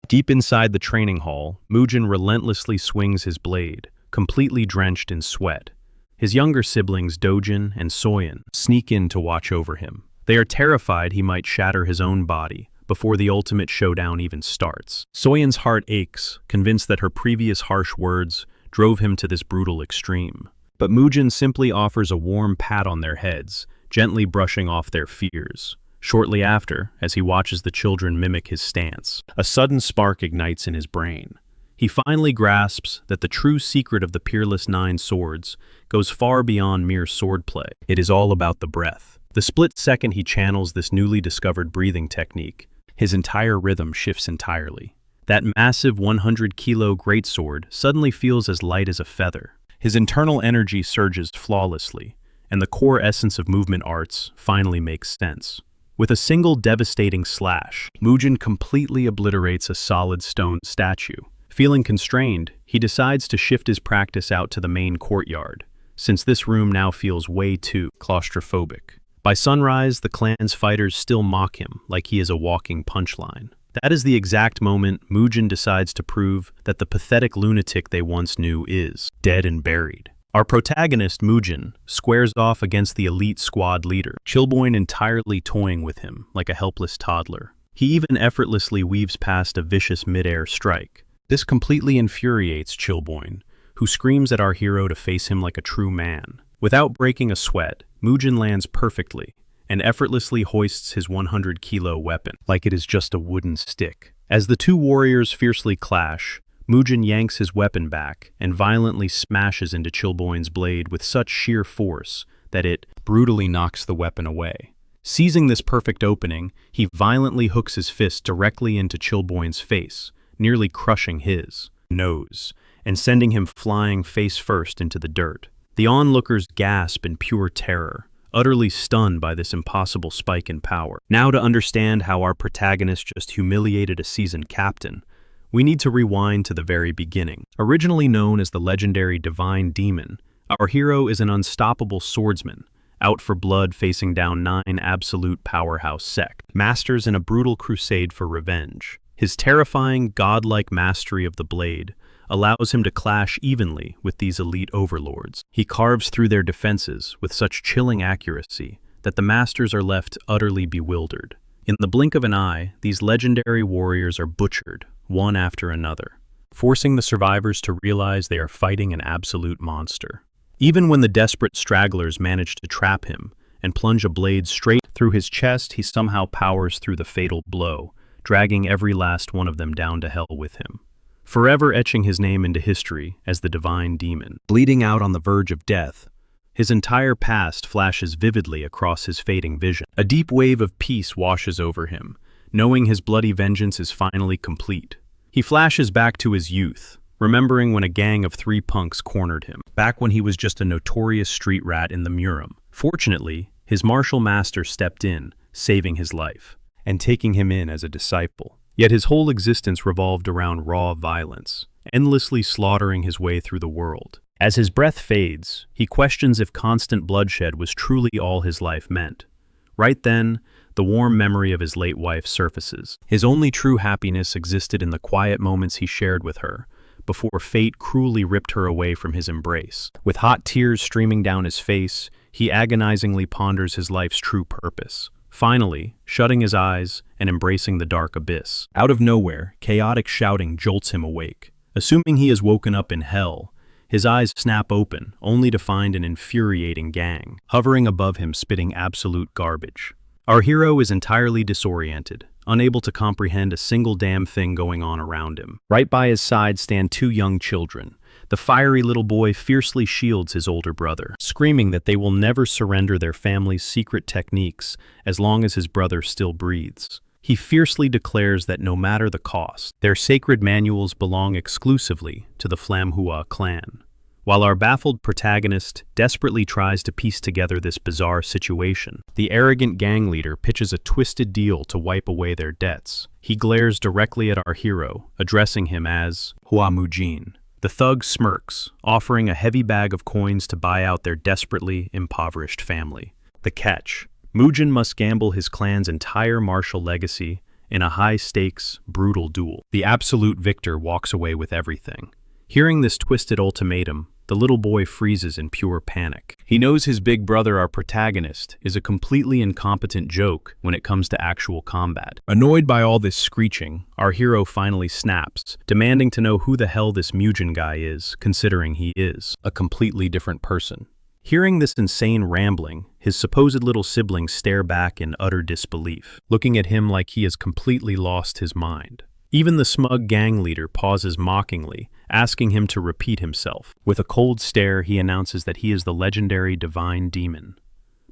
Deep inside the training hall, Mujin relentlessly swings his blade, completely drenched in sweat. His younger siblings Dojin and Soyeon sneak in to watch over him. They are terrified he might shatter his own body before the ultimate showdown even starts. Soyeon's heart aches, convinced that her previous harsh words drove him to this brutal extreme. But Mujin simply offers a warm pat on their heads, gently brushing off their fears. Shortly after, as he watches the children mimic his stance, a sudden spark ignites in his brain. He finally grasps that the true secret of the Peerless Nine Swords goes far beyond mere swordplay. It is all about the breath. The split second he channels this newly discovered breathing technique, his entire rhythm shifts entirely. That massive 100-kilo greatsword suddenly feels as light as a feather. His internal energy surges flawlessly, and the core essence of movement arts finally makes sense. With a single devastating slash, Mujin completely obliterates a solid stone statue. Feeling constrained, he decides to shift his practice out to the main courtyard, since this room now feels way too claustrophobic. By sunrise, the clan's fighters still mock him like he is a walking punchline. That is the exact moment Mujin decides to prove that the pathetic lunatic they once knew is dead and buried. Our protagonist, Mujin, squares off against the elite squad leader, Chilboin entirely toying with him like a helpless toddler. He even effortlessly weaves past a vicious mid-air strike. This completely infuriates Chilboin, who screams at our hero to face him like a true man. Without breaking a sweat, Mujin lands perfectly and effortlessly hoists his 100-kilo weapon like it is just a wooden stick. As the two warriors fiercely clash, Mujin yanks his weapon back and violently smashes into Chilboin's blade with such sheer force that it brutally knocks the weapon away. Seizing this perfect opening, he violently hooks his fist directly into Chilboin's face, nearly crushing his nose and sending him flying face first into the dirt. The onlookers gasp in pure terror, utterly stunned by this impossible spike in power. Now, to understand how our protagonist just humiliated a seasoned captain, we need to rewind to the very beginning. Originally known as the legendary Divine Demon, our hero is an unstoppable swordsman, out for blood facing down 9 absolute powerhouse sect masters in a brutal crusade for revenge. His terrifying, godlike mastery of the blade allows him to clash evenly with these elite overlords. He carves through their defenses with such chilling accuracy that the masters are left utterly bewildered. In the blink of an eye, these legendary warriors are butchered, one after another, forcing the survivors to realize they are fighting an absolute monster. Even when the desperate stragglers manage to trap him and plunge a blade straight through his chest, he somehow powers through the fatal blow, dragging every last one of them down to hell with him, forever etching his name into history as the Divine Demon. Bleeding out on the verge of death, his entire past flashes vividly across his fading vision. A deep wave of peace washes over him, knowing his bloody vengeance is finally complete. He flashes back to his youth, remembering when a gang of 3 punks cornered him, back when he was just a notorious street rat in the Murum. Fortunately, his martial master stepped in, saving his life, and taking him in as a disciple. Yet his whole existence revolved around raw violence, endlessly slaughtering his way through the world. As his breath fades, he questions if constant bloodshed was truly all his life meant. Right then, the warm memory of his late wife surfaces. His only true happiness existed in the quiet moments he shared with her, before fate cruelly ripped her away from his embrace. With hot tears streaming down his face, he agonizingly ponders his life's true purpose. Finally, shutting his eyes and embracing the dark abyss. Out of nowhere, chaotic shouting jolts him awake. Assuming he has woken up in hell, his eyes snap open, only to find an infuriating gang hovering above him, spitting absolute garbage. Our hero is entirely disoriented, unable to comprehend a single damn thing going on around him. Right by his side stand 2 young children. The fiery little boy fiercely shields his older brother, screaming that they will never surrender their family's secret techniques as long as his brother still breathes. He fiercely declares that no matter the cost, their sacred manuals belong exclusively to the Flamhua clan. While our baffled protagonist desperately tries to piece together this bizarre situation, the arrogant gang leader pitches a twisted deal to wipe away their debts. He glares directly at our hero, addressing him as Hua Mujin. The thug smirks, offering a heavy bag of coins to buy out their desperately impoverished family. The catch: Mujin must gamble his clan's entire martial legacy in a high-stakes, brutal duel. The absolute victor walks away with everything. Hearing this twisted ultimatum, the little boy freezes in pure panic. He knows his big brother, our protagonist, is a completely incompetent joke when it comes to actual combat. Annoyed by all this screeching, our hero finally snaps, demanding to know who the hell this Mujin guy is, considering he is a completely different person. Hearing this insane rambling, his supposed little siblings stare back in utter disbelief, looking at him like he has completely lost his mind. Even the smug gang leader pauses mockingly, asking him to repeat himself. With a cold stare, he announces that he is the legendary divine demon.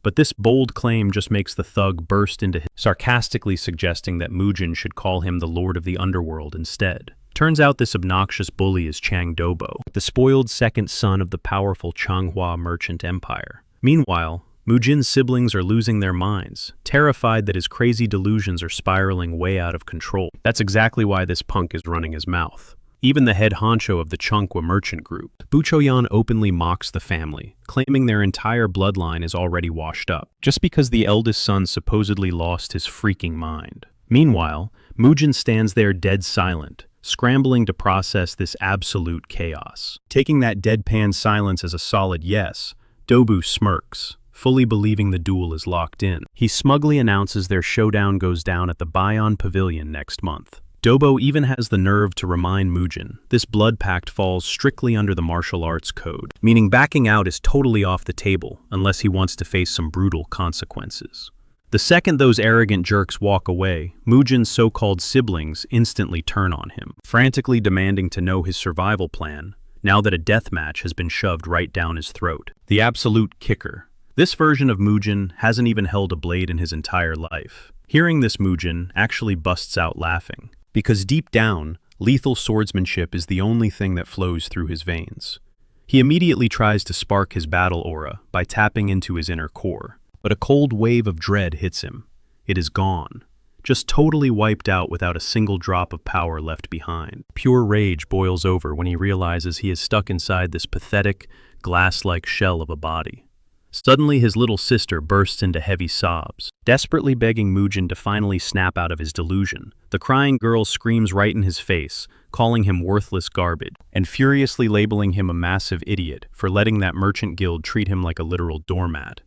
But this bold claim just makes the thug burst into his, sarcastically suggesting that Mujin should call him the Lord of the Underworld instead. Turns out this obnoxious bully is Chang Dobo, the spoiled second son of the powerful Changhua merchant empire. Meanwhile, Mujin's siblings are losing their minds, terrified that his crazy delusions are spiraling way out of control. That's exactly why this punk is running his mouth. Even the head honcho of the Changhua merchant group, Buchoyan, openly mocks the family, claiming their entire bloodline is already washed up, just because the eldest son supposedly lost his freaking mind. Meanwhile, Mujin stands there dead silent, scrambling to process this absolute chaos. Taking that deadpan silence as a solid yes, Dobu smirks, fully believing the duel is locked in. He smugly announces their showdown goes down at the Bayon Pavilion next month. Dobo even has the nerve to remind Mujin this blood pact falls strictly under the martial arts code, meaning backing out is totally off the table unless he wants to face some brutal consequences. The second those arrogant jerks walk away, Mujin's so-called siblings instantly turn on him, frantically demanding to know his survival plan, now that a death match has been shoved right down his throat. The absolute kicker. This version of Mujin hasn't even held a blade in his entire life. Hearing this, Mujin actually busts out laughing, because deep down, lethal swordsmanship is the only thing that flows through his veins. He immediately tries to spark his battle aura by tapping into his inner core, but a cold wave of dread hits him. It is gone, just totally wiped out without a single drop of power left behind. Pure rage boils over when he realizes he is stuck inside this pathetic, glass-like shell of a body. Suddenly, his little sister bursts into heavy sobs, desperately begging Mujin to finally snap out of his delusion. The crying girl screams right in his face, calling him worthless garbage, and furiously labeling him a massive idiot for letting that merchant guild treat him like a literal doormat.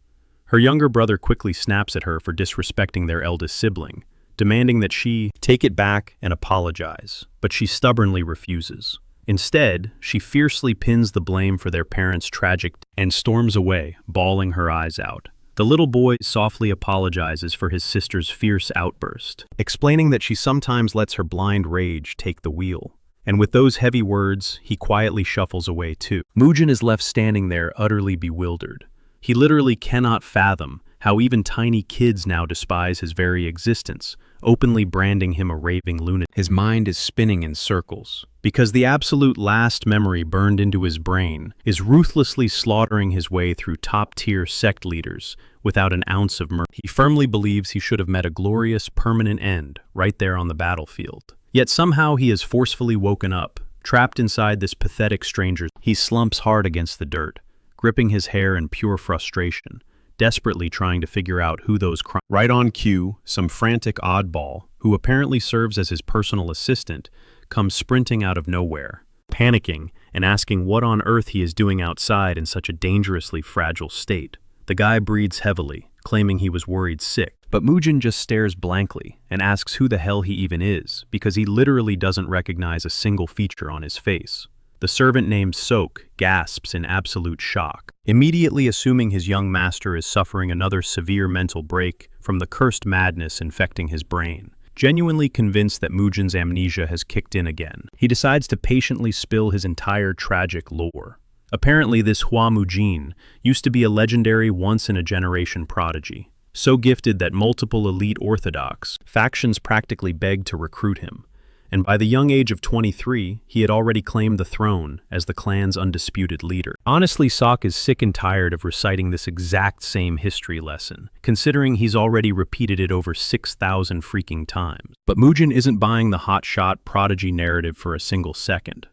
Her younger brother quickly snaps at her for disrespecting their eldest sibling, demanding that she take it back and apologize, but she stubbornly refuses. Instead, she fiercely pins the blame for their parents' tragic and storms away, bawling her eyes out. The little boy softly apologizes for his sister's fierce outburst, explaining that she sometimes lets her blind rage take the wheel. And with those heavy words, he quietly shuffles away too. Mujin is left standing there utterly bewildered. He literally cannot fathom how even tiny kids now despise his very existence, openly branding him a raving lunatic. His mind is spinning in circles, because the absolute last memory burned into his brain is ruthlessly slaughtering his way through top-tier sect leaders without an ounce of mercy. He firmly believes he should have met a glorious, permanent end right there on the battlefield. Yet somehow he is forcefully woken up, trapped inside this pathetic stranger. He slumps hard against the dirt, gripping his hair in pure frustration, desperately trying to figure out who those crimes. Right on cue, some frantic oddball, who apparently serves as his personal assistant, comes sprinting out of nowhere, panicking and asking what on earth he is doing outside in such a dangerously fragile state. The guy breathes heavily, claiming he was worried sick, but Mujin just stares blankly and asks who the hell he even is, because he literally doesn't recognize a single feature on his face. The servant named Sok gasps in absolute shock, immediately assuming his young master is suffering another severe mental break from the cursed madness infecting his brain. Genuinely convinced that Mujin's amnesia has kicked in again, he decides to patiently spill his entire tragic lore. Apparently, this Hua Mujin used to be a legendary once-in-a-generation prodigy, so gifted that multiple elite orthodox factions practically begged to recruit him. And by the young age of 23, he had already claimed the throne as the clan's undisputed leader. Honestly, Sok is sick and tired of reciting this exact same history lesson, considering he's already repeated it over 6,000 freaking times. But Mujin isn't buying the hotshot prodigy narrative for a single second.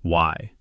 Why?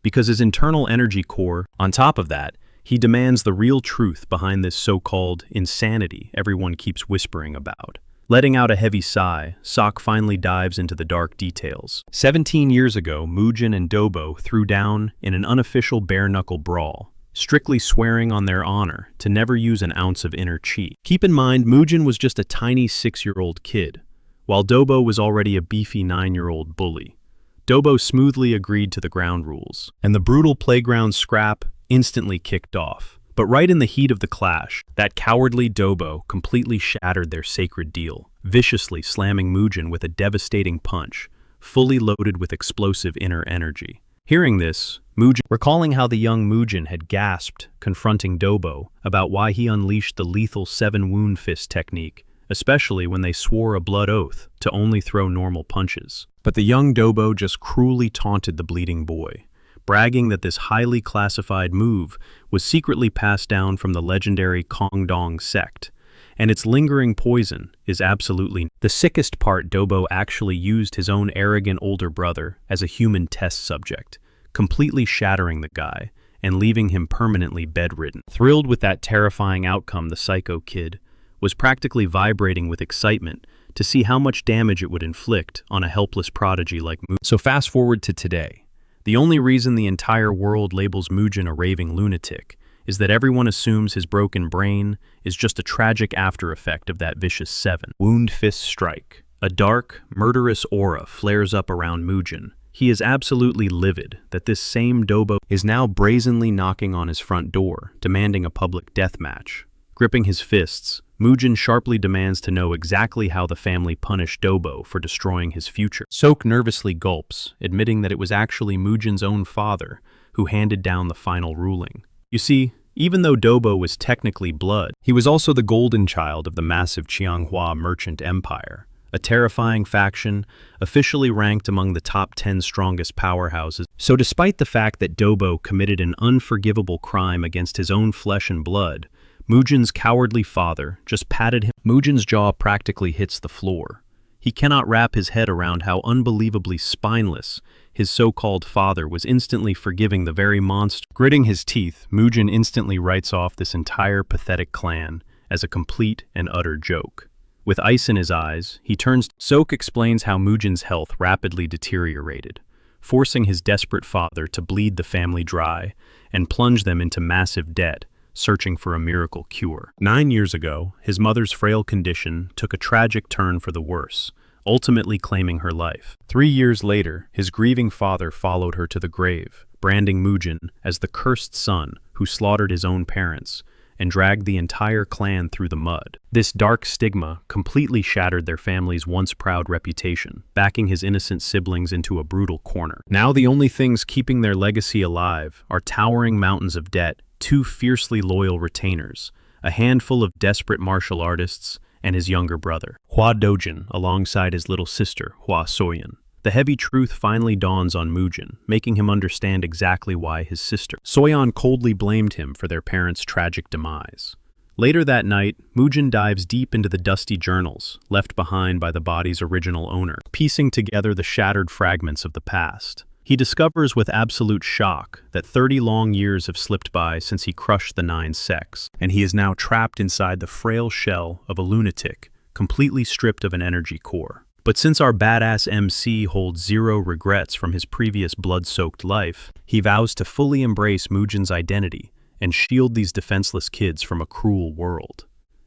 Because his internal energy core, on top of that, he demands the real truth behind this so-called insanity everyone keeps whispering about. Letting out a heavy sigh, Sok finally dives into the dark details. 17 years ago, Mujin and Dobo threw down in an unofficial bare-knuckle brawl, strictly swearing on their honor to never use an ounce of inner chi. Keep in mind, Mujin was just a tiny 6-year-old kid, while Dobo was already a beefy 9-year-old bully. Dobo smoothly agreed to the ground rules, and the brutal playground scrap instantly kicked off. But right in the heat of the clash, that cowardly Dobo completely shattered their sacred deal, viciously slamming Mujin with a devastating punch, fully loaded with explosive inner energy. Hearing this, Mujin, recalling how the young Mujin had gasped, confronting Dobo about why he unleashed the lethal 7-wound fist technique, especially when they swore a blood oath to only throw normal punches. But the young Dobo just cruelly taunted the bleeding boy, bragging that this highly classified move was secretly passed down from the legendary Kongdong sect, and its lingering poison is absolutely. The sickest part, Dobo actually used his own arrogant older brother as a human test subject, completely shattering the guy and leaving him permanently bedridden. Thrilled with that terrifying outcome, the psycho kid was practically vibrating with excitement to see how much damage it would inflict on a helpless prodigy like Mujin. So fast forward to today. The only reason the entire world labels Mujin a raving lunatic is that everyone assumes his broken brain is just a tragic after effect of that vicious 7-wound fist strike. A dark, murderous aura flares up around Mujin. He is absolutely livid that this same Dobo is now brazenly knocking on his front door, demanding a public death match. Gripping his fists, Mujin sharply demands to know exactly how the family punished Dobo for destroying his future. Sok nervously gulps, admitting that it was actually Mujin's own father who handed down the final ruling. You see, even though Dobo was technically blood, he was also the golden child of the massive Qianghua merchant empire, a terrifying faction officially ranked among the top 10 strongest powerhouses. So despite the fact that Dobo committed an unforgivable crime against his own flesh and blood, Mujin's cowardly father just patted him. Mujin's jaw practically hits the floor. He cannot wrap his head around how unbelievably spineless his so-called father was instantly forgiving the very monster. Gritting his teeth, Mujin instantly writes off this entire pathetic clan as a complete and utter joke. With ice in his eyes, he turns. Sok explains how Mujin's health rapidly deteriorated, forcing his desperate father to bleed the family dry and plunge them into massive debt, searching for a miracle cure. 9 years ago, his mother's frail condition took a tragic turn for the worse, ultimately claiming her life. 3 years later, his grieving father followed her to the grave, branding Mujin as the cursed son who slaughtered his own parents and dragged the entire clan through the mud. This dark stigma completely shattered their family's once proud reputation, backing his innocent siblings into a brutal corner. Now the only things keeping their legacy alive are towering mountains of debt, 2 fiercely loyal retainers, a handful of desperate martial artists, and his younger brother, Hua Dojin, alongside his little sister, Hua Soyan. The heavy truth finally dawns on Mujin, making him understand exactly why his sister, Soyan, coldly blamed him for their parents' tragic demise. Later that night, Mujin dives deep into the dusty journals left behind by the body's original owner, piecing together the shattered fragments of the past. He discovers with absolute shock that 30 long years have slipped by since he crushed the 9 sects, and he is now trapped inside the frail shell of a lunatic, completely stripped of an energy core. But since our badass MC holds 0 regrets from his previous blood-soaked life, he vows to fully embrace Mujin's identity and shield these defenseless kids from a cruel world.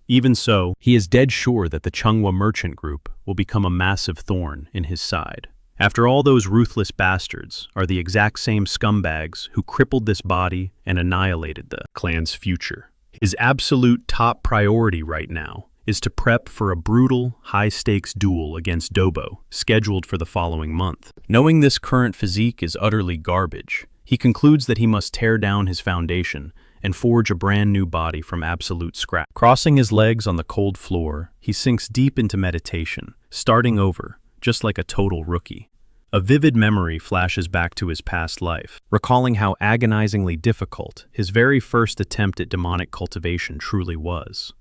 Even so, he is dead sure that the Changhua merchant group will become a massive thorn in his side. After all, those ruthless bastards are the exact same scumbags who crippled this body and annihilated the clan's future. His absolute top priority right now is to prep for a brutal, high-stakes duel against Dobo, scheduled for the following month. Knowing this current physique is utterly garbage, he concludes that he must tear down his foundation and forge a brand new body from absolute scrap. Crossing his legs on the cold floor, he sinks deep into meditation, starting over, just like a total rookie. A vivid memory flashes back to his past life, recalling how agonizingly difficult his very first attempt at demonic cultivation truly was.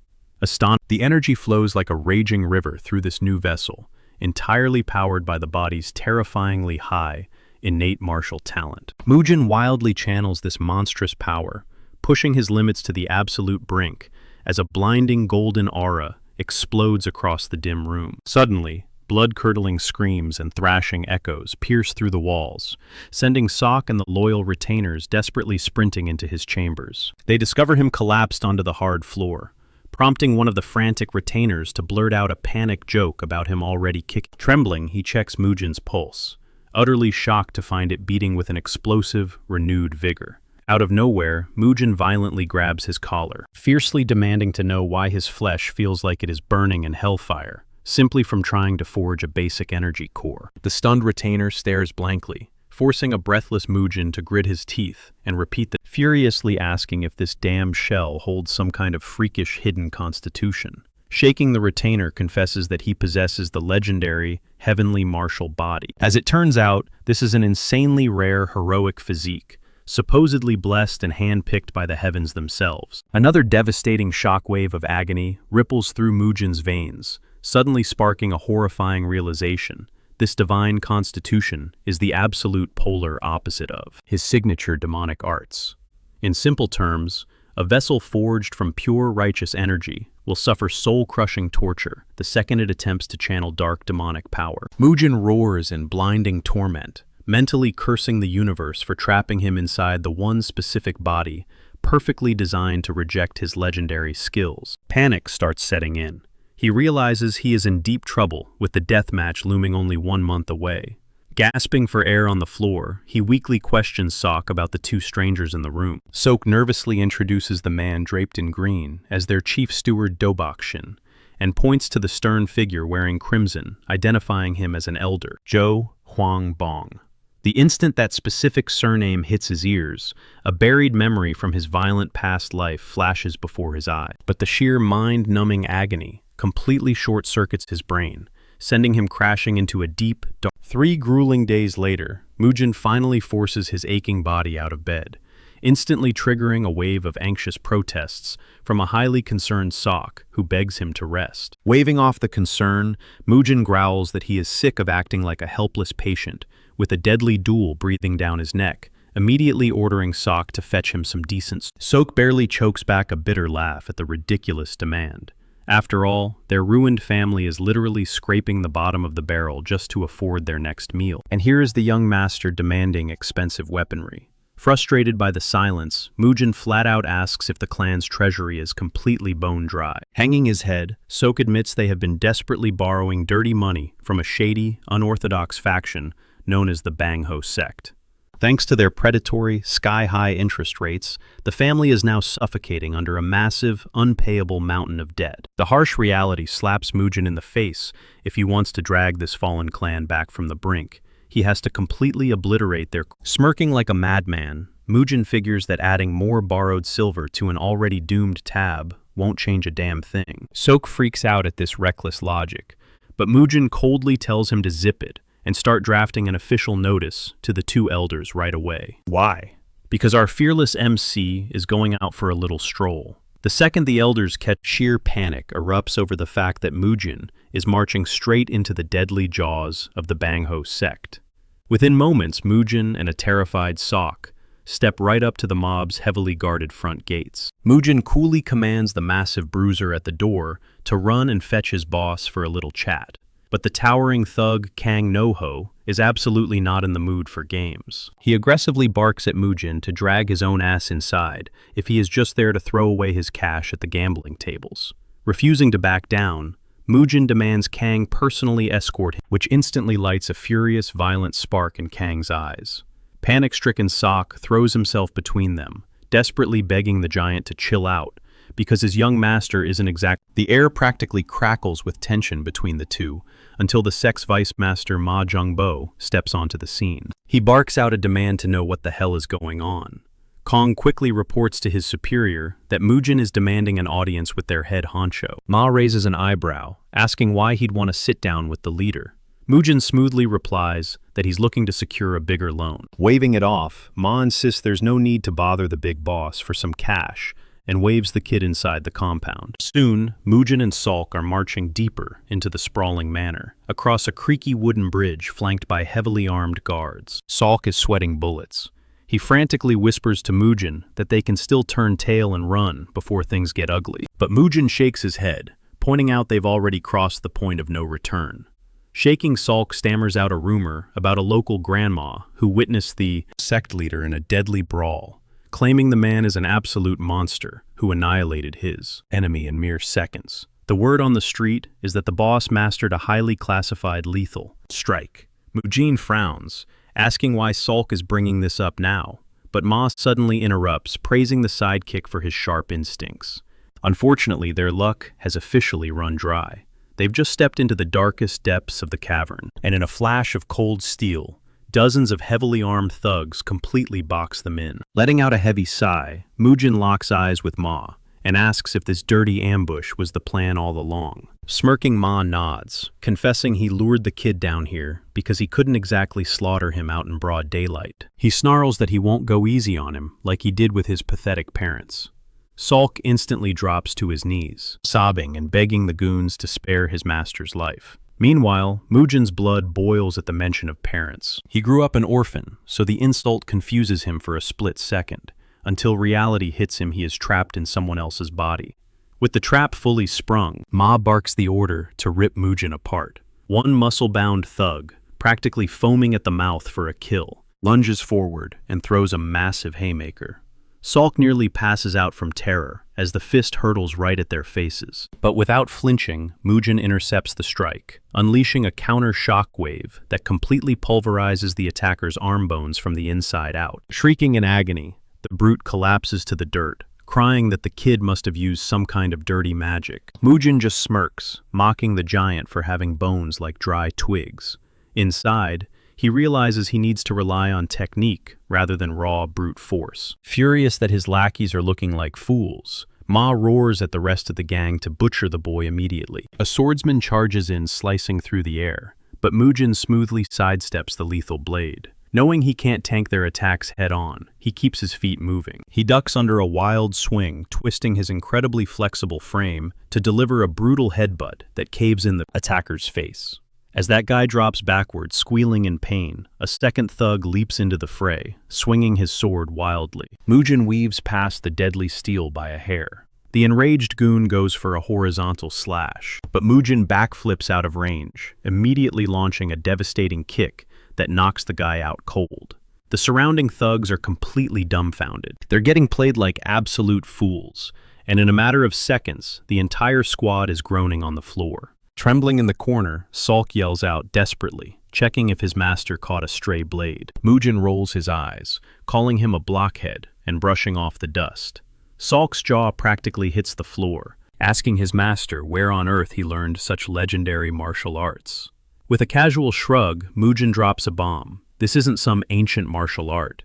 The energy flows like a raging river through this new vessel, entirely powered by the body's terrifyingly high, innate martial talent. Mujin wildly channels this monstrous power, pushing his limits to the absolute brink as a blinding golden aura explodes across the dim room. Suddenly, blood-curdling screams and thrashing echoes pierce through the walls, sending Sok and the loyal retainers desperately sprinting into his chambers. They discover him collapsed onto the hard floor, prompting one of the frantic retainers to blurt out a panic joke about him already kicking. Trembling, he checks Mujin's pulse, utterly shocked to find it beating with an explosive, renewed vigor. Out of nowhere, Mujin violently grabs his collar, fiercely demanding to know why his flesh feels like it is burning in hellfire, simply from trying to forge a basic energy core. The stunned retainer stares blankly, forcing a breathless Mujin to grit his teeth and repeat that, furiously asking if this damned shell holds some kind of freakish hidden constitution. Shaking, the retainer confesses that he possesses the legendary heavenly martial body. As it turns out, this is an insanely rare heroic physique, supposedly blessed and handpicked by the heavens themselves. Another devastating shockwave of agony ripples through Mujin's veins, suddenly sparking a horrifying realization. This divine constitution is the absolute polar opposite of his signature demonic arts. In simple terms, a vessel forged from pure righteous energy will suffer soul-crushing torture the second it attempts to channel dark demonic power. Mujin roars in blinding torment, mentally cursing the universe for trapping him inside the one specific body perfectly designed to reject his legendary skills. Panic starts setting in. He realizes he is in deep trouble with the death match looming only 1 month away. Gasping for air on the floor, he weakly questions Sok about the two strangers in the room. Sok nervously introduces the man draped in green as their chief steward Dobakshin, and points to the stern figure wearing crimson, identifying him as an elder, Zhou Huangbong. The instant that specific surname hits his ears, a buried memory from his violent past life flashes before his eye. But the sheer mind-numbing agony completely short-circuits his brain, sending him crashing into a deep, dark... 3 grueling days later, Mujin finally forces his aching body out of bed, instantly triggering a wave of anxious protests from a highly concerned Sok who begs him to rest. Waving off the concern, Mujin growls that he is sick of acting like a helpless patient, with a deadly duel breathing down his neck, immediately ordering Sok to fetch him some decent... Sok barely chokes back a bitter laugh at the ridiculous demand. After all, their ruined family is literally scraping the bottom of the barrel just to afford their next meal. And here is the young master demanding expensive weaponry. Frustrated by the silence, Mujin flat out asks if the clan's treasury is completely bone dry. Hanging his head, Sok admits they have been desperately borrowing dirty money from a shady, unorthodox faction known as the Bangho sect. Thanks to their predatory, sky-high interest rates, the family is now suffocating under a massive, unpayable mountain of debt. The harsh reality slaps Mujin in the face if he wants to drag this fallen clan back from the brink. He has to completely obliterate their... Smirking like a madman, Mujin figures that adding more borrowed silver to an already doomed tab won't change a damn thing. Sok freaks out at this reckless logic, but Mujin coldly tells him to zip it and start drafting an official notice to the 2 elders right away. Why? Because our fearless MC is going out for a little stroll. The second the elders catch, sheer panic erupts over the fact that Mujin is marching straight into the deadly jaws of the Bangho sect. Within moments, Mujin and a terrified Sok step right up to the mob's heavily guarded front gates. Mujin coolly commands the massive bruiser at the door to run and fetch his boss for a little chat. But the towering thug Kang Noho is absolutely not in the mood for games. He aggressively barks at Mujin to drag his own ass inside if he is just there to throw away his cash at the gambling tables. Refusing to back down, Mujin demands Kang personally escort him, which instantly lights a furious, violent spark in Kang's eyes. Panic-stricken Sok throws himself between them, desperately begging the giant to chill out, because his young master isn't exact. The air practically crackles with tension between the two, until the sex vice master Ma Jungbo steps onto the scene. He barks out a demand to know what the hell is going on. Kong quickly reports to his superior that Mujin is demanding an audience with their head honcho. Ma raises an eyebrow, asking why he'd want to sit down with the leader. Mujin smoothly replies that he's looking to secure a bigger loan. Waving it off, Ma insists there's no need to bother the big boss for some cash, and waves the kid inside the compound. Soon, Mujin and Salk are marching deeper into the sprawling manor, across a creaky wooden bridge flanked by heavily armed guards. Salk is sweating bullets. He frantically whispers to Mujin that they can still turn tail and run before things get ugly. But Mujin shakes his head, pointing out they've already crossed the point of no return. Shaking Salk stammers out a rumor about a local grandma who witnessed the sect leader in a deadly brawl, claiming the man is an absolute monster who annihilated his enemy in mere seconds. The word on the street is that the boss mastered a highly classified lethal strike. Mujin frowns, asking why Salk is bringing this up now, but Ma suddenly interrupts, praising the sidekick for his sharp instincts. Unfortunately, their luck has officially run dry. They've just stepped into the darkest depths of the cavern, and in a flash of cold steel, dozens of heavily armed thugs completely box them in. Letting out a heavy sigh, Mujin locks eyes with Ma and asks if this dirty ambush was the plan all along. Smirking, Ma nods, confessing he lured the kid down here because he couldn't exactly slaughter him out in broad daylight. He snarls that he won't go easy on him like he did with his pathetic parents. Salk instantly drops to his knees, sobbing and begging the goons to spare his master's life. Meanwhile, Mujin's blood boils at the mention of parents. He grew up an orphan, so the insult confuses him for a split second, until reality hits him he is trapped in someone else's body. With the trap fully sprung, Ma barks the order to rip Mujin apart. One muscle-bound thug, practically foaming at the mouth for a kill, lunges forward and throws a massive haymaker. Salk nearly passes out from terror as the fist hurtles right at their faces. But without flinching, Mujin intercepts the strike, unleashing a counter shock wave that completely pulverizes the attacker's arm bones from the inside out. Shrieking in agony, the brute collapses to the dirt, crying that the kid must have used some kind of dirty magic. Mujin just smirks, mocking the giant for having bones like dry twigs. Inside, he realizes he needs to rely on technique rather than raw brute force. Furious that his lackeys are looking like fools, Ma roars at the rest of the gang to butcher the boy immediately. A swordsman charges in, slicing through the air, but Mujin smoothly sidesteps the lethal blade. Knowing he can't tank their attacks head-on, he keeps his feet moving. He ducks under a wild swing, twisting his incredibly flexible frame to deliver a brutal headbutt that caves in the attacker's face. As that guy drops backward, squealing in pain, a second thug leaps into the fray, swinging his sword wildly. Mujin weaves past the deadly steel by a hair. The enraged goon goes for a horizontal slash, but Mujin backflips out of range, immediately launching a devastating kick that knocks the guy out cold. The surrounding thugs are completely dumbfounded. They're getting played like absolute fools, and in a matter of seconds, the entire squad is groaning on the floor. Trembling in the corner, Salk yells out desperately, checking if his master caught a stray blade. Mujin rolls his eyes, calling him a blockhead and brushing off the dust. Salk's jaw practically hits the floor, asking his master where on earth he learned such legendary martial arts. With a casual shrug, Mujin drops a bomb. This isn't some ancient martial art.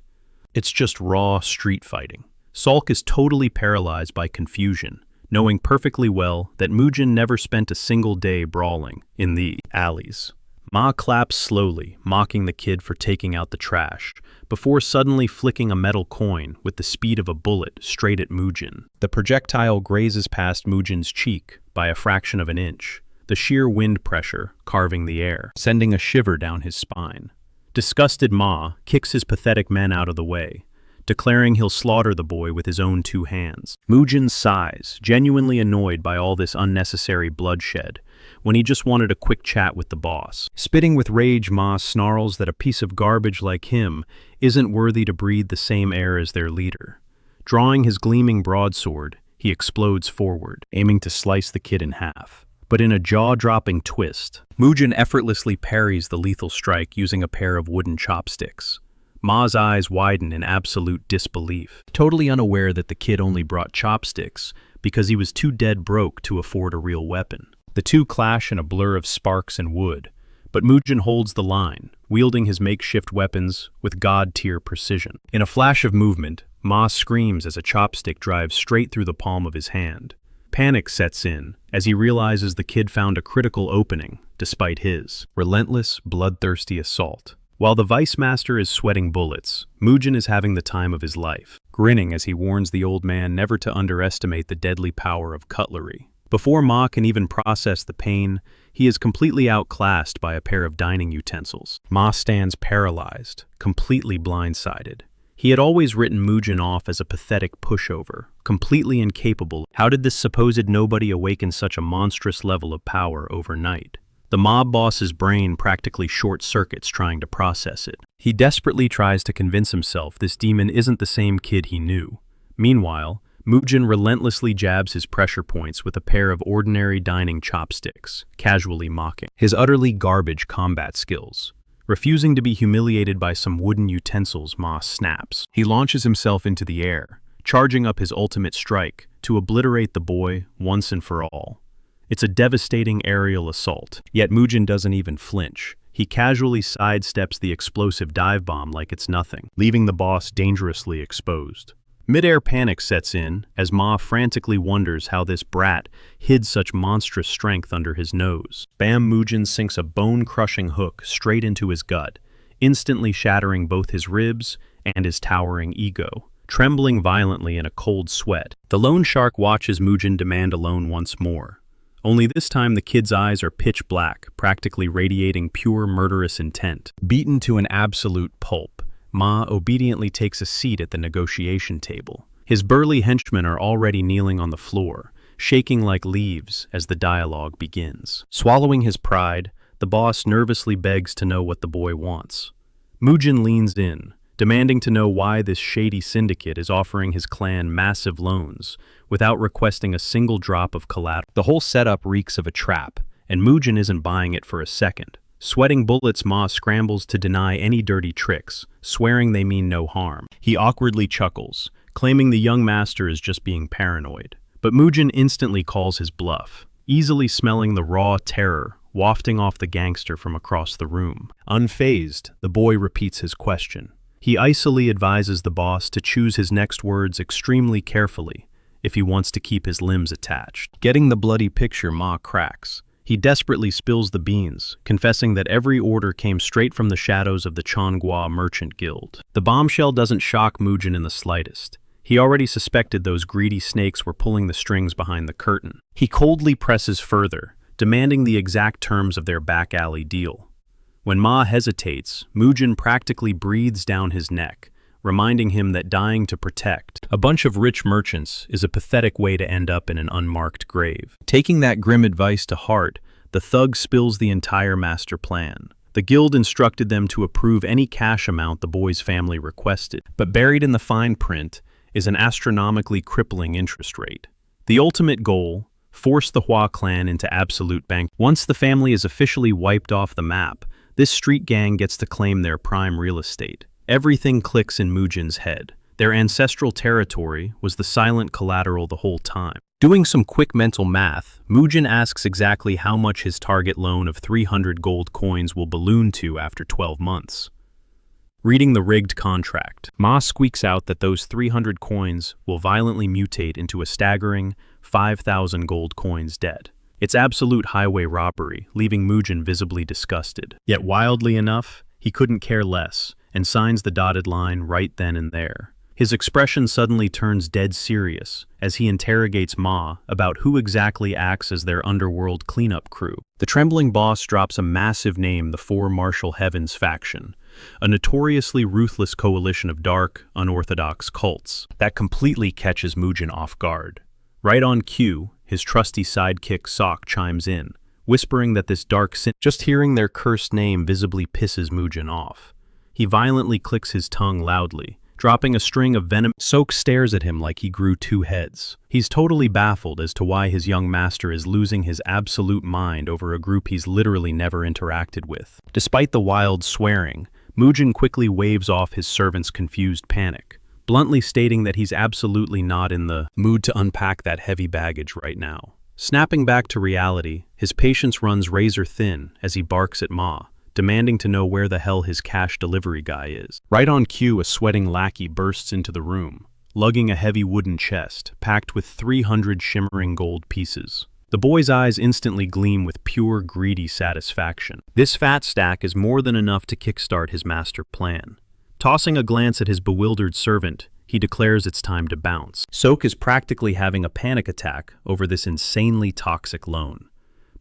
It's just raw street fighting. Salk is totally paralyzed by confusion, knowing perfectly well that Mujin never spent a single day brawling in the alleys. Ma claps slowly, mocking the kid for taking out the trash, before suddenly flicking a metal coin with the speed of a bullet straight at Mujin. The projectile grazes past Mujin's cheek by a fraction of an inch, the sheer wind pressure carving the air, sending a shiver down his spine. Disgusted Ma kicks his pathetic men out of the way, declaring he'll slaughter the boy with his own two hands. Mujin sighs, genuinely annoyed by all this unnecessary bloodshed, when he just wanted a quick chat with the boss. Spitting with rage, Ma snarls that a piece of garbage like him isn't worthy to breathe the same air as their leader. Drawing his gleaming broadsword, he explodes forward, aiming to slice the kid in half. But in a jaw-dropping twist, Mujin effortlessly parries the lethal strike using a pair of wooden chopsticks. Ma's eyes widen in absolute disbelief, totally unaware that the kid only brought chopsticks because he was too dead broke to afford a real weapon. The two clash in a blur of sparks and wood, but Mujin holds the line, wielding his makeshift weapons with god-tier precision. In a flash of movement, Ma screams as a chopstick drives straight through the palm of his hand. Panic sets in as he realizes the kid found a critical opening, despite his relentless, bloodthirsty assault. While the Vice Master is sweating bullets, Mujin is having the time of his life, grinning as he warns the old man never to underestimate the deadly power of cutlery. Before Ma can even process the pain, he is completely outclassed by a pair of dining utensils. Ma stands paralyzed, completely blindsided. He had always written Mujin off as a pathetic pushover, completely incapable. How did this supposed nobody awaken such a monstrous level of power overnight? The mob boss's brain practically short-circuits trying to process it. He desperately tries to convince himself this demon isn't the same kid he knew. Meanwhile, Mujin relentlessly jabs his pressure points with a pair of ordinary dining chopsticks, casually mocking his utterly garbage combat skills. Refusing to be humiliated by some wooden utensils, Ma snaps. He launches himself into the air, charging up his ultimate strike to obliterate the boy once and for all. It's a devastating aerial assault, yet Mujin doesn't even flinch. He casually sidesteps the explosive dive bomb like it's nothing, leaving the boss dangerously exposed. Mid-air panic sets in as Ma frantically wonders how this brat hid such monstrous strength under his nose. Bam! Mujin sinks a bone-crushing hook straight into his gut, instantly shattering both his ribs and his towering ego. Trembling violently in a cold sweat, the loan shark watches Mujin demand a loan once more. Only this time the kid's eyes are pitch black, practically radiating pure murderous intent. Beaten to an absolute pulp, Ma obediently takes a seat at the negotiation table. His burly henchmen are already kneeling on the floor, shaking like leaves as the dialogue begins. Swallowing his pride, the boss nervously begs to know what the boy wants. Mujin leans in, demanding to know why this shady syndicate is offering his clan massive loans without requesting a single drop of collateral. The whole setup reeks of a trap, and Mujin isn't buying it for a second. Sweating bullets, Ma scrambles to deny any dirty tricks, swearing they mean no harm. He awkwardly chuckles, claiming the young master is just being paranoid. But Mujin instantly calls his bluff, easily smelling the raw terror wafting off the gangster from across the room. Unfazed, the boy repeats his question. He icily advises the boss to choose his next words extremely carefully if he wants to keep his limbs attached. Getting the bloody picture, Ma cracks. He desperately spills the beans, confessing that every order came straight from the shadows of the Changhua Merchant Guild. The bombshell doesn't shock Mujin in the slightest. He already suspected those greedy snakes were pulling the strings behind the curtain. He coldly presses further, demanding the exact terms of their back alley deal. When Ma hesitates, Mujin practically breathes down his neck, reminding him that dying to protect a bunch of rich merchants is a pathetic way to end up in an unmarked grave. Taking that grim advice to heart, the thug spills the entire master plan. The guild instructed them to approve any cash amount the boy's family requested, but buried in the fine print is an astronomically crippling interest rate. The ultimate goal: force the Hua clan into absolute bank. Once the family is officially wiped off the map, this street gang gets to claim their prime real estate. Everything clicks in Mujin's head. Their ancestral territory was the silent collateral the whole time. Doing some quick mental math, Mujin asks exactly how much his target loan of 300 gold coins will balloon to after 12 months. Reading the rigged contract, Ma squeaks out that those 300 coins will violently mutate into a staggering 5,000 gold coins debt. It's absolute highway robbery, leaving Mujin visibly disgusted. Yet wildly enough, he couldn't care less, and signs the dotted line right then and there. His expression suddenly turns dead serious as he interrogates Ma about who exactly acts as their underworld cleanup crew. The trembling boss drops a massive name: the Four Martial Heavens faction, a notoriously ruthless coalition of dark, unorthodox cults. That completely catches Mujin off guard. Right on cue, his trusty sidekick Sok chimes in, whispering that this dark sin— just hearing their cursed name visibly pisses Mujin off. He violently clicks his tongue loudly, dropping a string of venom. Sok stares at him like he grew two heads. He's totally baffled as to why his young master is losing his absolute mind over a group he's literally never interacted with. Despite the wild swearing, Mujin quickly waves off his servant's confused panic, bluntly stating that he's absolutely not in the mood to unpack that heavy baggage right now. Snapping back to reality, his patience runs razor thin as he barks at Ma, demanding to know where the hell his cash delivery guy is. Right on cue, a sweating lackey bursts into the room, lugging a heavy wooden chest packed with 300 shimmering gold pieces. The boy's eyes instantly gleam with pure greedy satisfaction. This fat stack is more than enough to kickstart his master plan. Tossing a glance at his bewildered servant, he declares it's time to bounce. Sok is practically having a panic attack over this insanely toxic loan.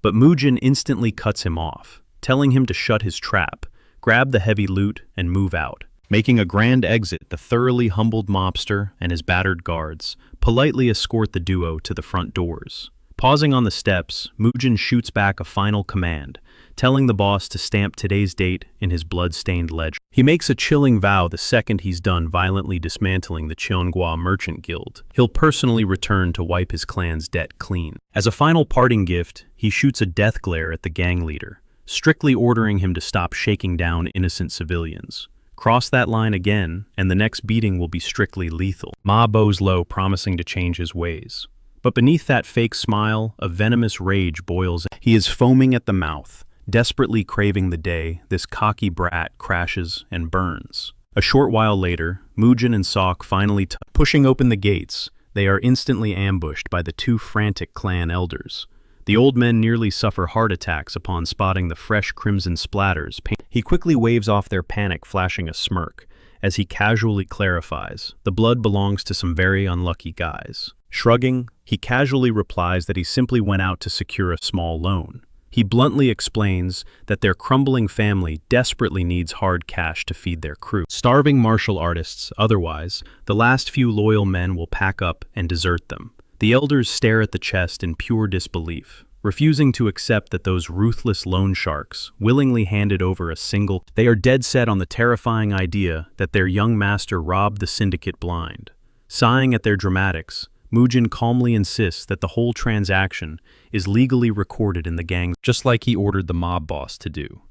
But Mujin instantly cuts him off, telling him to shut his trap, grab the heavy loot, and move out. Making a grand exit, the thoroughly humbled mobster and his battered guards politely escort the duo to the front doors. Pausing on the steps, Mujin shoots back a final command, telling the boss to stamp today's date in his blood-stained ledger. He makes a chilling vow the second he's done violently dismantling the Cheonghua Merchant Guild. He'll personally return to wipe his clan's debt clean. As a final parting gift, he shoots a death glare at the gang leader, strictly ordering him to stop shaking down innocent civilians. Cross that line again, and the next beating will be strictly lethal. Ma bows low, promising to change his ways. But beneath that fake smile, a venomous rage boils. He is foaming at the mouth, desperately craving the day this cocky brat crashes and burns. A short while later, Mujin and Sok finally pushing open the gates. They are instantly ambushed by the two frantic clan elders. The old men nearly suffer heart attacks upon spotting the fresh crimson splatters. He quickly waves off their panic, flashing a smirk, as he casually clarifies, the blood belongs to some very unlucky guys. Shrugging, he casually replies that he simply went out to secure a small loan. He bluntly explains that their crumbling family desperately needs hard cash to feed their crew. Starving martial artists, otherwise, the last few loyal men will pack up and desert them. The elders stare at the chest in pure disbelief, refusing to accept that those ruthless loan sharks willingly handed over a single. They are dead set on the terrifying idea that their young master robbed the syndicate blind. Sighing at their dramatics, Mujin calmly insists that the whole transaction is legally recorded in the gang, just like he ordered the mob boss to do.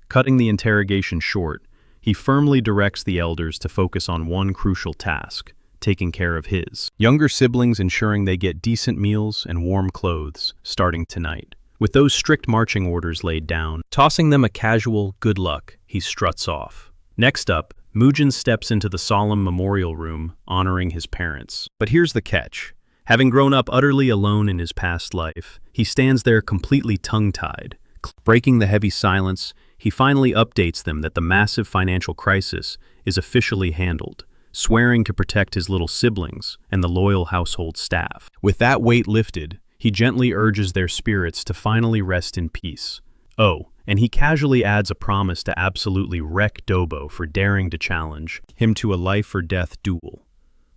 Cutting the interrogation short, he firmly directs the elders to focus on one crucial task, taking care of his younger siblings, ensuring they get decent meals and warm clothes starting tonight. With those strict marching orders laid down, tossing them a casual good luck, he struts off. Next up, Mujin steps into the solemn memorial room, honoring his parents. But here's the catch. Having grown up utterly alone in his past life, he stands there completely tongue-tied. Breaking the heavy silence, he finally updates them that the massive financial crisis is officially handled, swearing to protect his little siblings and the loyal household staff. With that weight lifted, he gently urges their spirits to finally rest in peace. Oh, and he casually adds a promise to absolutely wreck Dobo for daring to challenge him to a life-or-death duel.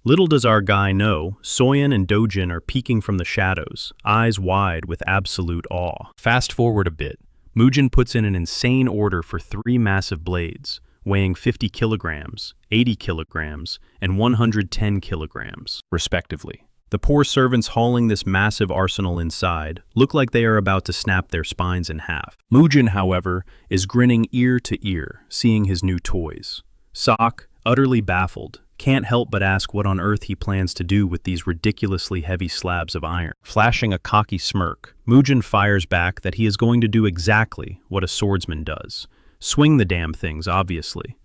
Little does our guy know, Soyeon and Dojin are peeking from the shadows, eyes wide with absolute awe. Fast forward a bit, Mujin puts in an insane order for 3 massive blades, weighing 50 kilograms, 80 kilograms, and 110 kilograms, respectively. The poor servants hauling this massive arsenal inside look like they are about to snap their spines in half. Mujin, however, is grinning ear to ear, seeing his new toys. Sok, utterly baffled, can't help but ask what on earth he plans to do with these ridiculously heavy slabs of iron. Flashing a cocky smirk, Mujin fires back that he is going to do exactly what a swordsman does. Swing the damn things, obviously.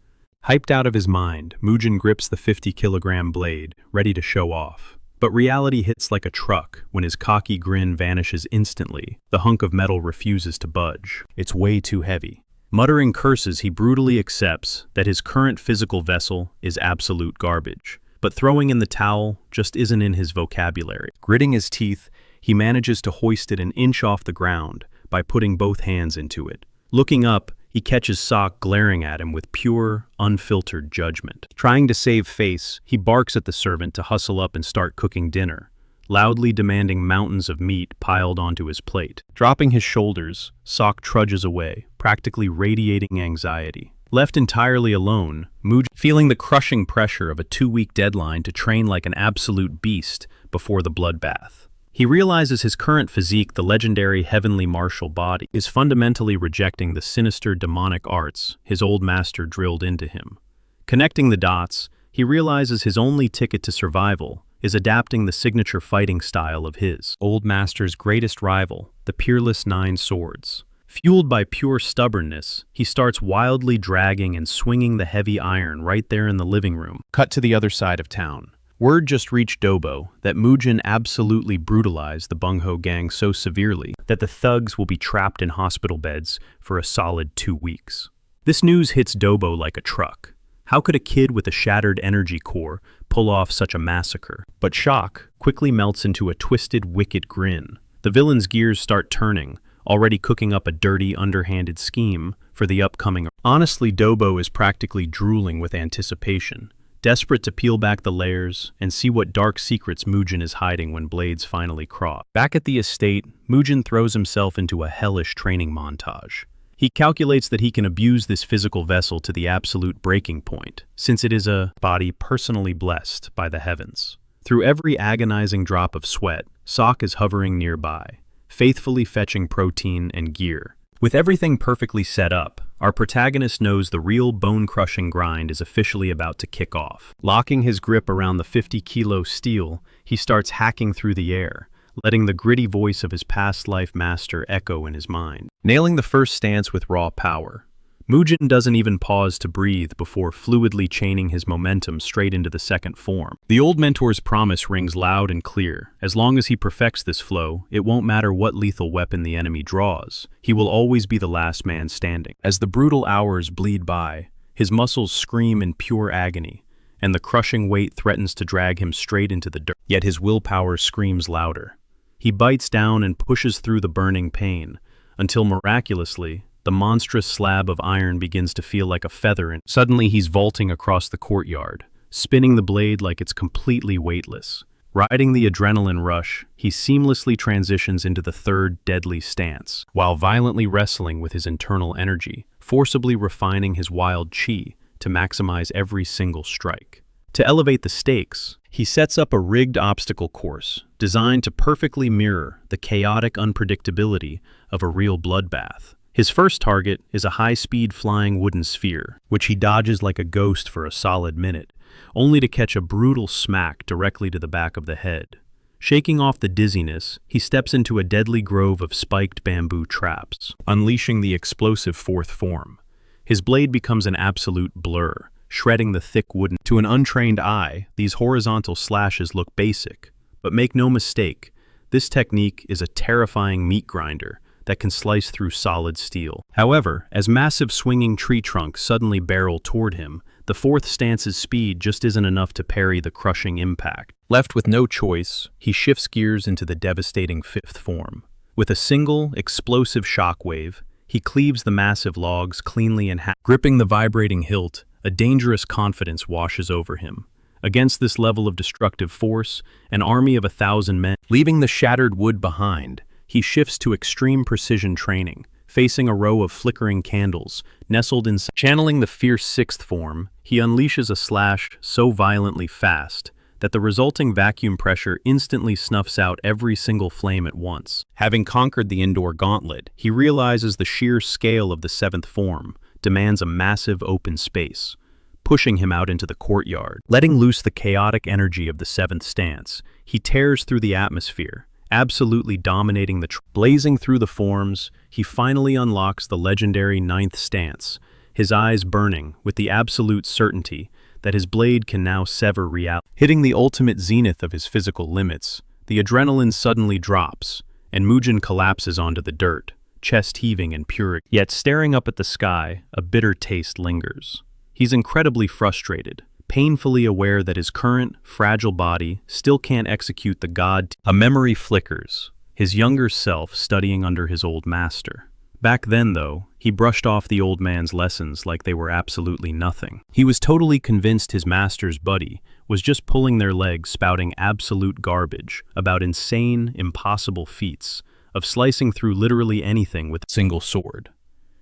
Hyped out of his mind, Mujin grips the 50-kilogram blade, ready to show off. But reality hits like a truck when his cocky grin vanishes instantly. The hunk of metal refuses to budge. It's way too heavy. Muttering curses, he brutally accepts that his current physical vessel is absolute garbage. But throwing in the towel just isn't in his vocabulary. Gritting his teeth, he manages to hoist it an inch off the ground by putting both hands into it. Looking up, he catches Sok glaring at him with pure, unfiltered judgment. Trying to save face, he barks at the servant to hustle up and start cooking dinner, loudly demanding mountains of meat piled onto his plate. Dropping his shoulders, Sok trudges away, practically radiating anxiety. Left entirely alone, Mujin, feeling the crushing pressure of a 2-week deadline to train like an absolute beast before the bloodbath. He realizes his current physique, the legendary heavenly martial body, is fundamentally rejecting the sinister demonic arts his old master drilled into him. Connecting the dots, he realizes his only ticket to survival is adapting the signature fighting style of his old master's greatest rival, the peerless 9 swords. Fueled by pure stubbornness, he starts wildly dragging and swinging the heavy iron right there in the living room. Cut to the other side of town. Word just reached Dobo that Mujin absolutely brutalized the Bungho gang so severely that the thugs will be trapped in hospital beds for a solid 2 weeks. This news hits Dobo like a truck. How could a kid with a shattered energy core pull off such a massacre? But shock quickly melts into a twisted, wicked grin. The villain's gears start turning, already cooking up a dirty, underhanded scheme for the upcoming. Honestly, Dobo is practically drooling with anticipation, desperate to peel back the layers and see what dark secrets Mujin is hiding when blades finally cross. Back at the estate, Mujin throws himself into a hellish training montage. He calculates that he can abuse this physical vessel to the absolute breaking point, since it is a body personally blessed by the heavens. Through every agonizing drop of sweat, Sok is hovering nearby, faithfully fetching protein and gear. With everything perfectly set up, our protagonist knows the real bone-crushing grind is officially about to kick off. Locking his grip around the 50-kilo steel, he starts hacking through the air, letting the gritty voice of his past life master echo in his mind. Nailing the first stance with raw power, Mujin doesn't even pause to breathe before fluidly chaining his momentum straight into the second form. The old mentor's promise rings loud and clear. As long as he perfects this flow, it won't matter what lethal weapon the enemy draws. He will always be the last man standing. As the brutal hours bleed by, his muscles scream in pure agony, and the crushing weight threatens to drag him straight into the dirt. Yet his willpower screams louder. He bites down and pushes through the burning pain, until miraculously, the monstrous slab of iron begins to feel like a feather, and suddenly he's vaulting across the courtyard, spinning the blade like it's completely weightless. Riding the adrenaline rush, he seamlessly transitions into the third deadly stance, while violently wrestling with his internal energy, forcibly refining his wild chi to maximize every single strike. To elevate the stakes, he sets up a rigged obstacle course designed to perfectly mirror the chaotic unpredictability of a real bloodbath. His first target is a high-speed flying wooden sphere, which he dodges like a ghost for a solid minute, only to catch a brutal smack directly to the back of the head. Shaking off the dizziness, he steps into a deadly grove of spiked bamboo traps, unleashing the explosive fourth form. His blade becomes an absolute blur, shredding the thick wooden. To an untrained eye, these horizontal slashes look basic, but make no mistake, this technique is a terrifying meat grinder that can slice through solid steel. However, as massive swinging tree trunks suddenly barrel toward him, the fourth stance's speed just isn't enough to parry the crushing impact. Left with no choice, he shifts gears into the devastating fifth form. With a single, explosive shockwave, he cleaves the massive logs cleanly in half. Gripping the vibrating hilt, a dangerous confidence washes over him. Against this level of destructive force, an army of 1,000 men, leaving the shattered wood behind, he shifts to extreme precision training, facing a row of flickering candles, nestled inside. Channeling the fierce sixth form, he unleashes a slash so violently fast that the resulting vacuum pressure instantly snuffs out every single flame at once. Having conquered the indoor gauntlet, he realizes the sheer scale of the seventh form demands a massive open space, pushing him out into the courtyard. Letting loose the chaotic energy of the seventh stance, he tears through the atmosphere, absolutely dominating the blazing through the forms, he finally unlocks the legendary ninth stance, his eyes burning with the absolute certainty that his blade can now sever reality. Hitting the ultimate zenith of his physical limits, the adrenaline suddenly drops, and Mujin collapses onto the dirt, chest heaving in pure. Yet staring up at the sky, a bitter taste lingers. He's incredibly frustrated, painfully aware that his current, fragile body still can't execute the god. A memory flickers, his younger self studying under his old master. Back then, though, he brushed off the old man's lessons like they were absolutely nothing. He was totally convinced his master's buddy was just pulling their legs, spouting absolute garbage about insane, impossible feats of slicing through literally anything with a single sword.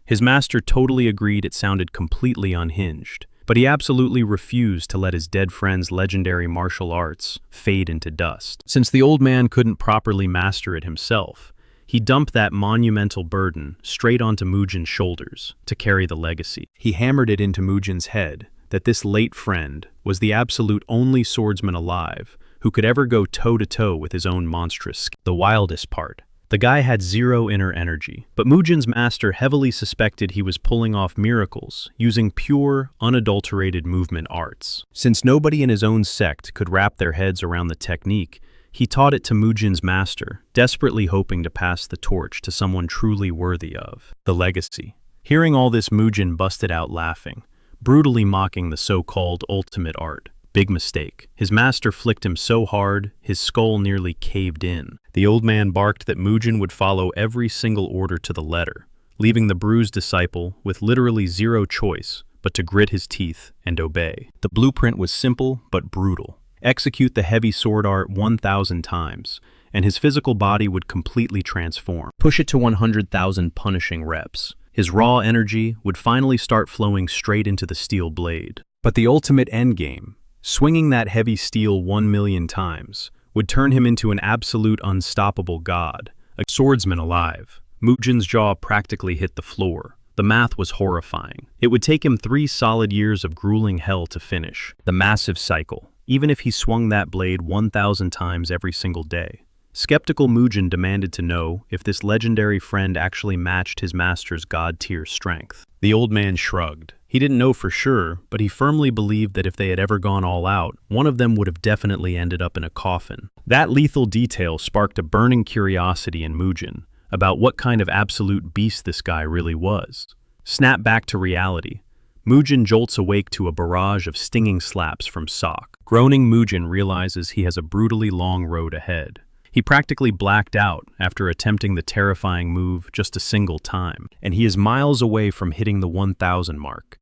His master totally agreed it sounded completely unhinged, but he absolutely refused to let his dead friend's legendary martial arts fade into dust. Since the old man couldn't properly master it himself, he dumped that monumental burden straight onto Mujin's shoulders to carry the legacy. He hammered it into Mujin's head that this late friend was the absolute only swordsman alive who could ever go toe-to-toe with his own monstrous skill. The wildest part, the guy had zero inner energy, but Mujin's master heavily suspected he was pulling off miracles using pure, unadulterated movement arts. Since nobody in his own sect could wrap their heads around the technique, he taught it to Mujin's master, desperately hoping to pass the torch to someone truly worthy of the legacy. Hearing all this, Mujin busted out laughing, brutally mocking the so-called ultimate art. Big mistake. His master flicked him so hard, his skull nearly caved in. The old man barked that Mujin would follow every single order to the letter, leaving the bruised disciple with literally zero choice but to grit his teeth and obey. The blueprint was simple but brutal. Execute the heavy sword art 1,000 times, and his physical body would completely transform. Push it to 100,000 punishing reps. His raw energy would finally start flowing straight into the steel blade. But the ultimate endgame, swinging that heavy steel 1,000,000 times, would turn him into an absolute unstoppable god, a swordsman alive. Mujin's jaw practically hit the floor. The math was horrifying. It would take him 3 solid years of grueling hell to finish. The massive cycle, even if he swung that blade 1,000 times every single day. Skeptical Mujin demanded to know if this legendary friend actually matched his master's god-tier strength. The old man shrugged. He didn't know for sure, but he firmly believed that if they had ever gone all out, one of them would have definitely ended up in a coffin. That lethal detail sparked a burning curiosity in Mujin about what kind of absolute beast this guy really was. Snap back to reality. Mujin jolts awake to a barrage of stinging slaps from Sok. Groaning Mujin realizes he has a brutally long road ahead. He practically blacked out after attempting the terrifying move just a single time, and he is miles away from hitting the 1,000 mark.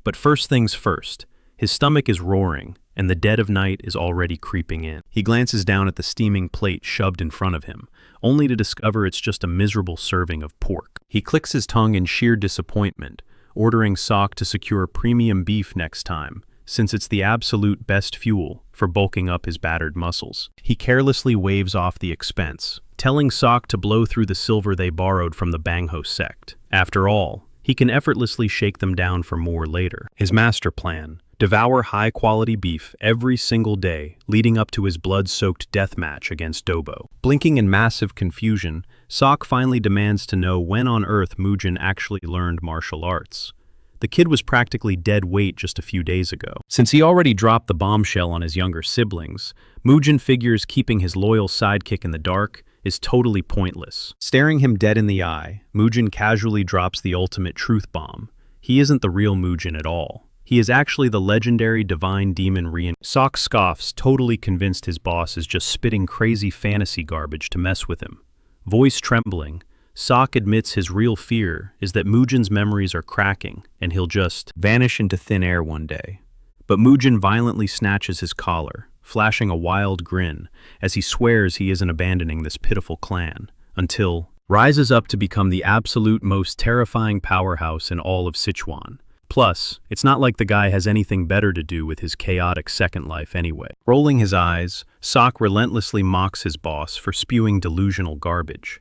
But first things first, his stomach is roaring, and the dead of night is already creeping in. He glances down at the steaming plate shoved in front of him, only to discover it's just a miserable serving of pork. He clicks his tongue in sheer disappointment, ordering Sok to secure premium beef next time, since it's the absolute best fuel for bulking up his battered muscles. He carelessly waves off the expense, telling Sok to blow through the silver they borrowed from the Bangho sect. After all, he can effortlessly shake them down for more later. His master plan: devour high-quality beef every single day, leading up to his blood-soaked death match against Dobo. Blinking in massive confusion, Sok finally demands to know when on earth Mujin actually learned martial arts. The kid was practically dead weight just a few days ago. Since he already dropped the bombshell on his younger siblings, Mujin figures keeping his loyal sidekick in the dark is totally pointless. Staring him dead in the eye, Mujin casually drops the ultimate truth bomb. He isn't the real Mujin at all. He is actually the legendary divine demon Sok scoffs, totally convinced his boss is just spitting crazy fantasy garbage to mess with him. Voice trembling, Sok admits his real fear is that Mujin's memories are cracking and he'll just vanish into thin air one day. But Mujin violently snatches his collar, flashing a wild grin as he swears he isn't abandoning this pitiful clan, until rises up to become the absolute most terrifying powerhouse in all of Sichuan. Plus, it's not like the guy has anything better to do with his chaotic second life anyway. Rolling his eyes, Sok relentlessly mocks his boss for spewing delusional garbage.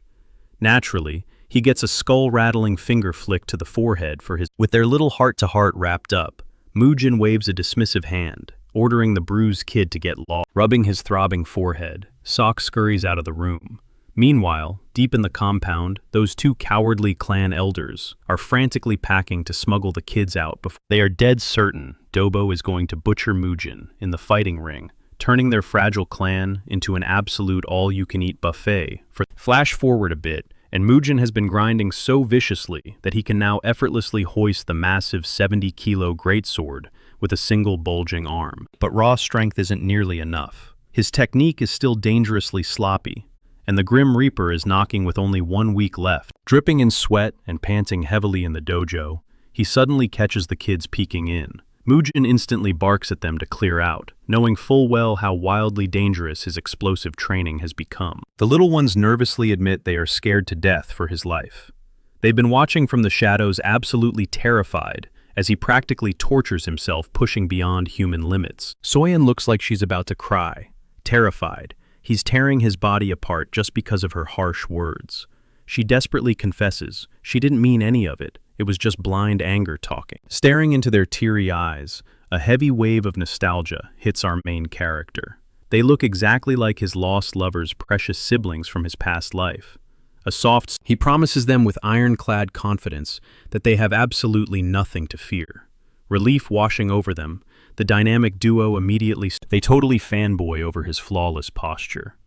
Naturally, he gets a skull-rattling finger flick to the forehead for his. With their little heart-to-heart wrapped up, Mujin waves a dismissive hand, ordering the bruised kid to get lost. Rubbing his throbbing forehead, Sok scurries out of the room. Meanwhile, deep in the compound, those 2 cowardly clan elders are frantically packing to smuggle the kids out before they are dead certain Dobo is going to butcher Mujin in the fighting ring, turning their fragile clan into an absolute all-you-can-eat buffet. Flash forward a bit, and Mujin has been grinding so viciously that he can now effortlessly hoist the massive 70-kilo greatsword with a single bulging arm. But raw strength isn't nearly enough. His technique is still dangerously sloppy, and the Grim Reaper is knocking with only 1 week left. Dripping in sweat and panting heavily in the dojo, he suddenly catches the kids peeking in. Mujin instantly barks at them to clear out, knowing full well how wildly dangerous his explosive training has become. The little ones nervously admit they are scared to death for his life. They've been watching from the shadows, absolutely terrified, as he practically tortures himself, pushing beyond human limits. Soyeon looks like she's about to cry. Terrified, he's tearing his body apart just because of her harsh words. She desperately confesses she didn't mean any of it. It was just blind anger talking. Staring into their teary eyes, a heavy wave of nostalgia hits our main character. They look exactly like his lost lover's precious siblings from his past life. He promises them with ironclad confidence that they have absolutely nothing to fear. Relief washing over them, the dynamic duo immediately they totally fanboy over his flawless posture.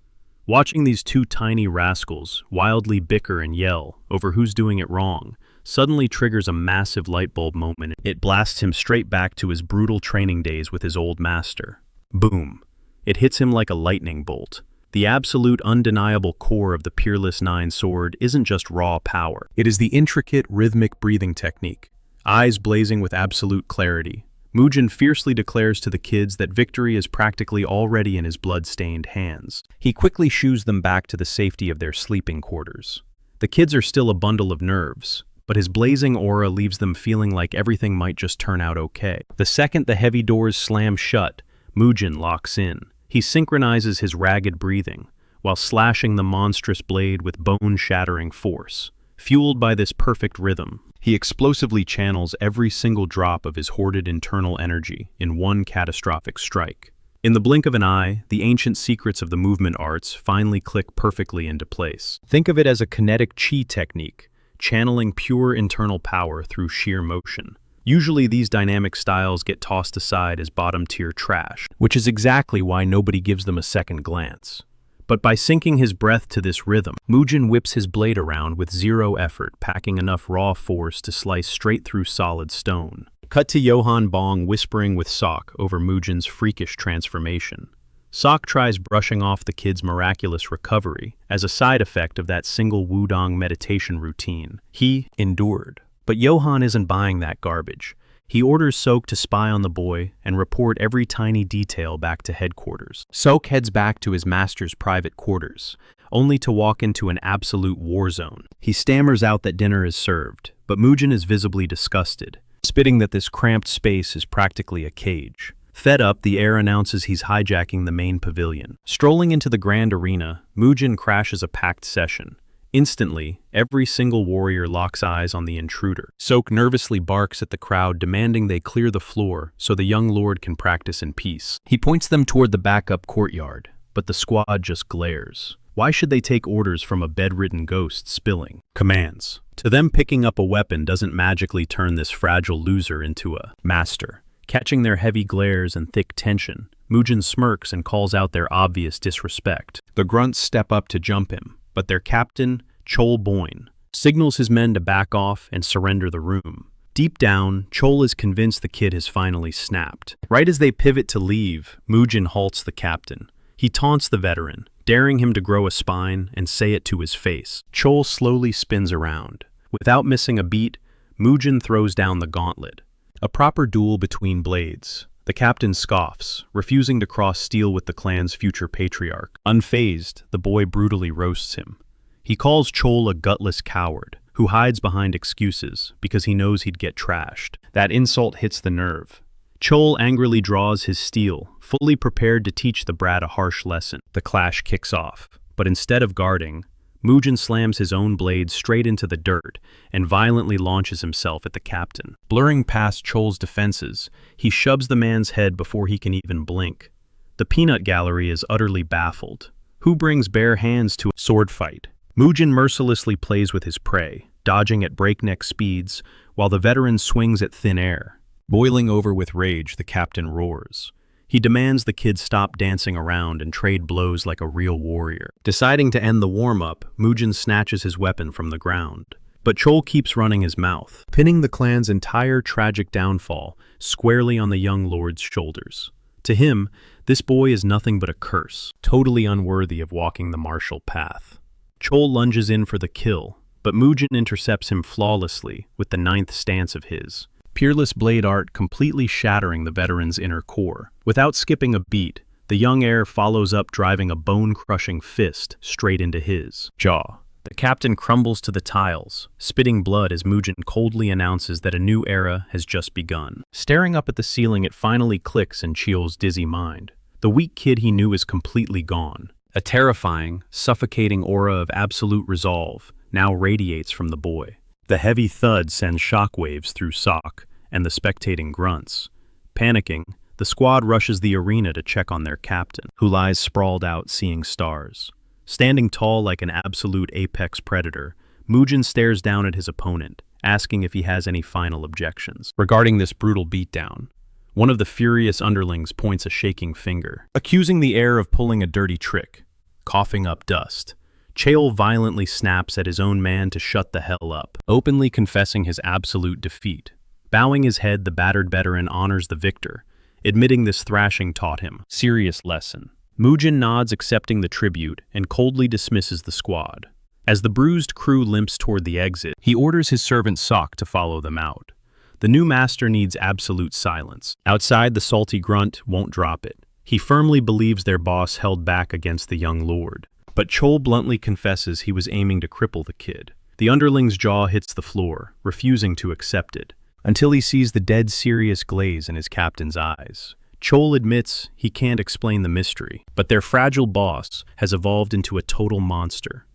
Watching these 2 tiny rascals wildly bicker and yell over who's doing it wrong suddenly triggers a massive light bulb moment. It blasts him straight back to his brutal training days with his old master. Boom! It hits him like a lightning bolt. The absolute undeniable core of the Peerless Nine sword isn't just raw power. It is the intricate, rhythmic breathing technique. Eyes blazing with absolute clarity, Mujin fiercely declares to the kids that victory is practically already in his blood-stained hands. He quickly shoos them back to the safety of their sleeping quarters. The kids are still a bundle of nerves, but his blazing aura leaves them feeling like everything might just turn out okay. The second the heavy doors slam shut, Mujin locks in. He synchronizes his ragged breathing, while slashing the monstrous blade with bone-shattering force. Fueled by this perfect rhythm, he explosively channels every single drop of his hoarded internal energy in one catastrophic strike. In the blink of an eye, the ancient secrets of the movement arts finally click perfectly into place. Think of it as a kinetic chi technique, channeling pure internal power through sheer motion. Usually these dynamic styles get tossed aside as bottom-tier trash, which is exactly why nobody gives them a second glance. But by syncing his breath to this rhythm, Mujin whips his blade around with zero effort, packing enough raw force to slice straight through solid stone. Cut to Johan Bong whispering with Sok over Mujin's freakish transformation. Sok tries brushing off the kid's miraculous recovery as a side effect of that single Wudong meditation routine. He endured. But Johan isn't buying that garbage. He orders Sok to spy on the boy and report every tiny detail back to headquarters. Sok heads back to his master's private quarters, only to walk into an absolute war zone. He stammers out that dinner is served, but Mujin is visibly disgusted, spitting that this cramped space is practically a cage. Fed up, the heir announces he's hijacking the main pavilion. Strolling into the grand arena, Mujin crashes a packed session. Instantly, every single warrior locks eyes on the intruder. Sok nervously barks at the crowd, demanding they clear the floor so the young lord can practice in peace. He points them toward the backup courtyard, but the squad just glares. Why should they take orders from a bedridden ghost spilling commands? To them, picking up a weapon doesn't magically turn this fragile loser into a master. Catching their heavy glares and thick tension, Mujin smirks and calls out their obvious disrespect. The grunts step up to jump him, but their captain, Chol Boyne, signals his men to back off and surrender the room. Deep down, Chol is convinced the kid has finally snapped. Right as they pivot to leave, Mujin halts the captain. He taunts the veteran, daring him to grow a spine and say it to his face. Chol slowly spins around. Without missing a beat, Mujin throws down the gauntlet. A proper duel between blades. The captain scoffs, refusing to cross steel with the clan's future patriarch. Unfazed, the boy brutally roasts him. He calls Chol a gutless coward, who hides behind excuses because he knows he'd get trashed. That insult hits the nerve. Chol angrily draws his steel, fully prepared to teach the brat a harsh lesson. The clash kicks off, but instead of guarding, Mujin slams his own blade straight into the dirt and violently launches himself at the captain. Blurring past Chol's defenses, he shoves the man's head before he can even blink. The peanut gallery is utterly baffled. Who brings bare hands to a sword fight? Mujin mercilessly plays with his prey, dodging at breakneck speeds, while the veteran swings at thin air. Boiling over with rage, the captain roars. He demands the kids stop dancing around and trade blows like a real warrior. Deciding to end the warm-up, Mujin snatches his weapon from the ground. But Chol keeps running his mouth, pinning the clan's entire tragic downfall squarely on the young lord's shoulders. To him, this boy is nothing but a curse, totally unworthy of walking the martial path. Chol lunges in for the kill, but Mujin intercepts him flawlessly with the ninth stance of his. Peerless blade art completely shattering the veteran's inner core. Without skipping a beat, the young heir follows up, driving a bone-crushing fist straight into his jaw. The captain crumbles to the tiles, spitting blood as Mujin coldly announces that a new era has just begun. Staring up at the ceiling, it finally clicks in Chiol's dizzy mind. The weak kid he knew is completely gone. A terrifying, suffocating aura of absolute resolve now radiates from the boy. The heavy thud sends shockwaves through Sok and the spectating grunts. Panicking, the squad rushes the arena to check on their captain, who lies sprawled out seeing stars. Standing tall like an absolute apex predator, Mujin stares down at his opponent, asking if he has any final objections. Regarding this brutal beatdown, one of the furious underlings points a shaking finger, accusing the heir of pulling a dirty trick. Coughing up dust, Chol violently snaps at his own man to shut the hell up, openly confessing his absolute defeat. Bowing his head, the battered veteran honors the victor, admitting this thrashing taught him serious lesson. Mujin nods, accepting the tribute, and coldly dismisses the squad. As the bruised crew limps toward the exit, he orders his servant Sok to follow them out. The new master needs absolute silence. Outside, the salty grunt won't drop it. He firmly believes their boss held back against the young lord. But Chol bluntly confesses he was aiming to cripple the kid. The underling's jaw hits the floor, refusing to accept it, until he sees the dead serious glaze in his captain's eyes. Chol admits he can't explain the mystery, but their fragile boss has evolved into a total monster.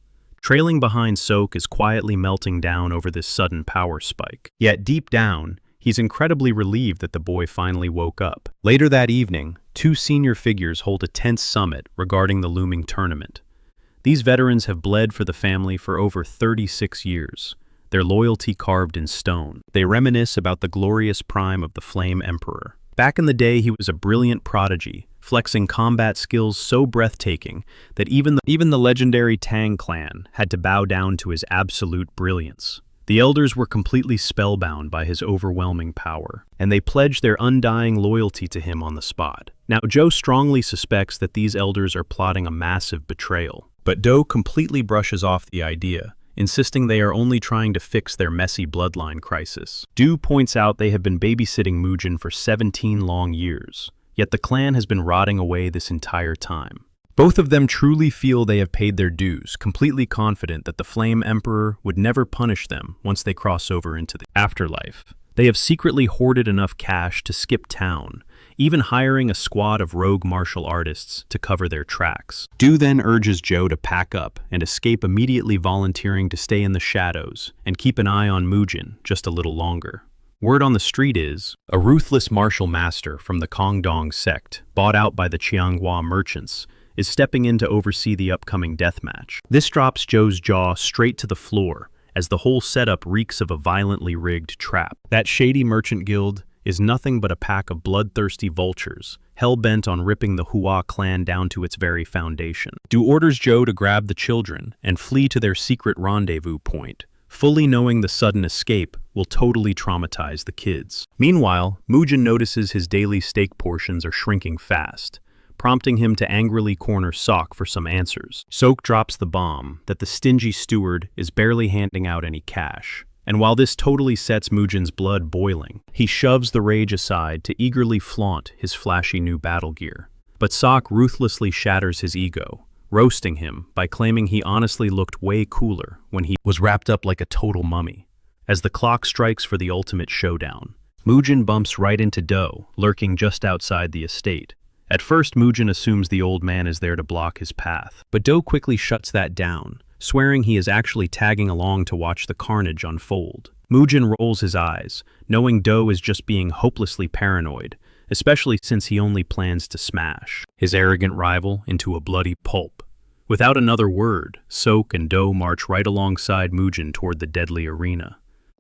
Trailing behind Sok is quietly melting down over this sudden power spike. Yet deep down, he's incredibly relieved that the boy finally woke up. Later that evening, two senior figures hold a tense summit regarding the looming tournament. These veterans have bled for the family for over 36 years, their loyalty carved in stone. They reminisce about the glorious prime of the Flame Emperor. Back in the day, he was a brilliant prodigy, flexing combat skills so breathtaking that even the legendary Tang clan had to bow down to his absolute brilliance. The elders were completely spellbound by his overwhelming power, and they pledged their undying loyalty to him on the spot. Now, Joe strongly suspects that these elders are plotting a massive betrayal, but Do completely brushes off the idea, insisting they are only trying to fix their messy bloodline crisis. Do points out they have been babysitting Mujin for 17 long years, yet the clan has been rotting away this entire time. Both of them truly feel they have paid their dues, completely confident that the Flame Emperor would never punish them once they cross over into the afterlife. They have secretly hoarded enough cash to skip town, even hiring a squad of rogue martial artists to cover their tracks. Do then urges Joe to pack up and escape, immediately volunteering to stay in the shadows and keep an eye on Mujin just a little longer. Word on the street is, a ruthless martial master from the Kongdong sect, bought out by the Qianghua merchants, is stepping in to oversee the upcoming deathmatch. This drops Joe's jaw straight to the floor, as the whole setup reeks of a violently rigged trap. That shady merchant guild is nothing but a pack of bloodthirsty vultures, hell-bent on ripping the Hua clan down to its very foundation. Do orders Joe to grab the children and flee to their secret rendezvous point, fully knowing the sudden escape will totally traumatize the kids. Meanwhile, Mujin notices his daily steak portions are shrinking fast, prompting him to angrily corner Sok for some answers. Sok drops the bomb that the stingy steward is barely handing out any cash. And while this totally sets Mujin's blood boiling, he shoves the rage aside to eagerly flaunt his flashy new battle gear. But Sok ruthlessly shatters his ego, roasting him by claiming he honestly looked way cooler when he was wrapped up like a total mummy. As the clock strikes for the ultimate showdown, Mujin bumps right into Do, lurking just outside the estate. At first, Mujin assumes the old man is there to block his path, but Do quickly shuts that down, swearing he is actually tagging along to watch the carnage unfold. Mujin rolls his eyes, knowing Do is just being hopelessly paranoid, especially since he only plans to smash his arrogant rival into a bloody pulp. Without another word, Sok and Do march right alongside Mujin toward the deadly arena.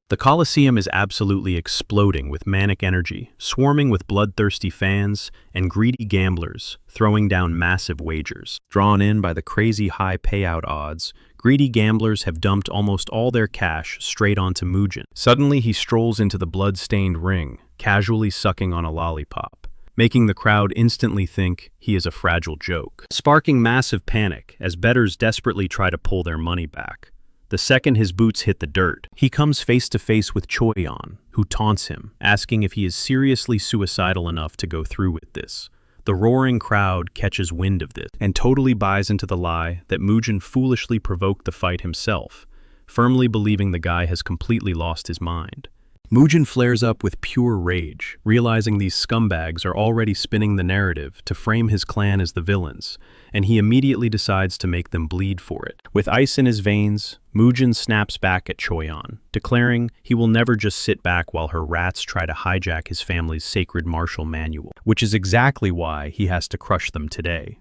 The Colosseum is absolutely exploding with manic energy, swarming with bloodthirsty fans and greedy gamblers throwing down massive wagers. Drawn in by the crazy high payout odds, greedy gamblers have dumped almost all their cash straight onto Mujin. Suddenly he strolls into the blood-stained ring, casually sucking on a lollipop, making the crowd instantly think he is a fragile joke, sparking massive panic as bettors desperately try to pull their money back. The second his boots hit the dirt, he comes face to face with Choyon, who taunts him, asking if he is seriously suicidal enough to go through with this. The roaring crowd catches wind of this and totally buys into the lie that Mujin foolishly provoked the fight himself, firmly believing the guy has completely lost his mind. Mujin flares up with pure rage, realizing these scumbags are already spinning the narrative to frame his clan as the villains, and he immediately decides to make them bleed for it. With ice in his veins, Mujin snaps back at Choyon, declaring he will never just sit back while her rats try to hijack his family's sacred martial manual, which is exactly why he has to crush them today.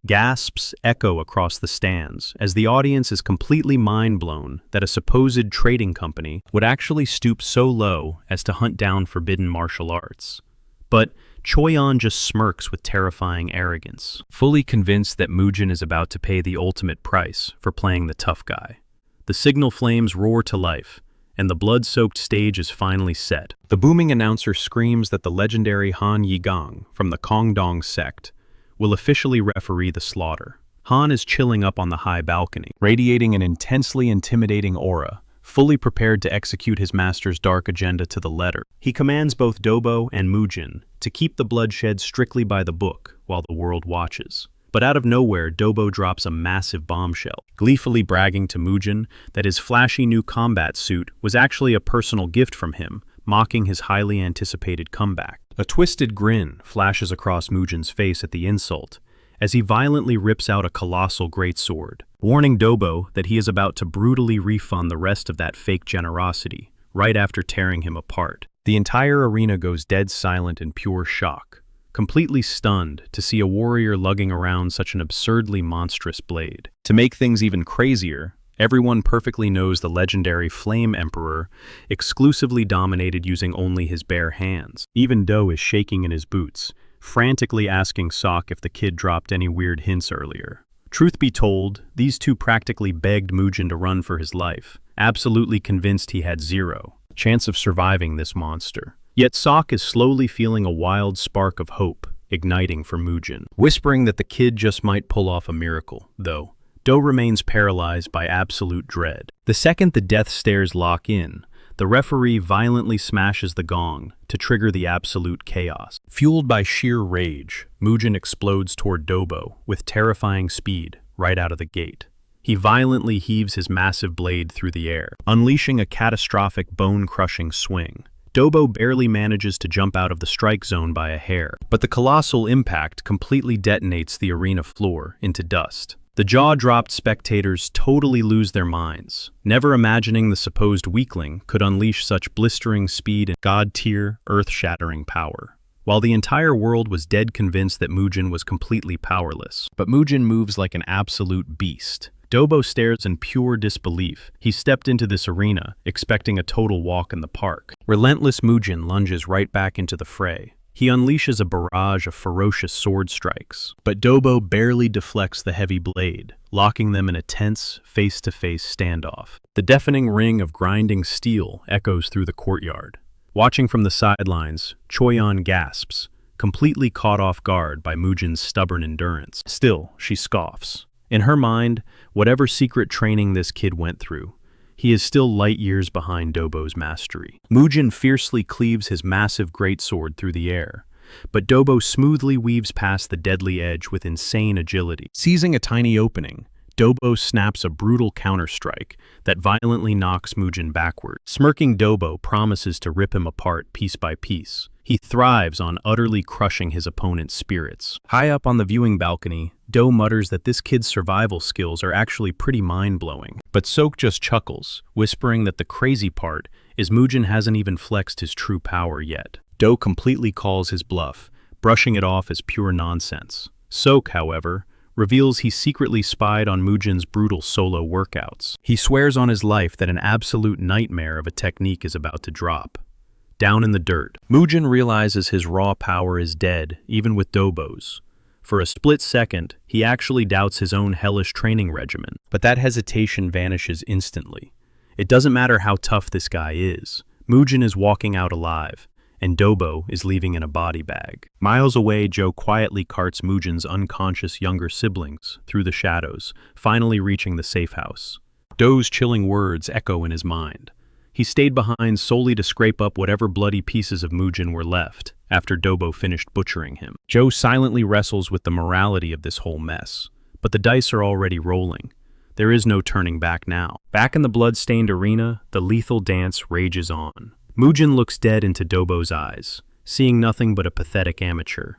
Gasps echo across the stands as the audience is completely mind-blown that a supposed trading company would actually stoop so low as to hunt down forbidden martial arts. But Choyon just smirks with terrifying arrogance, fully convinced that Mujin is about to pay the ultimate price for playing the tough guy. The signal flames roar to life, and the blood-soaked stage is finally set. The booming announcer screams that the legendary Han Yigang from the Kongdong sect will officially referee the slaughter. Han is chilling up on the high balcony, radiating an intensely intimidating aura, fully prepared to execute his master's dark agenda to the letter. He commands both Dobo and Mujin to keep the bloodshed strictly by the book while the world watches. But out of nowhere, Dobo drops a massive bombshell, gleefully bragging to Mujin that his flashy new combat suit was actually a personal gift from him, mocking his highly anticipated comeback. A twisted grin flashes across Mujin's face at the insult, as he violently rips out a colossal greatsword, warning Dobo that he is about to brutally refund the rest of that fake generosity, right after tearing him apart. The entire arena goes dead silent in pure shock, completely stunned to see a warrior lugging around such an absurdly monstrous blade. To make things even crazier, everyone perfectly knows the legendary Flame Emperor exclusively dominated using only his bare hands. Even Do is shaking in his boots, frantically asking Sok if the kid dropped any weird hints earlier. Truth be told, these two practically begged Mujin to run for his life, absolutely convinced he had zero chance of surviving this monster. Yet Sok is slowly feeling a wild spark of hope igniting for Mujin, whispering that the kid just might pull off a miracle, though Do remains paralyzed by absolute dread. The second the death stares lock in, the referee violently smashes the gong to trigger the absolute chaos. Fueled by sheer rage, Mujin explodes toward Dobo with terrifying speed right out of the gate. He violently heaves his massive blade through the air, unleashing a catastrophic bone-crushing swing. Dobo barely manages to jump out of the strike zone by a hair, but the colossal impact completely detonates the arena floor into dust. The jaw-dropped spectators totally lose their minds, never imagining the supposed weakling could unleash such blistering speed and god-tier, earth-shattering power. While the entire world was dead convinced that Mujin was completely powerless. But Mujin moves like an absolute beast. Dobo stares in pure disbelief. He stepped into this arena, expecting a total walk in the park. Relentless Mujin lunges right back into the fray. He unleashes a barrage of ferocious sword strikes, but Dobo barely deflects the heavy blade, locking them in a tense, face-to-face standoff. The deafening ring of grinding steel echoes through the courtyard. Watching from the sidelines, Choyon gasps, completely caught off guard by Mujin's stubborn endurance. Still, she scoffs. In her mind, whatever secret training this kid went through, he is still light years behind Dobo's mastery. Mujin fiercely cleaves his massive greatsword through the air, but Dobo smoothly weaves past the deadly edge with insane agility. Seizing a tiny opening, Dobo snaps a brutal counterstrike that violently knocks Mujin backward. Smirking Dobo promises to rip him apart piece by piece. He thrives on utterly crushing his opponent's spirits. High up on the viewing balcony, Do mutters that this kid's survival skills are actually pretty mind-blowing. But Sok just chuckles, whispering that the crazy part is Mujin hasn't even flexed his true power yet. Do completely calls his bluff, brushing it off as pure nonsense. Sok, however, reveals he secretly spied on Mujin's brutal solo workouts. He swears on his life that an absolute nightmare of a technique is about to drop. Down in the dirt, Mujin realizes his raw power is dead, even with Dobo's. For a split second, he actually doubts his own hellish training regimen, but that hesitation vanishes instantly. It doesn't matter how tough this guy is. Mujin is walking out alive, and Dobo is leaving in a body bag. Miles away, Joe quietly carts Mujin's unconscious younger siblings through the shadows, finally reaching the safe house. Do's chilling words echo in his mind. He stayed behind solely to scrape up whatever bloody pieces of Mujin were left after Dobo finished butchering him. Joe silently wrestles with the morality of this whole mess, but the dice are already rolling. There is no turning back now. Back in the blood-stained arena, the lethal dance rages on. Mujin looks dead into Dobo's eyes, seeing nothing but a pathetic amateur.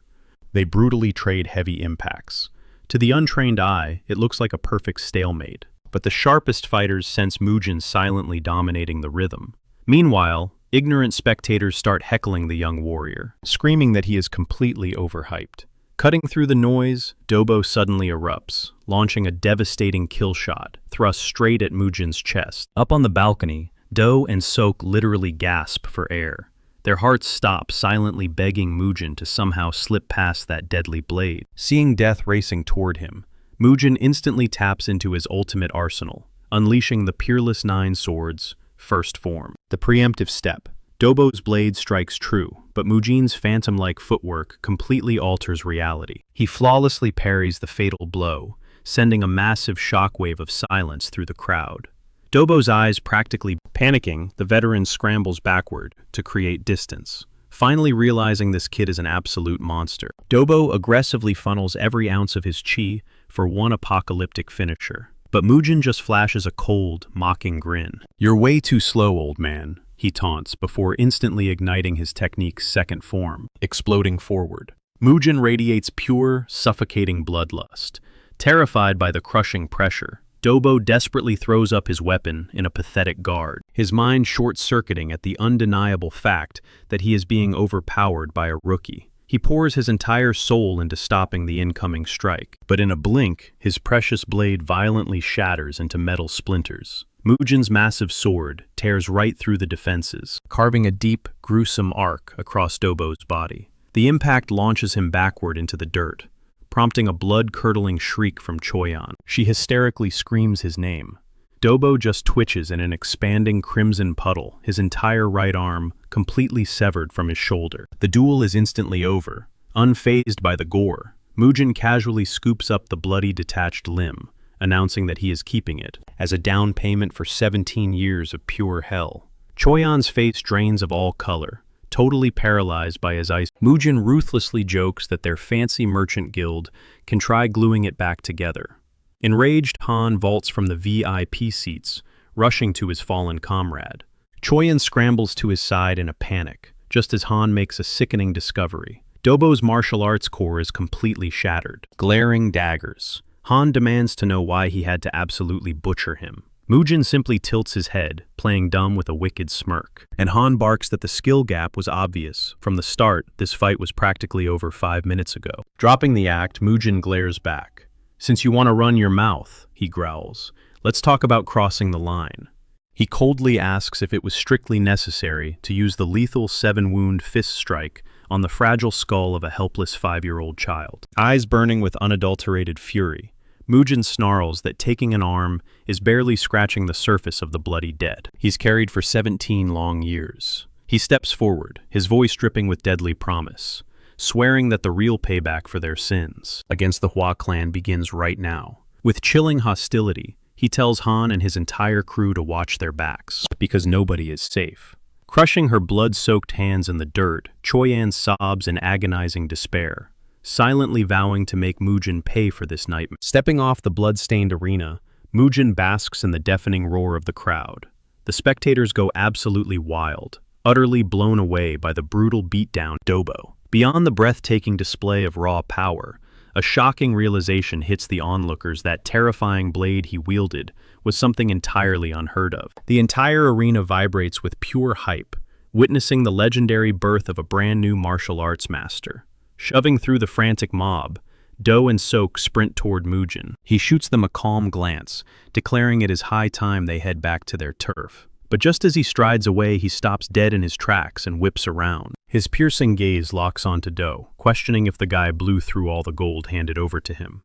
They brutally trade heavy impacts. To the untrained eye, it looks like a perfect stalemate, but the sharpest fighters sense Mujin silently dominating the rhythm. Meanwhile, ignorant spectators start heckling the young warrior, screaming that he is completely overhyped. Cutting through the noise, Dobo suddenly erupts, launching a devastating kill shot, thrust straight at Mujin's chest. Up on the balcony, Do and Sok literally gasp for air. Their hearts stop, silently begging Mujin to somehow slip past that deadly blade. Seeing death racing toward him, Mujin instantly taps into his ultimate arsenal, unleashing the peerless 9 swords, first form. The preemptive step, Dobo's blade strikes true, but Mujin's phantom-like footwork completely alters reality. He flawlessly parries the fatal blow, sending a massive shockwave of silence through the crowd. Dobo's eyes practically panicking, the veteran scrambles backward to create distance, finally realizing this kid is an absolute monster. Dobo aggressively funnels every ounce of his chi for one apocalyptic finisher. But Mujin just flashes a cold, mocking grin. "You're way too slow, old man," he taunts before instantly igniting his technique's second form, exploding forward. Mujin radiates pure, suffocating bloodlust. Terrified by the crushing pressure, Dobo desperately throws up his weapon in a pathetic guard, his mind short-circuiting at the undeniable fact that he is being overpowered by a rookie. He pours his entire soul into stopping the incoming strike, but in a blink, his precious blade violently shatters into metal splinters. Mujin's massive sword tears right through the defenses, carving a deep, gruesome arc across Dobo's body. The impact launches him backward into the dirt, prompting a blood-curdling shriek from Choyan. She hysterically screams his name. Dobo just twitches in an expanding crimson puddle, his entire right arm completely severed from his shoulder. The duel is instantly over. Unfazed by the gore, Mujin casually scoops up the bloody detached limb, announcing that he is keeping it as a down payment for 17 years of pure hell. Choyan's face drains of all color, totally paralyzed by his ice. Mujin ruthlessly jokes that their fancy merchant guild can try gluing it back together. Enraged, Han vaults from the VIP seats, rushing to his fallen comrade. Choyan scrambles to his side in a panic, just as Han makes a sickening discovery. Dobo's martial arts core is completely shattered. Glaring daggers. Han demands to know why he had to absolutely butcher him. Mujin simply tilts his head, playing dumb with a wicked smirk. And Han barks that the skill gap was obvious. From the start, this fight was practically over 5 minutes ago. Dropping the act, Mujin glares back. "Since you want to run your mouth," he growls, "let's talk about crossing the line." He coldly asks if it was strictly necessary to use the lethal 7-wound fist strike on the fragile skull of a helpless 5-year-old child. Eyes burning with unadulterated fury, Mujin snarls that taking an arm is barely scratching the surface of the bloody dead he's carried for 17 long years. He steps forward, his voice dripping with deadly promise, swearing that the real payback for their sins against the Hua clan begins right now. With chilling hostility, he tells Han and his entire crew to watch their backs, because nobody is safe. Crushing her blood-soaked hands in the dirt, Choyan sobs in agonizing despair, silently vowing to make Mujin pay for this nightmare. Stepping off the blood-stained arena, Mujin basks in the deafening roar of the crowd. The spectators go absolutely wild, utterly blown away by the brutal beatdown of Dobo. Beyond the breathtaking display of raw power, a shocking realization hits the onlookers that terrifying blade he wielded was something entirely unheard of. The entire arena vibrates with pure hype, witnessing the legendary birth of a brand new martial arts master. Shoving through the frantic mob, Do and Sok sprint toward Mujin. He shoots them a calm glance, declaring it is high time they head back to their turf. But just as he strides away, he stops dead in his tracks and whips around. His piercing gaze locks onto Do, questioning if the guy blew through all the gold handed over to him.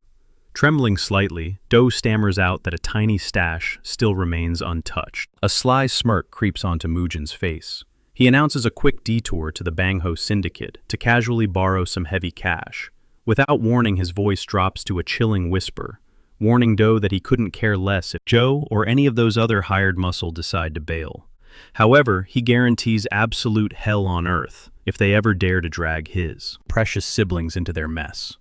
Trembling slightly, Do stammers out that a tiny stash still remains untouched. A sly smirk creeps onto Mujin's face. He announces a quick detour to the Bangho Syndicate to casually borrow some heavy cash. Without warning, his voice drops to a chilling whisper, warning Do that he couldn't care less if Joe or any of those other hired muscle decide to bail. However, he guarantees absolute hell on earth if they ever dare to drag his precious siblings into their mess.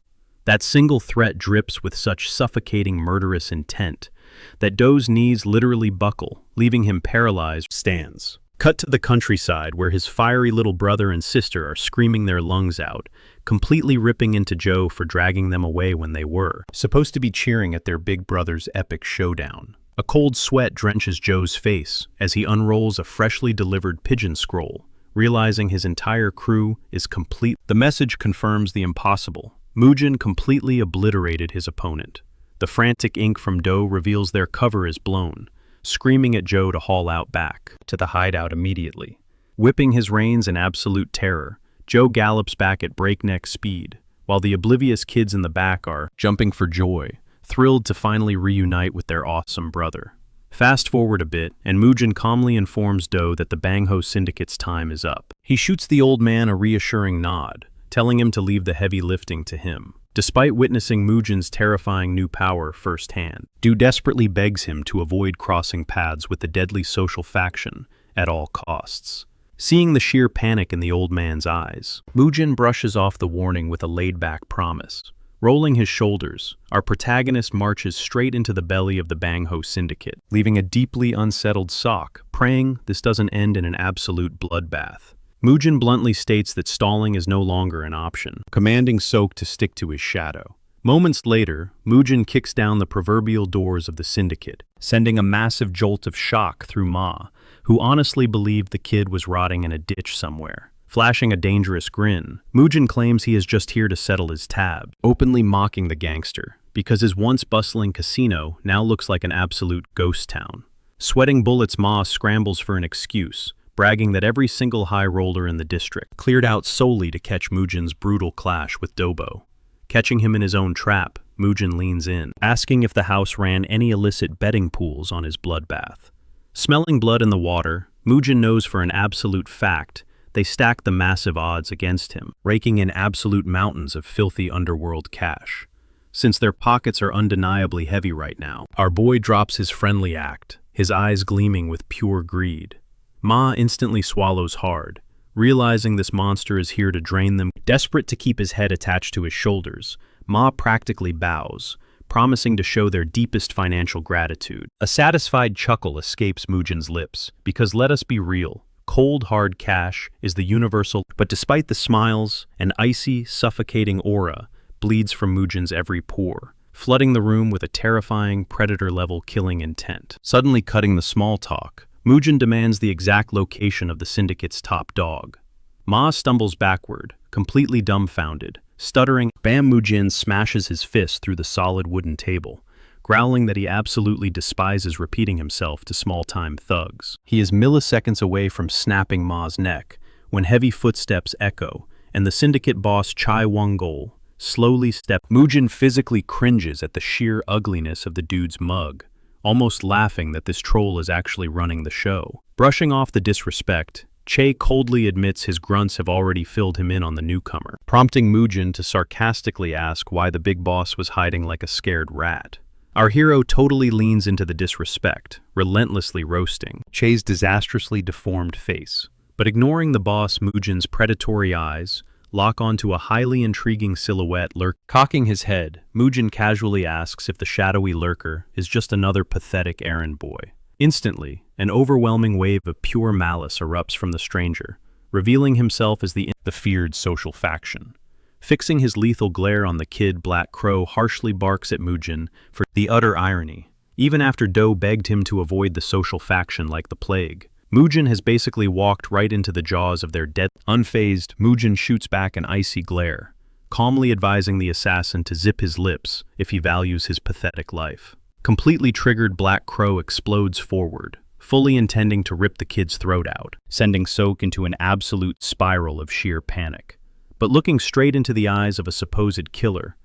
That single threat drips with such suffocating murderous intent that Do's knees literally buckle, leaving him paralyzed. Stands. Cut to the countryside where his fiery little brother and sister are screaming their lungs out, completely ripping into Joe for dragging them away when they were supposed to be cheering at their big brother's epic showdown. A cold sweat drenches Joe's face as he unrolls a freshly delivered pigeon scroll, realizing his entire crew is complete. The message confirms the impossible. Mujin completely obliterated his opponent. The frantic ink from Do reveals their cover is blown, screaming at Joe to haul out back to the hideout immediately. Whipping his reins in absolute terror, Joe gallops back at breakneck speed, while the oblivious kids in the back are jumping for joy, thrilled to finally reunite with their awesome brother. Fast forward a bit, and Mujin calmly informs Do that the Bangho Syndicate's time is up. He shoots the old man a reassuring nod, telling him to leave the heavy lifting to him. Despite witnessing Mujin's terrifying new power firsthand, Do desperately begs him to avoid crossing paths with the deadly social faction at all costs. Seeing the sheer panic in the old man's eyes, Mujin brushes off the warning with a laid-back promise. Rolling his shoulders, our protagonist marches straight into the belly of the Bangho Syndicate, leaving a deeply unsettled Sok, praying this doesn't end in an absolute bloodbath. Mujin bluntly states that stalling is no longer an option, commanding Sok to stick to his shadow. Moments later, Mujin kicks down the proverbial doors of the syndicate, sending a massive jolt of shock through Ma, who honestly believed the kid was rotting in a ditch somewhere. Flashing a dangerous grin, Mujin claims he is just here to settle his tab, openly mocking the gangster, because his once bustling casino now looks like an absolute ghost town. Sweating bullets, Ma scrambles for an excuse, bragging that every single high roller in the district cleared out solely to catch Mujin's brutal clash with Dobo. Catching him in his own trap, Mujin leans in, asking if the house ran any illicit betting pools on his bloodbath. Smelling blood in the water, Mujin knows for an absolute fact they stack the massive odds against him, raking in absolute mountains of filthy underworld cash. Since their pockets are undeniably heavy right now, our boy drops his friendly act, his eyes gleaming with pure greed. Ma instantly swallows hard, realizing this monster is here to drain them. Desperate to keep his head attached to his shoulders, Ma practically bows, promising to show their deepest financial gratitude. A satisfied chuckle escapes Mujin's lips, because let us be real, cold, hard cash is the universal, but despite the smiles, an icy, suffocating aura bleeds from Mujin's every pore, flooding the room with a terrifying, predator-level killing intent. Suddenly cutting the small talk, Mujin demands the exact location of the syndicate's top dog. Ma stumbles backward, completely dumbfounded, stuttering. Bam! Mujin smashes his fist through the solid wooden table, growling that he absolutely despises repeating himself to small-time thugs. He is milliseconds away from snapping Ma's neck when heavy footsteps echo, and the syndicate boss Chai Wong-gol slowly steps. Mujin physically cringes at the sheer ugliness of the dude's mug, almost laughing that this troll is actually running the show. Brushing off the disrespect, Che coldly admits his grunts have already filled him in on the newcomer, prompting Mujin to sarcastically ask why the big boss was hiding like a scared rat. Our hero totally leans into the disrespect, relentlessly roasting Che's disastrously deformed face. But ignoring the boss, Mujin's predatory eyes lock onto a highly intriguing silhouette Cocking his head, Mujin casually asks if the shadowy lurker is just another pathetic errand boy. Instantly, an overwhelming wave of pure malice erupts from the stranger, revealing himself as the feared social faction. Fixing his lethal glare on the kid, Black Crow harshly barks at Mujin for the utter irony. Even after Do begged him to avoid the social faction like the plague, Mujin has basically walked right into the jaws of their dead. Unfazed, Mujin shoots back an icy glare, calmly advising the assassin to zip his lips if he values his pathetic life. Completely triggered, Black Crow explodes forward, fully intending to rip the kid's throat out, sending Sok into an absolute spiral of sheer panic. But looking straight into the eyes of a supposed killer,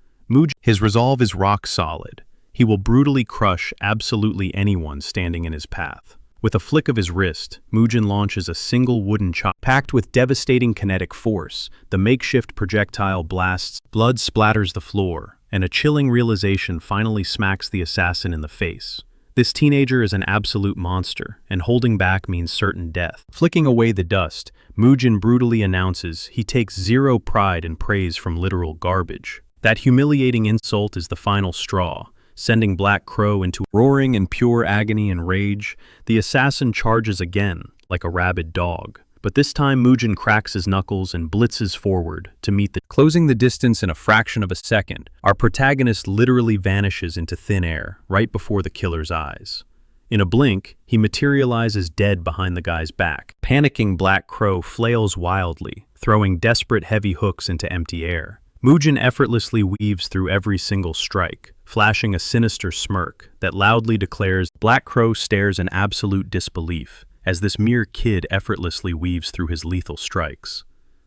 his resolve is rock solid. He will brutally crush absolutely anyone standing in his path. With a flick of his wrist, Mujin launches a single wooden chop. Packed with devastating kinetic force, the makeshift projectile blasts, blood splatters the floor, and a chilling realization finally smacks the assassin in the face. This teenager is an absolute monster, and holding back means certain death. Flicking away the dust, Mujin brutally announces he takes zero pride in praise from literal garbage. That humiliating insult is the final straw, sending Black Crow into roaring in pure agony and rage. The assassin charges again, like a rabid dog. But this time Mujin cracks his knuckles and blitzes forward to meet closing the distance in a fraction of a second. Our protagonist literally vanishes into thin air right before the killer's eyes. In a blink, he materializes dead behind the guy's back. Panicking, Black Crow flails wildly, throwing desperate heavy hooks into empty air. Mujin effortlessly weaves through every single strike, flashing a sinister smirk that loudly declares. Black Crow stares in absolute disbelief as this mere kid effortlessly weaves through his lethal strikes.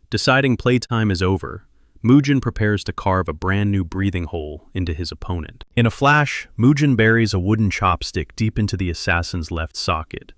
Deciding playtime is over, Mujin prepares to carve a brand new breathing hole into his opponent. In a flash, Mujin buries a wooden chopstick deep into the assassin's left socket.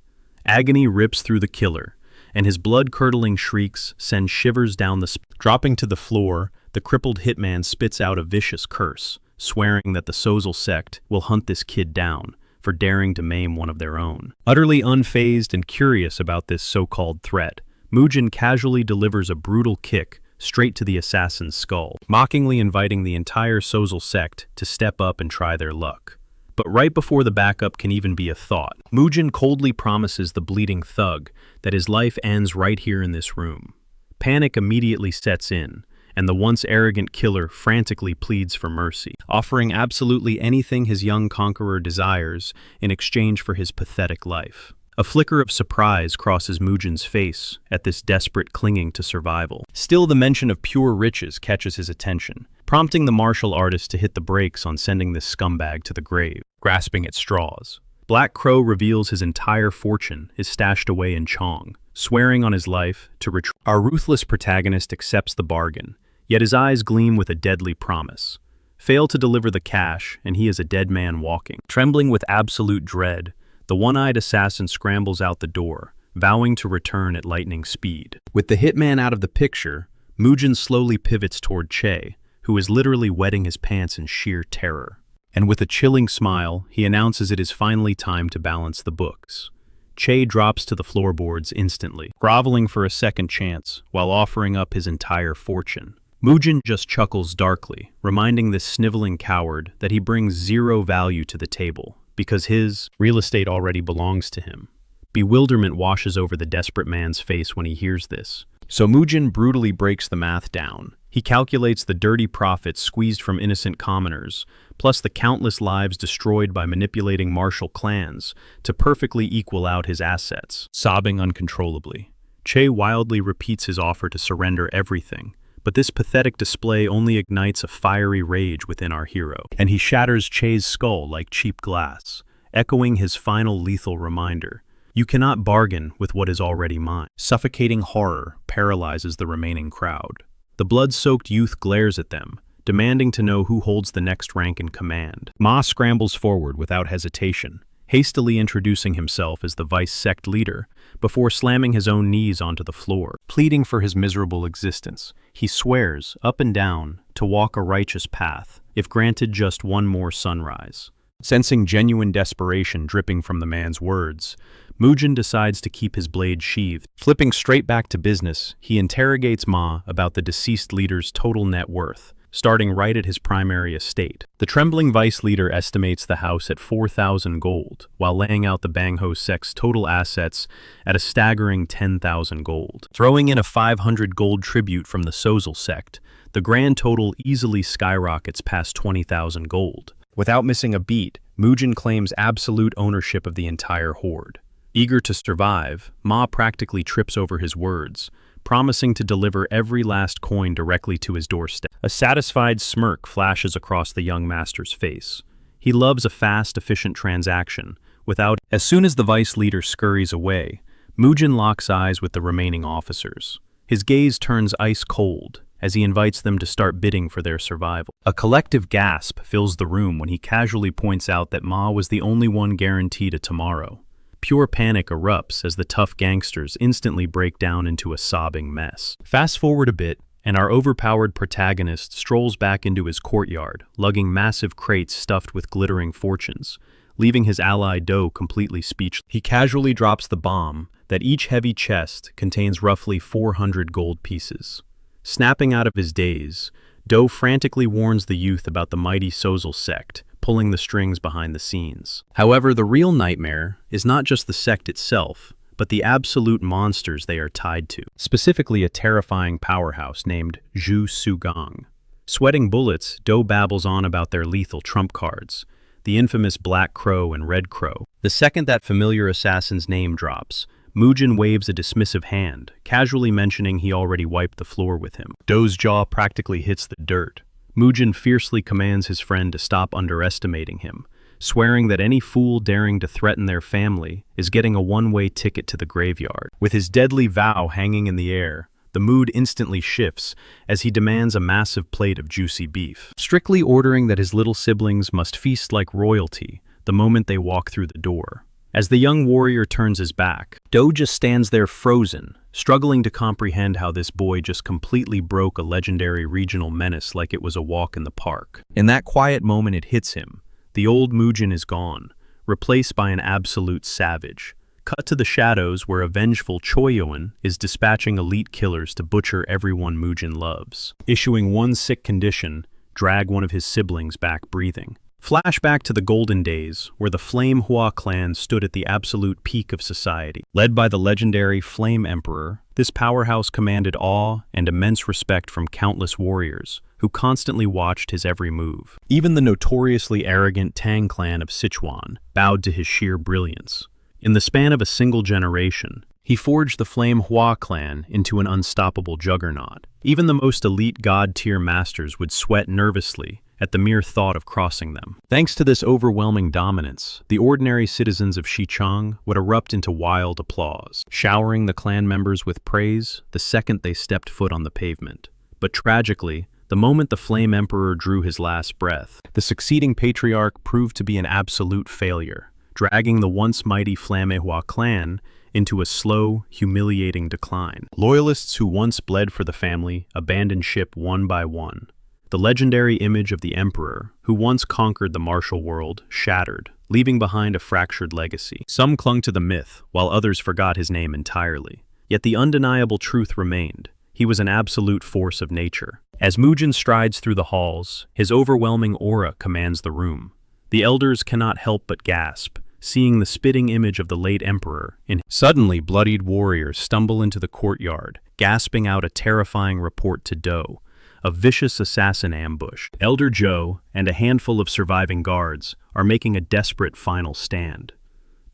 Agony rips through the killer, and his blood-curdling shrieks send shivers down the spine. Dropping to the floor, the crippled hitman spits out a vicious curse, swearing that the Sozal sect will hunt this kid down for daring to maim one of their own. Utterly unfazed and curious about this so-called threat, Mujin casually delivers a brutal kick straight to the assassin's skull, mockingly inviting the entire Sozal sect to step up and try their luck. But right before the backup can even be a thought, Mujin coldly promises the bleeding thug that his life ends right here in this room. Panic immediately sets in, and the once arrogant killer frantically pleads for mercy, offering absolutely anything his young conqueror desires in exchange for his pathetic life. A flicker of surprise crosses Mujin's face at this desperate clinging to survival. Still, the mention of pure riches catches his attention, prompting the martial artist to hit the brakes on sending this scumbag to the grave. Grasping at straws, Black Crow reveals his entire fortune is stashed away in Chong, swearing on his life to retrieve. Our ruthless protagonist accepts the bargain, yet his eyes gleam with a deadly promise. Fail to deliver the cash, and he is a dead man walking. Trembling with absolute dread, the one-eyed assassin scrambles out the door, vowing to return at lightning speed. With the hitman out of the picture, Mujin slowly pivots toward Che, who is literally wetting his pants in sheer terror. And with a chilling smile, he announces it is finally time to balance the books. Che drops to the floorboards instantly, groveling for a second chance while offering up his entire fortune. Mujin just chuckles darkly, reminding this sniveling coward that he brings zero value to the table, because his real estate already belongs to him. Bewilderment washes over the desperate man's face when he hears this. So Mujin brutally breaks the math down. He calculates the dirty profits squeezed from innocent commoners, plus the countless lives destroyed by manipulating martial clans, to perfectly equal out his assets. Sobbing uncontrollably, Che wildly repeats his offer to surrender everything, but this pathetic display only ignites a fiery rage within our hero, and he shatters Che's skull like cheap glass, echoing his final lethal reminder. You cannot bargain with what is already mine. Suffocating horror paralyzes the remaining crowd. The blood-soaked youth glares at them, demanding to know who holds the next rank in command. Ma scrambles forward without hesitation, hastily introducing himself as the vice sect leader, before slamming his own knees onto the floor. Pleading for his miserable existence, he swears, up and down, to walk a righteous path, if granted just one more sunrise. Sensing genuine desperation dripping from the man's words, Mujin decides to keep his blade sheathed. Flipping straight back to business, he interrogates Ma about the deceased leader's total net worth, starting right at his primary estate. The trembling vice leader estimates the house at 4,000 gold, while laying out the Bangho sect's total assets at a staggering 10,000 gold. Throwing in a 500 gold tribute from the Sozal sect, the grand total easily skyrockets past 20,000 gold. Without missing a beat, Mujin claims absolute ownership of the entire hoard. Eager to survive, Ma practically trips over his words, promising to deliver every last coin directly to his doorstep. A satisfied smirk flashes across the young master's face. He loves a fast, efficient transaction. As soon as the vice leader scurries away, Mujin locks eyes with the remaining officers. His gaze turns ice cold as he invites them to start bidding for their survival. A collective gasp fills the room when he casually points out that Ma was the only one guaranteed a tomorrow. Pure panic erupts as the tough gangsters instantly break down into a sobbing mess. Fast forward a bit, and our overpowered protagonist strolls back into his courtyard, lugging massive crates stuffed with glittering fortunes, leaving his ally Do completely speechless. He casually drops the bomb that each heavy chest contains roughly 400 gold pieces. Snapping out of his daze, Do frantically warns the youth about the mighty Sozal sect, pulling the strings behind the scenes. However, the real nightmare is not just the sect itself, but the absolute monsters they are tied to, specifically a terrifying powerhouse named Zhu Sugang. Sweating bullets, Do babbles on about their lethal trump cards, the infamous Black Crow and Red Crow. The second that familiar assassin's name drops, Mujin waves a dismissive hand, casually mentioning he already wiped the floor with him. Do's jaw practically hits the dirt. Mujin fiercely commands his friend to stop underestimating him, swearing that any fool daring to threaten their family is getting a one-way ticket to the graveyard. With his deadly vow hanging in the air, the mood instantly shifts as he demands a massive plate of juicy beef, strictly ordering that his little siblings must feast like royalty the moment they walk through the door. As the young warrior turns his back, Do just stands there frozen, struggling to comprehend how this boy just completely broke a legendary regional menace like it was a walk in the park. In that quiet moment it hits him. The old Mujin is gone, replaced by an absolute savage. Cut to the shadows where a vengeful Choyuan is dispatching elite killers to butcher everyone Mujin loves. Issuing one sick condition, drag one of his siblings back breathing. Flashback to the golden days, where the Flame Hua clan stood at the absolute peak of society. Led by the legendary Flame Emperor, this powerhouse commanded awe and immense respect from countless warriors, who constantly watched his every move. Even the notoriously arrogant Tang clan of Sichuan bowed to his sheer brilliance. In the span of a single generation, he forged the Flame Hua clan into an unstoppable juggernaut. Even the most elite god-tier masters would sweat nervously at the mere thought of crossing them. Thanks to this overwhelming dominance, the ordinary citizens of Xichang would erupt into wild applause, showering the clan members with praise the second they stepped foot on the pavement. But tragically, the moment the Flame Emperor drew his last breath, the succeeding patriarch proved to be an absolute failure, dragging the once mighty Flamehua clan into a slow, humiliating decline. Loyalists who once bled for the family abandoned ship one by one. The legendary image of the Emperor, who once conquered the martial world, shattered, leaving behind a fractured legacy. Some clung to the myth, while others forgot his name entirely. Yet the undeniable truth remained. He was an absolute force of nature. As Mujin strides through the halls, his overwhelming aura commands the room. The elders cannot help but gasp, seeing the spitting image of the late emperor. Suddenly, bloodied warriors stumble into the courtyard, gasping out a terrifying report to Do. A vicious assassin ambush. Elder Zhou and a handful of surviving guards are making a desperate final stand.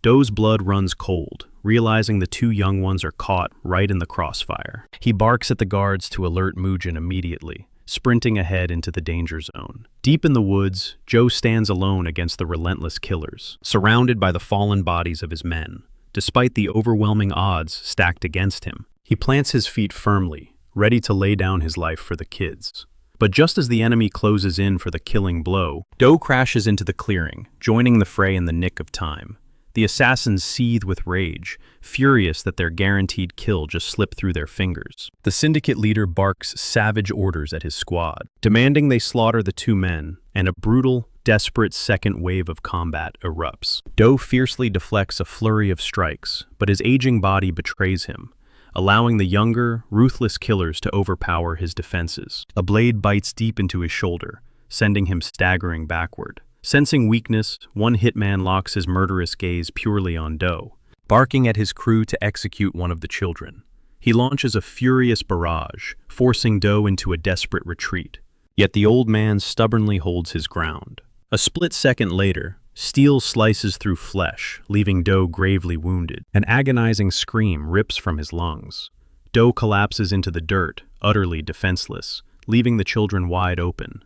Do's blood runs cold, realizing the two young ones are caught right in the crossfire. He barks at the guards to alert Mujin immediately, sprinting ahead into the danger zone. Deep in the woods, Zhou stands alone against the relentless killers, surrounded by the fallen bodies of his men. Despite the overwhelming odds stacked against him, he plants his feet firmly, ready to lay down his life for the kids. But just as the enemy closes in for the killing blow, Do crashes into the clearing, joining the fray in the nick of time. The assassins seethe with rage, furious that their guaranteed kill just slipped through their fingers. The syndicate leader barks savage orders at his squad, demanding they slaughter the two men, and a brutal, desperate second wave of combat erupts. Do fiercely deflects a flurry of strikes, but his aging body betrays him, allowing the younger, ruthless killers to overpower his defenses. A blade bites deep into his shoulder, sending him staggering backward. Sensing weakness, one hitman locks his murderous gaze purely on Do, barking at his crew to execute one of the children. He launches a furious barrage, forcing Do into a desperate retreat. Yet the old man stubbornly holds his ground. A split second later, steel slices through flesh, leaving Do gravely wounded. An agonizing scream rips from his lungs. Do collapses into the dirt, utterly defenseless, leaving the children wide open.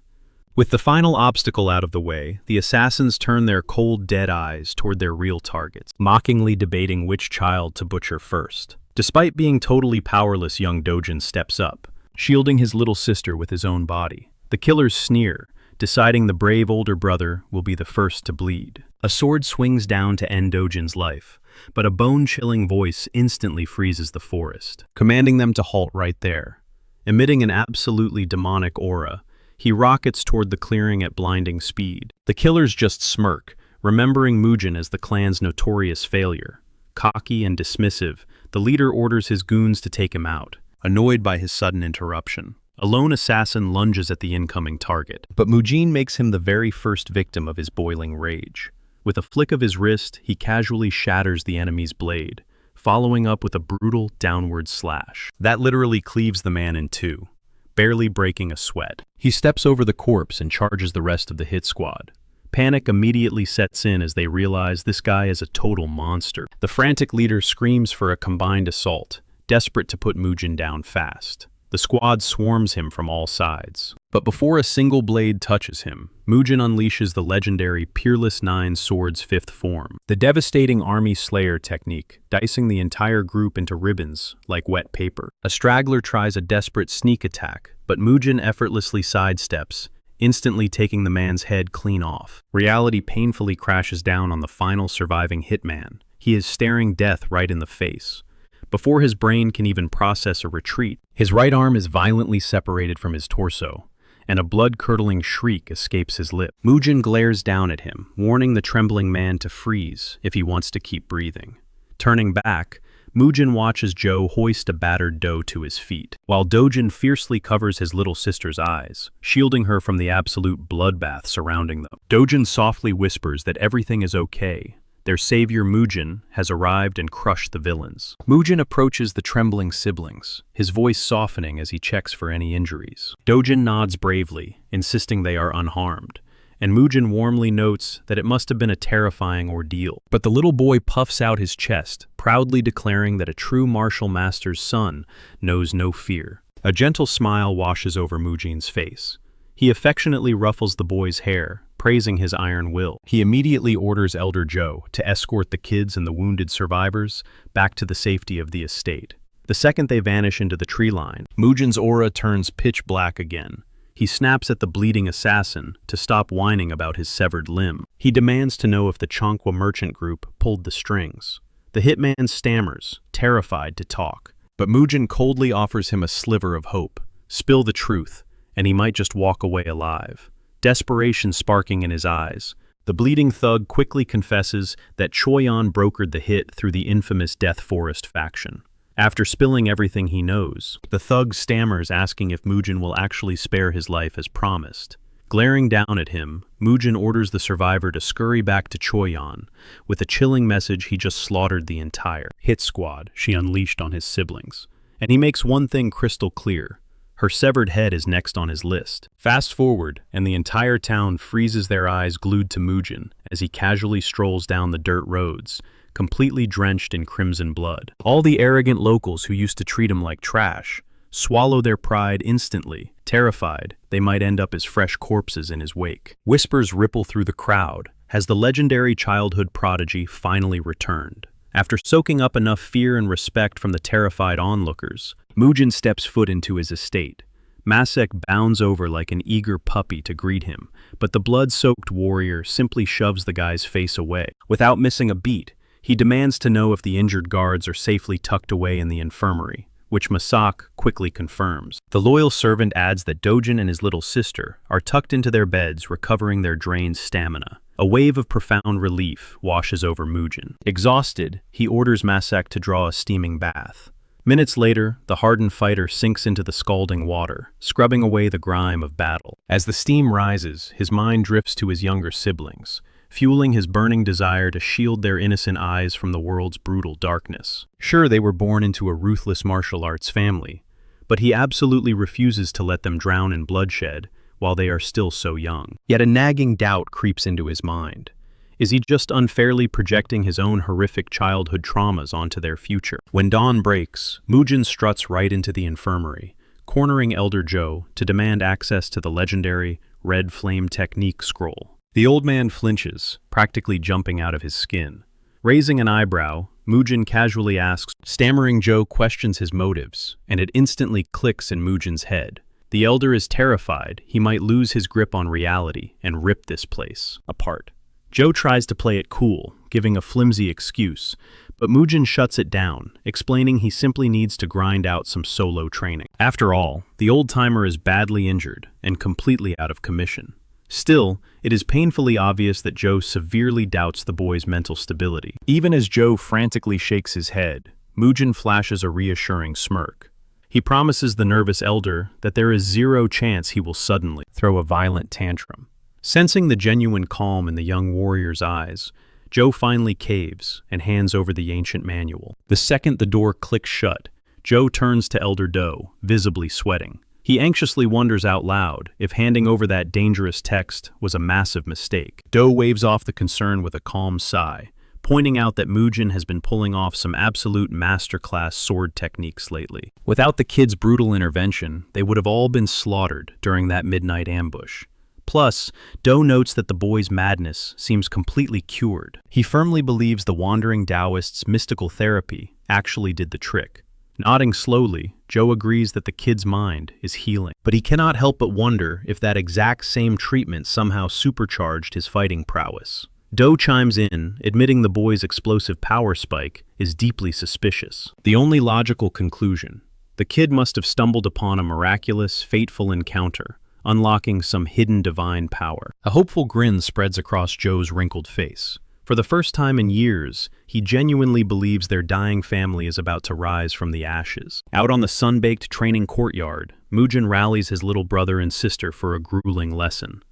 With the final obstacle out of the way, the assassins turn their cold, dead eyes toward their real targets, mockingly debating which child to butcher first. Despite being totally powerless, young Dojin steps up, shielding his little sister with his own body. The killers sneer, deciding the brave older brother will be the first to bleed. A sword swings down to end Dojin's life, but a bone-chilling voice instantly freezes the forest, commanding them to halt right there. Emitting an absolutely demonic aura, he rockets toward the clearing at blinding speed. The killers just smirk, remembering Mujin as the clan's notorious failure. Cocky and dismissive, the leader orders his goons to take him out, annoyed by his sudden interruption. A lone assassin lunges at the incoming target, but Mujin makes him the very first victim of his boiling rage. With a flick of his wrist, he casually shatters the enemy's blade, following up with a brutal downward slash. That literally cleaves the man in two, barely breaking a sweat. He steps over the corpse and charges the rest of the hit squad. Panic immediately sets in as they realize this guy is a total monster. The frantic leader screams for a combined assault, desperate to put Mujin down fast. The squad swarms him from all sides. But before a single blade touches him, Mujin unleashes the legendary Peerless Nine Swords Fifth Form, the devastating Army Slayer technique, dicing the entire group into ribbons like wet paper. A straggler tries a desperate sneak attack, but Mujin effortlessly sidesteps, instantly taking the man's head clean off. Reality painfully crashes down on the final surviving hitman. He is staring death right in the face. Before his brain can even process a retreat, his right arm is violently separated from his torso, and a blood-curdling shriek escapes his lip. Mujin glares down at him, warning the trembling man to freeze if he wants to keep breathing. Turning back, Mujin watches Joe hoist a battered Do to his feet, while Dojin fiercely covers his little sister's eyes, shielding her from the absolute bloodbath surrounding them. Dojin softly whispers that everything is okay. Their savior Mujin has arrived and crushed the villains. Mujin approaches the trembling siblings, his voice softening as he checks for any injuries. Dojin nods bravely, insisting they are unharmed, and Mujin warmly notes that it must have been a terrifying ordeal. But the little boy puffs out his chest, proudly declaring that a true martial master's son knows no fear. A gentle smile washes over Mujin's face. He affectionately ruffles the boy's hair, praising his iron will. He immediately orders Elder Joe to escort the kids and the wounded survivors back to the safety of the estate. The second they vanish into the tree line, Mujin's aura turns pitch black again. He snaps at the bleeding assassin to stop whining about his severed limb. He demands to know if the Chanqua merchant group pulled the strings. The hitman stammers, terrified to talk, but Mujin coldly offers him a sliver of hope. Spill the truth, and he might just walk away alive. Desperation sparking in his eyes, the bleeding thug quickly confesses that Choyan brokered the hit through the infamous Death Forest faction. After spilling everything he knows, the thug stammers, asking if Mujin will actually spare his life as promised. Glaring down at him, Mujin orders the survivor to scurry back to Choyan with a chilling message he just slaughtered the entire hit squad she unleashed on his siblings. And he makes one thing crystal clear. Her severed head is next on his list. Fast forward, and the entire town freezes their eyes glued to Mujin as he casually strolls down the dirt roads, completely drenched in crimson blood. All the arrogant locals who used to treat him like trash swallow their pride instantly, terrified they might end up as fresh corpses in his wake. Whispers ripple through the crowd. Has the legendary childhood prodigy finally returned? After soaking up enough fear and respect from the terrified onlookers, Mujin steps foot into his estate. Masek bounds over like an eager puppy to greet him, but the blood-soaked warrior simply shoves the guy's face away. Without missing a beat, he demands to know if the injured guards are safely tucked away in the infirmary, which Masak quickly confirms. The loyal servant adds that Dojin and his little sister are tucked into their beds, recovering their drained stamina. A wave of profound relief washes over Mujin. Exhausted, he orders Masak to draw a steaming bath. Minutes later, the hardened fighter sinks into the scalding water, scrubbing away the grime of battle. As the steam rises, his mind drifts to his younger siblings, fueling his burning desire to shield their innocent eyes from the world's brutal darkness. Sure, they were born into a ruthless martial arts family, but he absolutely refuses to let them drown in bloodshed while they are still so young. Yet a nagging doubt creeps into his mind. Is he just unfairly projecting his own horrific childhood traumas onto their future? When dawn breaks, Mujin struts right into the infirmary, cornering Elder Joe to demand access to the legendary Red Flame Technique scroll. The old man flinches, practically jumping out of his skin. Raising an eyebrow, Mujin casually asks. Stammering Joe questions his motives, and it instantly clicks in Mujin's head. The elder is terrified he might lose his grip on reality and rip this place apart. Joe tries to play it cool, giving a flimsy excuse, but Mujin shuts it down, explaining he simply needs to grind out some solo training. After all, the old-timer is badly injured and completely out of commission. Still, it is painfully obvious that Joe severely doubts the boy's mental stability. Even as Joe frantically shakes his head, Mujin flashes a reassuring smirk. He promises the nervous elder that there is zero chance he will suddenly throw a violent tantrum. Sensing the genuine calm in the young warrior's eyes, Joe finally caves and hands over the ancient manual. The second the door clicks shut, Joe turns to Elder Doe, visibly sweating. He anxiously wonders out loud if handing over that dangerous text was a massive mistake. Doe waves off the concern with a calm sigh, pointing out that Mujin has been pulling off some absolute masterclass sword techniques lately. Without the kids' brutal intervention, they would have all been slaughtered during that midnight ambush. Plus, Do notes that the boy's madness seems completely cured. He firmly believes the wandering Taoist's mystical therapy actually did the trick. Nodding slowly, Joe agrees that the kid's mind is healing. But he cannot help but wonder if that exact same treatment somehow supercharged his fighting prowess. Do chimes in, admitting the boy's explosive power spike is deeply suspicious. The only logical conclusion: the kid must have stumbled upon a miraculous, fateful encounter, unlocking some hidden divine power. A hopeful grin spreads across Joe's wrinkled face. For the first time in years, he genuinely believes their dying family is about to rise from the ashes. Out on the sun-baked training courtyard, Mujin rallies his little brother and sister for a grueling lesson.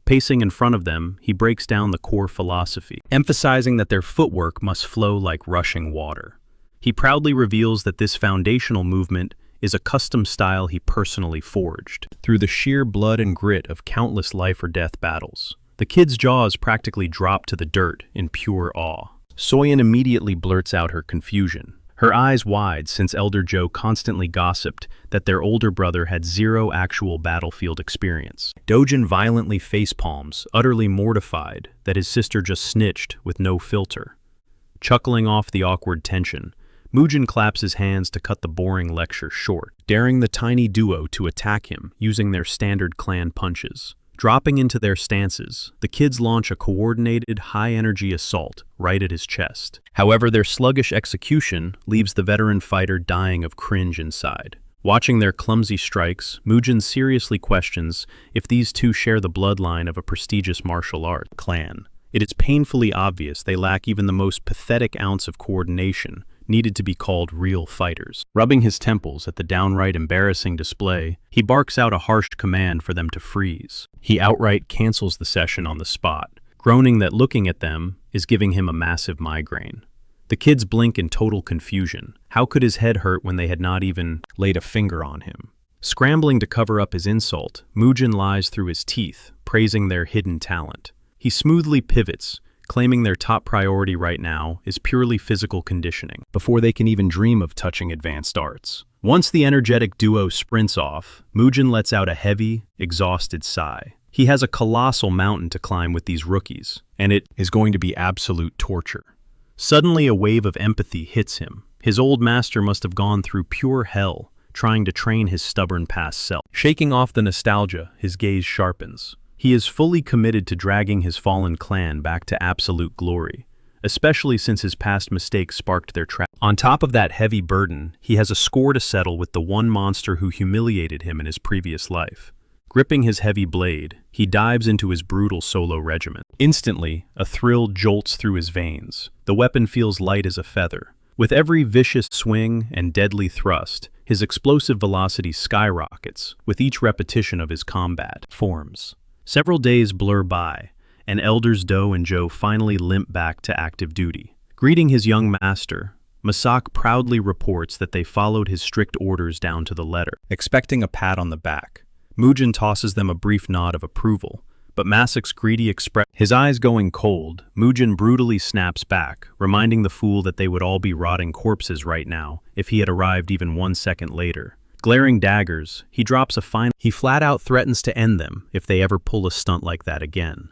Pacing in front of them, he breaks down the core philosophy, emphasizing that their footwork must flow like rushing water. He proudly reveals that this foundational movement is a custom style he personally forged through the sheer blood and grit of countless life-or-death battles. The kid's jaws practically drop to the dirt in pure awe. Soyeon immediately blurts out her confusion, her eyes wide since Elder Joe constantly gossiped that their older brother had zero actual battlefield experience. Dojin violently facepalms, utterly mortified that his sister just snitched with no filter. Chuckling off the awkward tension, Mujin claps his hands to cut the boring lecture short, daring the tiny duo to attack him using their standard clan punches. Dropping into their stances, the kids launch a coordinated, high-energy assault right at his chest. However, their sluggish execution leaves the veteran fighter dying of cringe inside. Watching their clumsy strikes, Mujin seriously questions if these two share the bloodline of a prestigious martial art clan. It is painfully obvious they lack even the most pathetic ounce of coordination needed to be called real fighters. Rubbing his temples at the downright embarrassing display, he barks out a harsh command for them to freeze. He outright cancels the session on the spot, groaning that looking at them is giving him a massive migraine. The kids blink in total confusion. How could his head hurt when they had not even laid a finger on him? Scrambling to cover up his insult, Mujin lies through his teeth, praising their hidden talent. He smoothly pivots, claiming their top priority right now is purely physical conditioning, before they can even dream of touching advanced arts. Once the energetic duo sprints off, Mujin lets out a heavy, exhausted sigh. He has a colossal mountain to climb with these rookies, and it is going to be absolute torture. Suddenly, a wave of empathy hits him. His old master must have gone through pure hell, trying to train his stubborn past self. Shaking off the nostalgia, his gaze sharpens. He is fully committed to dragging his fallen clan back to absolute glory, especially since his past mistakes sparked their tragedy. On top of that heavy burden, he has a score to settle with the one monster who humiliated him in his previous life. Gripping his heavy blade, he dives into his brutal solo regiment. Instantly, a thrill jolts through his veins. The weapon feels light as a feather. With every vicious swing and deadly thrust, his explosive velocity skyrockets with each repetition of his combat forms. Several days blur by, and Elders Do and Joe finally limp back to active duty. Greeting his young master, Masak proudly reports that they followed his strict orders down to the letter. Expecting a pat on the back, Mujin tosses them a brief nod of approval, but Masak's greedy expression, his eyes going cold, Mujin brutally snaps back, reminding the fool that they would all be rotting corpses right now if he had arrived even 1 second later. Glaring daggers, he drops a final. He flat out threatens to end them if they ever pull a stunt like that again.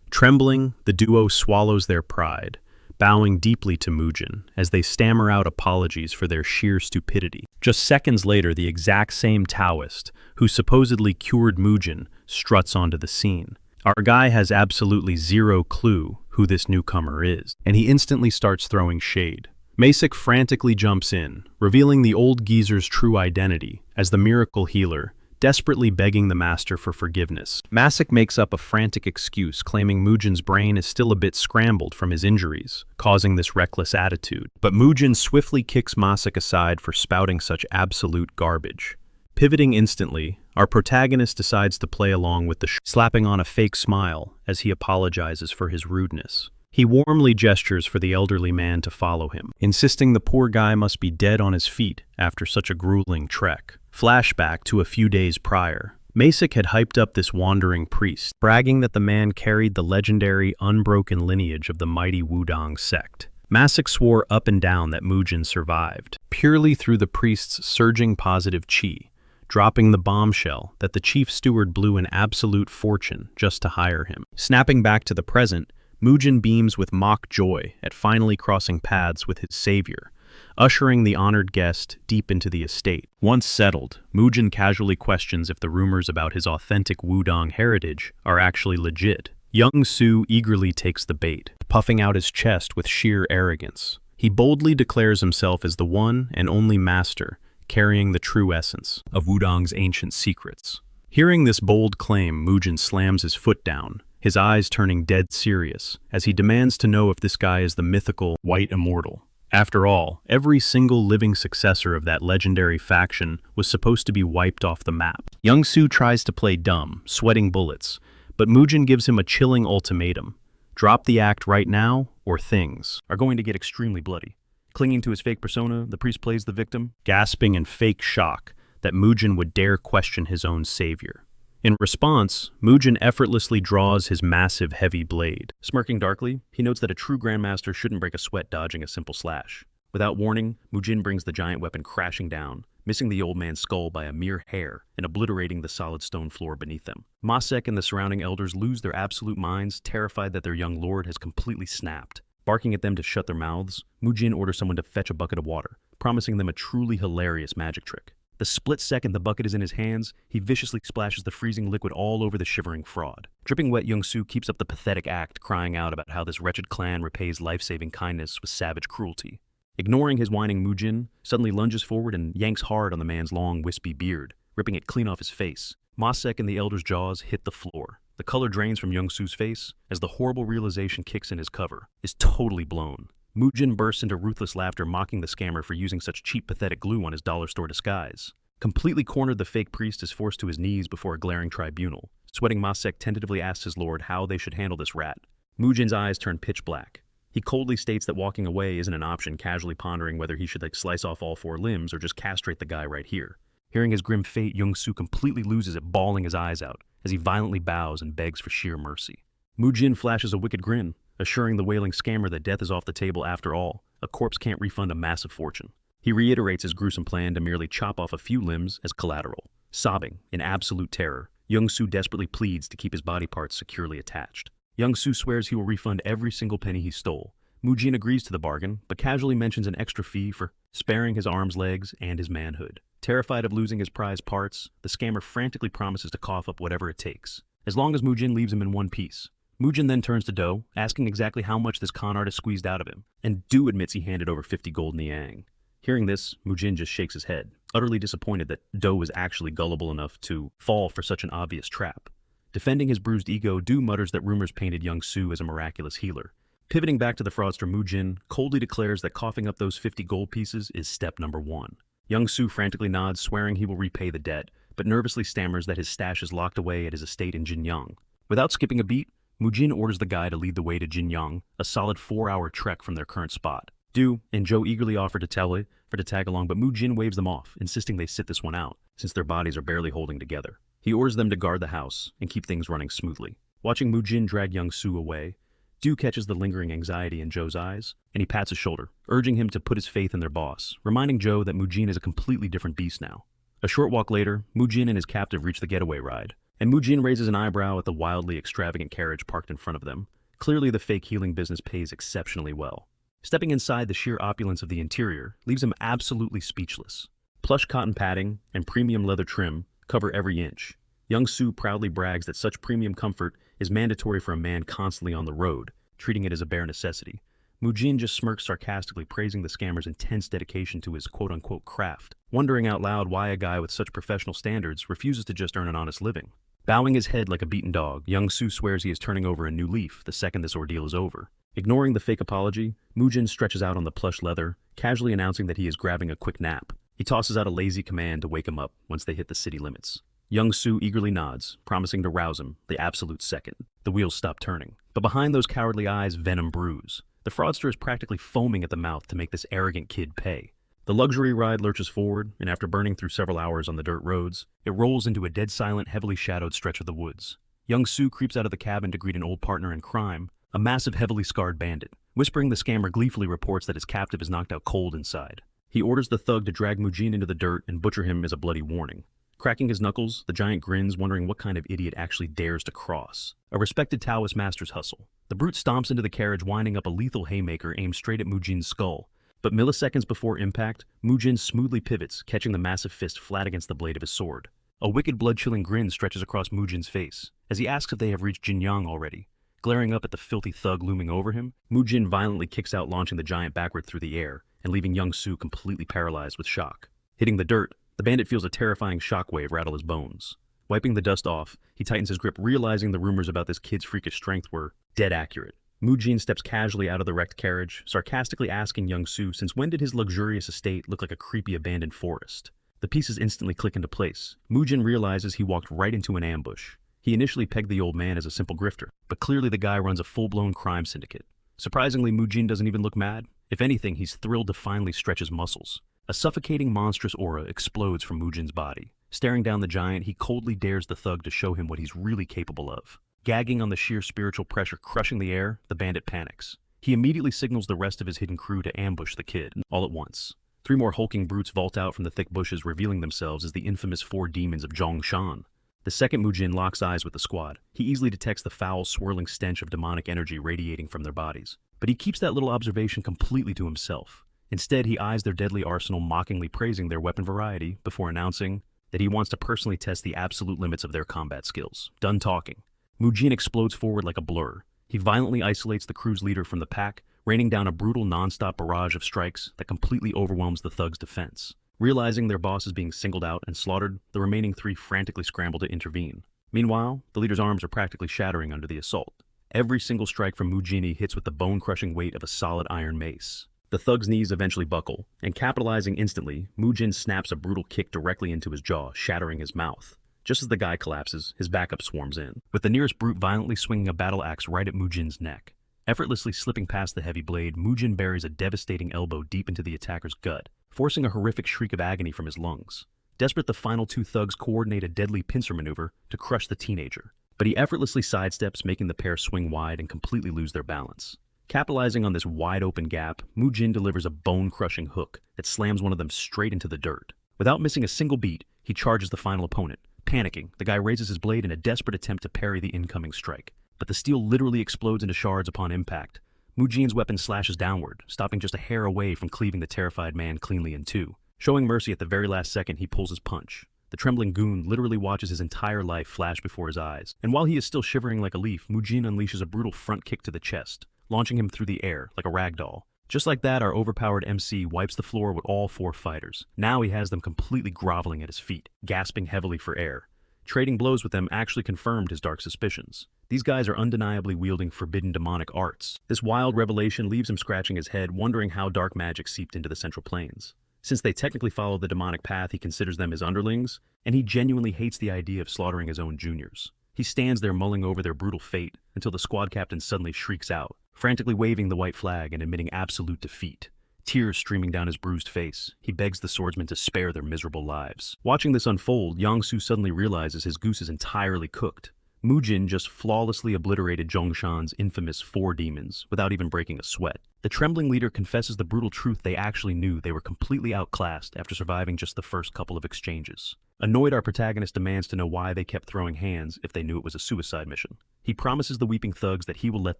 Trembling, the duo swallows their pride, bowing deeply to Mujin as they stammer out apologies for their sheer stupidity. Just seconds later, the exact same Taoist, who supposedly cured Mujin, struts onto the scene. Our guy has absolutely zero clue who this newcomer is, and he instantly starts throwing shade. Masak frantically jumps in, revealing the old geezer's true identity as the miracle healer, desperately begging the master for forgiveness. Masak makes up a frantic excuse, claiming Mujin's brain is still a bit scrambled from his injuries, causing this reckless attitude. But Mujin swiftly kicks Masak aside for spouting such absolute garbage. Pivoting instantly, our protagonist decides to play along with the slapping on a fake smile as he apologizes for his rudeness. He warmly gestures for the elderly man to follow him, insisting the poor guy must be dead on his feet after such a grueling trek. Flashback to a few days prior. Masick had hyped up this wandering priest, bragging that the man carried the legendary, unbroken lineage of the mighty Wudang sect. Masick swore up and down that Mujin survived, purely through the priest's surging positive chi, dropping the bombshell that the chief steward blew an absolute fortune just to hire him. Snapping back to the present, Mujin beams with mock joy at finally crossing paths with his savior, ushering the honored guest deep into the estate. Once settled, Mujin casually questions if the rumors about his authentic Wudang heritage are actually legit. Young Su eagerly takes the bait, puffing out his chest with sheer arrogance. He boldly declares himself as the one and only master, carrying the true essence of Wudang's ancient secrets. Hearing this bold claim, Mujin slams his foot down, his eyes turning dead serious, as he demands to know if this guy is the mythical White Immortal. After all, every single living successor of that legendary faction was supposed to be wiped off the map. Young Su tries to play dumb, sweating bullets, but Mujin gives him a chilling ultimatum. Drop the act right now, or things are going to get extremely bloody. Clinging to his fake persona, the priest plays the victim, gasping in fake shock that Mujin would dare question his own savior. In response, Mujin effortlessly draws his massive heavy blade. Smirking darkly, he notes that a true grandmaster shouldn't break a sweat dodging a simple slash. Without warning, Mujin brings the giant weapon crashing down, missing the old man's skull by a mere hair and obliterating the solid stone floor beneath them. Masick and the surrounding elders lose their absolute minds, terrified that their young lord has completely snapped. Barking at them to shut their mouths, Mujin orders someone to fetch a bucket of water, promising them a truly hilarious magic trick. The split second the bucket is in his hands, he viciously splashes the freezing liquid all over the shivering fraud. Dripping wet, Young Su keeps up the pathetic act, crying out about how this wretched clan repays life-saving kindness with savage cruelty. Ignoring his whining, Mujin suddenly lunges forward and yanks hard on the man's long, wispy beard, ripping it clean off his face. Masick and the elder's jaws hit the floor. The color drains from Young Su's face as the horrible realization kicks in his cover is totally blown. Mujin bursts into ruthless laughter, mocking the scammer for using such cheap, pathetic glue on his dollar store disguise. Completely cornered, the fake priest is forced to his knees before a glaring tribunal. Sweating, Masick tentatively asks his lord how they should handle this rat. Mujin's eyes turn pitch black. He coldly states that walking away isn't an option, casually pondering whether he should slice off all 4 limbs or just castrate the guy right here. Hearing his grim fate, Young Su completely loses it, bawling his eyes out as he violently bows and begs for sheer mercy. Mujin flashes a wicked grin, assuring the wailing scammer that death is off the table after all. A corpse can't refund a massive fortune. He reiterates his gruesome plan to merely chop off a few limbs as collateral. Sobbing in absolute terror, Young Su desperately pleads to keep his body parts securely attached. Young Su swears he will refund every single penny he stole. Mujin agrees to the bargain, but casually mentions an extra fee for sparing his arms, legs, and his manhood. Terrified of losing his prized parts, the scammer frantically promises to cough up whatever it takes, as long as Mujin leaves him in one piece. Mujin then turns to Do, asking exactly how much this con artist squeezed out of him, and Do admits he handed over 50 gold niang. Hearing this, Mujin just shakes his head, utterly disappointed that Do was actually gullible enough to fall for such an obvious trap. Defending his bruised ego, Do mutters that rumors painted Young Su as a miraculous healer. Pivoting back to the fraudster, Mujin coldly declares that coughing up those 50 gold pieces is step number 1. Young Su frantically nods, swearing he will repay the debt, but nervously stammers that his stash is locked away at his estate in Jinyang. Without skipping a beat, Mujin orders the guy to lead the way to Jinyang, a solid 4-hour trek from their current spot. Do and Joe eagerly offer to tag along, but Mujin waves them off, insisting they sit this one out, since their bodies are barely holding together. He orders them to guard the house and keep things running smoothly. Watching Mujin drag Young Su away, Do catches the lingering anxiety in Joe's eyes, and he pats his shoulder, urging him to put his faith in their boss, reminding Joe that Mujin is a completely different beast now. A short walk later, Mujin and his captive reach the getaway ride, and Mujin raises an eyebrow at the wildly extravagant carriage parked in front of them. Clearly, the fake healing business pays exceptionally well. Stepping inside, the sheer opulence of the interior leaves him absolutely speechless. Plush cotton padding and premium leather trim cover every inch. Young Su proudly brags that such premium comfort is mandatory for a man constantly on the road, treating it as a bare necessity. Mujin just smirks sarcastically, praising the scammer's intense dedication to his quote-unquote craft, wondering out loud why a guy with such professional standards refuses to just earn an honest living. Bowing his head like a beaten dog, Young Su swears he is turning over a new leaf the second this ordeal is over. Ignoring the fake apology, Mujin stretches out on the plush leather, casually announcing that he is grabbing a quick nap. He tosses out a lazy command to wake him up once they hit the city limits. Young Su eagerly nods, promising to rouse him the absolute second. The wheels stop turning. But behind those cowardly eyes, venom brews. The fraudster is practically foaming at the mouth to make this arrogant kid pay. The luxury ride lurches forward, and after burning through several hours on the dirt roads, it rolls into a dead silent, heavily shadowed stretch of the woods. Young Soo creeps out of the cabin to greet an old partner in crime, a massive, heavily scarred bandit. Whispering, the scammer gleefully reports that his captive is knocked out cold inside. He orders the thug to drag Mujin into the dirt and butcher him as a bloody warning. Cracking his knuckles, the giant grins, wondering what kind of idiot actually dares to cross. A respected Taoist master's hustle. The brute stomps into the carriage, winding up a lethal haymaker aimed straight at Mujin's skull. But milliseconds before impact, Mujin smoothly pivots, catching the massive fist flat against the blade of his sword. A wicked, blood-chilling grin stretches across Mujin's face, as he asks if they have reached Jinyang already. Glaring up at the filthy thug looming over him, Mujin violently kicks out, launching the giant backward through the air, and leaving young Soo completely paralyzed with shock. Hitting the dirt, the bandit feels a terrifying shockwave rattle his bones. Wiping the dust off, he tightens his grip, realizing the rumors about this kid's freakish strength were dead accurate. Mujin steps casually out of the wrecked carriage, sarcastically asking young Soo since when did his luxurious estate look like a creepy abandoned forest. The pieces instantly click into place. Mujin realizes he walked right into an ambush. He initially pegged the old man as a simple grifter, but clearly the guy runs a full-blown crime syndicate. Surprisingly, Mujin doesn't even look mad. If anything, he's thrilled to finally stretch his muscles. A suffocating, monstrous aura explodes from Mujin's body. Staring down the giant, he coldly dares the thug to show him what he's really capable of. Gagging on the sheer spiritual pressure crushing the air, the bandit panics. He immediately signals the rest of his hidden crew to ambush the kid, all at once. 3 more hulking brutes vault out from the thick bushes, revealing themselves as the infamous 4 demons of Zhongshan. The second Mujin locks eyes with the squad. He easily detects the foul, swirling stench of demonic energy radiating from their bodies. But he keeps that little observation completely to himself. Instead, he eyes their deadly arsenal, mockingly praising their weapon variety before announcing that he wants to personally test the absolute limits of their combat skills. Done talking, Mujin explodes forward like a blur. He violently isolates the crew's leader from the pack, raining down a brutal, non-stop barrage of strikes that completely overwhelms the thug's defense. Realizing their boss is being singled out and slaughtered, the remaining 3 frantically scramble to intervene. Meanwhile, the leader's arms are practically shattering under the assault. Every single strike from Mujin hits with the bone-crushing weight of a solid iron mace. The thug's knees eventually buckle, and capitalizing instantly, Mujin snaps a brutal kick directly into his jaw, shattering his mouth. Just as the guy collapses, his backup swarms in, with the nearest brute violently swinging a battle axe right at Mujin's neck. Effortlessly slipping past the heavy blade, Mujin buries a devastating elbow deep into the attacker's gut, forcing a horrific shriek of agony from his lungs. Desperate, the final 2 thugs coordinate a deadly pincer maneuver to crush the teenager, but he effortlessly sidesteps, making the pair swing wide and completely lose their balance. Capitalizing on this wide-open gap, Mujin delivers a bone-crushing hook that slams one of them straight into the dirt. Without missing a single beat, he charges the final opponent. Panicking, the guy raises his blade in a desperate attempt to parry the incoming strike, but the steel literally explodes into shards upon impact. Mujin's weapon slashes downward, stopping just a hair away from cleaving the terrified man cleanly in 2. Showing mercy at the very last second, he pulls his punch. The trembling goon literally watches his entire life flash before his eyes, and while he is still shivering like a leaf, Mujin unleashes a brutal front kick to the chest, launching him through the air like a rag doll. Just like that, our overpowered MC wipes the floor with all 4 fighters. Now he has them completely groveling at his feet, gasping heavily for air. Trading blows with them actually confirmed his dark suspicions. These guys are undeniably wielding forbidden demonic arts. This wild revelation leaves him scratching his head, wondering how dark magic seeped into the Central Plains. Since they technically follow the demonic path, he considers them his underlings, and he genuinely hates the idea of slaughtering his own juniors. He stands there mulling over their brutal fate until the squad captain suddenly shrieks out, frantically waving the white flag and admitting absolute defeat. Tears streaming down his bruised face, he begs the swordsmen to spare their miserable lives. Watching this unfold, Yang-Su suddenly realizes his goose is entirely cooked. Mujin just flawlessly obliterated Zhongshan's infamous 4 demons without even breaking a sweat. The trembling leader confesses the brutal truth: they actually knew they were completely outclassed after surviving just the first couple of exchanges. Annoyed, our protagonist demands to know why they kept throwing hands if they knew it was a suicide mission. He promises the weeping thugs that he will let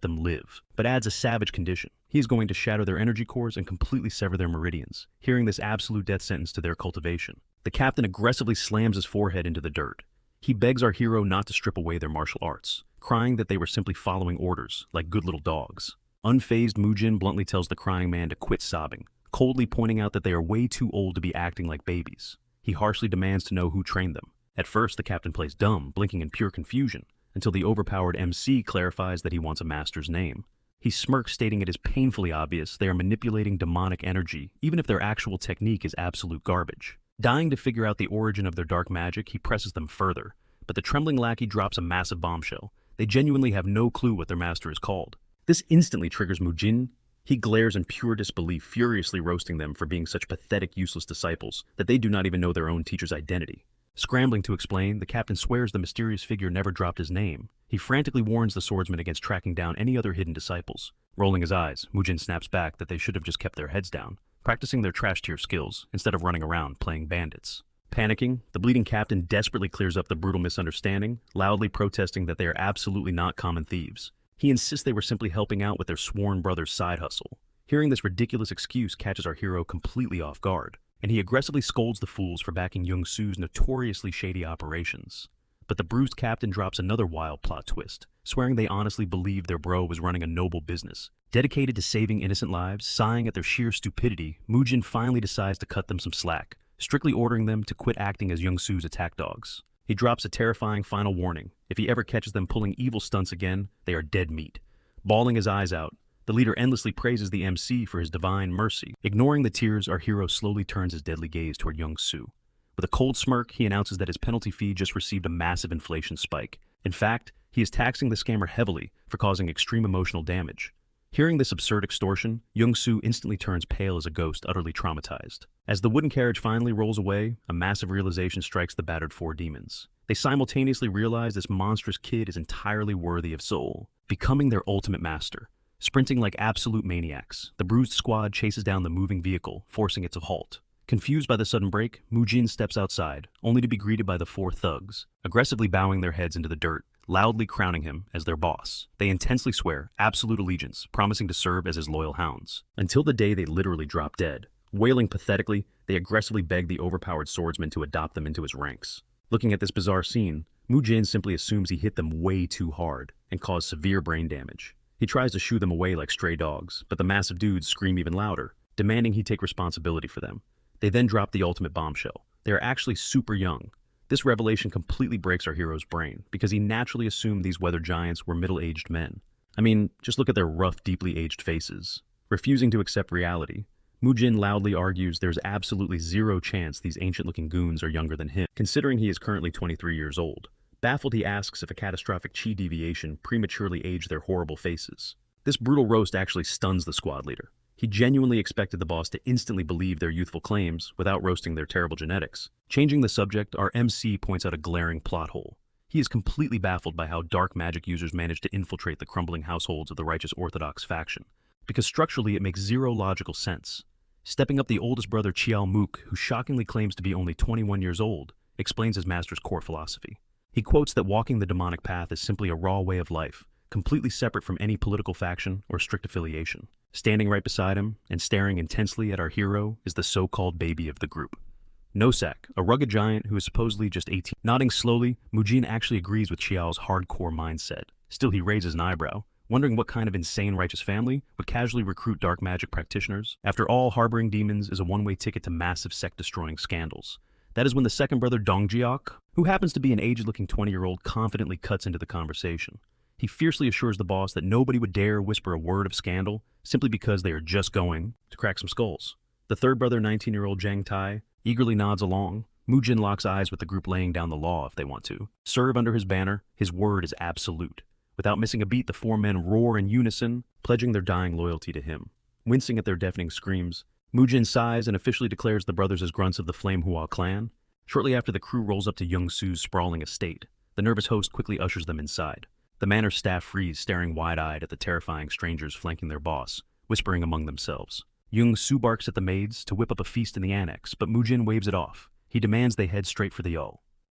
them live, but adds a savage condition. He is going to shatter their energy cores and completely sever their meridians, hearing this absolute death sentence to their cultivation. The captain aggressively slams his forehead into the dirt. He begs our hero not to strip away their martial arts, crying that they were simply following orders, like good little dogs. Unfazed, Mujin bluntly tells the crying man to quit sobbing, coldly pointing out that they are way too old to be acting like babies. He harshly demands to know who trained them. At first, the captain plays dumb, blinking in pure confusion, until the overpowered MC clarifies that he wants a master's name. He smirks, stating it is painfully obvious they are manipulating demonic energy, even if their actual technique is absolute garbage. Dying to figure out the origin of their dark magic, he presses them further, but the trembling lackey drops a massive bombshell. They genuinely have no clue what their master is called. This instantly triggers Mujin. He glares in pure disbelief, furiously roasting them for being such pathetic, useless disciples that they do not even know their own teacher's identity. Scrambling to explain, the captain swears the mysterious figure never dropped his name. He frantically warns the swordsman against tracking down any other hidden disciples. Rolling his eyes, Mujin snaps back that they should have just kept their heads down, practicing their trash tier skills instead of running around playing bandits. Panicking, the bleeding captain desperately clears up the brutal misunderstanding, loudly protesting that they are absolutely not common thieves. He insists they were simply helping out with their sworn brother's side hustle. Hearing this ridiculous excuse catches our hero completely off guard, and he aggressively scolds the fools for backing Young-Soo's notoriously shady operations. But the bruised captain drops another wild plot twist, swearing they honestly believed their bro was running a noble business. Dedicated to saving innocent lives, sighing at their sheer stupidity, Mujin finally decides to cut them some slack, strictly ordering them to quit acting as Young-Soo's attack dogs. He drops a terrifying final warning. If he ever catches them pulling evil stunts again, they are dead meat. Bawling his eyes out, the leader endlessly praises the MC for his divine mercy. Ignoring the tears, our hero slowly turns his deadly gaze toward Young-Soo. With a cold smirk, he announces that his penalty fee just received a massive inflation spike. In fact, he is taxing the scammer heavily for causing extreme emotional damage. Hearing this absurd extortion, Young-Soo instantly turns pale as a ghost, utterly traumatized. As the wooden carriage finally rolls away, a massive realization strikes the battered four demons. They simultaneously realize this monstrous kid is entirely worthy of Soul, becoming their ultimate master. Sprinting like absolute maniacs, the bruised squad chases down the moving vehicle, forcing it to halt. Confused by the sudden break, Mujin steps outside, only to be greeted by the four thugs, aggressively bowing their heads into the dirt, loudly crowning him as their boss. They intensely swear absolute allegiance, promising to serve as his loyal hounds, until the day they literally drop dead. Wailing pathetically, they aggressively beg the overpowered swordsman to adopt them into his ranks. Looking at this bizarre scene, Mujin simply assumes he hit them way too hard and caused severe brain damage. He tries to shoo them away like stray dogs, but the massive dudes scream even louder, demanding he take responsibility for them. They then drop the ultimate bombshell. They are actually super young. This revelation completely breaks our hero's brain, because he naturally assumed these weather giants were middle-aged men. I mean, just look at their rough, deeply aged faces. Refusing to accept reality, Mujin loudly argues there's absolutely zero chance these ancient-looking goons are younger than him, considering he is currently 23 years old. Baffled, he asks if a catastrophic chi deviation prematurely aged their horrible faces. This brutal roast actually stuns the squad leader. He genuinely expected the boss to instantly believe their youthful claims without roasting their terrible genetics. Changing the subject, our MC points out a glaring plot hole. He is completely baffled by how dark magic users manage to infiltrate the crumbling households of the righteous Orthodox faction, because structurally it makes zero logical sense. Stepping up, the oldest brother Chiao Mook, who shockingly claims to be only 21 years old, explains his master's core philosophy. He quotes that walking the demonic path is simply a raw way of life, completely separate from any political faction or strict affiliation. Standing right beside him and staring intensely at our hero is the so-called baby of the group, Nosak, a rugged giant who is supposedly just 18. Nodding slowly, Mujin actually agrees with Xiao's hardcore mindset. Still, he raises an eyebrow, wondering what kind of insane righteous family would casually recruit dark magic practitioners. After all, harboring demons is a one-way ticket to massive sect-destroying scandals. That is when the second brother Dongjiok, who happens to be an aged-looking 20-year-old, confidently cuts into the conversation. He fiercely assures the boss that nobody would dare whisper a word of scandal simply because they are just going to crack some skulls. The third brother, 19-year-old Zhang Tai, eagerly nods along. Mujin locks eyes with the group, laying down the law if they want to serve under his banner. His word is absolute. Without missing a beat, the four men roar in unison, pledging their dying loyalty to him. Wincing at their deafening screams, Mujin sighs and officially declares the brothers as grunts of the Flame Hua clan. Shortly after, the crew rolls up to Young-Soo's sprawling estate. The nervous host quickly ushers them inside. The manor's staff freeze, staring wide-eyed at the terrifying strangers flanking their boss, whispering among themselves. Young-Soo barks at the maids to whip up a feast in the annex, but Mujin waves it off. He demands they head straight for the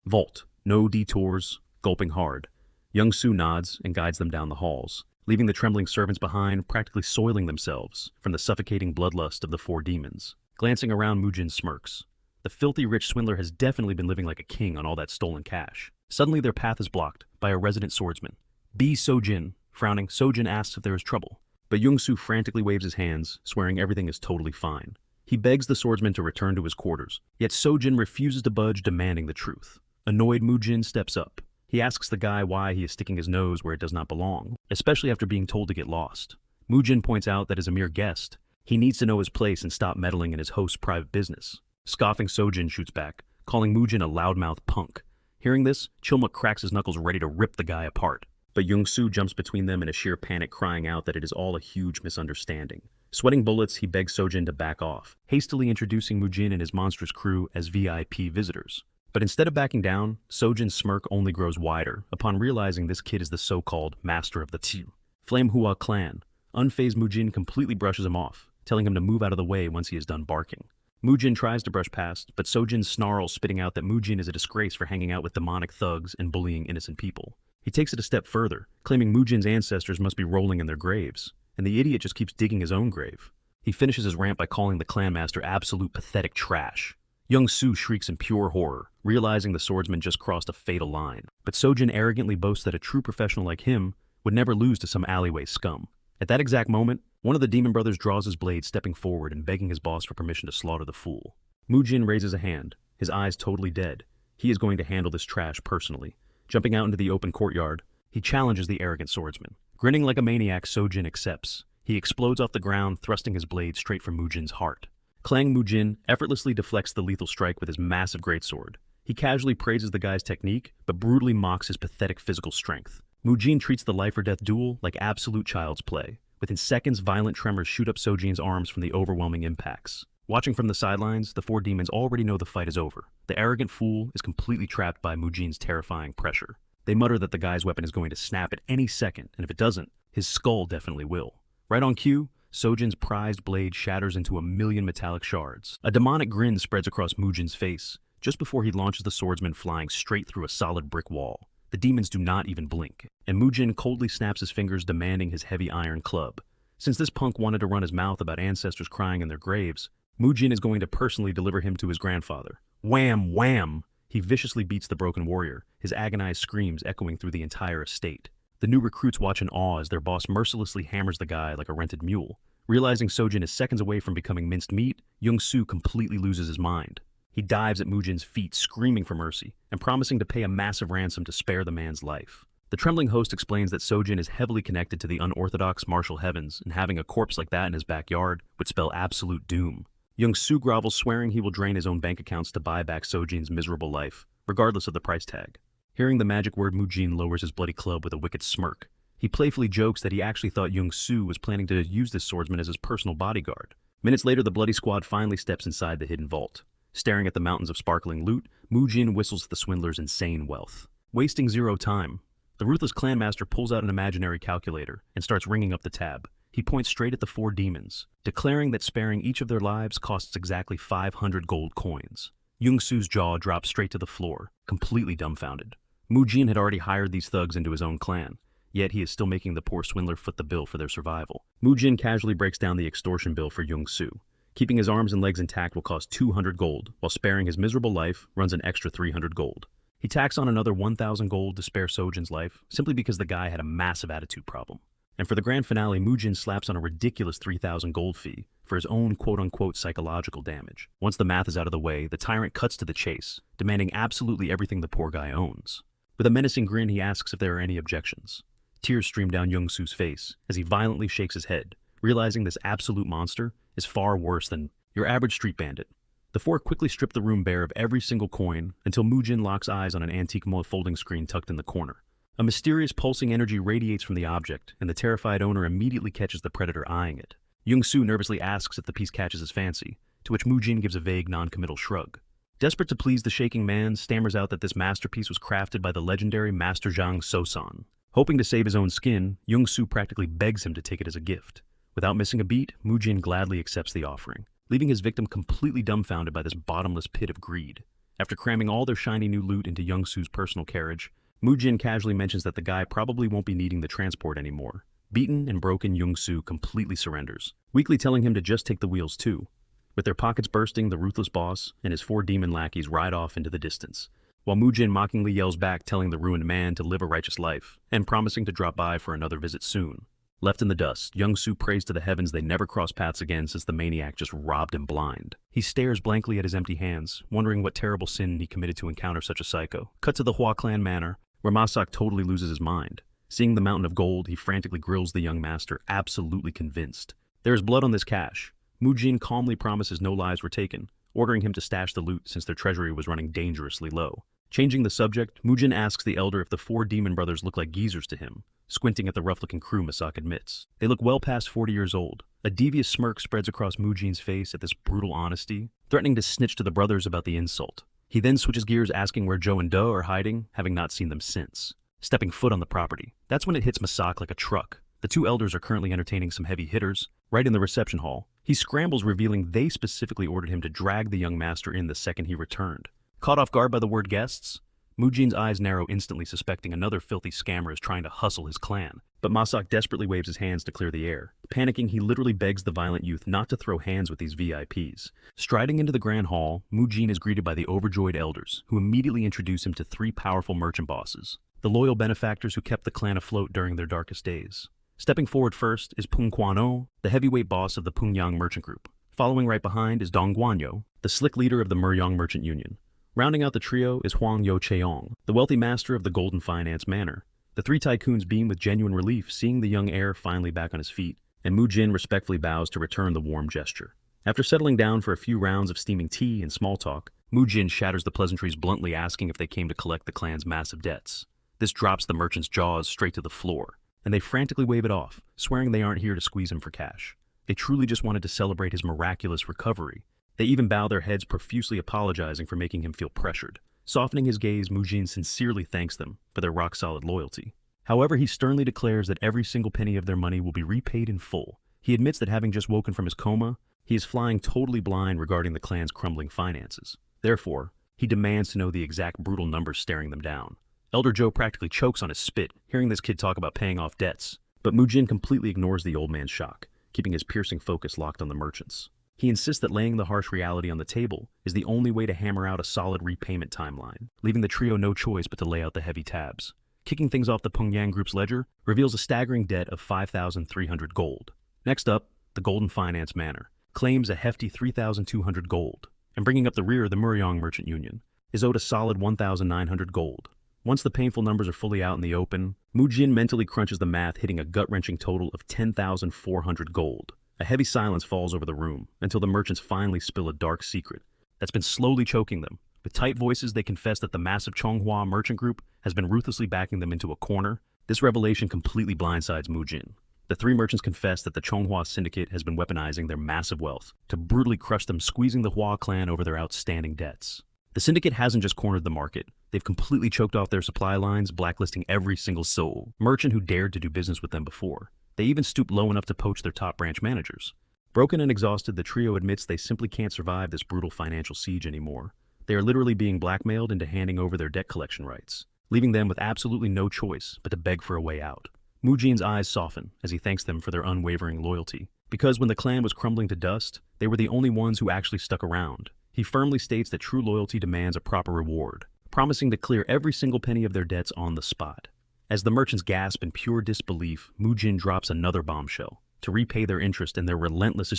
vault. No detours, gulping hard. Young-Soo nods and guides them down the halls, leaving the trembling servants behind, practically soiling themselves from the suffocating bloodlust of the four demons. Glancing around, Mujin smirks. The filthy rich swindler has definitely been living like a king on all that stolen cash. Suddenly, their path is blocked by a resident swordsman. B. Sojin. Frowning, Sojin asks if there is trouble, but Young-Soo frantically waves his hands, swearing everything is totally fine. He begs the swordsman to return to his quarters, yet Sojin refuses to budge, demanding the truth. Annoyed, Mujin steps up. He asks the guy why he is sticking his nose where it does not belong, especially after being told to get lost. Mujin points out that as a mere guest, he needs to know his place and stop meddling in his host's private business. Scoffing, Sojin shoots back, calling Mujin a loudmouth punk. Hearing this, Chilma cracks his knuckles, ready to rip the guy apart. But Young-Soo jumps between them in a sheer panic, crying out that it is all a huge misunderstanding. Sweating bullets, he begs Sojin to back off, hastily introducing Mujin and his monstrous crew as VIP visitors. But instead of backing down, Sojin's smirk only grows wider upon realizing this kid is the so-called master of the Flame Hua clan. Unfazed Mujin completely brushes him off, telling him to move out of the way once he is done barking. Mujin tries to brush past, but Sojin snarls, spitting out that Mujin is a disgrace for hanging out with demonic thugs and bullying innocent people. He takes it a step further, claiming Mujin's ancestors must be rolling in their graves, and the idiot just keeps digging his own grave. He finishes his rant by calling the clan master absolute pathetic trash. Young Su shrieks in pure horror, realizing the swordsman just crossed a fatal line. But Sojin arrogantly boasts that a true professional like him would never lose to some alleyway scum. At that exact moment, one of the demon brothers draws his blade, stepping forward and begging his boss for permission to slaughter the fool. Mujin raises a hand, his eyes totally dead. He is going to handle this trash personally. Jumping out into the open courtyard, he challenges the arrogant swordsman. Grinning like a maniac, Sojin accepts. He explodes off the ground, thrusting his blade straight for Mujin's heart. Clang Mujin effortlessly deflects the lethal strike with his massive greatsword. He casually praises the guy's technique, but brutally mocks his pathetic physical strength. Mujin treats the life-or-death duel like absolute child's play. Within seconds, violent tremors shoot up Sojin's arms from the overwhelming impacts. Watching from the sidelines, the four demons already know the fight is over. The arrogant fool is completely trapped by Mujin's terrifying pressure. They mutter that the guy's weapon is going to snap at any second, and if it doesn't, his skull definitely will. Right on cue, Sojin's prized blade shatters into a million metallic shards. A demonic grin spreads across Mujin's face, just before he launches the swordsman flying straight through a solid brick wall. The demons do not even blink, and Mujin coldly snaps his fingers, demanding his heavy iron club. Since this punk wanted to run his mouth about ancestors crying in their graves, Mujin is going to personally deliver him to his grandfather. Wham! Wham! He viciously beats the broken warrior, his agonized screams echoing through the entire estate. The new recruits watch in awe as their boss mercilessly hammers the guy like a rented mule. Realizing Sojin is seconds away from becoming minced meat, Young Su completely loses his mind. He dives at Mujin's feet, screaming for mercy, and promising to pay a massive ransom to spare the man's life. The trembling host explains that Sojin is heavily connected to the unorthodox martial heavens, and having a corpse like that in his backyard would spell absolute doom. Young Su grovels, swearing he will drain his own bank accounts to buy back Sojin's miserable life, regardless of the price tag. Hearing the magic word, Mujin lowers his bloody club with a wicked smirk. He playfully jokes that he actually thought Young Su was planning to use this swordsman as his personal bodyguard. Minutes later, the bloody squad finally steps inside the hidden vault. Staring at the mountains of sparkling loot, Mujin whistles the swindler's insane wealth. Wasting zero time, the ruthless clan master pulls out an imaginary calculator and starts ringing up the tab. He points straight at the four demons, declaring that sparing each of their lives costs exactly 500 gold coins. Young Su's jaw drops straight to the floor, completely dumbfounded. Mujin had already hired these thugs into his own clan, yet he is still making the poor swindler foot the bill for their survival. Mujin casually breaks down the extortion bill for Young Su. Keeping his arms and legs intact will cost 200 gold, while sparing his miserable life runs an extra 300 gold. He tacks on another 1,000 gold to spare Sojin's life, simply because the guy had a massive attitude problem. And for the grand finale, Mujin slaps on a ridiculous 3,000 gold fee for his own quote-unquote psychological damage. Once the math is out of the way, the tyrant cuts to the chase, demanding absolutely everything the poor guy owns. With a menacing grin, he asks if there are any objections. Tears stream down Young Su's face as he violently shakes his head, realizing this absolute monster is far worse than your average street bandit. The four quickly strip the room bare of every single coin until Mujin locks eyes on an antique folding screen tucked in the corner. A mysterious pulsing energy radiates from the object, and the terrified owner immediately catches the predator eyeing it. Young Su nervously asks if the piece catches his fancy, to which Mujin gives a vague non-committal shrug. Desperate to please the shaking man, stammers out that this masterpiece was crafted by the legendary Master Zhang Sosan. Hoping to save his own skin, Young Su practically begs him to take it as a gift. Without missing a beat, Mujin gladly accepts the offering, leaving his victim completely dumbfounded by this bottomless pit of greed. After cramming all their shiny new loot into Young Su's personal carriage, Mujin casually mentions that the guy probably won't be needing the transport anymore. Beaten and broken, Young Su completely surrenders, weakly telling him to just take the wheels too. With their pockets bursting, the ruthless boss and his four demon lackeys ride off into the distance, while Mujin mockingly yells back, telling the ruined man to live a righteous life and promising to drop by for another visit soon. Left in the dust, Young Su prays to the heavens they never cross paths again since the maniac just robbed him blind. He stares blankly at his empty hands, wondering what terrible sin he committed to encounter such a psycho. Cut to the Hua clan manor, where Masak totally loses his mind. Seeing the mountain of gold, he frantically grills the young master, absolutely convinced. There is blood on this cache. Mujin calmly promises no lives were taken, ordering him to stash the loot since their treasury was running dangerously low. Changing the subject, Mujin asks the elder if the four demon brothers look like geezers to him, squinting at the rough-looking crew Masak admits. They look well past 40 years old. A devious smirk spreads across Mujin's face at this brutal honesty, threatening to snitch to the brothers about the insult. He then switches gears asking where Joe and Do are hiding, having not seen them since. Stepping foot on the property. That's when it hits Masak like a truck. The two elders are currently entertaining some heavy hitters, right in the reception hall. He scrambles, revealing they specifically ordered him to drag the young master in the second he returned. Caught off guard by the word guests, Mujin's eyes narrow, instantly suspecting another filthy scammer is trying to hustle his clan. But Masak desperately waves his hands to clear the air. Panicking, he literally begs the violent youth not to throw hands with these VIPs. Striding into the grand hall, Mujin is greeted by the overjoyed elders, who immediately introduce him to three powerful merchant bosses, the loyal benefactors who kept the clan afloat during their darkest days. Stepping forward first is Pung Kwano, the heavyweight boss of the Pungyang merchant group. Following right behind is Dong Guanyo, the slick leader of the Muryong merchant union. Rounding out the trio is Huang Yo Cheong, the wealthy master of the Golden Finance Manor. The three tycoons beam with genuine relief, seeing the young heir finally back on his feet, and Mujin respectfully bows to return the warm gesture. After settling down for a few rounds of steaming tea and small talk, Mujin shatters the pleasantries, bluntly asking if they came to collect the clan's massive debts. This drops the merchant's jaws straight to the floor, and they frantically wave it off, swearing they aren't here to squeeze him for cash. They truly just wanted to celebrate his miraculous recovery. They even bow their heads, profusely apologizing for making him feel pressured. Softening his gaze, Mujin sincerely thanks them for their rock-solid loyalty. However, he sternly declares that every single penny of their money will be repaid in full. He admits that having just woken from his coma, he is flying totally blind regarding the clan's crumbling finances. Therefore, he demands to know the exact brutal numbers staring them down. Elder Joe practically chokes on his spit, hearing this kid talk about paying off debts. But Mujin completely ignores the old man's shock, keeping his piercing focus locked on the merchants. He insists that laying the harsh reality on the table is the only way to hammer out a solid repayment timeline, leaving the trio no choice but to lay out the heavy tabs. Kicking things off, the Pungyang Group's ledger reveals a staggering debt of 5,300 gold. Next up, the Golden Finance Manor claims a hefty 3,200 gold, and bringing up the rear, the Muryong Merchant Union is owed a solid 1,900 gold. Once the painful numbers are fully out in the open, Mujin mentally crunches the math, hitting a gut-wrenching total of 10,400 gold. A heavy silence falls over the room until the merchants finally spill a dark secret that's been slowly choking them. With tight voices, they confess that the massive Chonghua merchant group has been ruthlessly backing them into a corner. This revelation completely blindsides Mujin. The three merchants confess that the Chonghua syndicate has been weaponizing their massive wealth to brutally crush them, squeezing the Hua clan over their outstanding debts. The syndicate hasn't just cornered the market. They've completely choked off their supply lines, blacklisting every single soul merchant who dared to do business with them before. They even stooped low enough to poach their top branch managers. Broken and exhausted, the trio admits they simply can't survive this brutal financial siege anymore. They are literally being blackmailed into handing over their debt collection rights, leaving them with absolutely no choice but to beg for a way out. Mujin's eyes soften as he thanks them for their unwavering loyalty, because when the clan was crumbling to dust, they were the only ones who actually stuck around. He firmly states that true loyalty demands a proper reward, promising to clear every single penny of their debts on the spot. As the merchants gasp in pure disbelief, Mujin drops another bombshell. To repay their interest and their relentless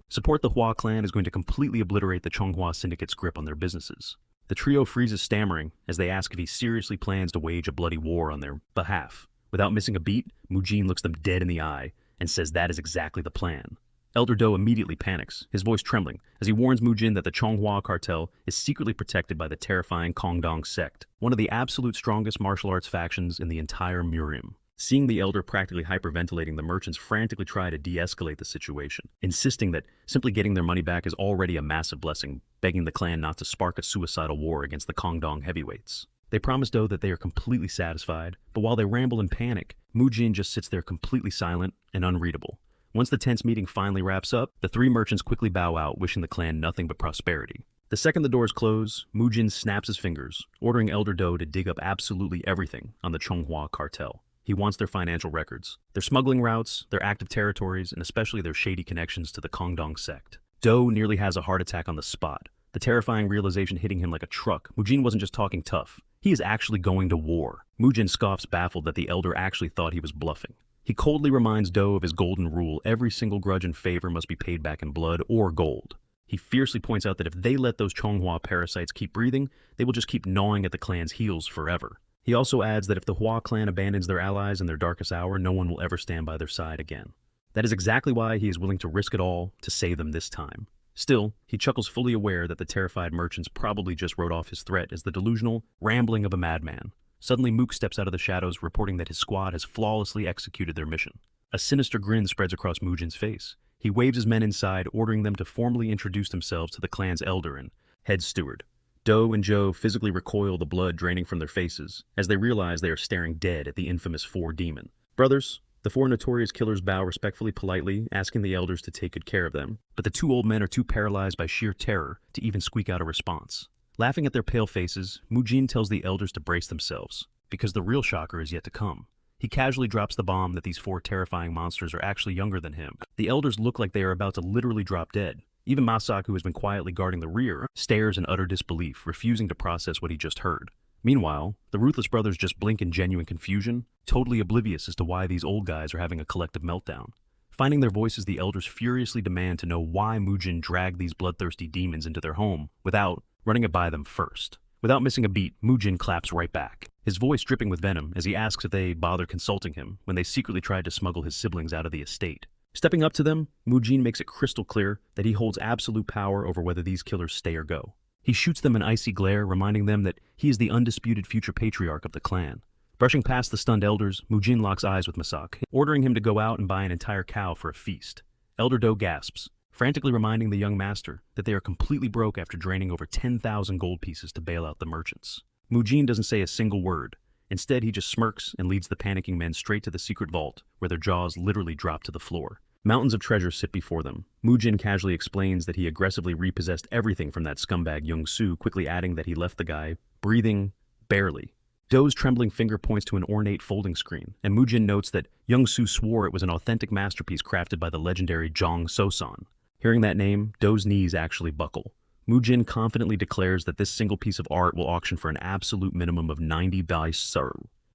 support, the Hua clan is going to completely obliterate the Chonghua syndicate's grip on their businesses. The trio freezes, stammering as they ask if he seriously plans to wage a bloody war on their behalf. Without missing a beat, Mujin looks them dead in the eye and says that is exactly the plan. Elder Do immediately panics, his voice trembling, as he warns Mujin that the Chonghua cartel is secretly protected by the terrifying Kongdong sect, one of the absolute strongest martial arts factions in the entire Murim. Seeing the elder practically hyperventilating, the merchants frantically try to de-escalate the situation, insisting that simply getting their money back is already a massive blessing, begging the clan not to spark a suicidal war against the Kongdong heavyweights. They promise Do that they are completely satisfied, but while they ramble in panic, Mujin just sits there completely silent and unreadable. Once the tense meeting finally wraps up, the three merchants quickly bow out, wishing the clan nothing but prosperity. The second the doors close, Mujin snaps his fingers, ordering Elder Do to dig up absolutely everything on the Chonghua cartel. He wants their financial records, their smuggling routes, their active territories, and especially their shady connections to the Kongdong sect. Do nearly has a heart attack on the spot, the terrifying realization hitting him like a truck. Mujin wasn't just talking tough, he is actually going to war. Mujin scoffs, baffled that the elder actually thought he was bluffing. He coldly reminds Do of his golden rule: every single grudge and favor must be paid back in blood or gold. He fiercely points out that if they let those Chonghua parasites keep breathing, they will just keep gnawing at the clan's heels forever. He also adds that if the Hua clan abandons their allies in their darkest hour, no one will ever stand by their side again. That is exactly why he is willing to risk it all to save them this time. Still, he chuckles, fully aware that the terrified merchants probably just wrote off his threat as the delusional rambling of a madman. Suddenly, Mook steps out of the shadows, reporting that his squad has flawlessly executed their mission. A sinister grin spreads across Mujin's face. He waves his men inside, ordering them to formally introduce themselves to the clan's elder and head steward. Do and Joe physically recoil, the blood draining from their faces, as they realize they are staring dead at the infamous four demon. Brothers, the four notorious killers bow respectfully, politely, asking the elders to take good care of them, but the two old men are too paralyzed by sheer terror to even squeak out a response. Laughing at their pale faces, Mujin tells the elders to brace themselves, because the real shocker is yet to come. He casually drops the bomb that these four terrifying monsters are actually younger than him. The elders look like they are about to literally drop dead. Even Masak, who has been quietly guarding the rear, stares in utter disbelief, refusing to process what he just heard. Meanwhile, the Ruthless brothers just blink in genuine confusion, totally oblivious as to why these old guys are having a collective meltdown. Finding their voices, the elders furiously demand to know why Mujin dragged these bloodthirsty demons into their home without running it by them first. Without missing a beat, Mujin claps right back, his voice dripping with venom as he asks if they bother consulting him when they secretly tried to smuggle his siblings out of the estate. Stepping up to them, Mujin makes it crystal clear that he holds absolute power over whether these killers stay or go. He shoots them an icy glare, reminding them that he is the undisputed future patriarch of the clan. Brushing past the stunned elders, Mujin locks eyes with Masak, ordering him to go out and buy an entire cow for a feast. Elder Do gasps, frantically reminding the young master that they are completely broke after draining over 10,000 gold pieces to bail out the merchants. Mujin doesn't say a single word. Instead, he just smirks and leads the panicking men straight to the secret vault, where their jaws literally drop to the floor. Mountains of treasure sit before them. Mujin casually explains that he aggressively repossessed everything from that scumbag Young-Soo, quickly adding that he left the guy breathing barely. Do's trembling finger points to an ornate folding screen, and Mujin notes that Young-Soo swore it was an authentic masterpiece crafted by the legendary Jong Sosan. Hearing that name, Do's knees actually buckle. Mujin confidently declares that this single piece of art will auction for an absolute minimum of 90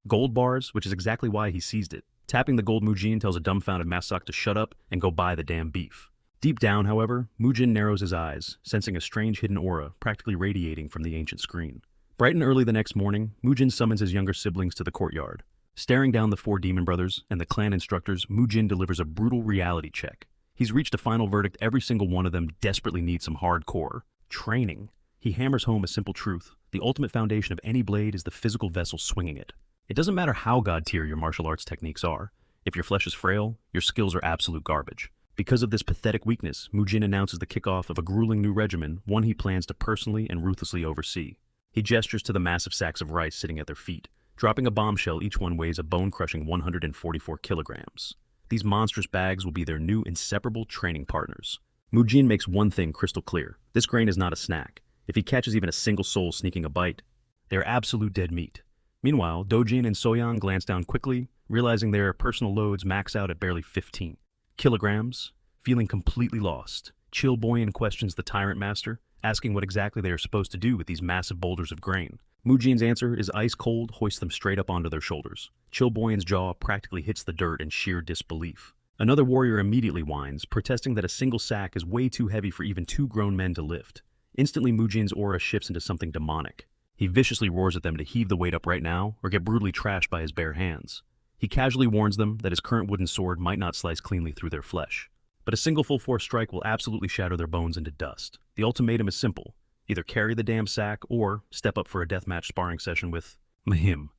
gold bars, which is exactly why he seized it. Tapping the gold, Mujin tells a dumbfounded Masak to shut up and go buy the damn beef. Deep down, however, Mujin narrows his eyes, sensing a strange hidden aura practically radiating from the ancient screen. Bright and early the next morning, Mujin summons his younger siblings to the courtyard. Staring down the four demon brothers and the clan instructors, Mujin delivers a brutal reality check. He's reached a final verdict: every single one of them desperately needs some hardcore training. He hammers home a simple truth: the ultimate foundation of any blade is the physical vessel swinging it. It doesn't matter how god-tier your martial arts techniques are. If your flesh is frail, your skills are absolute garbage. Because of this pathetic weakness, Mujin announces the kickoff of a grueling new regimen, one he plans to personally and ruthlessly oversee. He gestures to the massive sacks of rice sitting at their feet. Dropping a bombshell, each one weighs a bone-crushing 144 kilograms. These monstrous bags will be their new inseparable training partners. Mujin makes one thing crystal clear: this grain is not a snack. If he catches even a single soul sneaking a bite, they are absolute dead meat. Meanwhile, Dojin and Soyeon glance down quickly, realizing their personal loads max out at barely 15 kilograms. Feeling completely lost, Chilboyan questions the Tyrant Master, asking what exactly they are supposed to do with these massive boulders of grain. Mujin's answer is ice cold, hoist them straight up onto their shoulders. Chilboyan's jaw practically hits the dirt in sheer disbelief. Another warrior immediately whines, protesting that a single sack is way too heavy for even two grown men to lift. Instantly, Mujin's aura shifts into something demonic. He viciously roars at them to heave the weight up right now or get brutally trashed by his bare hands. He casually warns them that his current wooden sword might not slice cleanly through their flesh. But a single full force strike will absolutely shatter their bones into dust. The ultimatum is simple: either carry the damn sack or step up for a deathmatch sparring session with him.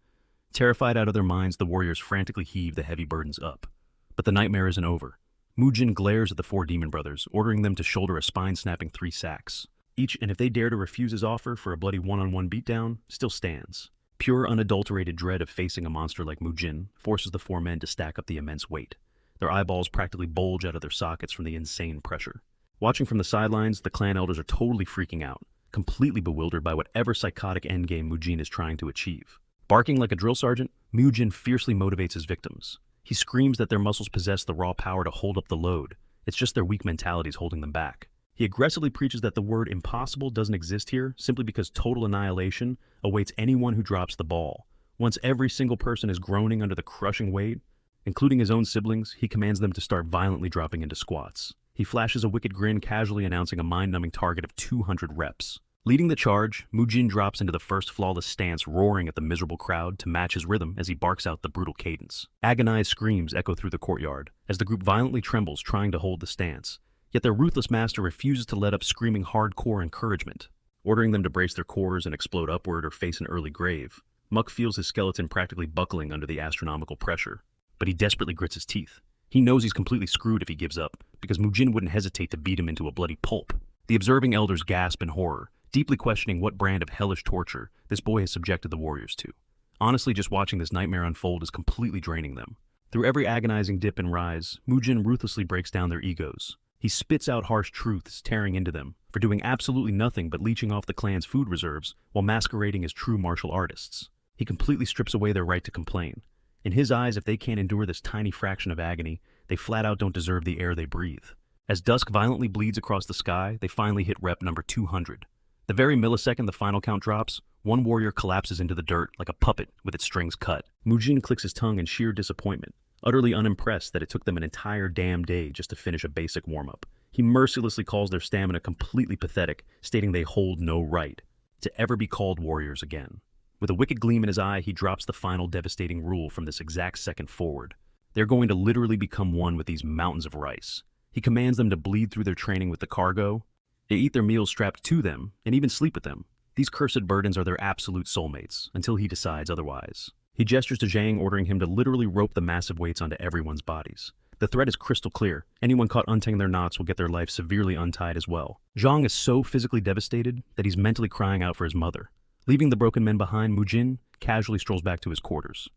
Terrified out of their minds, the warriors frantically heave the heavy burdens up. But the nightmare isn't over. Mujin glares at the four demon brothers, ordering them to shoulder a spine-snapping 3 sacks. Each, and if they dare to refuse his offer for a bloody one-on-one beatdown, still stands. Pure, unadulterated dread of facing a monster like Mujin forces the 4 men to stack up the immense weight. Their eyeballs practically bulge out of their sockets from the insane pressure. Watching from the sidelines, the clan elders are totally freaking out, completely bewildered by whatever psychotic endgame Mujin is trying to achieve. Barking like a drill sergeant, Mujin fiercely motivates his victims. He screams that their muscles possess the raw power to hold up the load. It's just their weak mentalities holding them back. He aggressively preaches that the word impossible doesn't exist here simply because total annihilation awaits anyone who drops the ball. Once every single person is groaning under the crushing weight, including his own siblings, he commands them to start violently dropping into squats. He flashes a wicked grin, casually announcing a mind-numbing target of 200 reps. Leading the charge, Mujin drops into the first flawless stance, roaring at the miserable crowd to match his rhythm as he barks out the brutal cadence. Agonized screams echo through the courtyard as the group violently trembles, trying to hold the stance. Yet their ruthless master refuses to let up, screaming hardcore encouragement, ordering them to brace their cores and explode upward or face an early grave. Muck feels his skeleton practically buckling under the astronomical pressure, but he desperately grits his teeth. He knows he's completely screwed if he gives up, because Mujin wouldn't hesitate to beat him into a bloody pulp. The observing elders gasp in horror, deeply questioning what brand of hellish torture this boy has subjected the warriors to. Honestly, just watching this nightmare unfold is completely draining them. Through every agonizing dip and rise, Mujin ruthlessly breaks down their egos. He spits out harsh truths, tearing into them, for doing absolutely nothing but leeching off the clan's food reserves while masquerading as true martial artists. He completely strips away their right to complain. In his eyes, if they can't endure this tiny fraction of agony, they flat out don't deserve the air they breathe. As dusk violently bleeds across the sky, they finally hit rep number 200. The very millisecond the final count drops, one warrior collapses into the dirt like a puppet with its strings cut. Mujin clicks his tongue in sheer disappointment, utterly unimpressed that it took them an entire damn day just to finish a basic warm-up. He mercilessly calls their stamina completely pathetic, stating they hold no right to ever be called warriors again. With a wicked gleam in his eye, he drops the final devastating rule from this exact second forward. They're going to literally become one with these mountains of rice. He commands them to bleed through their training with the cargo. They eat their meals strapped to them, and even sleep with them. These cursed burdens are their absolute soulmates, until he decides otherwise. He gestures to Zhang, ordering him to literally rope the massive weights onto everyone's bodies. The threat is crystal clear. Anyone caught untangling their knots will get their life severely untied as well. Zhang is so physically devastated that he's mentally crying out for his mother. Leaving the broken men behind, Mujin casually strolls back to his quarters,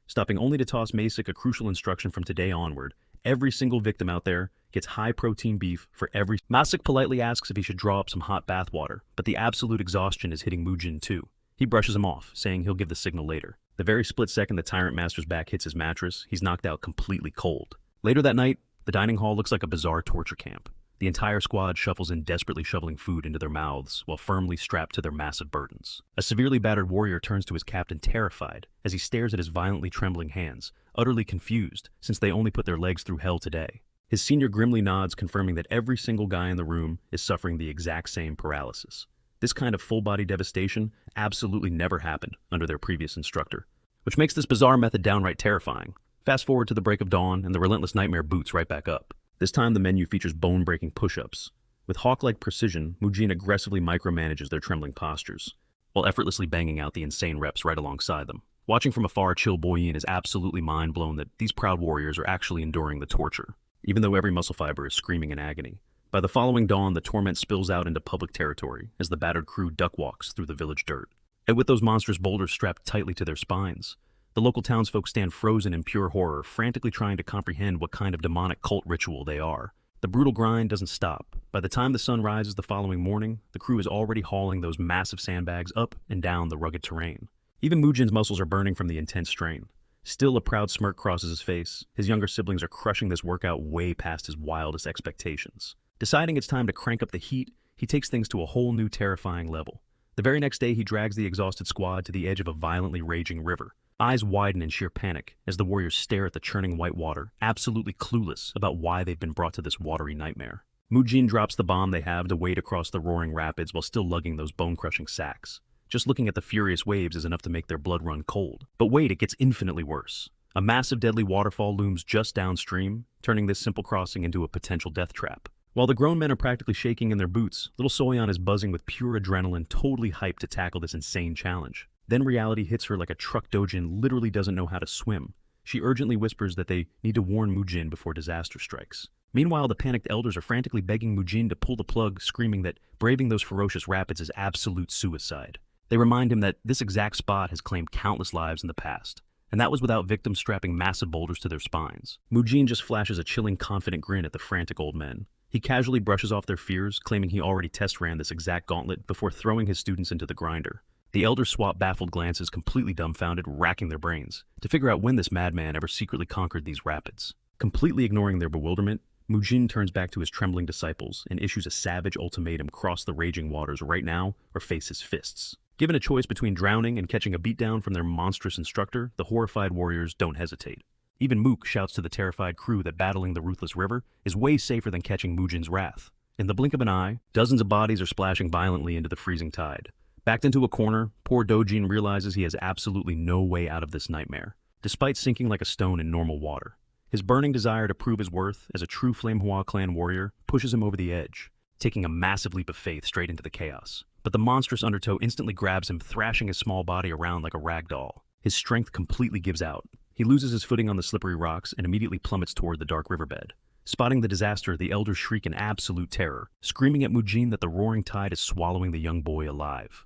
stopping only to toss Masik a crucial instruction from today onward. Every single victim out there gets high-protein beef for every... Masik politely asks if he should draw up some hot bath water, but the absolute exhaustion is hitting Mujin too. He brushes him off, saying he'll give the signal later. The very split second the Tyrant Master's back hits his mattress, he's knocked out completely cold. Later that night, the dining hall looks like a bizarre torture camp. The entire squad shuffles in, desperately shoveling food into their mouths while firmly strapped to their massive burdens. A severely battered warrior turns to his captain terrified as he stares at his violently trembling hands, utterly confused since they only put their legs through hell today. His senior grimly nods, confirming that every single guy in the room is suffering the exact same paralysis. This kind of full-body devastation absolutely never happened under their previous instructor, which makes this bizarre method downright terrifying. Fast forward to the break of dawn, and the relentless nightmare boots right back up. This time the menu features bone-breaking push-ups. With hawk-like precision, Mujin aggressively micromanages their trembling postures, while effortlessly banging out the insane reps right alongside them. Watching from afar, Chill Boyin is absolutely mind-blown that these proud warriors are actually enduring the torture, even though every muscle fiber is screaming in agony. By the following dawn, the torment spills out into public territory as the battered crew duck-walks through the village dirt. And with those monstrous boulders strapped tightly to their spines, the local townsfolk stand frozen in pure horror, frantically trying to comprehend what kind of demonic cult ritual they are. The brutal grind doesn't stop. By the time the sun rises the following morning, the crew is already hauling those massive sandbags up and down the rugged terrain. Even Mujin's muscles are burning from the intense strain. Still, a proud smirk crosses his face. His younger siblings are crushing this workout way past his wildest expectations. Deciding it's time to crank up the heat, he takes things to a whole new terrifying level. The very next day, he drags the exhausted squad to the edge of a violently raging river. Eyes widen in sheer panic as the warriors stare at the churning white water, absolutely clueless about why they've been brought to this watery nightmare. Mujin drops the bomb they have to wade across the roaring rapids while still lugging those bone-crushing sacks. Just looking at the furious waves is enough to make their blood run cold. But wait, it gets infinitely worse. A massive deadly waterfall looms just downstream, turning this simple crossing into a potential death trap. While the grown men are practically shaking in their boots, little Soyeon is buzzing with pure adrenaline, totally hyped to tackle this insane challenge. Then reality hits her like a truck dojin literally doesn't know how to swim. She urgently whispers that they need to warn Mujin before disaster strikes. Meanwhile, the panicked elders are frantically begging Mujin to pull the plug, screaming that braving those ferocious rapids is absolute suicide. They remind him that this exact spot has claimed countless lives in the past, and that was without victims strapping massive boulders to their spines. Mujin just flashes a chilling, confident grin at the frantic old men. He casually brushes off their fears, claiming he already test ran this exact gauntlet before throwing his students into the grinder. The elders swap baffled glances, completely dumbfounded, racking their brains to figure out when this madman ever secretly conquered these rapids. Completely ignoring their bewilderment, Mujin turns back to his trembling disciples and issues a savage ultimatum: cross the raging waters right now or face his fists. Given a choice between drowning and catching a beatdown from their monstrous instructor, the horrified warriors don't hesitate. Even Mook shouts to the terrified crew that battling the ruthless river is way safer than catching Mujin's wrath. In the blink of an eye, dozens of bodies are splashing violently into the freezing tide. Backed into a corner, poor Dojin realizes he has absolutely no way out of this nightmare, despite sinking like a stone in normal water. His burning desire to prove his worth as a true Flamehua clan warrior pushes him over the edge, taking a massive leap of faith straight into the chaos. but the monstrous undertow instantly grabs him, thrashing his small body around like a rag doll. His strength completely gives out. He loses his footing on the slippery rocks and immediately plummets toward the dark riverbed. Spotting the disaster, the elders shriek in absolute terror, screaming at Mujin that the roaring tide is swallowing the young boy alive.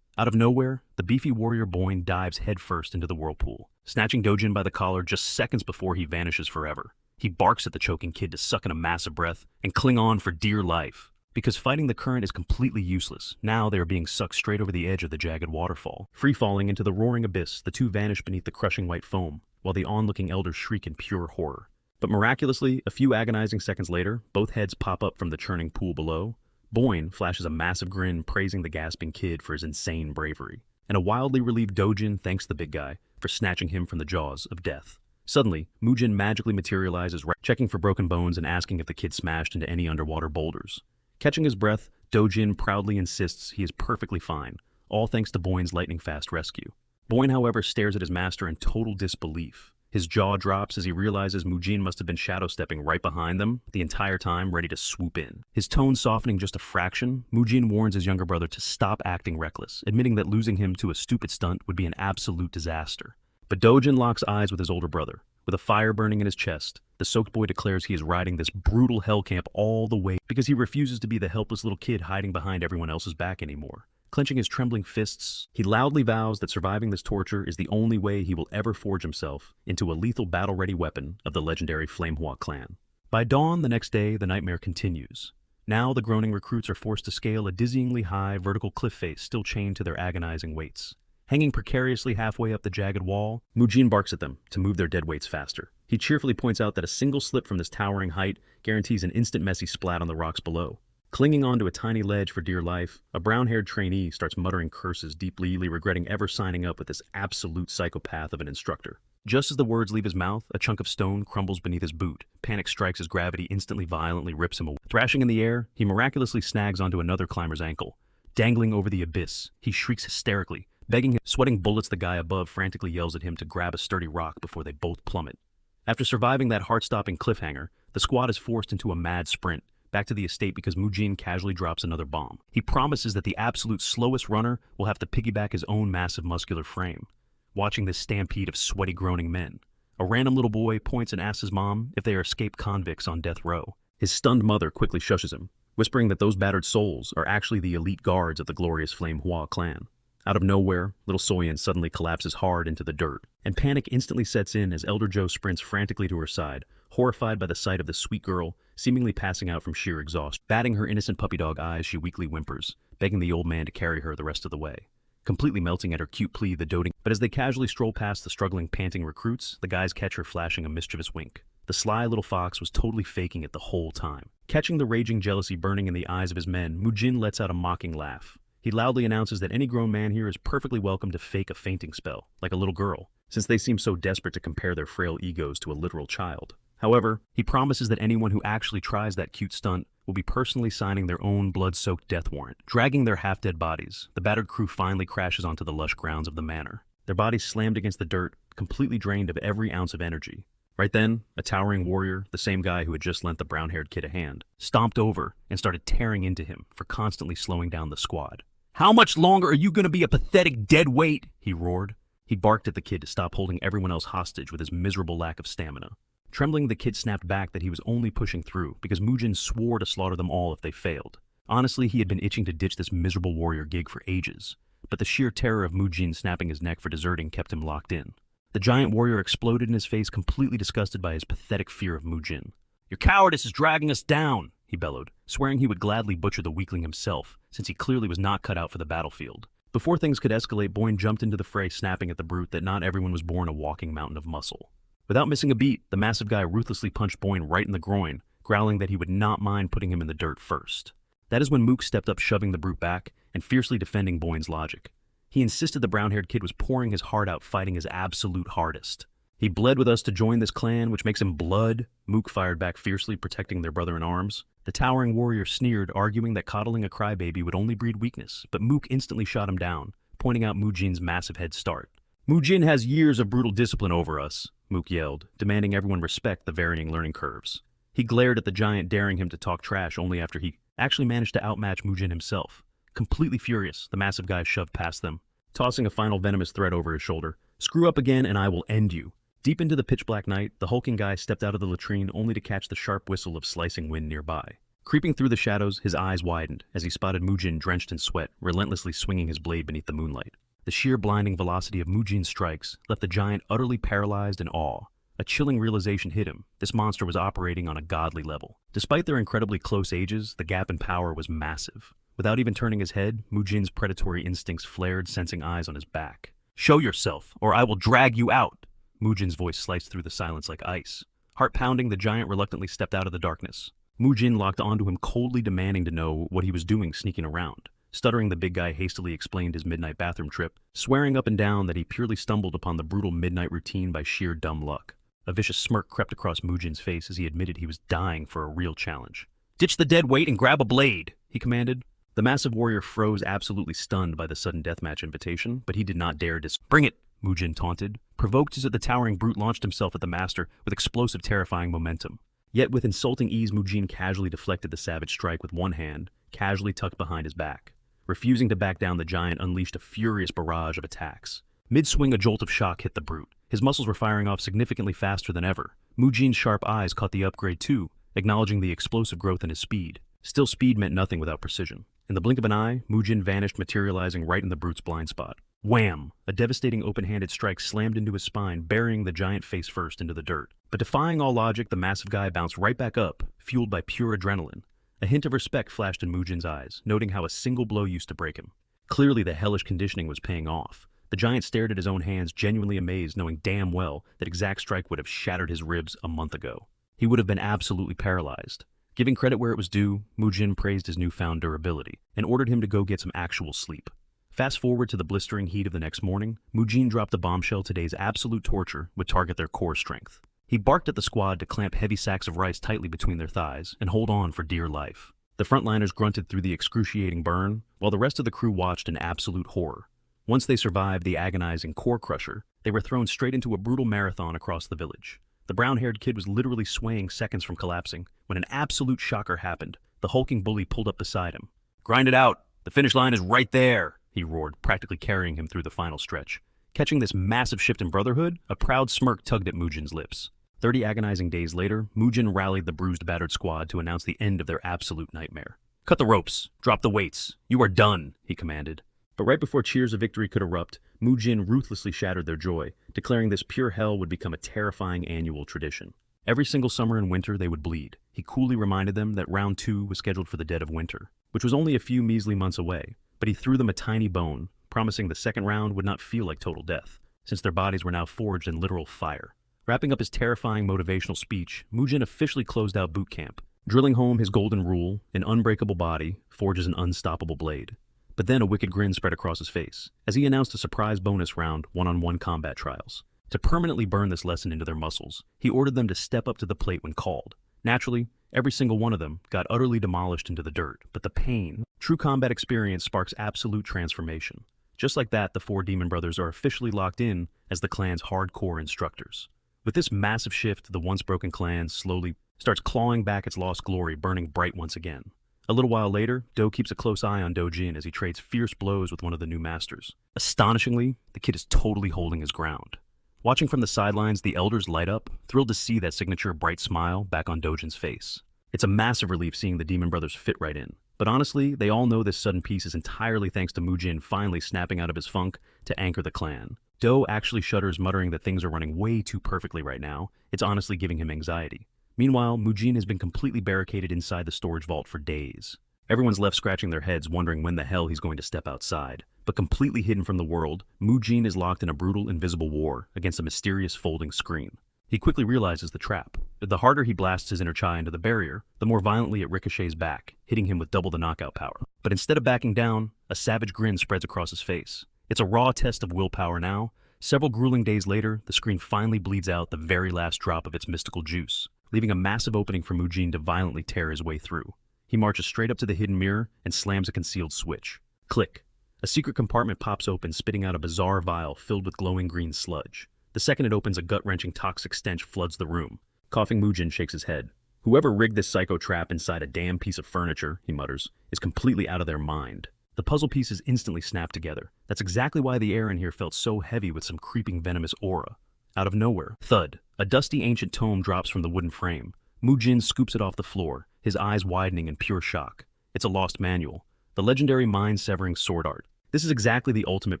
Out of nowhere, the beefy warrior Boyne dives headfirst into the whirlpool, snatching Dojin by the collar just seconds before he vanishes forever. He barks at the choking kid to suck in a massive breath and cling on for dear life. Because fighting the current is completely useless, now they are being sucked straight over the edge of the jagged waterfall. Free-falling into the roaring abyss, the two vanish beneath the crushing white foam, while the onlooking elders shriek in pure horror. But miraculously, a few agonizing seconds later, both heads pop up from the churning pool below. Boyne flashes a massive grin praising the gasping kid for his insane bravery, and a wildly relieved Dojin thanks the big guy for snatching him from the jaws of death. Suddenly, Mujin magically materializes, checking for broken bones and asking if the kid smashed into any underwater boulders. Catching his breath, Dojin proudly insists he is perfectly fine, all thanks to Boyne's lightning-fast rescue. Boyne, however, stares at his master in total disbelief. His jaw drops as he realizes Mujin must have been shadow-stepping right behind them the entire time, ready to swoop in. His tone softening just a fraction, Mujin warns his younger brother to stop acting reckless, admitting that losing him to a stupid stunt would be an absolute disaster. But Dojin locks eyes with his older brother. With a fire burning in his chest, the soaked boy declares he is riding this brutal hell camp all the way because he refuses to be the helpless little kid hiding behind everyone else's back anymore. Clenching his trembling fists, he loudly vows that surviving this torture is the only way he will ever forge himself into a lethal battle-ready weapon of the legendary Manhwa clan. By dawn the next day, the nightmare continues. Now the groaning recruits are forced to scale a dizzyingly high vertical cliff face still chained to their agonizing weights. Hanging precariously halfway up the jagged wall, Mujin barks at them to move their dead weights faster. He cheerfully points out that a single slip from this towering height guarantees an instant messy splat on the rocks below. Clinging onto a tiny ledge for dear life, a brown-haired trainee starts muttering curses, deeply regretting ever signing up with this absolute psychopath of an instructor. Just as the words leave his mouth, a chunk of stone crumbles beneath his boot. Panic strikes as gravity instantly violently rips him away. Thrashing in the air, he miraculously snags onto another climber's ankle. Dangling over the abyss, he shrieks hysterically, begging him. Sweating bullets, the guy above frantically yells at him to grab a sturdy rock before they both plummet. After surviving that heart-stopping cliffhanger, the squad is forced into a mad sprint back to the estate because Mujin casually drops another bomb. He promises that the absolute slowest runner will have to piggyback his own massive muscular frame. Watching this stampede of sweaty, groaning men, a random little boy points and asks his mom if they are escaped convicts on death row. His stunned mother quickly shushes him, whispering that those battered souls are actually the elite guards of the glorious Manhwa clan. Out of nowhere, little Soyeon suddenly collapses hard into the dirt, and panic instantly sets in as Elder Joe sprints frantically to her side, horrified by the sight of the sweet girl seemingly passing out from sheer exhaustion. Batting her innocent puppy dog eyes, she weakly whimpers, begging the old man to carry her the rest of the way. Completely melting at her cute plea, the doting. But as they casually stroll past the struggling, panting recruits, the guys catch her flashing a mischievous wink. The sly little fox was totally faking it the whole time. Catching the raging jealousy burning in the eyes of his men, Mujin lets out a mocking laugh. He loudly announces that any grown man here is perfectly welcome to fake a fainting spell, like a little girl, since they seem so desperate to compare their frail egos to a literal child. However, he promises that anyone who actually tries that cute stunt will be personally signing their own blood-soaked death warrant. Dragging their half-dead bodies, the battered crew finally crashes onto the lush grounds of the manor. Their bodies slammed against the dirt, completely drained of every ounce of energy. Right then, a towering warrior, the same guy who had just lent the brown-haired kid a hand, stomped over and started tearing into him for constantly slowing down the squad. "How much longer are you going to be a pathetic dead weight?" he roared. He barked at the kid to stop holding everyone else hostage with his miserable lack of stamina. Trembling, the kid snapped back that he was only pushing through because Mujin swore to slaughter them all if they failed. Honestly, he had been itching to ditch this miserable warrior gig for ages, but the sheer terror of Mujin snapping his neck for deserting kept him locked in. The giant warrior exploded in his face, completely disgusted by his pathetic fear of Mujin. "Your cowardice is dragging us down," he bellowed, swearing he would gladly butcher the weakling himself, since he clearly was not cut out for the battlefield. Before things could escalate, Boyne jumped into the fray, snapping at the brute that not everyone was born a walking mountain of muscle. Without missing a beat, the massive guy ruthlessly punched Boyne right in the groin, growling that he would not mind putting him in the dirt first. That is when Mook stepped up, shoving the brute back and fiercely defending Boyne's logic. He insisted the brown-haired kid was pouring his heart out, fighting his absolute hardest. "He bled with us to join this clan, which makes him blood," Mook fired back fiercely, protecting their brother in arms. The towering warrior sneered, arguing that coddling a crybaby would only breed weakness, but Mook instantly shot him down, pointing out Mujin's massive head start. "Mujin has years of brutal discipline over us," Mook yelled, demanding everyone respect the varying learning curves. He glared at the giant, daring him to talk trash only after he actually managed to outmatch Mujin himself, Completely furious, the massive guy shoved past them, tossing a final venomous threat over his shoulder. "Screw up again and I will end you." Deep into the pitch-black night, the hulking guy stepped out of the latrine only to catch the sharp whistle of slicing wind nearby. Creeping through the shadows, his eyes widened as he spotted Mujin drenched in sweat, relentlessly swinging his blade beneath the moonlight. The sheer blinding velocity of Mujin's strikes left the giant utterly paralyzed in awe. A chilling realization hit him. This monster was operating on a godly level. Despite their incredibly close ages, the gap in power was massive. Without even turning his head, Mujin's predatory instincts flared, sensing eyes on his back. "Show yourself, or I will drag you out!" Mujin's voice sliced through the silence like ice. Heart pounding, the giant reluctantly stepped out of the darkness. Mujin locked onto him, coldly demanding to know what he was doing sneaking around. Stuttering, the big guy hastily explained his midnight bathroom trip, swearing up and down that he purely stumbled upon the brutal midnight routine by sheer dumb luck. A vicious smirk crept across Mujin's face as he admitted he was dying for a real challenge. "Ditch the dead weight and grab a blade," he commanded. The massive warrior froze, absolutely stunned by the sudden deathmatch invitation, but he did not dare "Bring it!" Mujin taunted. Provoked as the towering brute launched himself at the master with explosive, terrifying momentum. Yet with insulting ease, Mujin casually deflected the savage strike with one hand, casually tucked behind his back. Refusing to back down, the giant unleashed a furious barrage of attacks. Mid-swing, a jolt of shock hit the brute. His muscles were firing off significantly faster than ever. Mujin's sharp eyes caught the upgrade too, acknowledging the explosive growth in his speed. Still, speed meant nothing without precision. In the blink of an eye, Mujin vanished, materializing right in the brute's blind spot. Wham! A devastating open-handed strike slammed into his spine, burying the giant face first into the dirt. But defying all logic, the massive guy bounced right back up, fueled by pure adrenaline. A hint of respect flashed in Mujin's eyes, noting how a single blow used to break him. Clearly, the hellish conditioning was paying off. The giant stared at his own hands, genuinely amazed, knowing damn well that exact strike would have shattered his ribs a month ago. He would have been absolutely paralyzed. Giving credit where it was due, Mujin praised his newfound durability and ordered him to go get some actual sleep. Fast forward to the blistering heat of the next morning, Mujin dropped a bombshell: today's absolute torture would target their core strength. He barked at the squad to clamp heavy sacks of rice tightly between their thighs and hold on for dear life. The frontliners grunted through the excruciating burn, while the rest of the crew watched in absolute horror. Once they survived the agonizing core crusher, they were thrown straight into a brutal marathon across the village. The brown-haired kid was literally swaying seconds from collapsing when an absolute shocker happened. The hulking bully pulled up beside him. "Grind it out! The finish line is right there!" he roared, practically carrying him through the final stretch. Catching this massive shift in brotherhood, a proud smirk tugged at Mujin's lips. 30 agonizing days later, Mujin rallied the bruised, battered squad to announce the end of their absolute nightmare. "Cut the ropes! Drop the weights! You are done!" he commanded. But right before cheers of victory could erupt, Mujin ruthlessly shattered their joy, declaring this pure hell would become a terrifying annual tradition. Every single summer and winter they would bleed. He coolly reminded them that round 2 was scheduled for the dead of winter, which was only a few measly months away, but he threw them a tiny bone, promising the second round would not feel like total death, since their bodies were now forged in literal fire. Wrapping up his terrifying motivational speech, Mujin officially closed out boot camp, drilling home his golden rule: an unbreakable body forges an unstoppable blade. But then a wicked grin spread across his face as he announced a surprise bonus round: one-on-one combat trials. To permanently burn this lesson into their muscles, he ordered them to step up to the plate when called. Naturally, every single one of them got utterly demolished into the dirt, but the pain, true combat experience sparks absolute transformation. Just like that, the 4 demon brothers are officially locked in as the clan's hardcore instructors. With this massive shift, the once broken clan slowly starts clawing back its lost glory, burning bright once again. A little while later, Do keeps a close eye on Dojin as he trades fierce blows with one of the new masters. Astonishingly, the kid is totally holding his ground. Watching from the sidelines, the elders light up, thrilled to see that signature bright smile back on Dojin's face. It's a massive relief seeing the demon brothers fit right in. But honestly, they all know this sudden peace is entirely thanks to Mujin finally snapping out of his funk to anchor the clan. Do actually shudders, muttering that things are running way too perfectly right now. It's honestly giving him anxiety. Meanwhile, Mujin has been completely barricaded inside the storage vault for days. Everyone's left scratching their heads, wondering when the hell he's going to step outside. But completely hidden from the world, Mujin is locked in a brutal, invisible war against a mysterious folding screen. He quickly realizes the trap. The harder he blasts his inner chi into the barrier, the more violently it ricochets back, hitting him with double the knockout power. But instead of backing down, a savage grin spreads across his face. It's a raw test of willpower now. Several grueling days later, the screen finally bleeds out the very last drop of its mystical juice, leaving a massive opening for Mujin to violently tear his way through. He marches straight up to the hidden mirror and slams a concealed switch. Click. A secret compartment pops open, spitting out a bizarre vial filled with glowing green sludge. The second it opens, a gut-wrenching toxic stench floods the room. Coughing, Mujin shakes his head. Whoever rigged this psycho trap inside a damn piece of furniture, he mutters, is completely out of their mind. The puzzle pieces instantly snapped together. That's exactly why the air in here felt so heavy with some creeping venomous aura. Out of nowhere, thud, a dusty ancient tome drops from the wooden frame. Mujin scoops it off the floor, his eyes widening in pure shock. It's a lost manual. The legendary mind-severing sword art. This is exactly the ultimate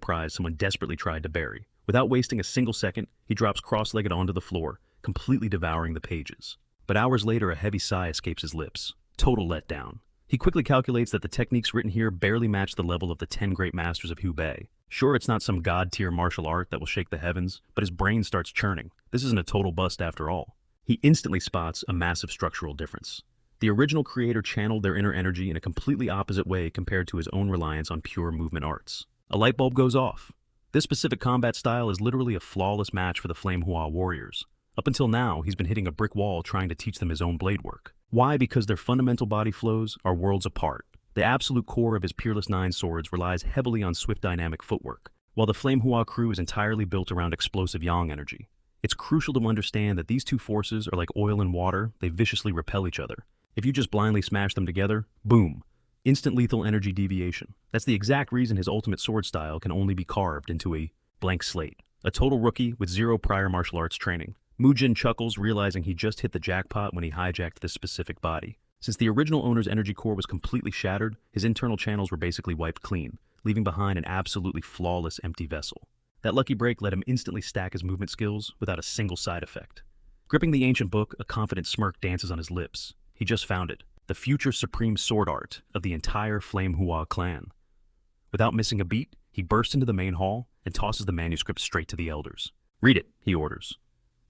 prize someone desperately tried to bury. Without wasting a single second, he drops cross-legged onto the floor, completely devouring the pages. But hours later, a heavy sigh escapes his lips. Total letdown. He quickly calculates that the techniques written here barely match the level of the 10 great masters of Hubei. Sure, it's not some god-tier martial art that will shake the heavens, but his brain starts churning. This isn't a total bust after all. He instantly spots a massive structural difference. The original creator channeled their inner energy in a completely opposite way compared to his own reliance on pure movement arts. A light bulb goes off. This specific combat style is literally a flawless match for the Flamehua warriors. Up until now, he's been hitting a brick wall trying to teach them his own blade work. Why? Because their fundamental body flows are worlds apart. The absolute core of his Peerless Nine swords relies heavily on swift dynamic footwork, while the Flamehua crew is entirely built around explosive yang energy. It's crucial to understand that these two forces are like oil and water, they viciously repel each other. If you just blindly smash them together, boom, instant lethal energy deviation. That's the exact reason his ultimate sword style can only be carved into a blank slate. A total rookie with zero prior martial arts training. Mujin chuckles, realizing he just hit the jackpot when he hijacked this specific body. Since the original owner's energy core was completely shattered, his internal channels were basically wiped clean, leaving behind an absolutely flawless empty vessel. That lucky break let him instantly stack his movement skills without a single side effect. Gripping the ancient book, a confident smirk dances on his lips. He just found it, the future supreme sword art of the entire Flamehua clan. Without missing a beat, he bursts into the main hall and tosses the manuscript straight to the elders. "Read it," he orders.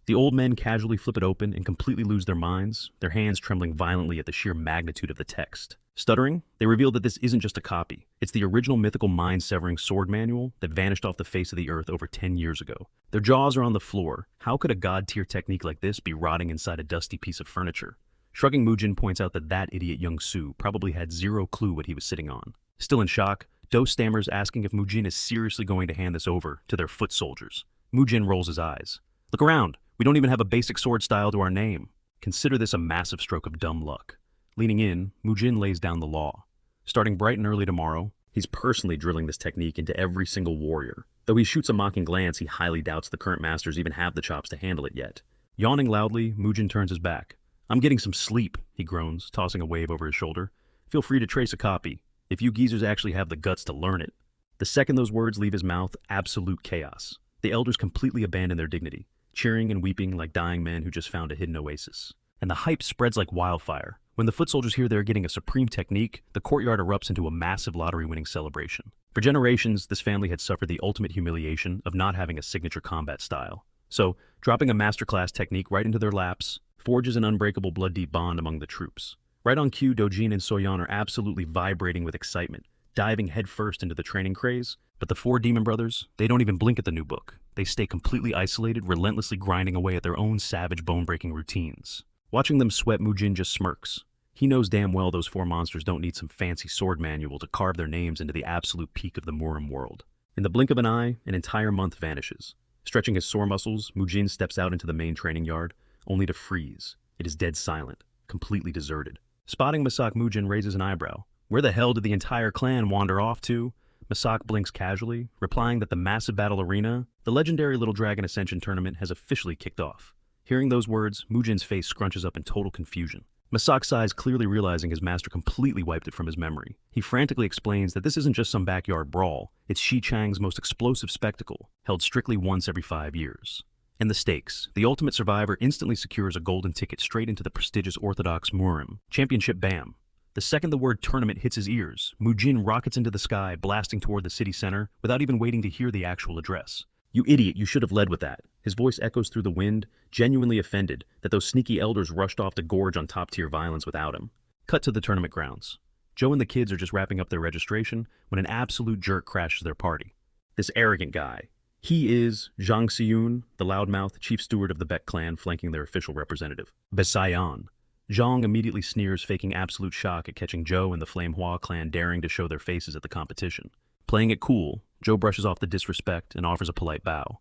The old men casually flip it open and completely lose their minds, their hands trembling violently at the sheer magnitude of the text. Stuttering, they reveal that this isn't just a copy. It's the original mythical mind-severing sword manual that vanished off the face of the earth over 10 years ago. Their jaws are on the floor. How could a god-tier technique like this be rotting inside a dusty piece of furniture? Shrugging, Mujin points out that idiot young Su probably had zero clue what he was sitting on. Still in shock, Do stammers, asking if Mujin is seriously going to hand this over to their foot soldiers. Mujin rolls his eyes. "Look around. We don't even have a basic sword style to our name." Consider this a massive stroke of dumb luck. Leaning in, Mujin lays down the law. Starting bright and early tomorrow, he's personally drilling this technique into every single warrior. Though he shoots a mocking glance, he highly doubts the current masters even have the chops to handle it yet. Yawning loudly, Mujin turns his back. "I'm getting some sleep," he groans, tossing a wave over his shoulder. "Feel free to trace a copy, if you geezers actually have the guts to learn it." The second those words leave his mouth, absolute chaos. The elders completely abandon their dignity, cheering and weeping like dying men who just found a hidden oasis. And the hype spreads like wildfire. When the foot soldiers hear they're getting a supreme technique, the courtyard erupts into a massive lottery-winning celebration. For generations, this family had suffered the ultimate humiliation of not having a signature combat style. So, dropping a masterclass technique right into their laps forges an unbreakable blood-deep bond among the troops. Right on cue, Dojin and Soyeon are absolutely vibrating with excitement, diving headfirst into the training craze. But the four demon brothers, they don't even blink at the new book. They stay completely isolated, relentlessly grinding away at their own savage, bone-breaking routines. Watching them sweat, Mujin just smirks. He knows damn well those four monsters don't need some fancy sword manual to carve their names into the absolute peak of the Murim world. In the blink of an eye, an entire month vanishes. Stretching his sore muscles, Mujin steps out into the main training yard, only to freeze. It is dead silent, completely deserted. Spotting Masak, Mujin raises an eyebrow. Where the hell did the entire clan wander off to? Masak blinks casually, replying that the massive battle arena, the legendary Little Dragon Ascension tournament, has officially kicked off. Hearing those words, Mujin's face scrunches up in total confusion. Masak sighs, clearly realizing his master completely wiped it from his memory. He frantically explains that this isn't just some backyard brawl, it's Shi Chang's most explosive spectacle, held strictly once every 5 years. And the stakes. The ultimate survivor instantly secures a golden ticket straight into the prestigious Orthodox Murim Championship BAM. The second the word tournament hits his ears, Mujin rockets into the sky, blasting toward the city center without even waiting to hear the actual address. "You idiot, you should have led with that." His voice echoes through the wind, genuinely offended that those sneaky elders rushed off to gorge on top-tier violence without him. Cut to the tournament grounds. Joe and the kids are just wrapping up their registration when an absolute jerk crashes their party. This arrogant guy. He is Zhang Xiyun, the loudmouth chief steward of the Beck clan, flanking their official representative, Besayan. Zhang immediately sneers, faking absolute shock at catching Joe and the Flamehua clan daring to show their faces at the competition. Playing it cool, Joe brushes off the disrespect and offers a polite bow.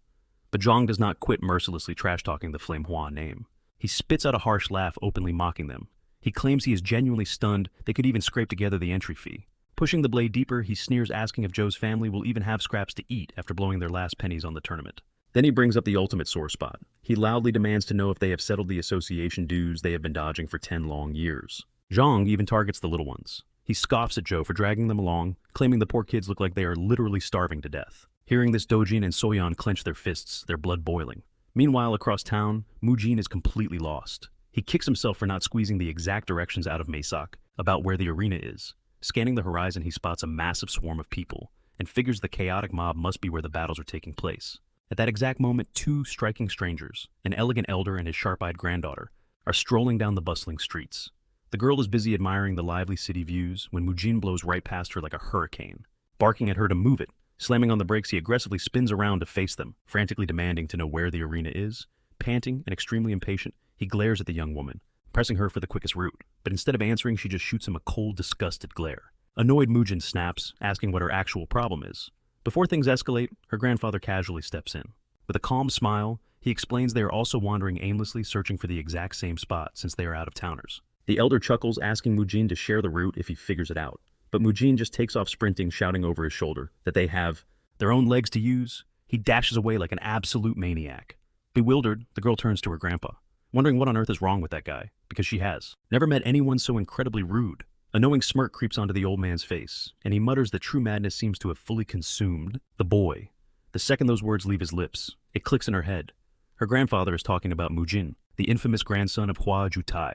But Zhang does not quit mercilessly trash-talking the Flamehua name. He spits out a harsh laugh, openly mocking them. He claims he is genuinely stunned they could even scrape together the entry fee. Pushing the blade deeper, he sneers, asking if Joe's family will even have scraps to eat after blowing their last pennies on the tournament. Then he brings up the ultimate sore spot. He loudly demands to know if they have settled the association dues they have been dodging for 10 long years. Zhang even targets the little ones. He scoffs at Joe for dragging them along, claiming the poor kids look like they are literally starving to death. Hearing this, Dojin and Soyeon clench their fists, their blood boiling. Meanwhile, across town, Mujin is completely lost. He kicks himself for not squeezing the exact directions out of Masak about where the arena is. Scanning the horizon, he spots a massive swarm of people and figures the chaotic mob must be where the battles are taking place. At that exact moment, two striking strangers, an elegant elder and his sharp-eyed granddaughter, are strolling down the bustling streets. The girl is busy admiring the lively city views when Mujin blows right past her like a hurricane. Barking at her to move it, slamming on the brakes, he aggressively spins around to face them, frantically demanding to know where the arena is. Panting and extremely impatient, he glares at the young woman, pressing her for the quickest route, but instead of answering, she just shoots him a cold, disgusted glare. Annoyed, Mujin snaps, asking what her actual problem is. Before things escalate, her grandfather casually steps in. With a calm smile, he explains they are also wandering aimlessly, searching for the exact same spot since they are out-of-towners. The elder chuckles, asking Mujin to share the route if he figures it out, but Mujin just takes off sprinting, shouting over his shoulder that they have their own legs to use. He dashes away like an absolute maniac. Bewildered, the girl turns to her grandpa, wondering what on earth is wrong with that guy, because she has never met anyone so incredibly rude. A knowing smirk creeps onto the old man's face, and he mutters that true madness seems to have fully consumed the boy. The second those words leave his lips, it clicks in her head. Her grandfather is talking about Mujin, the infamous grandson of Hua Jutai.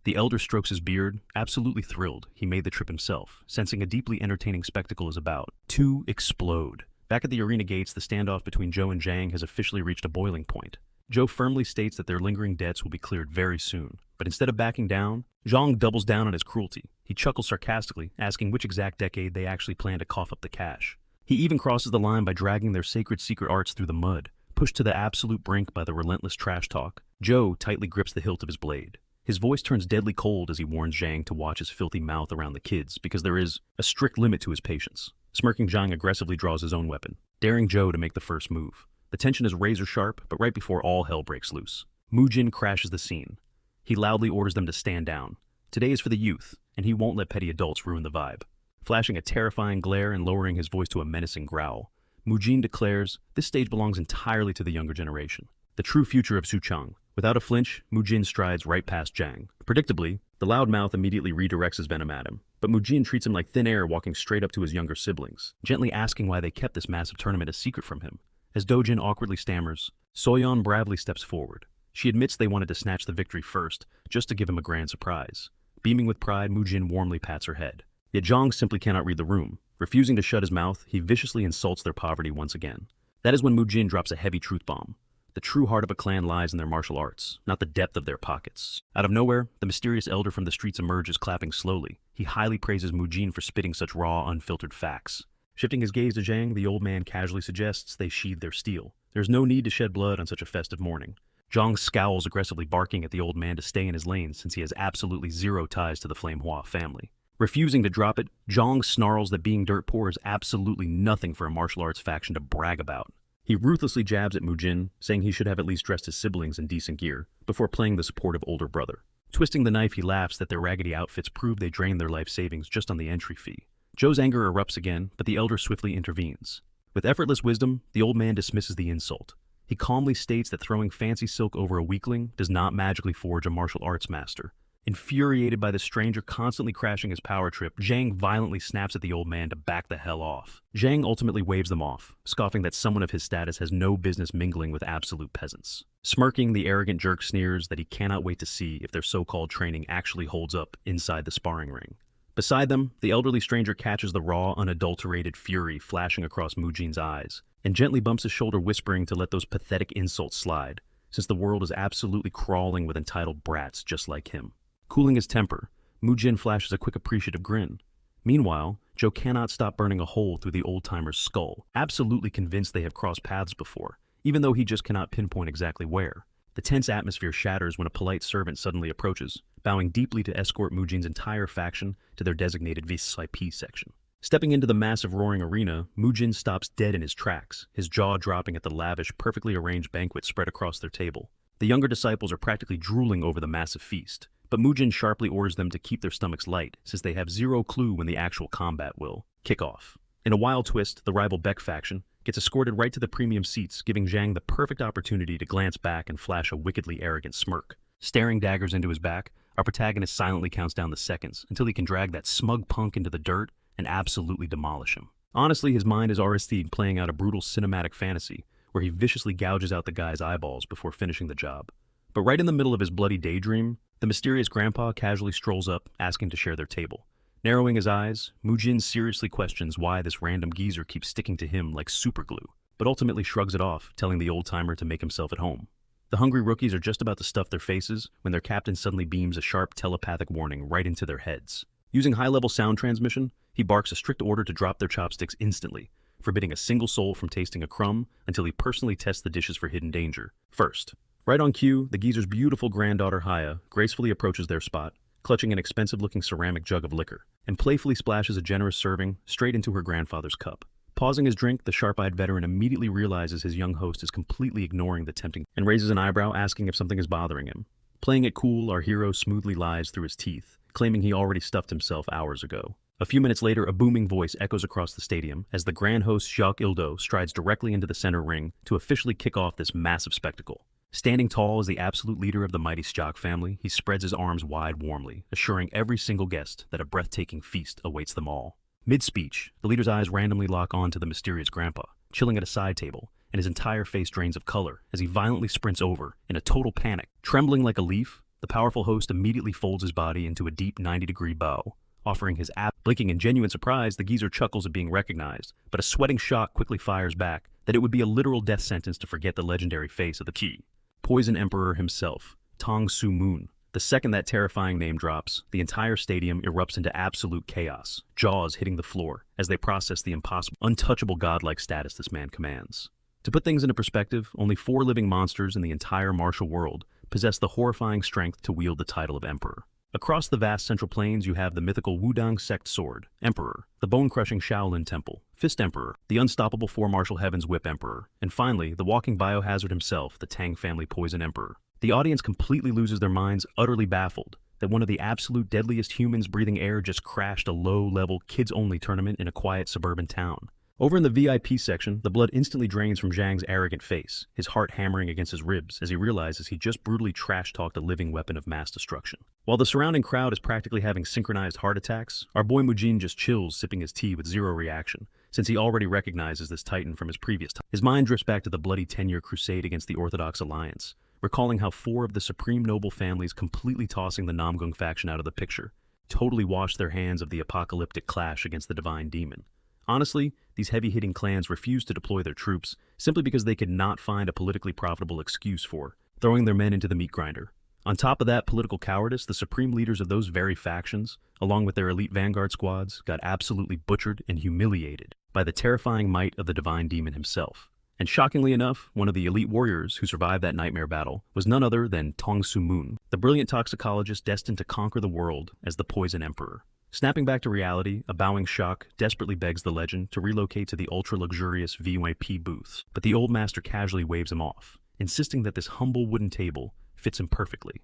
The elder strokes his beard, absolutely thrilled he made the trip himself, sensing a deeply entertaining spectacle is about to explode. Back at the arena gates, the standoff between Joe and Zhang has officially reached a boiling point. Joe firmly states that their lingering debts will be cleared very soon, but instead of backing down, Zhang doubles down on his cruelty. He chuckles sarcastically, asking which exact decade they actually plan to cough up the cash. He even crosses the line by dragging their sacred secret arts through the mud, pushed to the absolute brink by the relentless trash talk. Joe tightly grips the hilt of his blade. His voice turns deadly cold as he warns Zhang to watch his filthy mouth around the kids because there is a strict limit to his patience. Smirking, Zhang aggressively draws his own weapon, daring Joe to make the first move. The tension is razor sharp, but right before all hell breaks loose, Mujin crashes the scene. He loudly orders them to stand down. Today is for the youth, and he won't let petty adults ruin the vibe. Flashing a terrifying glare and lowering his voice to a menacing growl, Mujin declares this stage belongs entirely to the younger generation, the true future of Suchang. Without a flinch, Mujin strides right past Zhang. Predictably, the loudmouth immediately redirects his venom at him, but Mujin treats him like thin air, walking straight up to his younger siblings, gently asking why they kept this massive tournament a secret from him. As Dojin awkwardly stammers, Soyeon bravely steps forward. She admits they wanted to snatch the victory first, just to give him a grand surprise. Beaming with pride, Mujin warmly pats her head. Yet Zhang simply cannot read the room. Refusing to shut his mouth, he viciously insults their poverty once again. That is when Mujin drops a heavy truth bomb. The true heart of a clan lies in their martial arts, not the depth of their pockets. Out of nowhere, the mysterious elder from the streets emerges, clapping slowly. He highly praises Mujin for spitting such raw, unfiltered facts. Shifting his gaze to Zhang, the old man casually suggests they sheathe their steel. There's no need to shed blood on such a festive morning. Zhang scowls, aggressively barking at the old man to stay in his lane since he has absolutely zero ties to the Flamehua family. Refusing to drop it, Zhang snarls that being dirt poor is absolutely nothing for a martial arts faction to brag about. He ruthlessly jabs at Mujin, saying he should have at least dressed his siblings in decent gear, before playing the supportive older brother. Twisting the knife, he laughs that their raggedy outfits prove they drained their life savings just on the entry fee. Joe's anger erupts again, but the elder swiftly intervenes. With effortless wisdom, the old man dismisses the insult. He calmly states that throwing fancy silk over a weakling does not magically forge a martial arts master. Infuriated by the stranger constantly crashing his power trip, Zhang violently snaps at the old man to back the hell off. Zhang ultimately waves them off, scoffing that someone of his status has no business mingling with absolute peasants. Smirking, the arrogant jerk sneers that he cannot wait to see if their so-called training actually holds up inside the sparring ring. Beside them, the elderly stranger catches the raw, unadulterated fury flashing across Mujin's eyes, and gently bumps his shoulder, whispering to let those pathetic insults slide, since the world is absolutely crawling with entitled brats just like him. Cooling his temper, Mujin flashes a quick appreciative grin. Meanwhile, Joe cannot stop burning a hole through the old-timer's skull, absolutely convinced they have crossed paths before, even though he just cannot pinpoint exactly where. The tense atmosphere shatters when a polite servant suddenly approaches, bowing deeply to escort Mujin's entire faction to their designated VIP section. Stepping into the massive roaring arena, Mujin stops dead in his tracks, his jaw dropping at the lavish, perfectly arranged banquet spread across their table. The younger disciples are practically drooling over the massive feast, but Mujin sharply orders them to keep their stomachs light, since they have zero clue when the actual combat will kick off. In a wild twist, the rival Beck faction gets escorted right to the premium seats, giving Zhang the perfect opportunity to glance back and flash a wickedly arrogant smirk. Staring daggers into his back, our protagonist silently counts down the seconds until he can drag that smug punk into the dirt and absolutely demolish him. Honestly, his mind is RST playing out a brutal cinematic fantasy where he viciously gouges out the guy's eyeballs before finishing the job. But right in the middle of his bloody daydream, the mysterious grandpa casually strolls up, asking to share their table. Narrowing his eyes, Mujin seriously questions why this random geezer keeps sticking to him like superglue, but ultimately shrugs it off, telling the old-timer to make himself at home. The hungry rookies are just about to stuff their faces when their captain suddenly beams a sharp telepathic warning right into their heads. Using high-level sound transmission, he barks a strict order to drop their chopsticks instantly, forbidding a single soul from tasting a crumb until he personally tests the dishes for hidden danger first. Right on cue, the geezer's beautiful granddaughter Haya gracefully approaches their spot, clutching an expensive-looking ceramic jug of liquor, and playfully splashes a generous serving straight into her grandfather's cup. Pausing his drink, the sharp-eyed veteran immediately realizes his young host is completely ignoring the tempting and raises an eyebrow, asking if something is bothering him. Playing it cool, our hero smoothly lies through his teeth, claiming he already stuffed himself hours ago. A few minutes later, a booming voice echoes across the stadium as the grand host Jacques Ildo strides directly into the center ring to officially kick off this massive spectacle. Standing tall as the absolute leader of the mighty Stock family, he spreads his arms wide warmly, assuring every single guest that a breathtaking feast awaits them all. Mid-speech, the leader's eyes randomly lock on to the mysterious grandpa, chilling at a side table, and his entire face drains of color as he violently sprints over in a total panic. Trembling like a leaf, the powerful host immediately folds his body into a deep 90-degree bow, offering his blinking in genuine surprise, the geezer chuckles at being recognized, but a sweating shock quickly fires back that it would be a literal death sentence to forget the legendary face of the key. Poison Emperor himself, Tong Su Moon. The second that terrifying name drops, the entire stadium erupts into absolute chaos, jaws hitting the floor as they process the impossible, untouchable godlike status this man commands. To put things into perspective, only 4 living monsters in the entire martial world possess the horrifying strength to wield the title of Emperor. Across the vast central plains, you have the mythical Wudang sect sword, Emperor, the bone-crushing Shaolin temple, Fist Emperor, the unstoppable Four Martial Heavens Whip Emperor, and finally, the walking biohazard himself, the Tang family Poison Emperor. The audience completely loses their minds, utterly baffled that one of the absolute deadliest humans breathing air just crashed a low-level, kids-only tournament in a quiet suburban town. Over in the VIP section, the blood instantly drains from Zhang's arrogant face, his heart hammering against his ribs as he realizes he just brutally trash-talked a living weapon of mass destruction. While the surrounding crowd is practically having synchronized heart attacks, our boy Mujin just chills, sipping his tea with zero reaction, since he already recognizes this titan from his previous time. His mind drifts back to the bloody 10-year crusade against the Orthodox Alliance, recalling how 4 of the supreme noble families completely tossing the Namgung faction out of the picture totally washed their hands of the apocalyptic clash against the divine demon. Honestly, these heavy-hitting clans refused to deploy their troops simply because they could not find a politically profitable excuse for throwing their men into the meat grinder. On top of that political cowardice, the supreme leaders of those very factions, along with their elite vanguard squads, got absolutely butchered and humiliated by the terrifying might of the divine demon himself. And shockingly enough, one of the elite warriors who survived that nightmare battle was none other than Tong Su Moon, the brilliant toxicologist destined to conquer the world as the Poison Emperor. Snapping back to reality, a bowing Shock desperately begs the legend to relocate to the ultra-luxurious VIP booths, but the old master casually waves him off, insisting that this humble wooden table fits him perfectly.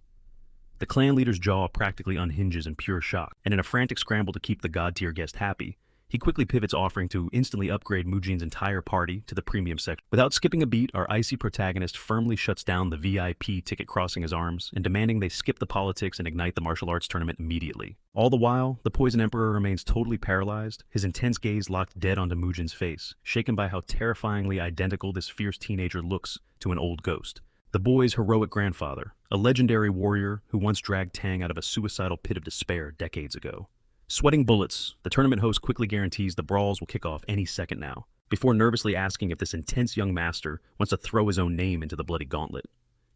The clan leader's jaw practically unhinges in pure shock, and in a frantic scramble to keep the god-tier guest happy, he quickly pivots, offering to instantly upgrade Mujin's entire party to the premium section. Without skipping a beat, our icy protagonist firmly shuts down the VIP ticket, crossing his arms and demanding they skip the politics and ignite the martial arts tournament immediately. All the while, the Poison Emperor remains totally paralyzed, his intense gaze locked dead onto Mujin's face, shaken by how terrifyingly identical this fierce teenager looks to an old ghost. The boy's heroic grandfather, a legendary warrior who once dragged Tang out of a suicidal pit of despair decades ago. Sweating bullets, the tournament host quickly guarantees the brawls will kick off any second now, before nervously asking if this intense young master wants to throw his own name into the bloody gauntlet.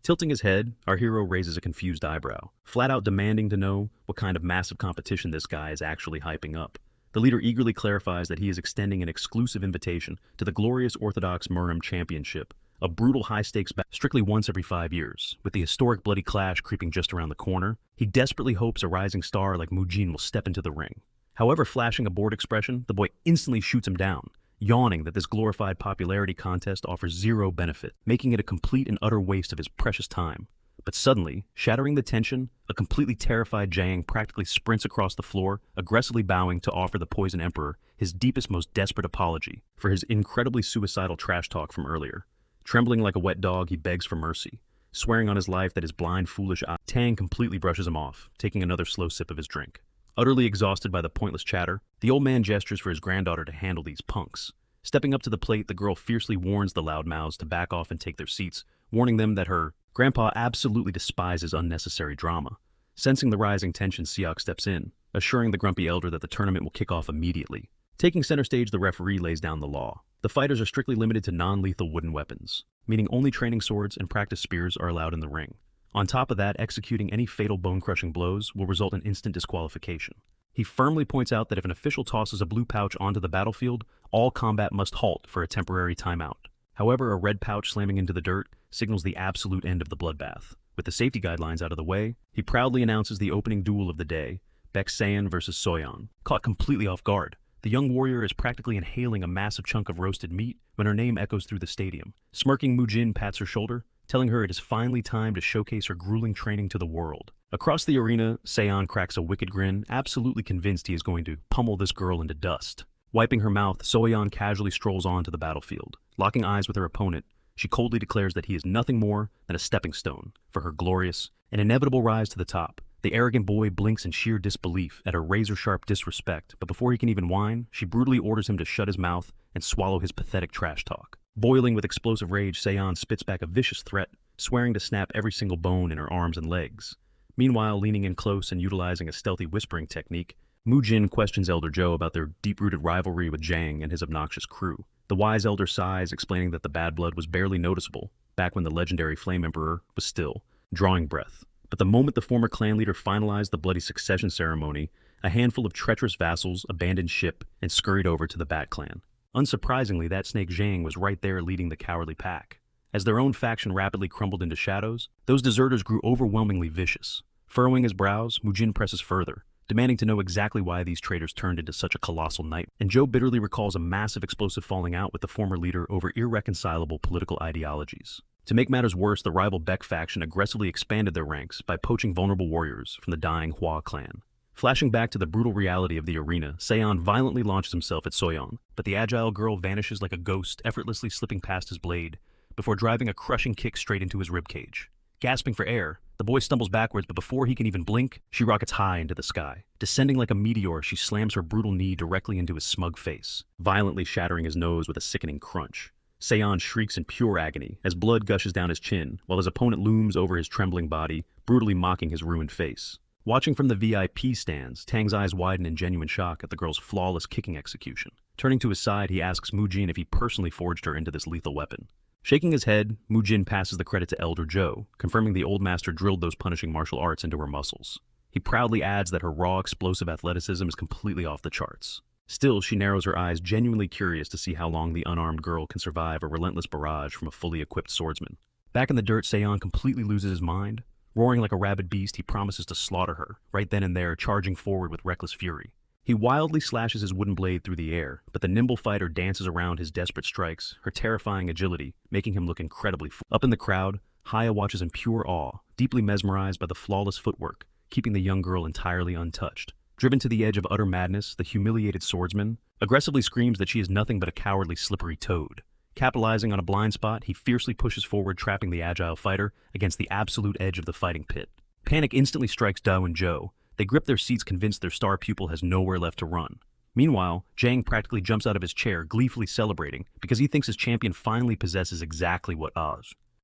Tilting his head, our hero raises a confused eyebrow, flat out demanding to know what kind of massive competition this guy is actually hyping up. The leader eagerly clarifies that he is extending an exclusive invitation to the glorious Orthodox Murim Championship, a brutal high-stakes battle strictly once every 5 years. With the historic bloody clash creeping just around the corner, he desperately hopes a rising star like Mujin will step into the ring. However, flashing a bored expression, the boy instantly shoots him down, yawning that this glorified popularity contest offers zero benefit, making it a complete and utter waste of his precious time. But suddenly, shattering the tension, a completely terrified Jang practically sprints across the floor, aggressively bowing to offer the Poison Emperor his deepest, most desperate apology for his incredibly suicidal trash talk from earlier. Trembling like a wet dog, he begs for mercy, swearing on his life that his blind, foolish eye. Tang completely brushes him off, taking another slow sip of his drink. Utterly exhausted by the pointless chatter, the old man gestures for his granddaughter to handle these punks. Stepping up to the plate, the girl fiercely warns the loudmouths to back off and take their seats, warning them that her grandpa absolutely despises unnecessary drama. Sensing the rising tension, Siak steps in, assuring the grumpy elder that the tournament will kick off immediately. Taking center stage, the referee lays down the law. The fighters are strictly limited to non-lethal wooden weapons, meaning only training swords and practice spears are allowed in the ring. On top of that, executing any fatal bone-crushing blows will result in instant disqualification. He firmly points out that if an official tosses a blue pouch onto the battlefield, all combat must halt for a temporary timeout. However, a red pouch slamming into the dirt signals the absolute end of the bloodbath. With the safety guidelines out of the way, he proudly announces the opening duel of the day, Baek Saeon versus Soyeon. Caught completely off guard, the young warrior is practically inhaling a massive chunk of roasted meat when her name echoes through the stadium. Smirking, Mujin pats her shoulder, telling her it is finally time to showcase her grueling training to the world. Across the arena, Saeon cracks a wicked grin, absolutely convinced he is going to pummel this girl into dust. Wiping her mouth, Soyeon casually strolls onto the battlefield. Locking eyes with her opponent, she coldly declares that he is nothing more than a stepping stone for her glorious and inevitable rise to the top. The arrogant boy blinks in sheer disbelief at her razor-sharp disrespect, but before he can even whine, she brutally orders him to shut his mouth and swallow his pathetic trash talk. Boiling with explosive rage, Saeon spits back a vicious threat, swearing to snap every single bone in her arms and legs. Meanwhile, leaning in close and utilizing a stealthy whispering technique, Mujin questions Elder Joe about their deep-rooted rivalry with Jang and his obnoxious crew. The wise elder sighs, explaining that the bad blood was barely noticeable back when the legendary Flame Emperor was still drawing breath. But the moment the former clan leader finalized the bloody succession ceremony, a handful of treacherous vassals abandoned ship and scurried over to the Bat Clan. Unsurprisingly, that snake Zhang was right there leading the cowardly pack. As their own faction rapidly crumbled into shadows, those deserters grew overwhelmingly vicious. Furrowing his brows, Mujin presses further, demanding to know exactly why these traitors turned into such a colossal nightmare. And Joe bitterly recalls a massive explosive falling out with the former leader over irreconcilable political ideologies. To make matters worse, the rival Beck faction aggressively expanded their ranks by poaching vulnerable warriors from the dying Hua clan. Flashing back to the brutal reality of the arena, Saeon violently launches himself at Soyeon, but the agile girl vanishes like a ghost, effortlessly slipping past his blade, before driving a crushing kick straight into his ribcage. Gasping for air, the boy stumbles backwards, but before he can even blink, she rockets high into the sky. Descending like a meteor, she slams her brutal knee directly into his smug face, violently shattering his nose with a sickening crunch. Saeon shrieks in pure agony as blood gushes down his chin, while his opponent looms over his trembling body, brutally mocking his ruined face. Watching from the VIP stands, Tang's eyes widen in genuine shock at the girl's flawless kicking execution. Turning to his side, he asks Mujin if he personally forged her into this lethal weapon. Shaking his head, Mujin passes the credit to Elder Joe, confirming the old master drilled those punishing martial arts into her muscles. He proudly adds that her raw, explosive athleticism is completely off the charts. Still, she narrows her eyes, genuinely curious to see how long the unarmed girl can survive a relentless barrage from a fully equipped swordsman. Back in the dirt, Saeon completely loses his mind. Roaring like a rabid beast, he promises to slaughter her, right then and there, charging forward with reckless fury. He wildly slashes his wooden blade through the air, but the nimble fighter dances around his desperate strikes, her terrifying agility making him look incredibly Up in the crowd, Haya watches in pure awe, deeply mesmerized by the flawless footwork, keeping the young girl entirely untouched. Driven to the edge of utter madness, the humiliated swordsman aggressively screams that she is nothing but a cowardly slippery toad. Capitalizing on a blind spot, he fiercely pushes forward, trapping the agile fighter against the absolute edge of the fighting pit. Panic instantly strikes Dao and Joe. They grip their seats, convinced their star pupil has nowhere left to run. Meanwhile, Jang practically jumps out of his chair, gleefully celebrating, because he thinks his champion finally possesses exactly what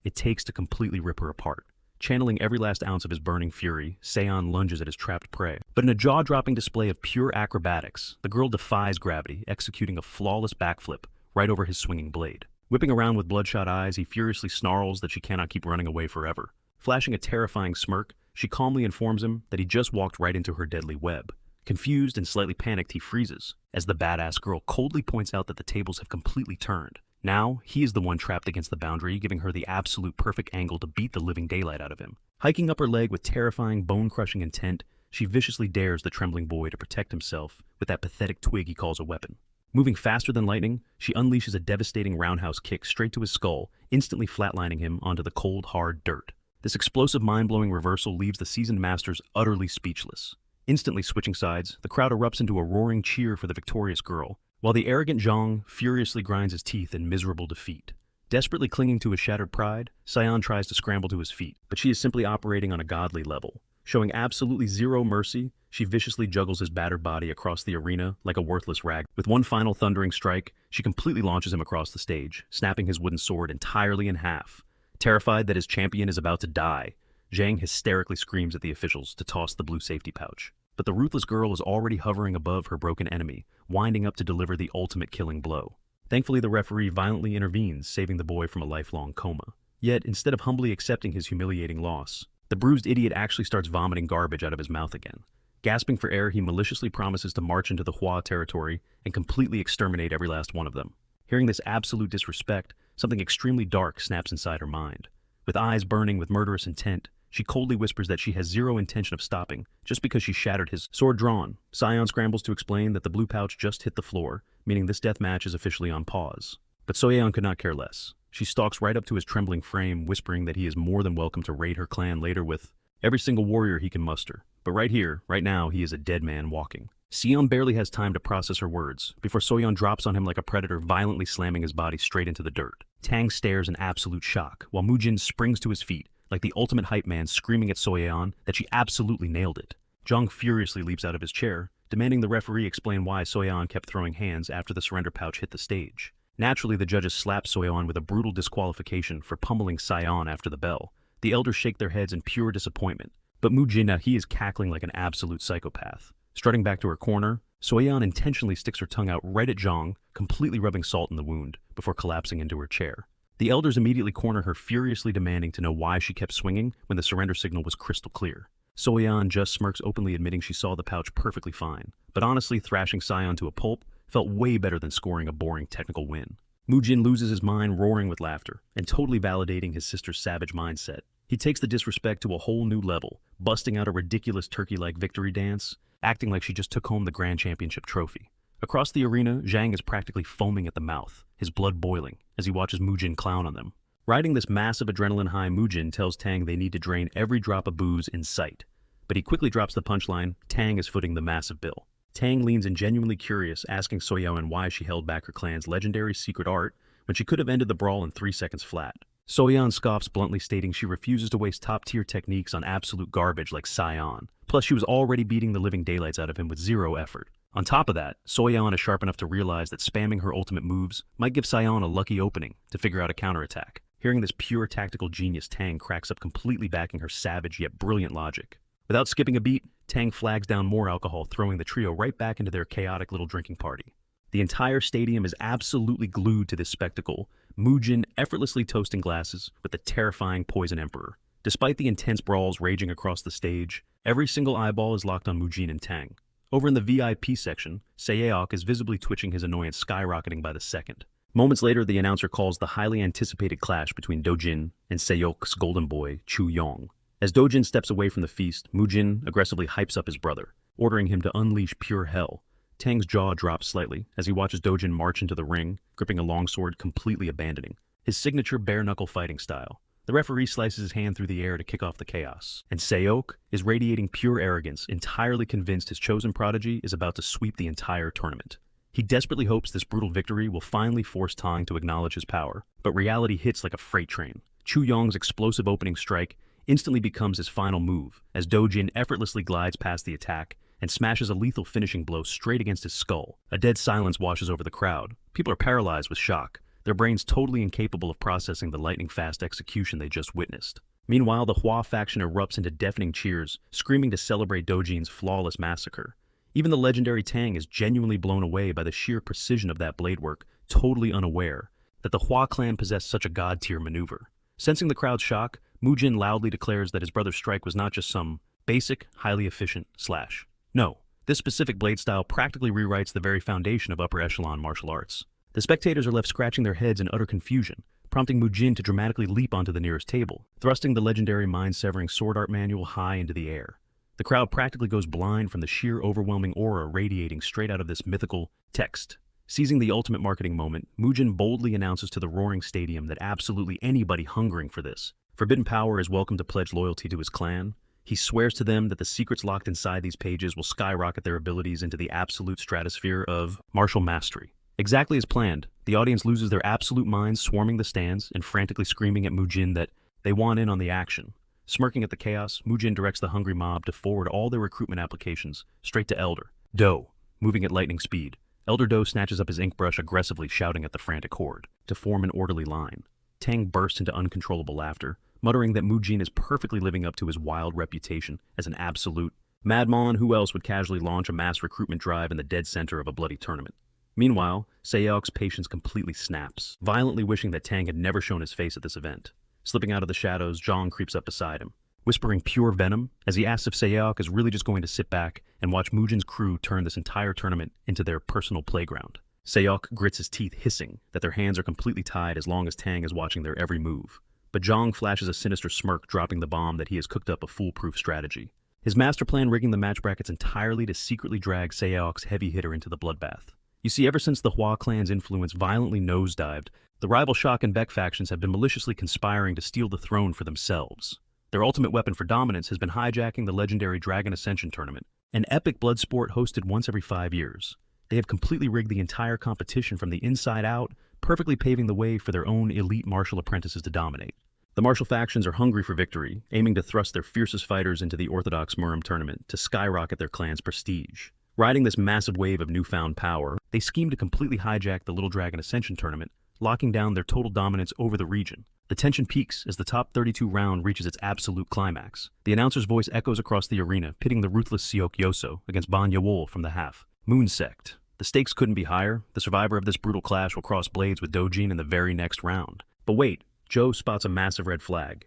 it takes to completely rip her apart. Channeling every last ounce of his burning fury, Saeon lunges at his trapped prey. But in a jaw-dropping display of pure acrobatics, the girl defies gravity, executing a flawless backflip right over his swinging blade. Whipping around with bloodshot eyes, he furiously snarls that she cannot keep running away forever. Flashing a terrifying smirk, she calmly informs him that he just walked right into her deadly web. Confused and slightly panicked, he freezes, as the badass girl coldly points out that the tables have completely turned. Now, he is the one trapped against the boundary, giving her the absolute perfect angle to beat the living daylight out of him. Hiking up her leg with terrifying, bone-crushing intent, she viciously dares the trembling boy to protect himself with that pathetic twig he calls a weapon. Moving faster than lightning, she unleashes a devastating roundhouse kick straight to his skull, instantly flatlining him onto the cold, hard dirt. This explosive, mind-blowing reversal leaves the seasoned masters utterly speechless. Instantly switching sides, the crowd erupts into a roaring cheer for the victorious girl, while the arrogant Zhang furiously grinds his teeth in miserable defeat. Desperately clinging to his shattered pride, Sion tries to scramble to his feet, but she is simply operating on a godly level. Showing absolutely zero mercy, she viciously juggles his battered body across the arena like a worthless rag. With one final thundering strike, she completely launches him across the stage, snapping his wooden sword entirely in half. Terrified that his champion is about to die, Zhang hysterically screams at the officials to toss the blue safety pouch. But the ruthless girl is already hovering above her broken enemy, winding up to deliver the ultimate killing blow. Thankfully, the referee violently intervenes, saving the boy from a lifelong coma. Yet, instead of humbly accepting his humiliating loss, the bruised idiot actually starts vomiting garbage out of his mouth again. Gasping for air, he maliciously promises to march into the Hua territory and completely exterminate every last one of them. Hearing this absolute disrespect, something extremely dark snaps inside her mind. With eyes burning with murderous intent, she coldly whispers that she has zero intention of stopping, just because she shattered his sword drawn. Sion scrambles to explain that the blue pouch just hit the floor, meaning this death match is officially on pause. But Soyeon could not care less. She stalks right up to his trembling frame, whispering that he is more than welcome to raid her clan later with every single warrior he can muster. But right here, right now, he is a dead man walking. Sion barely has time to process her words, before Soyeon drops on him like a predator, violently slamming his body straight into the dirt. Tang stares in absolute shock, while Mujin springs to his feet, like the ultimate hype man, screaming at Soyeon that she absolutely nailed it. Zhang furiously leaps out of his chair, demanding the referee explain why Soyeon kept throwing hands after the surrender pouch hit the stage. Naturally, the judges slap Soyeon with a brutal disqualification for pummeling Sion after the bell. The elders shake their heads in pure disappointment, but Mujin, now he is cackling like an absolute psychopath. Strutting back to her corner, Soyeon intentionally sticks her tongue out right at Zhang, completely rubbing salt in the wound, before collapsing into her chair. The elders immediately corner her, furiously demanding to know why she kept swinging when the surrender signal was crystal clear. Soyeon just smirks, openly admitting she saw the pouch perfectly fine, but honestly, thrashing Sion to a pulp felt way better than scoring a boring technical win. Mujin loses his mind, roaring with laughter, and totally validating his sister's savage mindset. He takes the disrespect to a whole new level, busting out a ridiculous turkey-like victory dance, acting like she just took home the Grand Championship trophy. Across the arena, Zhang is practically foaming at the mouth, his blood boiling, as he watches Mujin clown on them. Riding this massive adrenaline high, Mujin tells Tang they need to drain every drop of booze in sight. But he quickly drops the punchline, Tang is footing the massive bill. Tang leans in, genuinely curious, asking Soyeon why she held back her clan's legendary secret art when she could have ended the brawl in 3 seconds flat. Soyeon scoffs, bluntly stating she refuses to waste top-tier techniques on absolute garbage like Sion. Plus, she was already beating the living daylights out of him with zero effort. On top of that, Soyeon is sharp enough to realize that spamming her ultimate moves might give Sion a lucky opening to figure out a counterattack. Hearing this pure tactical genius, Tang cracks up, completely backing her savage yet brilliant logic. Without skipping a beat, Tang flags down more alcohol, throwing the trio right back into their chaotic little drinking party. The entire stadium is absolutely glued to this spectacle, Mujin effortlessly toasting glasses with the terrifying Poison Emperor. Despite the intense brawls raging across the stage, every single eyeball is locked on Mujin and Tang. Over in the VIP section, Saeok is visibly twitching, his annoyance skyrocketing by the second. Moments later, the announcer calls the highly anticipated clash between Dojin and Saeok's golden boy, Chu Yong. As Dojin steps away from the feast, Mujin aggressively hypes up his brother, ordering him to unleash pure hell. Tang's jaw drops slightly as he watches Dojin march into the ring, gripping a longsword, completely abandoning his signature bare-knuckle fighting style. The referee slices his hand through the air to kick off the chaos, and Saeok is radiating pure arrogance, entirely convinced his chosen prodigy is about to sweep the entire tournament. He desperately hopes this brutal victory will finally force Tang to acknowledge his power, but reality hits like a freight train. Chu Yong's explosive opening strike instantly becomes his final move, as Dojin effortlessly glides past the attack and smashes a lethal finishing blow straight against his skull. A dead silence washes over the crowd. People are paralyzed with shock, their brains totally incapable of processing the lightning-fast execution they just witnessed. Meanwhile, the Hua faction erupts into deafening cheers, screaming to celebrate Dojin's flawless massacre. Even the legendary Tang is genuinely blown away by the sheer precision of that blade work, totally unaware that the Hua clan possessed such a god-tier maneuver. Sensing the crowd's shock, Mujin loudly declares that his brother's strike was not just some basic, highly efficient slash. No, this specific blade style practically rewrites the very foundation of upper echelon martial arts. The spectators are left scratching their heads in utter confusion, prompting Mujin to dramatically leap onto the nearest table, thrusting the legendary mind-severing sword art manual high into the air. The crowd practically goes blind from the sheer overwhelming aura radiating straight out of this mythical text. Seizing the ultimate marketing moment, Mujin boldly announces to the roaring stadium that absolutely anybody hungering for this Forbidden Power is welcome to pledge loyalty to his clan. He swears to them that the secrets locked inside these pages will skyrocket their abilities into the absolute stratosphere of martial mastery. Exactly as planned, the audience loses their absolute minds swarming the stands and frantically screaming at Mujin that they want in on the action. Smirking at the chaos, Mujin directs the hungry mob to forward all their recruitment applications straight to Elder Do, moving at lightning speed. Elder Do snatches up his ink brush aggressively, shouting at the frantic horde to form an orderly line. Tang bursts into uncontrollable laughter, muttering that Mujin is perfectly living up to his wild reputation as an absolute madman. Who else would casually launch a mass recruitment drive in the dead center of a bloody tournament? Meanwhile, Seok's patience completely snaps, violently wishing that Tang had never shown his face at this event. Slipping out of the shadows, Zhang creeps up beside him, whispering pure venom as he asks if Seok is really just going to sit back and watch Mujin's crew turn this entire tournament into their personal playground. Seok grits his teeth, hissing that their hands are completely tied as long as Tang is watching their every move. But Zhang flashes a sinister smirk, dropping the bomb that he has cooked up a foolproof strategy. His master plan rigging the match brackets entirely to secretly drag Seok's heavy hitter into the bloodbath. You see, ever since the Hua clan's influence violently nosedived, the rival Shock and Beck factions have been maliciously conspiring to steal the throne for themselves. Their ultimate weapon for dominance has been hijacking the legendary Dragon Ascension tournament, an epic blood sport hosted once every 5 years. They have completely rigged the entire competition from the inside out, perfectly paving the way for their own elite martial apprentices to dominate. The martial factions are hungry for victory, aiming to thrust their fiercest fighters into the Orthodox Murim tournament to skyrocket their clan's prestige. Riding this massive wave of newfound power, they scheme to completely hijack the Little Dragon Ascension tournament, locking down their total dominance over the region. The tension peaks as the top 32 round reaches its absolute climax. The announcer's voice echoes across the arena, pitting the ruthless Seok Yoso against Ban Yewol from the half Moon Sect. The stakes couldn't be higher. The survivor of this brutal clash will cross blades with Dojin in the very next round. But wait, Joe spots a massive red flag.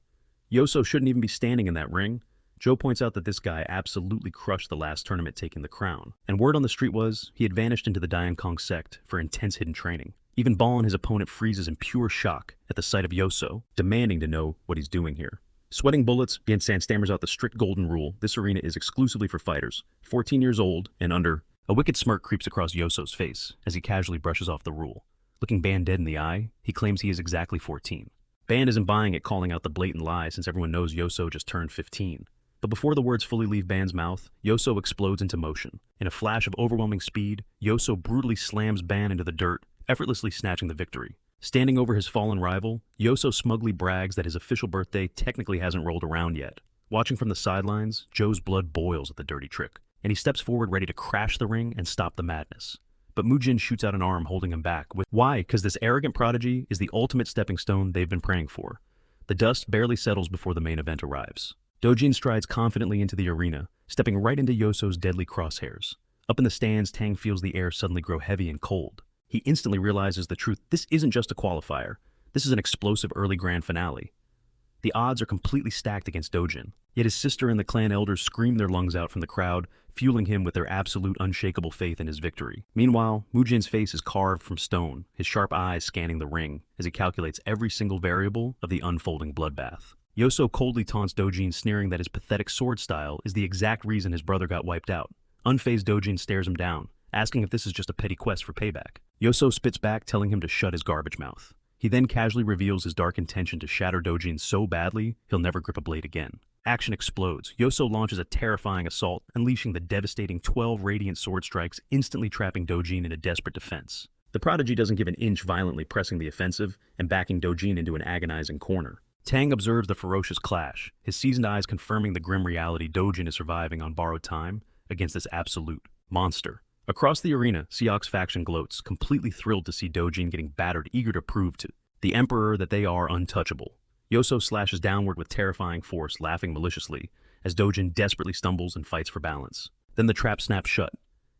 Yoso shouldn't even be standing in that ring. Joe points out that this guy absolutely crushed the last tournament, taking the crown. And word on the street was he had vanished into the Daenkong sect for intense hidden training. Even Ball and his opponent freezes in pure shock at the sight of Yoso, demanding to know what he's doing here. Sweating bullets, Bien-san stammers out the strict golden rule: this arena is exclusively for fighters 14 years old and under. A wicked smirk creeps across Yoso's face as he casually brushes off the rule. Looking Ban dead in the eye, he claims he is exactly 14. Ban isn't buying it, calling out the blatant lie since everyone knows Yoso just turned 15. But before the words fully leave Ban's mouth, Yoso explodes into motion. In a flash of overwhelming speed, Yoso brutally slams Ban into the dirt, effortlessly snatching the victory. Standing over his fallen rival, Yoso smugly brags that his official birthday technically hasn't rolled around yet. Watching from the sidelines, Joe's blood boils at the dirty trick, and he steps forward ready to crash the ring and stop the madness. But Mujin shoots out an arm, holding him back. Why? Because this arrogant prodigy is the ultimate stepping stone they've been praying for. The dust barely settles before the main event arrives. Dojin strides confidently into the arena, stepping right into Yoso's deadly crosshairs. Up in the stands, Tang feels the air suddenly grow heavy and cold. He instantly realizes the truth. This isn't just a qualifier. This is an explosive early grand finale. The odds are completely stacked against Dojin, yet his sister and the clan elders scream their lungs out from the crowd, fueling him with their absolute unshakable faith in his victory. Meanwhile, Mujin's face is carved from stone, his sharp eyes scanning the ring as he calculates every single variable of the unfolding bloodbath. Yoso coldly taunts Dojin, sneering that his pathetic sword style is the exact reason his brother got wiped out. Unfazed, Dojin stares him down, asking if this is just a petty quest for payback. Yoso spits back, telling him to shut his garbage mouth. He then casually reveals his dark intention to shatter Dojin so badly he'll never grip a blade again. Action explodes. Yoso launches a terrifying assault, unleashing the devastating 12 radiant sword strikes, instantly trapping Dojin in a desperate defense. The prodigy doesn't give an inch, violently pressing the offensive and backing Dojin into an agonizing corner. Tang observes the ferocious clash, his seasoned eyes confirming the grim reality Dojin is surviving on borrowed time against this absolute monster. Across the arena, Seok's faction gloats, completely thrilled to see Dojin getting battered, eager to prove to the Emperor that they are untouchable. Yoso slashes downward with terrifying force, laughing maliciously, as Dojin desperately stumbles and fights for balance. Then the trap snaps shut.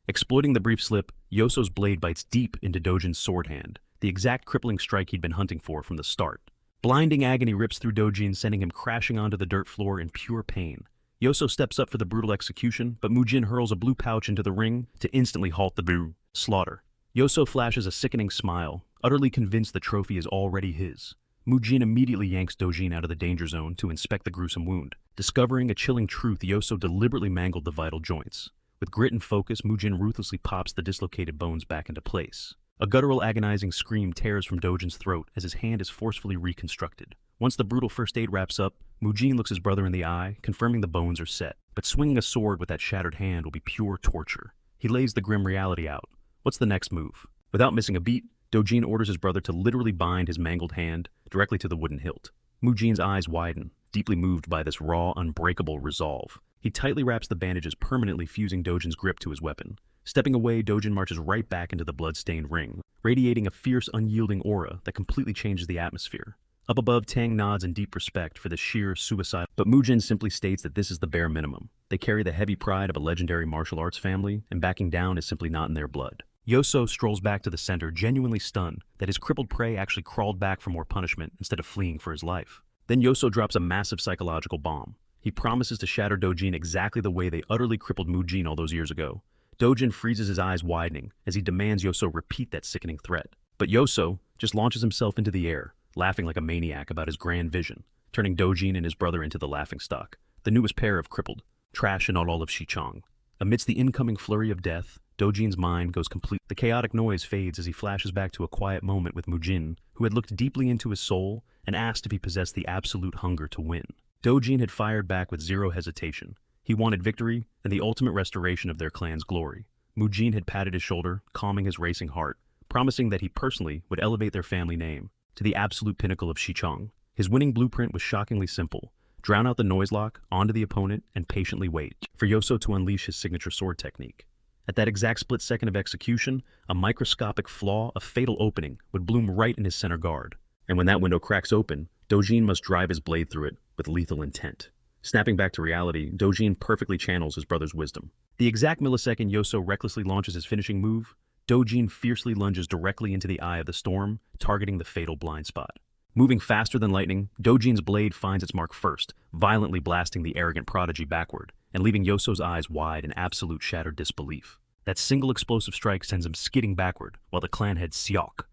Exploiting the brief slip, Yoso's blade bites deep into Dojin's sword hand, the exact crippling strike he'd been hunting for from the start. Blinding agony rips through Dojin, sending him crashing onto the dirt floor in pure pain. Yoso steps up for the brutal execution, but Mujin hurls a blue pouch into the ring to instantly halt the slaughter. Yoso flashes a sickening smile, utterly convinced the trophy is already his. Mujin immediately yanks Dojin out of the danger zone to inspect the gruesome wound. Discovering a chilling truth, Yoso deliberately mangled the vital joints. With grit and focus, Mujin ruthlessly pops the dislocated bones back into place. A guttural, agonizing scream tears from Dojin's throat as his hand is forcefully reconstructed. Once the brutal first aid wraps up, Mujin looks his brother in the eye, confirming the bones are set. But swinging a sword with that shattered hand will be pure torture. He lays the grim reality out. What's the next move? Without missing a beat, Dojin orders his brother to literally bind his mangled hand directly to the wooden hilt. Mujin's eyes widen, deeply moved by this raw, unbreakable resolve. He tightly wraps the bandages, permanently fusing Dojin's grip to his weapon. Stepping away, Dojin marches right back into the blood-stained ring, radiating a fierce, unyielding aura that completely changes the atmosphere. Up above, Tang nods in deep respect for the sheer suicide, but Mujin simply states that this is the bare minimum. They carry the heavy pride of a legendary martial arts family, and backing down is simply not in their blood. Yoso strolls back to the center, genuinely stunned that his crippled prey actually crawled back for more punishment instead of fleeing for his life. Then Yoso drops a massive psychological bomb. He promises to shatter Dojin exactly the way they utterly crippled Mujin all those years ago. Dojin freezes his eyes widening as he demands Yoso repeat that sickening threat. But Yoso just launches himself into the air, laughing like a maniac about his grand vision, turning Dojin and his brother into the laughingstock, the newest pair of crippled, trash in all of Shichong. Amidst the incoming flurry of death, Dojin's mind goes complete. The chaotic noise fades as he flashes back to a quiet moment with Mujin, who had looked deeply into his soul and asked if he possessed the absolute hunger to win. Dojin had fired back with zero hesitation. He wanted victory and the ultimate restoration of their clan's glory. Mujin had patted his shoulder, calming his racing heart, promising that he personally would elevate their family name to the absolute pinnacle of Shichong. His winning blueprint was shockingly simple. Drown out the noise lock, onto the opponent, and patiently wait for Yoso to unleash his signature sword technique. At that exact split second of execution, a microscopic flaw, a fatal opening, would bloom right in his center guard. And when that window cracks open, Dojin must drive his blade through it with lethal intent. Snapping back to reality, Dojin perfectly channels his brother's wisdom. The exact millisecond Yoso recklessly launches his finishing move, Dojin fiercely lunges directly into the eye of the storm, targeting the fatal blind spot. Moving faster than lightning, Dojin's blade finds its mark first, violently blasting the arrogant prodigy backward, and leaving Yoso's eyes wide in absolute shattered disbelief. That single explosive strike sends him skidding backward, while the clan head Seok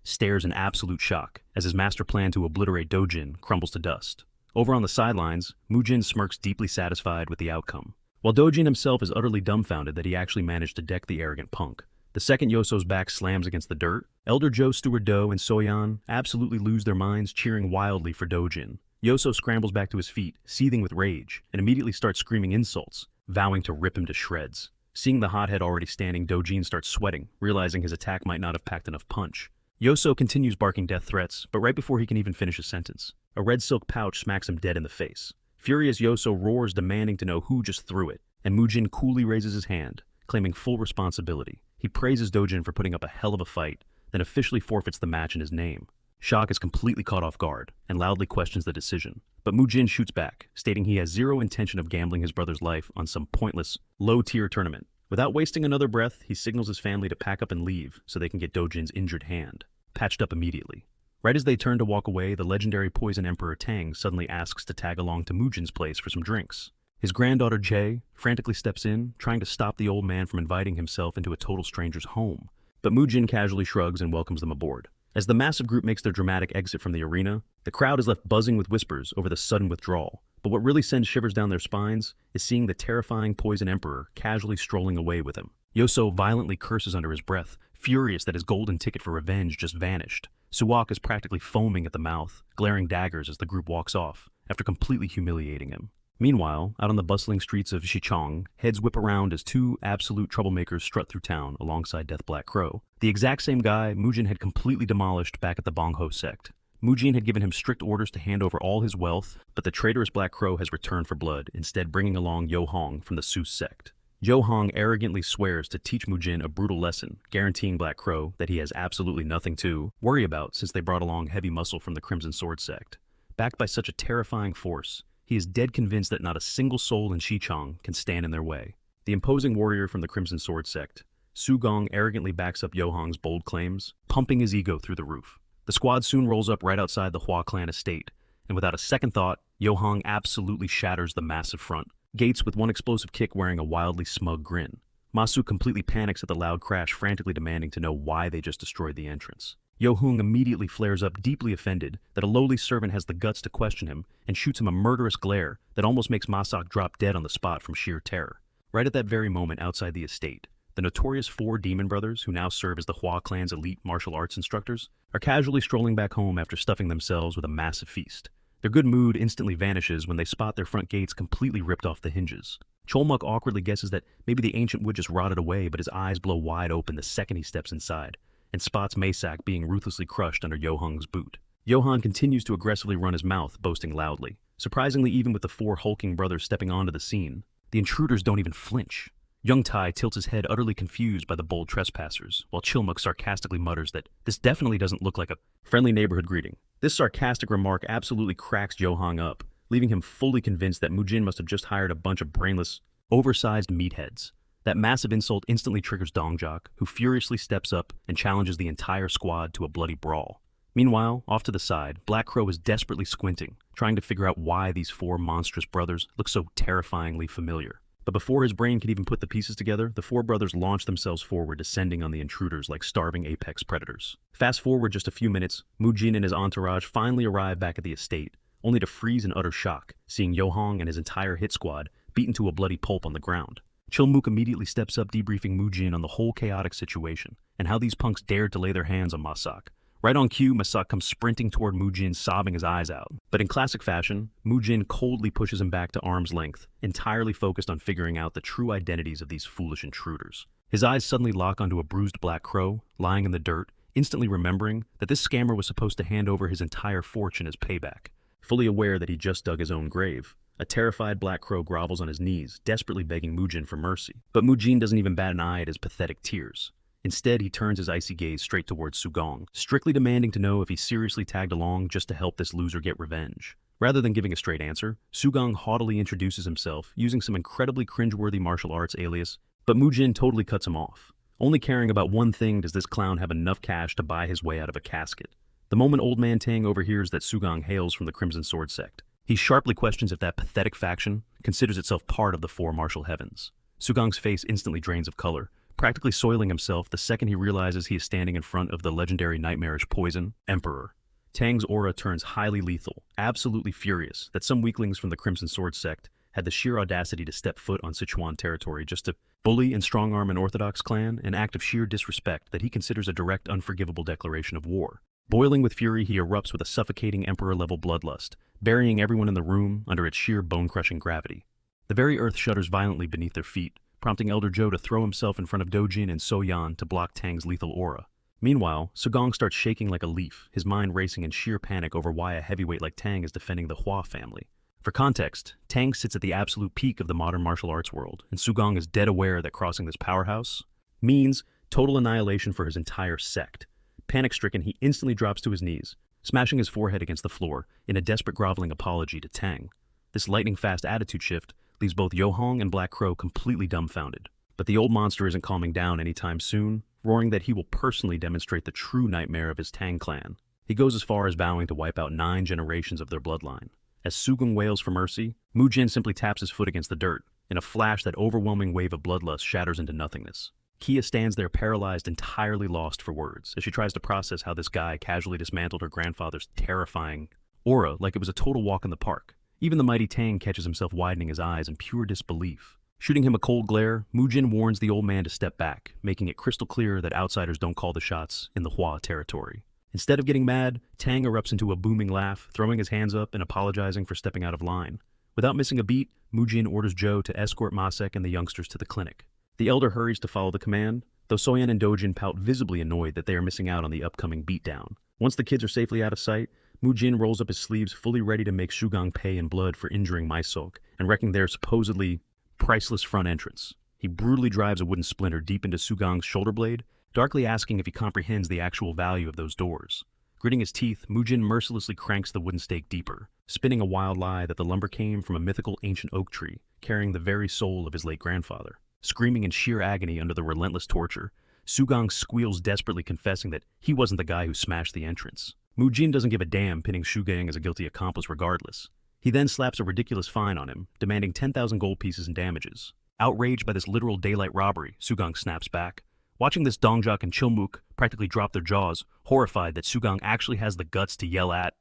stares in absolute shock as his master plan to obliterate Dojin crumbles to dust. Over on the sidelines, Mujin smirks, deeply satisfied with the outcome, while Dojin himself is utterly dumbfounded that he actually managed to deck the arrogant punk. The second Yoso's back slams against the dirt, Elder Joe, Steward Do, and Soyan absolutely lose their minds, cheering wildly for Dojin. Yoso scrambles back to his feet, seething with rage, and immediately starts screaming insults, vowing to rip him to shreds. Seeing the hothead already standing, Dojin starts sweating, realizing his attack might not have packed enough punch. Yoso continues barking death threats, but right before he can even finish his sentence, a red silk pouch smacks him dead in the face. Furious, Yoso roars, demanding to know who just threw it, and Mujin coolly raises his hand, claiming full responsibility. He praises Dojin for putting up a hell of a fight, then officially forfeits the match in his name. Shock is completely caught off guard and loudly questions the decision, but Mujin shoots back, stating he has zero intention of gambling his brother's life on some pointless, low-tier tournament. Without wasting another breath, he signals his family to pack up and leave so they can get Dojin's injured hand patched up immediately. Right as they turn to walk away, the legendary Poison Emperor Tang suddenly asks to tag along to Mujin's place for some drinks. His granddaughter Jae frantically steps in, trying to stop the old man from inviting himself into a total stranger's home, but Mujin casually shrugs and welcomes them aboard. As the massive group makes their dramatic exit from the arena, the crowd is left buzzing with whispers over the sudden withdrawal. But what really sends shivers down their spines is seeing the terrifying Poison Emperor casually strolling away with him. Yoso violently curses under his breath, furious that his golden ticket for revenge just vanished. Suwak is practically foaming at the mouth, glaring daggers as the group walks off, after completely humiliating him. Meanwhile, out on the bustling streets of Shichong, heads whip around as two absolute troublemakers strut through town alongside Death Black Crow, the exact same guy Mujin had completely demolished back at the Bongho sect. Mujin had given him strict orders to hand over all his wealth, but the traitorous Black Crow has returned for blood, instead bringing along Yo Hong from the Seuss sect. Yo Hong arrogantly swears to teach Mujin a brutal lesson, guaranteeing Black Crow that he has absolutely nothing to worry about since they brought along heavy muscle from the Crimson Sword sect. Backed by such a terrifying force, he is dead convinced that not a single soul in Shichong can stand in their way. The imposing warrior from the Crimson Sword sect, Su Gong, arrogantly backs up Yo Hong's bold claims, pumping his ego through the roof. The squad soon rolls up right outside the Hua clan estate, and without a second thought, Yo Hong absolutely shatters the massive front gates with one explosive kick, wearing a wildly smug grin. Masu completely panics at the loud crash, frantically demanding to know why they just destroyed the entrance. Yo Hung immediately flares up, deeply offended that a lowly servant has the guts to question him, and shoots him a murderous glare that almost makes Masak drop dead on the spot from sheer terror. Right at that very moment outside the estate, The notorious four demon brothers, who now serve as the Hua clan's elite martial arts instructors, are casually strolling back home after stuffing themselves with a massive feast. Their good mood instantly vanishes when they spot their front gates completely ripped off the hinges. Cholmuk awkwardly guesses that maybe the ancient wood just rotted away, but his eyes blow wide open the second he steps inside, and spots Maysak being ruthlessly crushed under Yohang's boot. Johan continues to aggressively run his mouth, boasting loudly. Surprisingly, even with the four hulking brothers stepping onto the scene, the intruders don't even flinch. Young Tai tilts his head, utterly confused by the bold trespassers, while Chilmuk sarcastically mutters that this definitely doesn't look like a friendly neighborhood greeting. This sarcastic remark absolutely cracks Johang up, leaving him fully convinced that Mujin must have just hired a bunch of brainless, oversized meatheads. That massive insult instantly triggers Dongjok, who furiously steps up and challenges the entire squad to a bloody brawl. Meanwhile, off to the side, Black Crow is desperately squinting, trying to figure out why these four monstrous brothers look so terrifyingly familiar. But before his brain can even put the pieces together, the four brothers launch themselves forward, descending on the intruders like starving apex predators. Fast forward just a few minutes, Mujin and his entourage finally arrive back at the estate, only to freeze in utter shock, seeing Yohang and his entire hit squad beaten to a bloody pulp on the ground. Chilmuk immediately steps up, debriefing Mujin on the whole chaotic situation, and how these punks dared to lay their hands on Masak. Right on cue, Masak comes sprinting toward Mujin, sobbing his eyes out. But in classic fashion, Mujin coldly pushes him back to arm's length, entirely focused on figuring out the true identities of these foolish intruders. His eyes suddenly lock onto a bruised Black Crow, lying in the dirt, instantly remembering that this scammer was supposed to hand over his entire fortune as payback. Fully aware that he just dug his own grave, a terrified Black Crow grovels on his knees, desperately begging Mujin for mercy. But Mujin doesn't even bat an eye at his pathetic tears. Instead, he turns his icy gaze straight towards Sugong, strictly demanding to know if he seriously tagged along just to help this loser get revenge. Rather than giving a straight answer, Sugong haughtily introduces himself, using some incredibly cringeworthy martial arts alias, but Mujin totally cuts him off. Only caring about one thing does this clown have enough cash to buy his way out of a casket. The moment Old Man Tang overhears that Sugong hails from the Crimson Sword sect, he sharply questions if that pathetic faction considers itself part of the Four Martial Heavens. Sugong's face instantly drains of color, practically soiling himself the second he realizes he is standing in front of the legendary nightmarish poison, Emperor. Tang's aura turns highly lethal, absolutely furious that some weaklings from the Crimson Sword sect had the sheer audacity to step foot on Sichuan territory just to bully and strong-arm an Orthodox clan, an act of sheer disrespect that he considers a direct, unforgivable declaration of war. Boiling with fury, he erupts with a suffocating Emperor-level bloodlust, burying everyone in the room under its sheer bone-crushing gravity. The very earth shudders violently beneath their feet, prompting Elder Zhou to throw himself in front of Dojin and So-Yan to block Tang's lethal aura. Meanwhile, Sugong starts shaking like a leaf, his mind racing in sheer panic over why a heavyweight like Tang is defending the Hua family. For context, Tang sits at the absolute peak of the modern martial arts world, and Sugong is dead aware that crossing this powerhouse means total annihilation for his entire sect. Panic-stricken, he instantly drops to his knees, smashing his forehead against the floor in a desperate groveling apology to Tang. This lightning-fast attitude shift leaves both Yohang and Black Crow completely dumbfounded. But the old monster isn't calming down anytime soon, roaring that he will personally demonstrate the true nightmare of his Tang clan. He goes as far as vowing to wipe out 9 generations of their bloodline. As Sugong wails for mercy, Mujin simply taps his foot against the dirt. In a flash, that overwhelming wave of bloodlust shatters into nothingness. Kia stands there paralyzed, entirely lost for words, as she tries to process how this guy casually dismantled her grandfather's terrifying aura like it was a total walk in the park. Even the mighty Tang catches himself widening his eyes in pure disbelief. Shooting him a cold glare, Mujin warns the old man to step back, making it crystal clear that outsiders don't call the shots in the Hua territory. Instead of getting mad, Tang erupts into a booming laugh, throwing his hands up and apologizing for stepping out of line. Without missing a beat, Mujin orders Zhou to escort Masek and the youngsters to the clinic. The elder hurries to follow the command, though Soyan and Dojin pout, visibly annoyed that they are missing out on the upcoming beatdown. Once the kids are safely out of sight, Mujin rolls up his sleeves, fully ready to make Sugong pay in blood for injuring Maisok and wrecking their supposedly priceless front entrance. He brutally drives a wooden splinter deep into Sugong's shoulder blade, darkly asking if he comprehends the actual value of those doors. Gritting his teeth, Mujin mercilessly cranks the wooden stake deeper, spinning a wild lie that the lumber came from a mythical ancient oak tree, carrying the very soul of his late grandfather. Screaming in sheer agony under the relentless torture, Sugong squeals, desperately confessing that he wasn't the guy who smashed the entrance. Mujin doesn't give a damn, pinning Shugang as a guilty accomplice regardless. He then slaps a ridiculous fine on him, demanding 10,000 gold pieces in damages. Outraged by this literal daylight robbery, Sugong snaps back. Watching this, Dongjok and Chilmuk practically drop their jaws, horrified that Sugong actually has the guts to yell at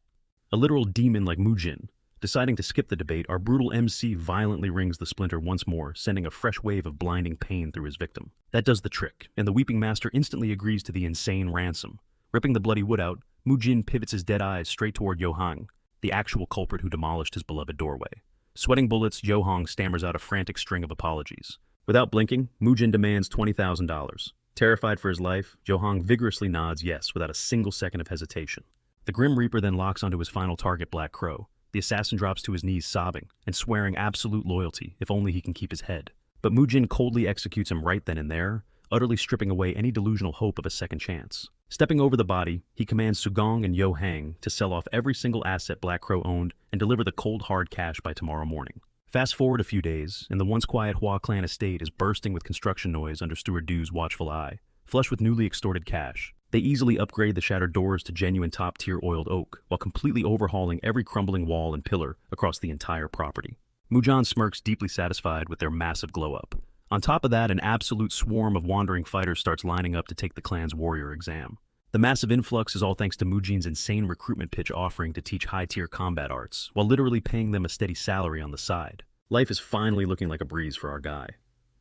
a literal demon like Mujin. Deciding to skip the debate, our brutal MC violently rings the splinter once more, sending a fresh wave of blinding pain through his victim. That does the trick, and the weeping master instantly agrees to the insane ransom. Ripping the bloody wood out, Mujin pivots his dead eyes straight toward Yohang, the actual culprit who demolished his beloved doorway. Sweating bullets, Yohang stammers out a frantic string of apologies. Without blinking, Mujin demands $20,000. Terrified for his life, Yohang vigorously nods yes without a single second of hesitation. The Grim Reaper then locks onto his final target, Black Crow. The assassin drops to his knees sobbing and swearing absolute loyalty if only he can keep his head. But Mujin coldly executes him right then and there, utterly stripping away any delusional hope of a second chance. Stepping over the body, he commands Sugong and Yohang to sell off every single asset Black Crow owned and deliver the cold hard cash by tomorrow morning. Fast forward a few days, and the once quiet Hua clan estate is bursting with construction noise under Steward Du's watchful eye. Flush with newly extorted cash, they easily upgrade the shattered doors to genuine top-tier oiled oak, while completely overhauling every crumbling wall and pillar across the entire property. Mujan smirks, deeply satisfied with their massive glow-up. On top of that, an absolute swarm of wandering fighters starts lining up to take the clan's warrior exam. The massive influx is all thanks to Mujin's insane recruitment pitch offering to teach high-tier combat arts, while literally paying them a steady salary on the side. Life is finally looking like a breeze for our guy.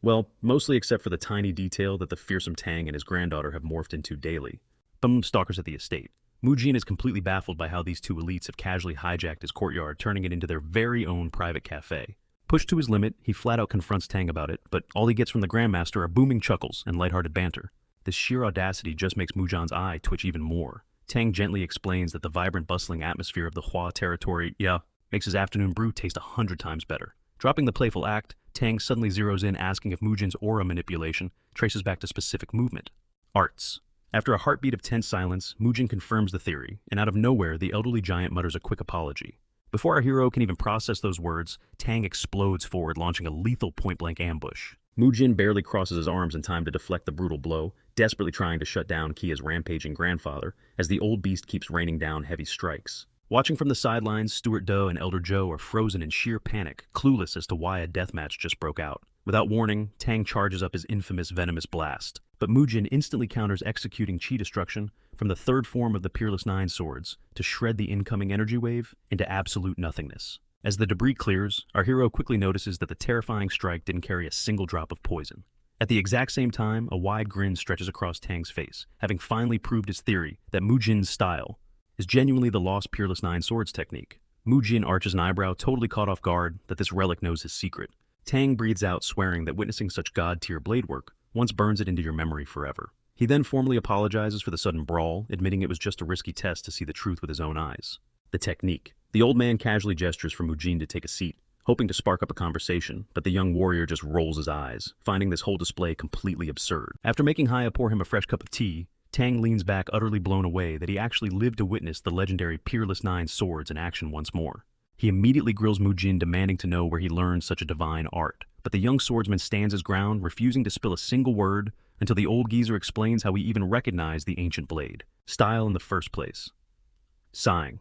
Well, mostly except for the tiny detail that the fearsome Tang and his granddaughter have morphed into daily. Stalkers at the estate. Mujin is completely baffled by how these two elites have casually hijacked his courtyard, turning it into their very own private cafe. Pushed to his limit, he flat out confronts Tang about it, but all he gets from the Grandmaster are booming chuckles and lighthearted banter. This sheer audacity just makes Mujan's eye twitch even more. Tang gently explains that the vibrant, bustling atmosphere of the Hua territory, makes his afternoon brew taste 100 times better. Dropping the playful act, Tang suddenly zeroes in, asking if Mujin's aura manipulation traces back to specific movement. Arts. After a heartbeat of tense silence, Mujin confirms the theory, and out of nowhere, the elderly giant mutters a quick apology. Before our hero can even process those words, Tang explodes forward, launching a lethal point-blank ambush. Mujin barely crosses his arms in time to deflect the brutal blow, desperately trying to shut down Kia's rampaging grandfather, as the old beast keeps raining down heavy strikes. Watching from the sidelines, Stuart Do and Elder Joe are frozen in sheer panic, clueless as to why a deathmatch just broke out. Without warning, Tang charges up his infamous venomous blast, but Mujin instantly counters, executing chi destruction from the third form of the Peerless Nine swords to shred the incoming energy wave into absolute nothingness. As the debris clears, our hero quickly notices that the terrifying strike didn't carry a single drop of poison. At the exact same time, a wide grin stretches across Tang's face, having finally proved his theory that Mujin's style is genuinely the lost Peerless Nine swords technique. Mujin arches an eyebrow, totally caught off guard that this relic knows his secret. Tang breathes out, swearing that witnessing such god-tier blade work once burns it into your memory forever. He then formally apologizes for the sudden brawl, admitting it was just a risky test to see the truth with his own eyes. The technique. The old man casually gestures for Mujin to take a seat, hoping to spark up a conversation, but the young warrior just rolls his eyes, finding this whole display completely absurd. After making Haya pour him a fresh cup of tea, Tang leans back, utterly blown away that he actually lived to witness the legendary Peerless Nine swords in action once more. He immediately grills Mujin, demanding to know where he learned such a divine art. But the young swordsman stands his ground, refusing to spill a single word until the old geezer explains how he even recognized the ancient blade. Style in the first place. Sighing,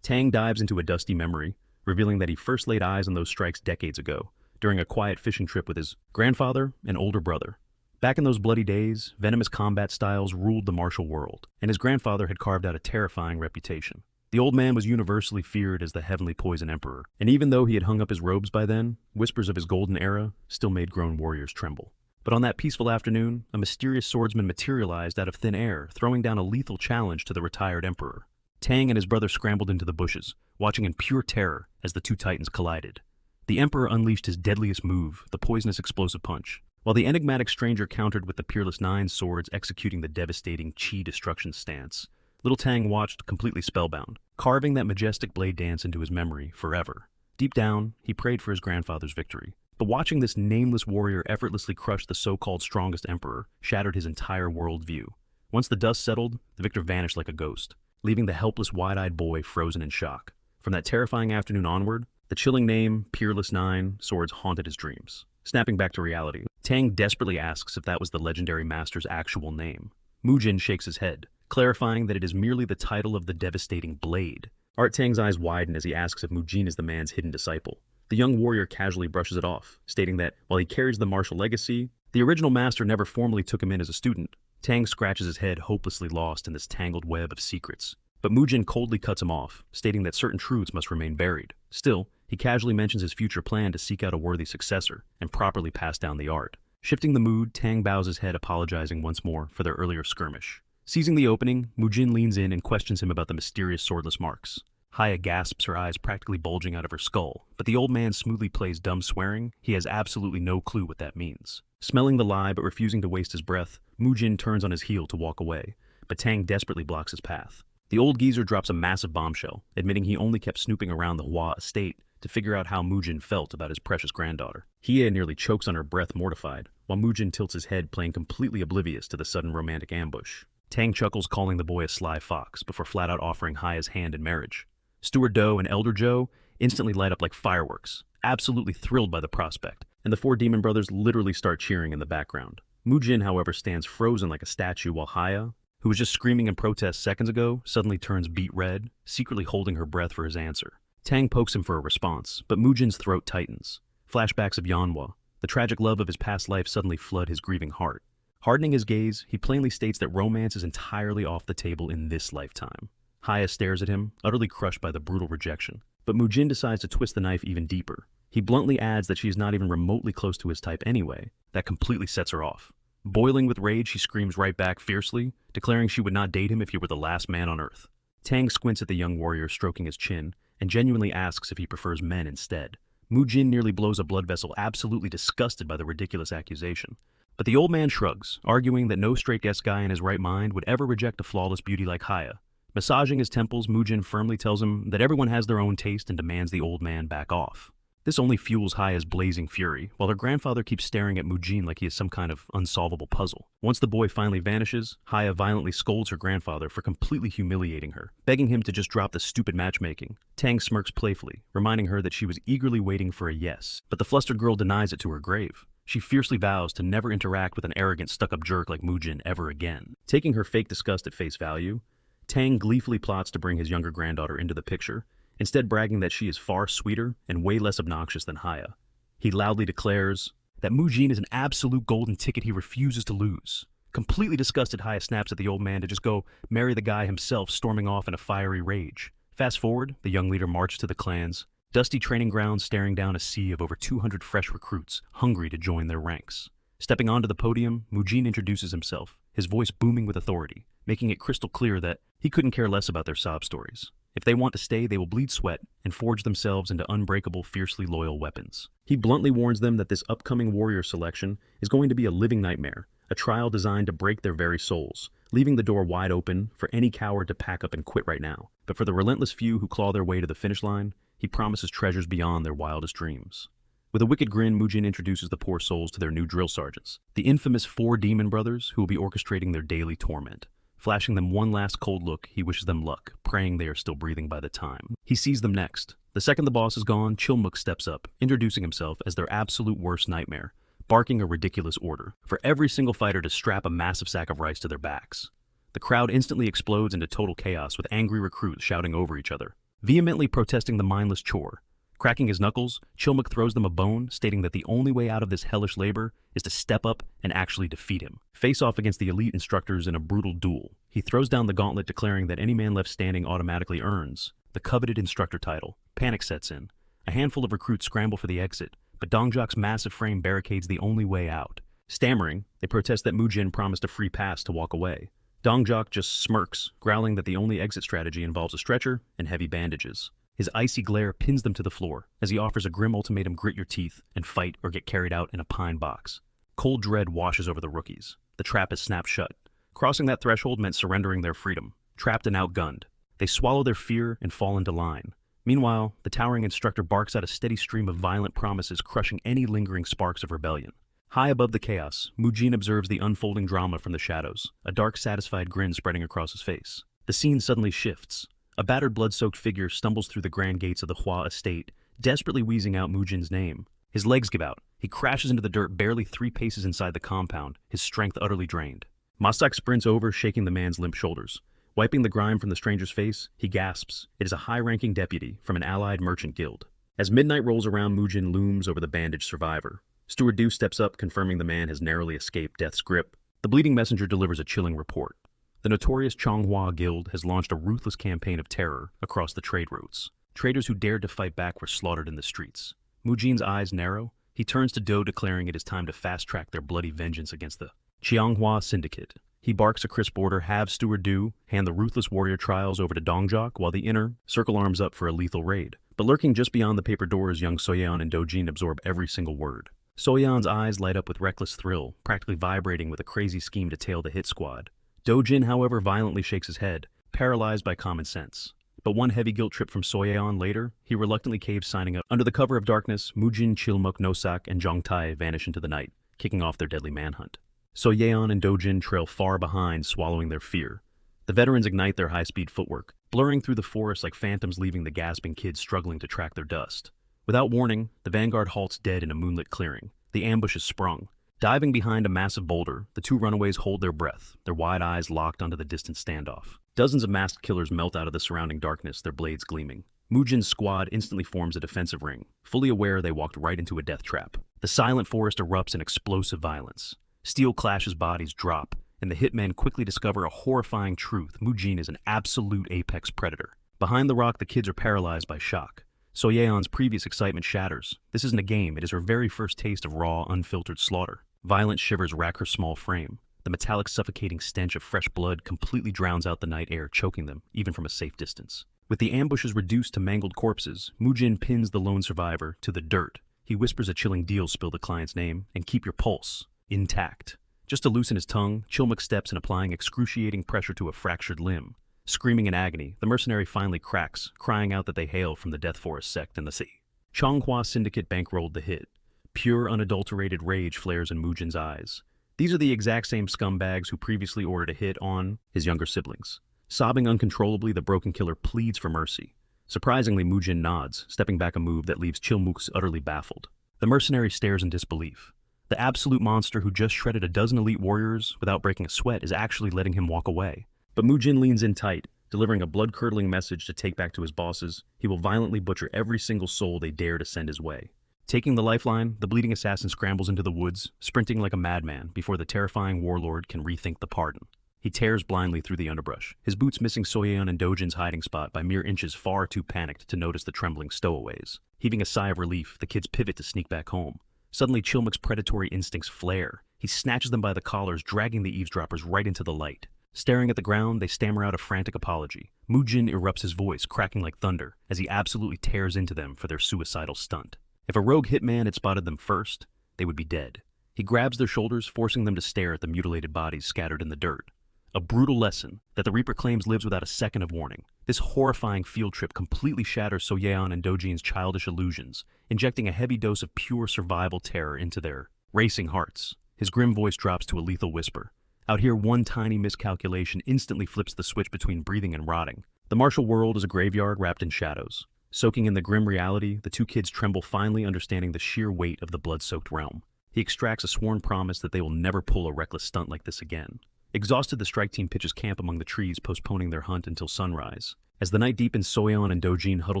Tang dives into a dusty memory, revealing that he first laid eyes on those strikes decades ago, during a quiet fishing trip with his grandfather and older brother. Back in those bloody days, venomous combat styles ruled the martial world, and his grandfather had carved out a terrifying reputation. The old man was universally feared as the heavenly poison emperor, and even though he had hung up his robes by then, whispers of his golden era still made grown warriors tremble. But on that peaceful afternoon, a mysterious swordsman materialized out of thin air, throwing down a lethal challenge to the retired emperor. Tang and his brother scrambled into the bushes, watching in pure terror as the two titans collided. The emperor unleashed his deadliest move, the poisonous explosive punch, while the enigmatic stranger countered with the Peerless Nine swords, executing the devastating chi destruction stance. Little Tang watched, completely spellbound, carving that majestic blade dance into his memory forever. Deep down, he prayed for his grandfather's victory. But watching this nameless warrior effortlessly crush the so-called strongest emperor shattered his entire worldview. Once the dust settled, the victor vanished like a ghost, leaving the helpless, wide-eyed boy frozen in shock. From that terrifying afternoon onward, the chilling name, Peerless Nine swords, haunted his dreams. Snapping back to reality, Tang desperately asks if that was the legendary master's actual name. Mujin shakes his head, clarifying that it is merely the title of the devastating blade. Art Tang's eyes widen as he asks if Mujin is the man's hidden disciple. The young warrior casually brushes it off, stating that while he carries the martial legacy, the original master never formally took him in as a student. Tang scratches his head, hopelessly lost in this tangled web of secrets. But Mujin coldly cuts him off, stating that certain truths must remain buried. Still, he casually mentions his future plan to seek out a worthy successor and properly pass down the art. Shifting the mood, Tang bows his head, apologizing once more for their earlier skirmish. Seizing the opening, Mujin leans in and questions him about the mysterious swordless marks. Haya gasps, her eyes practically bulging out of her skull, but the old man smoothly plays dumb swearing. He has absolutely no clue what that means. Smelling the lie but refusing to waste his breath, Mujin turns on his heel to walk away, but Tang desperately blocks his path. The old geezer drops a massive bombshell, admitting he only kept snooping around the Hua estate to figure out how Mujin felt about his precious granddaughter. Hiei nearly chokes on her breath, mortified, while Mujin tilts his head, playing completely oblivious to the sudden romantic ambush. Tang chuckles, calling the boy a sly fox, before flat-out offering Haya's hand in marriage. Steward Do and Elder Joe instantly light up like fireworks, absolutely thrilled by the prospect, and the four demon brothers literally start cheering in the background. Mujin, however, stands frozen like a statue, while Haya, who was just screaming in protest seconds ago, suddenly turns beet red, secretly holding her breath for his answer. Tang pokes him for a response, but Mujin's throat tightens. Flashbacks of Yanhua, the tragic love of his past life, suddenly flood his grieving heart. Hardening his gaze, he plainly states that romance is entirely off the table in this lifetime. Haya stares at him, utterly crushed by the brutal rejection. But Mujin decides to twist the knife even deeper. He bluntly adds that she is not even remotely close to his type anyway. That completely sets her off. Boiling with rage, she screams right back fiercely, declaring she would not date him if he were the last man on earth. Tang squints at the young warrior, stroking his chin, and genuinely asks if he prefers men instead. Mujin nearly blows a blood vessel, absolutely disgusted by the ridiculous accusation. But the old man shrugs, arguing that no straight-guest guy in his right mind would ever reject a flawless beauty like Haya. Massaging his temples, Mujin firmly tells him that everyone has their own taste and demands the old man back off. This only fuels Haya's blazing fury, while her grandfather keeps staring at Mujin like he is some kind of unsolvable puzzle. Once the boy finally vanishes, Haya violently scolds her grandfather for completely humiliating her, begging him to just drop the stupid matchmaking. Tang smirks playfully, reminding her that she was eagerly waiting for a yes, but the flustered girl denies it to her grave. She fiercely vows to never interact with an arrogant, stuck-up jerk like Mujin ever again. Taking her fake disgust at face value, Tang gleefully plots to bring his younger granddaughter into the picture, instead bragging that she is far sweeter and way less obnoxious than Haya. He loudly declares that Mujin is an absolute golden ticket he refuses to lose. Completely disgusted, Haya snaps at the old man to just go marry the guy himself, storming off in a fiery rage. Fast forward, the young leader marches to the clans, dusty training grounds staring down a sea of over 200 fresh recruits, hungry to join their ranks. Stepping onto the podium, Mujin introduces himself, his voice booming with authority, making it crystal clear that he couldn't care less about their sob stories. If they want to stay, they will bleed sweat and forge themselves into unbreakable, fiercely loyal weapons. He bluntly warns them that this upcoming warrior selection is going to be a living nightmare, a trial designed to break their very souls, leaving the door wide open for any coward to pack up and quit right now. But for the relentless few who claw their way to the finish line, he promises treasures beyond their wildest dreams. With a wicked grin, Mujin introduces the poor souls to their new drill sergeants, the infamous 4 demon brothers who will be orchestrating their daily torment. Flashing them one last cold look, he wishes them luck, praying they are still breathing by the time. He sees them next. The second the boss is gone, Chilmuk steps up, introducing himself as their absolute worst nightmare, barking a ridiculous order for every single fighter to strap a massive sack of rice to their backs. The crowd instantly explodes into total chaos, with angry recruits shouting over each other, vehemently protesting the mindless chore. Cracking his knuckles, Chilmuk throws them a bone, stating that the only way out of this hellish labor is to step up and actually defeat him. Face off against the elite instructors in a brutal duel. He throws down the gauntlet, declaring that any man left standing automatically earns the coveted instructor title. Panic sets in. A handful of recruits scramble for the exit, but Dongjok's massive frame barricades the only way out. Stammering, they protest that Mujin promised a free pass to walk away. Dongjok just smirks, growling that the only exit strategy involves a stretcher and heavy bandages. His icy glare pins them to the floor as he offers a grim ultimatum: grit your teeth and fight or get carried out in a pine box. Cold dread washes over the rookies. The trap is snapped shut. Crossing that threshold meant surrendering their freedom. Trapped and outgunned, they swallow their fear and fall into line. Meanwhile, the towering instructor barks out a steady stream of violent promises, crushing any lingering sparks of rebellion. High above the chaos, Mujin observes the unfolding drama from the shadows, a dark, satisfied grin spreading across his face. The scene suddenly shifts. A battered, blood-soaked figure stumbles through the grand gates of the Hua estate, desperately wheezing out Mujin's name. His legs give out. He crashes into the dirt barely 3 paces inside the compound, his strength utterly drained. Masak sprints over, shaking the man's limp shoulders. Wiping the grime from the stranger's face, he gasps. It is a high-ranking deputy from an allied merchant guild. As midnight rolls around, Mujin looms over the bandaged survivor. Steward Du steps up, confirming the man has narrowly escaped death's grip. The bleeding messenger delivers a chilling report. The notorious Changhua Guild has launched a ruthless campaign of terror across the trade routes. Traders who dared to fight back were slaughtered in the streets. Mujin's eyes narrow. He turns to Do, declaring it is time to fast-track their bloody vengeance against the Qianghua Syndicate. He barks a crisp order, have Steward Du hand the ruthless warrior trials over to Dongjok, while the inner circle arms up for a lethal raid. But lurking just beyond the paper doors, young Soyeon and Dojin absorb every single word. Soyeon's eyes light up with reckless thrill, practically vibrating with a crazy scheme to tail the hit squad. Dojin, however, violently shakes his head, paralyzed by common sense. But one heavy guilt trip from Soyeon later, he reluctantly caves, signing up. Under the cover of darkness, Mujin, Chilmuk, Nosak, and Jongtae vanish into the night, kicking off their deadly manhunt. Soyeon and Dojin trail far behind, swallowing their fear. The veterans ignite their high-speed footwork, blurring through the forest like phantoms, leaving the gasping kids struggling to track their dust. Without warning, the vanguard halts dead in a moonlit clearing. The ambush is sprung. Diving behind a massive boulder, the two runaways hold their breath, their wide eyes locked onto the distant standoff. Dozens of masked killers melt out of the surrounding darkness, their blades gleaming. Mujin's squad instantly forms a defensive ring, fully aware they walked right into a death trap. The silent forest erupts in explosive violence. Steel clashes, bodies drop, and the hitmen quickly discover a horrifying truth: Mujin is an absolute apex predator. Behind the rock, the kids are paralyzed by shock. Soyeon's previous excitement shatters. This isn't a game, it is her very first taste of raw, unfiltered slaughter. Violent shivers rack her small frame. The metallic, suffocating stench of fresh blood completely drowns out the night air, choking them, even from a safe distance. With the ambushes reduced to mangled corpses, Mujin pins the lone survivor to the dirt. He whispers a chilling deal: spill the client's name, and keep your pulse intact. Just to loosen his tongue, Chilmuk steps in, applying excruciating pressure to a fractured limb. Screaming in agony, the mercenary finally cracks, crying out that they hail from the Death Forest sect in the sea. Changhua Syndicate bankrolled the hit. Pure, unadulterated rage flares in Mujin's eyes. These are the exact same scumbags who previously ordered a hit on his younger siblings. Sobbing uncontrollably, the broken killer pleads for mercy. Surprisingly, Mujin nods, stepping back, a move that leaves Chilmuk utterly baffled. The mercenary stares in disbelief. The absolute monster who just shredded a dozen elite warriors without breaking a sweat is actually letting him walk away. But Mujin leans in tight, delivering a blood-curdling message to take back to his bosses. He will violently butcher every single soul they dare to send his way. Taking the lifeline, the bleeding assassin scrambles into the woods, sprinting like a madman before the terrifying warlord can rethink the pardon. He tears blindly through the underbrush, his boots missing Soyeon and Dojin's hiding spot by mere inches, far too panicked to notice the trembling stowaways. Heaving a sigh of relief, the kids pivot to sneak back home. Suddenly, Chilmuk's predatory instincts flare. He snatches them by the collars, dragging the eavesdroppers right into the light. Staring at the ground, they stammer out a frantic apology. Mujin erupts his voice, cracking like thunder, as he absolutely tears into them for their suicidal stunt. If a rogue hitman had spotted them first, they would be dead. He grabs their shoulders, forcing them to stare at the mutilated bodies scattered in the dirt. A brutal lesson that the Reaper claims lives without a second of warning. This horrifying field trip completely shatters Soyeon and Dojin's childish illusions, injecting a heavy dose of pure survival terror into their racing hearts. His grim voice drops to a lethal whisper. Out here, one tiny miscalculation instantly flips the switch between breathing and rotting. The martial world is a graveyard wrapped in shadows. Soaking in the grim reality, the two kids tremble, finally understanding the sheer weight of the blood-soaked realm. He extracts a sworn promise that they will never pull a reckless stunt like this again. Exhausted, the strike team pitches camp among the trees, postponing their hunt until sunrise. As the night deepens, Soyeon and Dojin huddle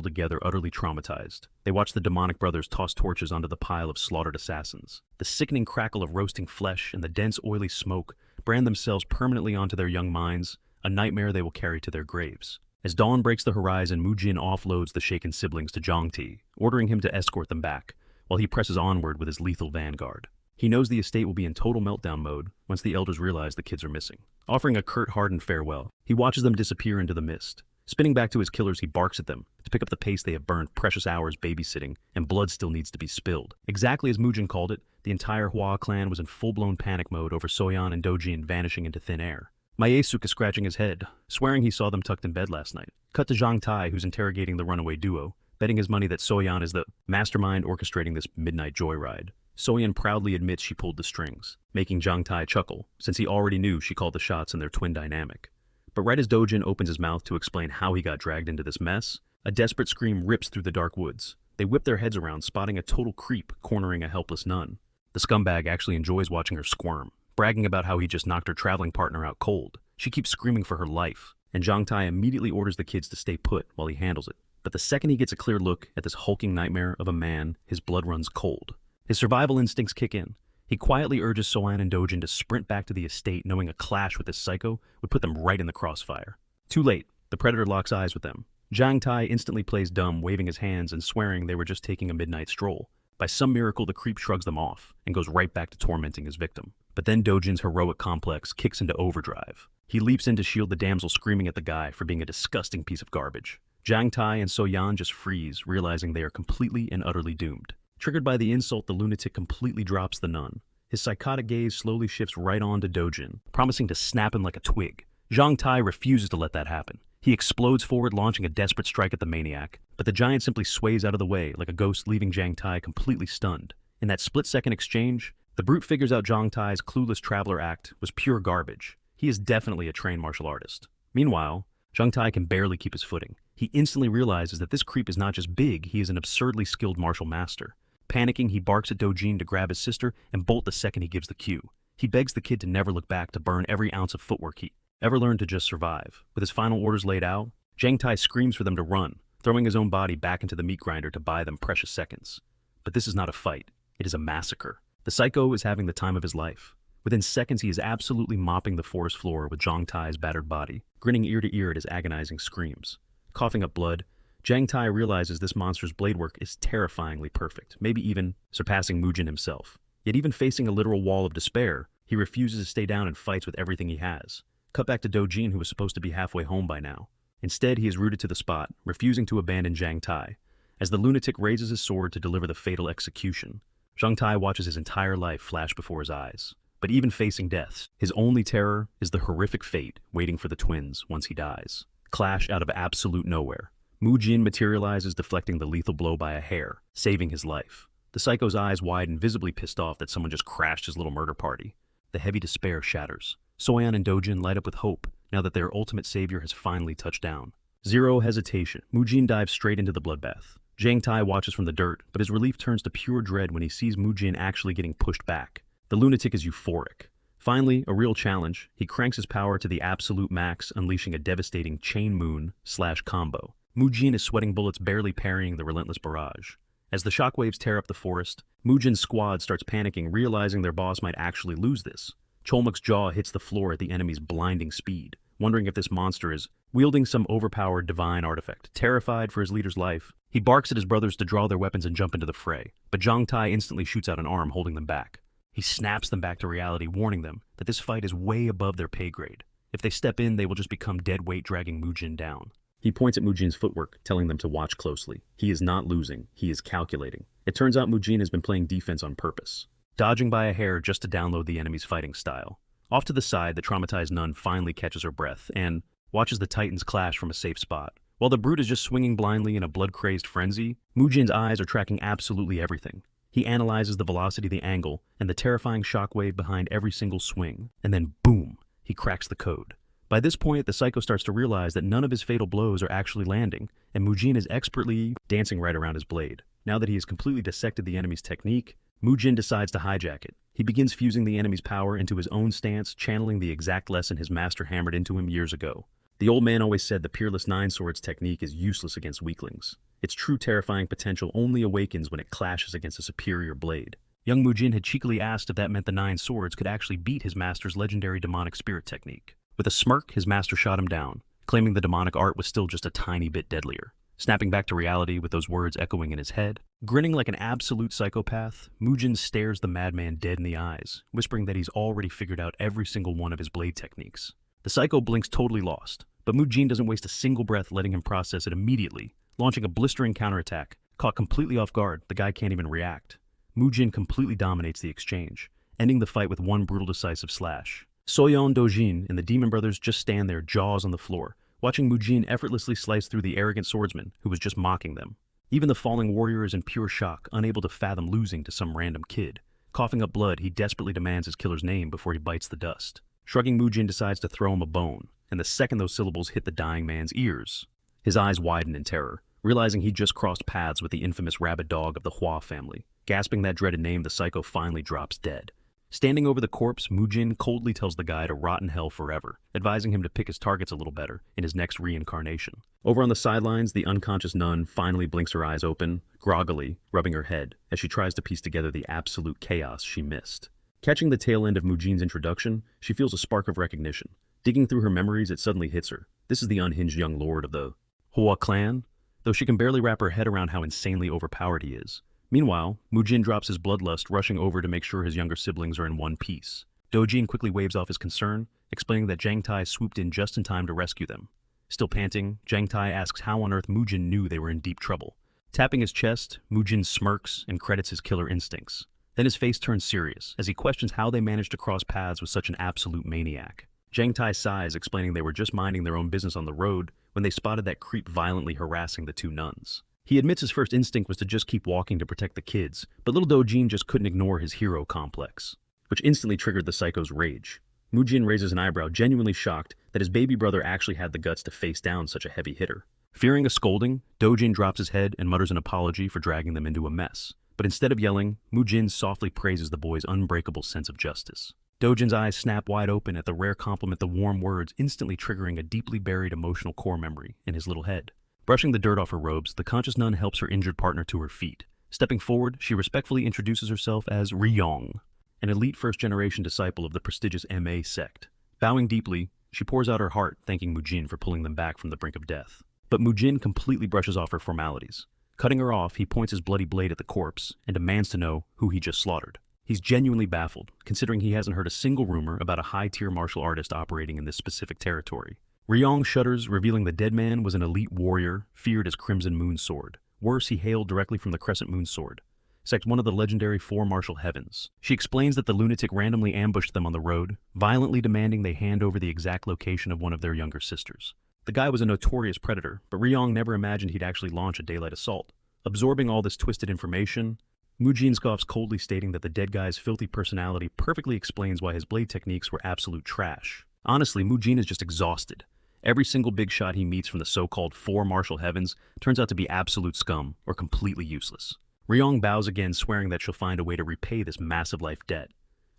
together, utterly traumatized. They watch the demonic brothers toss torches onto the pile of slaughtered assassins. The sickening crackle of roasting flesh and the dense, oily smoke brand themselves permanently onto their young minds, a nightmare they will carry to their graves. As dawn breaks the horizon, Mujin offloads the shaken siblings to Jongtae, ordering him to escort them back, while he presses onward with his lethal vanguard. He knows the estate will be in total meltdown mode once the elders realize the kids are missing. Offering a curt, hardened farewell, he watches them disappear into the mist. Spinning back to his killers, he barks at them to pick up the pace they have burned precious hours babysitting, and blood still needs to be spilled. Exactly as Mujin called it, the entire Hua clan was in full-blown panic mode over Soyeon and Dojin vanishing into thin air. Maesuk is scratching his head, swearing he saw them tucked in bed last night. Cut to Zhang Tai, who's interrogating the runaway duo, betting his money that Soyeon is the mastermind orchestrating this midnight joyride. Soyeon proudly admits she pulled the strings, making Zhang Tai chuckle, since he already knew she called the shots in their twin dynamic. But right as Dojin opens his mouth to explain how he got dragged into this mess, a desperate scream rips through the dark woods. They whip their heads around, spotting a total creep cornering a helpless nun. The scumbag actually enjoys watching her squirm, bragging about how he just knocked her traveling partner out cold. She keeps screaming for her life, and Zhang Tai immediately orders the kids to stay put while he handles it. But the second he gets a clear look at this hulking nightmare of a man, his blood runs cold. His survival instincts kick in. He quietly urges Soan and Dojin to sprint back to the estate, knowing a clash with this psycho would put them right in the crossfire. Too late, the predator locks eyes with them. Zhang Tai instantly plays dumb, waving his hands and swearing they were just taking a midnight stroll. By some miracle, the creep shrugs them off and goes right back to tormenting his victim. But then Dojin's heroic complex kicks into overdrive. He leaps in to shield the damsel, screaming at the guy for being a disgusting piece of garbage. Zhang Tai and So-yan just freeze, realizing they are completely and utterly doomed. Triggered by the insult, the lunatic completely drops the nun. His psychotic gaze slowly shifts right on to Dojin, promising to snap him like a twig. Zhang Tai refuses to let that happen. He explodes forward, launching a desperate strike at the maniac, but the giant simply sways out of the way like a ghost, leaving Zhang Tai completely stunned. In that split-second exchange, the brute figures out Zhang Tai's clueless traveler act was pure garbage. He is definitely a trained martial artist. Meanwhile, Zhang Tai can barely keep his footing. He instantly realizes that this creep is not just big, he is an absurdly skilled martial master. Panicking, he barks at Dojin to grab his sister and bolt the second he gives the cue. He begs the kid to never look back, to burn every ounce of footwork he ever learned to just survive. With his final orders laid out, Zhang Tai screams for them to run, throwing his own body back into the meat grinder to buy them precious seconds. But this is not a fight, it is a massacre. The psycho is having the time of his life. Within seconds, he is absolutely mopping the forest floor with Zhang Tai's battered body, grinning ear to ear at his agonizing screams. Coughing up blood, Zhang Tai realizes this monster's blade work is terrifyingly perfect, maybe even surpassing Mujin himself. Yet even facing a literal wall of despair, he refuses to stay down and fights with everything he has. Cut back to Dojin, who was supposed to be halfway home by now. Instead, he is rooted to the spot, refusing to abandon Zhang Tai. As the lunatic raises his sword to deliver the fatal execution, Zhang Tai watches his entire life flash before his eyes. But even facing death, his only terror is the horrific fate waiting for the twins once he dies. Clash out of absolute nowhere. Mujin materializes, deflecting the lethal blow by a hair, saving his life. The psycho's eyes widen, visibly pissed off that someone just crashed his little murder party. The heavy despair shatters. Soyan and Dojin light up with hope now that their ultimate savior has finally touched down. Zero hesitation, Mujin dives straight into the bloodbath. Zhang Tai watches from the dirt, but his relief turns to pure dread when he sees Mujin actually getting pushed back. The lunatic is euphoric. Finally, a real challenge, he cranks his power to the absolute max, unleashing a devastating chain moon/combo. Mujin is sweating bullets, barely parrying the relentless barrage. As the shockwaves tear up the forest, Mujin's squad starts panicking, realizing their boss might actually lose this. Cholmuk's jaw hits the floor at the enemy's blinding speed, wondering if this monster is wielding some overpowered divine artifact. Terrified for his leader's life, he barks at his brothers to draw their weapons and jump into the fray, but Zhang Tai instantly shoots out an arm, holding them back. He snaps them back to reality, warning them that this fight is way above their pay grade. If they step in, they will just become dead weight, dragging Mujin down. He points at Mujin's footwork, telling them to watch closely. He is not losing, he is calculating. It turns out Mujin has been playing defense on purpose, dodging by a hair just to download the enemy's fighting style. Off to the side, the traumatized nun finally catches her breath and watches the titans clash from a safe spot. While the brute is just swinging blindly in a blood-crazed frenzy, Mujin's eyes are tracking absolutely everything. He analyzes the velocity, the angle, and the terrifying shockwave behind every single swing, and then boom, he cracks the code. By this point, the psycho starts to realize that none of his fatal blows are actually landing, and Mujin is expertly dancing right around his blade. Now that he has completely dissected the enemy's technique, Mujin decides to hijack it. He begins fusing the enemy's power into his own stance, channeling the exact lesson his master hammered into him years ago. The old man always said the Peerless Nine Swords technique is useless against weaklings. Its true terrifying potential only awakens when it clashes against a superior blade. Young Mujin had cheekily asked if that meant the Nine Swords could actually beat his master's legendary demonic spirit technique. With a smirk, his master shot him down, claiming the demonic art was still just a tiny bit deadlier. Snapping back to reality with those words echoing in his head, grinning like an absolute psychopath, Mujin stares the madman dead in the eyes, whispering that he's already figured out every single one of his blade techniques. The psycho blinks, totally lost, but Mujin doesn't waste a single breath, letting him process it immediately, launching a blistering counterattack. Caught completely off guard, the guy can't even react. Mujin completely dominates the exchange, ending the fight with one brutal decisive slash. Soyeon, Dojin, and the Demon Brothers just stand there, jaws on the floor, watching Mujin effortlessly slice through the arrogant swordsman who was just mocking them. Even the falling warrior is in pure shock, unable to fathom losing to some random kid. Coughing up blood, he desperately demands his killer's name before he bites the dust. Shrugging, Mujin decides to throw him a bone, and the second those syllables hit the dying man's ears, his eyes widen in terror, realizing he just crossed paths with the infamous rabid dog of the Hua family. Gasping that dreaded name, the psycho finally drops dead. Standing over the corpse, Mujin coldly tells the guy to rot in hell forever, advising him to pick his targets a little better in his next reincarnation. Over on the sidelines, the unconscious nun finally blinks her eyes open, groggily rubbing her head as she tries to piece together the absolute chaos she missed. Catching the tail end of Mujin's introduction, she feels a spark of recognition. Digging through her memories, it suddenly hits her. This is the unhinged young lord of the Hwa clan, though she can barely wrap her head around how insanely overpowered he is. Meanwhile, Mujin drops his bloodlust, rushing over to make sure his younger siblings are in one piece. Dojin quickly waves off his concern, explaining that Jang Tai swooped in just in time to rescue them. Still panting, Jang Tai asks how on earth Mujin knew they were in deep trouble. Tapping his chest, Mujin smirks and credits his killer instincts. Then his face turns serious as he questions how they managed to cross paths with such an absolute maniac. Jang Tai sighs, explaining they were just minding their own business on the road when they spotted that creep violently harassing the two nuns. He admits his first instinct was to just keep walking to protect the kids, but little Dojin just couldn't ignore his hero complex, which instantly triggered the psycho's rage. Mujin raises an eyebrow, genuinely shocked that his baby brother actually had the guts to face down such a heavy hitter. Fearing a scolding, Dojin drops his head and mutters an apology for dragging them into a mess. But instead of yelling, Mujin softly praises the boy's unbreakable sense of justice. Dojin's eyes snap wide open at the rare compliment, the warm words instantly triggering a deeply buried emotional core memory in his little head. Brushing the dirt off her robes, the conscious nun helps her injured partner to her feet. Stepping forward, she respectfully introduces herself as Ryong, an elite first-generation disciple of the prestigious MA sect. Bowing deeply, she pours out her heart, thanking Mujin for pulling them back from the brink of death. But Mujin completely brushes off her formalities. Cutting her off, he points his bloody blade at the corpse and demands to know who he just slaughtered. He's genuinely baffled, considering he hasn't heard a single rumor about a high-tier martial artist operating in this specific territory. Ryong shudders, revealing the dead man was an elite warrior, feared as Crimson Moon Sword. Worse, he hailed directly from the Crescent Moon Sword, sect one of the legendary Four Martial Heavens. She explains that the lunatic randomly ambushed them on the road, violently demanding they hand over the exact location of one of their younger sisters. The guy was a notorious predator, but Ryong never imagined he'd actually launch a daylight assault. Absorbing all this twisted information, Mujin scoffs, coldly stating that the dead guy's filthy personality perfectly explains why his blade techniques were absolute trash. Honestly, Mujin is just exhausted. Every single big shot he meets from the so-called Four Martial Heavens turns out to be absolute scum or completely useless. Ryong bows again, swearing that she'll find a way to repay this massive life debt.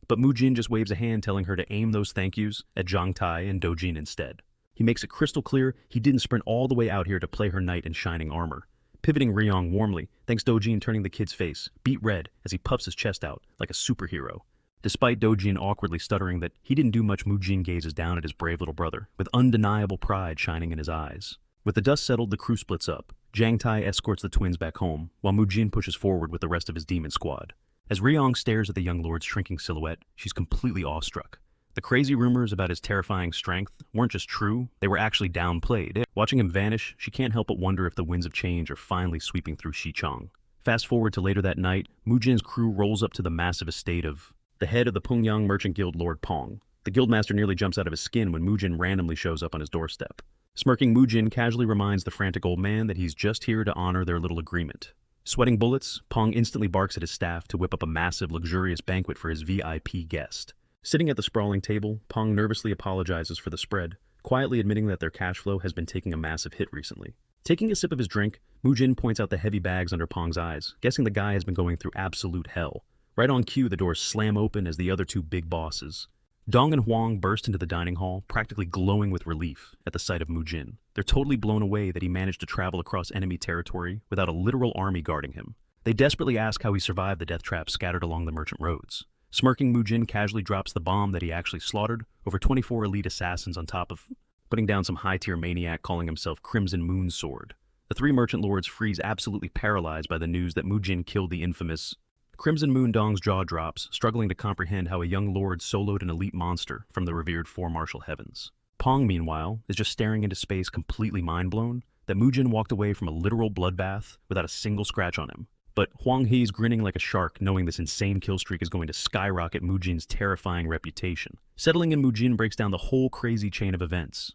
But Mujin just waves a hand, telling her to aim those thank yous at Jang Tai and Dojin instead. He makes it crystal clear he didn't sprint all the way out here to play her knight in shining armor. Pivoting Ryong warmly, thanks Dojin turning the kid's face, beet red as he puffs his chest out like a superhero. Despite Dojin awkwardly stuttering that he didn't do much, Mujin gazes down at his brave little brother, with undeniable pride shining in his eyes. With the dust settled, the crew splits up. Jang Tai escorts the twins back home, while Mujin pushes forward with the rest of his demon squad. As Ryong stares at the young lord's shrinking silhouette, she's completely awestruck. The crazy rumors about his terrifying strength weren't just true, they were actually downplayed. Watching him vanish, she can't help but wonder if the winds of change are finally sweeping through Xichang. Fast forward to later that night, Mujin's crew rolls up to the massive estate of the head of the Pungyang Merchant Guild, Lord Pong. The guildmaster nearly jumps out of his skin when Mujin randomly shows up on his doorstep. Smirking, Mujin casually reminds the frantic old man that he's just here to honor their little agreement. Sweating bullets, Pong instantly barks at his staff to whip up a massive, luxurious banquet for his VIP guest. Sitting at the sprawling table, Pong nervously apologizes for the spread, quietly admitting that their cash flow has been taking a massive hit recently. Taking a sip of his drink, Mujin points out the heavy bags under Pong's eyes, guessing the guy has been going through absolute hell. Right on cue, the doors slam open as the other two big bosses, Dong and Huang, burst into the dining hall, practically glowing with relief at the sight of Mujin. They're totally blown away that he managed to travel across enemy territory without a literal army guarding him. They desperately ask how he survived the death traps scattered along the merchant roads. Smirking, Mujin casually drops the bomb that he actually slaughtered over 24 elite assassins, on top of putting down some high-tier maniac calling himself Crimson Moon Sword. The three merchant lords freeze, absolutely paralyzed by the news that Mujin killed the infamous Crimson Moon. Dong's jaw drops, struggling to comprehend how a young lord soloed an elite monster from the revered Four Martial Heavens. Pong, meanwhile, is just staring into space, completely mind-blown that Mujin walked away from a literal bloodbath without a single scratch on him. But Huang He's grinning like a shark, knowing this insane kill streak is going to skyrocket Mujin's terrifying reputation. Settling in, Mujin breaks down the whole crazy chain of events,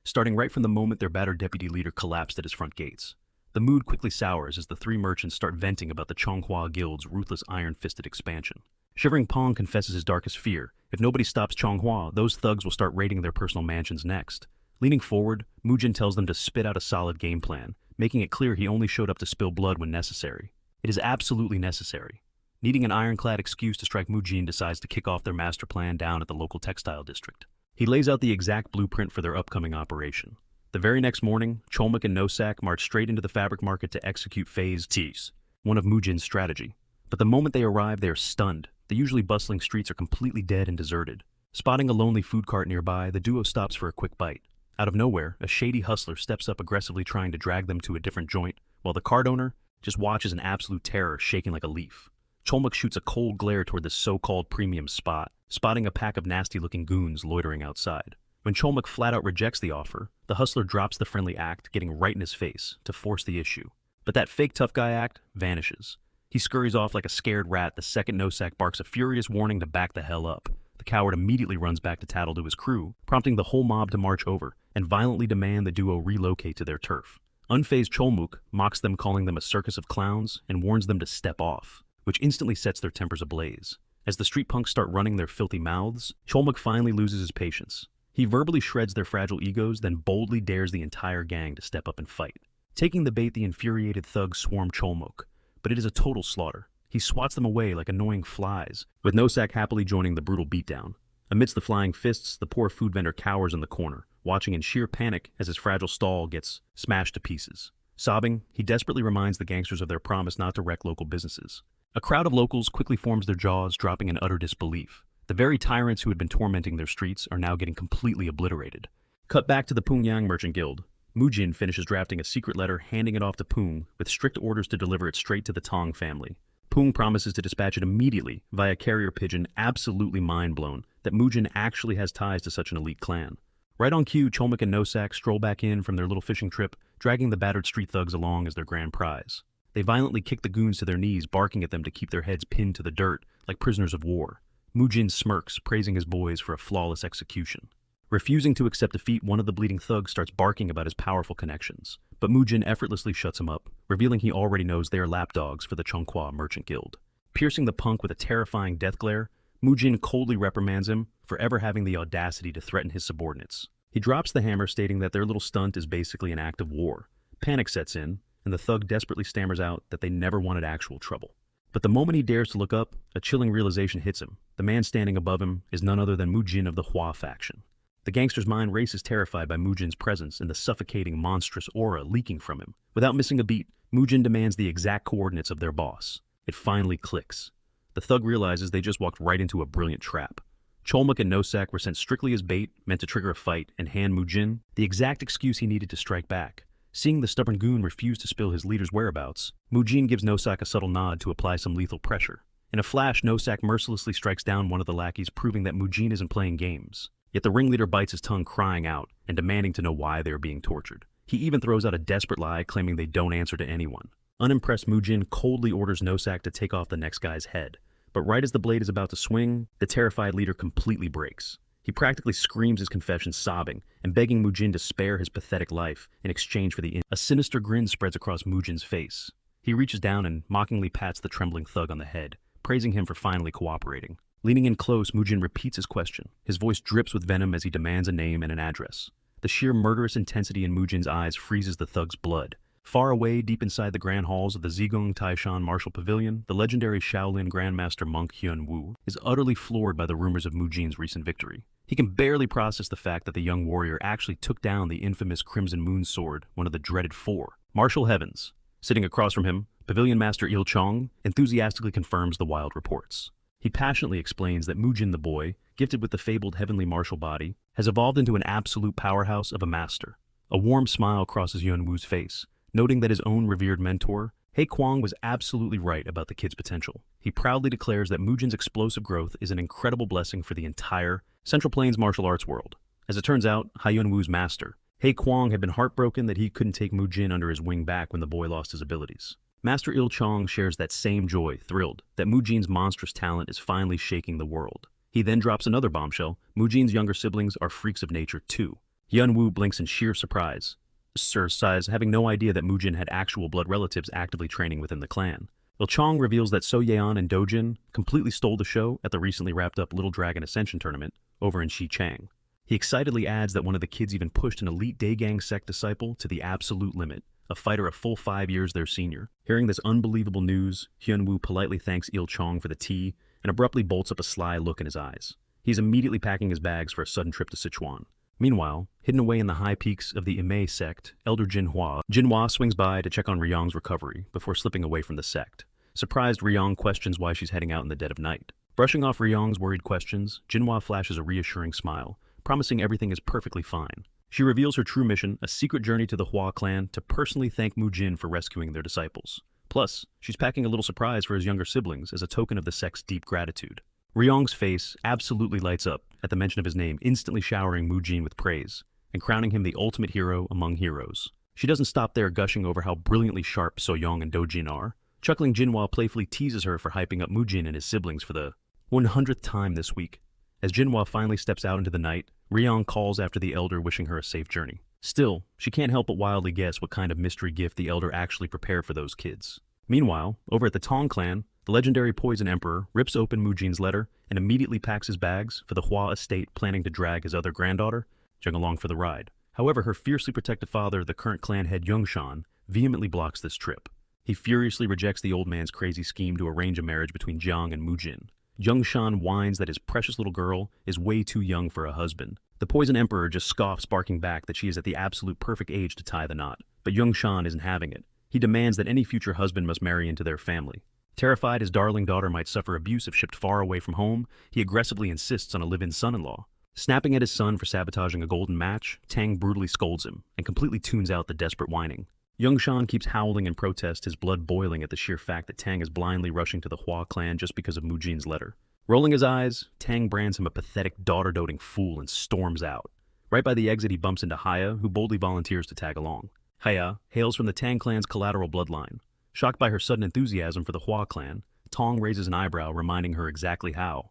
starting right from the moment their battered deputy leader collapsed at his front gates. The mood quickly sours as the three merchants start venting about the Chonghua Guild's ruthless iron-fisted expansion. Shivering, Pong confesses his darkest fear. If nobody stops Chonghua, those thugs will start raiding their personal mansions next. Leaning forward, Mujin tells them to spit out a solid game plan, making it clear he only showed up to spill blood when necessary. It is absolutely necessary. Needing an ironclad excuse to strike, Mujin decides to kick off their master plan down at the local textile district. He lays out the exact blueprint for their upcoming operation. The very next morning, Cholmak and Nosak march straight into the fabric market to execute Phase T's, one of Mujin's strategy. But the moment they arrive, they are stunned The usually bustling streets are completely dead and deserted. Spotting a lonely food cart nearby, the duo stops for a quick bite. Out of nowhere, a shady hustler steps up aggressively trying to drag them to a different joint, while the cart owner just watches in absolute terror, shaking like a leaf. Cholmuk shoots a cold glare toward this so-called premium spot, spotting a pack of nasty-looking goons loitering outside. When Cholmuk flat-out rejects the offer, the hustler drops the friendly act, getting right in his face to force the issue. But that fake tough guy act vanishes. He scurries off like a scared rat the second Nosak barks a furious warning to back the hell up. The coward immediately runs back to tattle to his crew, prompting the whole mob to march over and violently demand the duo relocate to their turf. Unfazed Cholmuk mocks them, calling them a circus of clowns, and warns them to step off, which instantly sets their tempers ablaze. As the street punks start running their filthy mouths, Cholmuk finally loses his patience. He verbally shreds their fragile egos, then boldly dares the entire gang to step up and fight. Taking the bait, the infuriated thugs swarm Cholmuk, but it is a total slaughter. He swats them away like annoying flies, with Nosak happily joining the brutal beatdown. Amidst the flying fists, the poor food vendor cowers in the corner, watching in sheer panic as his fragile stall gets smashed to pieces. Sobbing, he desperately reminds the gangsters of their promise not to wreck local businesses. A crowd of locals quickly forms their jaws, dropping in utter disbelief. The very tyrants who had been tormenting their streets are now getting completely obliterated. Cut back to the Pungyang Merchant Guild. Mujin finishes drafting a secret letter, handing it off to Pung with strict orders to deliver it straight to the Tong family. Pung promises to dispatch it immediately via carrier pigeon, absolutely mind-blown that Mujin actually has ties to such an elite clan. Right on cue, Cholmuk and Nosak stroll back in from their little fishing trip, dragging the battered street thugs along as their grand prize. They violently kick the goons to their knees, barking at them to keep their heads pinned to the dirt like prisoners of war. Mujin smirks, praising his boys for a flawless execution. Refusing to accept defeat, one of the bleeding thugs starts barking about his powerful connections, but Mujin effortlessly shuts him up, revealing he already knows they are lapdogs for the Chongqua Merchant Guild. Piercing the punk with a terrifying death glare, Mujin coldly reprimands him for ever having the audacity to threaten his subordinates. He drops the hammer, stating that their little stunt is basically an act of war. Panic sets in, and the thug desperately stammers out that they never wanted actual trouble. But the moment he dares to look up, a chilling realization hits him. The man standing above him is none other than Mujin of the Hua faction. The gangster's mind races, terrified by Mujin's presence and the suffocating, monstrous aura leaking from him. Without missing a beat, Mujin demands the exact coordinates of their boss. It finally clicks. The thug realizes they just walked right into a brilliant trap. Cholmuk and Nosak were sent strictly as bait, meant to trigger a fight, and hand Mujin the exact excuse he needed to strike back. Seeing the stubborn goon refuse to spill his leader's whereabouts, Mujin gives Nosak a subtle nod to apply some lethal pressure. In a flash, Nosak mercilessly strikes down one of the lackeys, proving that Mujin isn't playing games. Yet the ringleader bites his tongue, crying out and demanding to know why they are being tortured. He even throws out a desperate lie, claiming they don't answer to anyone. Unimpressed, Mujin coldly orders Nosak to take off the next guy's head. But right as the blade is about to swing, the terrified leader completely breaks. He practically screams his confession, sobbing and begging Mujin to spare his pathetic life in exchange for the A sinister grin spreads across Mujin's face. He reaches down and mockingly pats the trembling thug on the head, praising him for finally cooperating. Leaning in close, Mujin repeats his question. His voice drips with venom as he demands a name and an address. The sheer murderous intensity in Mujin's eyes freezes the thug's blood. Far away, deep inside the grand halls of the Zigong Taishan Martial Pavilion, the legendary Shaolin Grandmaster monk Hyun-woo is utterly floored by the rumors of Mujin's recent victory. He can barely process the fact that the young warrior actually took down the infamous Crimson Moon Sword, one of the dreaded four. Martial heavens. Sitting across from him, Pavilion Master Il Chong enthusiastically confirms the wild reports. He passionately explains that Mujin the boy, gifted with the fabled heavenly martial body, has evolved into an absolute powerhouse of a master. A warm smile crosses Hyun-woo's face, noting that his own revered mentor, He Kwang, was absolutely right about the kid's potential. He proudly declares that Mujin's explosive growth is an incredible blessing for the entire Central Plains martial arts world. As it turns out, Hyun-woo's master, He Kwang, had been heartbroken that he couldn't take Mujin under his wing back when the boy lost his abilities. Master Il Chong shares that same joy, thrilled that Mujin's monstrous talent is finally shaking the world. He then drops another bombshell. Mujin's younger siblings are freaks of nature too. Hyun-woo blinks in sheer surprise. Sir sighs, having no idea that Mujin had actual blood relatives actively training within the clan. Il Chong reveals that So Yeon and Dojin completely stole the show at the recently wrapped-up Little Dragon Ascension tournament over in Xichang. He excitedly adds that one of the kids even pushed an elite Daegang sect disciple to the absolute limit, a fighter a full 5 years their senior. Hearing this unbelievable news, Hyun-woo politely thanks Il Chong for the tea and abruptly bolts up a sly look in his eyes. He's immediately packing his bags for a sudden trip to Sichuan. Meanwhile, hidden away in the high peaks of the Imei sect, Elder Jinhua swings by to check on Ryong's recovery before slipping away from the sect. Surprised, Ryong questions why she's heading out in the dead of night. Brushing off Ryong's worried questions, Jinhwa flashes a reassuring smile, promising everything is perfectly fine. She reveals her true mission, a secret journey to the Hua clan to personally thank Mujin for rescuing their disciples. Plus, she's packing a little surprise for his younger siblings as a token of the sect's deep gratitude. Ryong's face absolutely lights up at the mention of his name, instantly showering Mujin with praise and crowning him the ultimate hero among heroes. She doesn't stop there, gushing over how brilliantly sharp Soyoung and Dojin are. Chuckling, Jinhwa playfully teases her for hyping up Mujin and his siblings for the 100th time this week. As Jinhwa finally steps out into the night, Ryong calls after the elder, wishing her a safe journey. Still, she can't help but wildly guess what kind of mystery gift the elder actually prepared for those kids. Meanwhile, over at the Tong clan, the legendary Poison Emperor rips open Mujin's letter and immediately packs his bags for the Hua estate, planning to drag his other granddaughter, Jung, along for the ride. However, her fiercely protective father, the current clan head Youngshan, vehemently blocks this trip. He furiously rejects the old man's crazy scheme to arrange a marriage between Jiang and Mujin. Youngshan whines that his precious little girl is way too young for a husband. The Poison Emperor just scoffs, barking back that she is at the absolute perfect age to tie the knot. But Youngshan isn't having it. He demands that any future husband must marry into their family. Terrified his darling daughter might suffer abuse if shipped far away from home, he aggressively insists on a live-in son-in-law. Snapping at his son for sabotaging a golden match, Tang brutally scolds him and completely tunes out the desperate whining. Youngshan keeps howling in protest, his blood boiling at the sheer fact that Tang is blindly rushing to the Hua clan just because of Mujin's letter. Rolling his eyes, Tang brands him a pathetic, daughter-doting fool and storms out. Right by the exit, he bumps into Haya, who boldly volunteers to tag along. Haya hails from the Tang clan's collateral bloodline. Shocked by her sudden enthusiasm for the Hua clan, Tong raises an eyebrow, reminding her exactly how.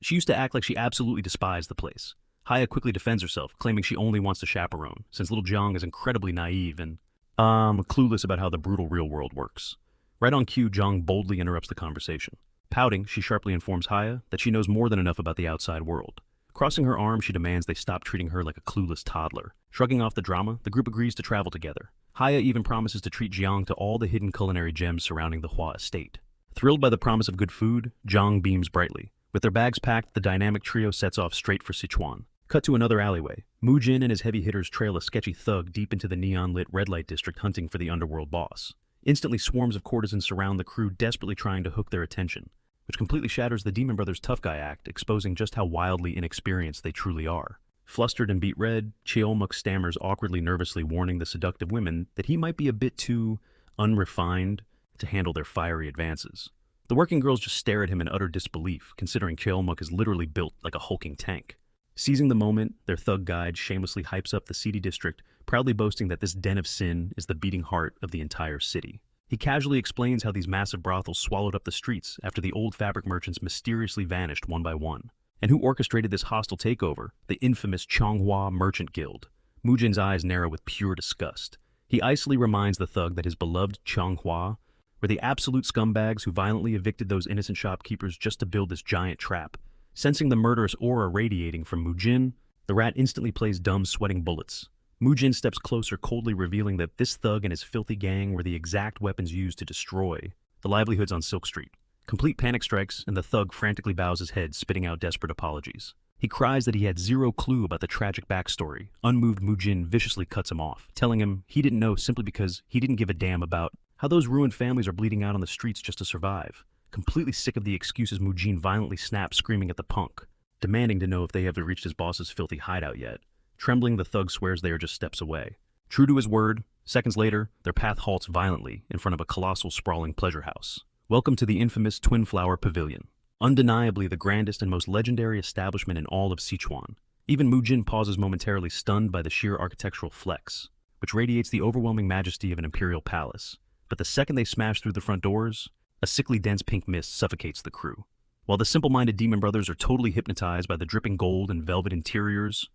She used to act like she absolutely despised the place. Haya quickly defends herself, claiming she only wants to chaperone, since little Jiang is incredibly naive and clueless about how the brutal real world works. Right on cue, Jiang boldly interrupts the conversation. Pouting, she sharply informs Haya that she knows more than enough about the outside world. Crossing her arms, she demands they stop treating her like a clueless toddler. Shrugging off the drama, the group agrees to travel together. Haya even promises to treat Jiang to all the hidden culinary gems surrounding the Hua estate. Thrilled by the promise of good food, Jiang beams brightly. With their bags packed, the dynamic trio sets off straight for Sichuan. Cut to another alleyway. Mujin and his heavy hitters trail a sketchy thug deep into the neon-lit red light district, hunting for the underworld boss. Instantly, swarms of courtesans surround the crew, desperately trying to hook their attention, which completely shatters the Demon Brothers' tough guy act, exposing just how wildly inexperienced they truly are. Flustered and beat red, Cheolmuk stammers awkwardly, nervously, warning the seductive women that he might be a bit too unrefined to handle their fiery advances. The working girls just stare at him in utter disbelief, considering Cheolmuk is literally built like a hulking tank. Seizing the moment, their thug guide shamelessly hypes up the seedy district, proudly boasting that this den of sin is the beating heart of the entire city. He casually explains how these massive brothels swallowed up the streets after the old fabric merchants mysteriously vanished one by one. And who orchestrated this hostile takeover? The infamous Changhua Merchant Guild. Mujin's eyes narrow with pure disgust. He icily reminds the thug that his beloved Changhua were the absolute scumbags who violently evicted those innocent shopkeepers just to build this giant trap. Sensing the murderous aura radiating from Mujin, the rat instantly plays dumb, sweating bullets. Mujin steps closer, coldly revealing that this thug and his filthy gang were the exact weapons used to destroy the livelihoods on Silk Street. Complete panic strikes, and the thug frantically bows his head, spitting out desperate apologies. He cries that he had zero clue about the tragic backstory. Unmoved, Mujin viciously cuts him off, telling him he didn't know simply because he didn't give a damn about how those ruined families are bleeding out on the streets just to survive. Completely sick of the excuses, Mujin violently snaps, screaming at the punk, demanding to know if they have reached his boss's filthy hideout yet. Trembling, the thug swears they are just steps away. True to his word, seconds later, their path halts violently in front of a colossal, sprawling pleasure house. Welcome to the infamous Twin Flower Pavilion. Undeniably the grandest and most legendary establishment in all of Sichuan. Even Mujin pauses momentarily, stunned by the sheer architectural flex, which radiates the overwhelming majesty of an imperial palace. But the second they smash through the front doors, a sickly dense pink mist suffocates the crew. While the simple-minded Demon Brothers are totally hypnotized by the dripping gold and velvet interiors,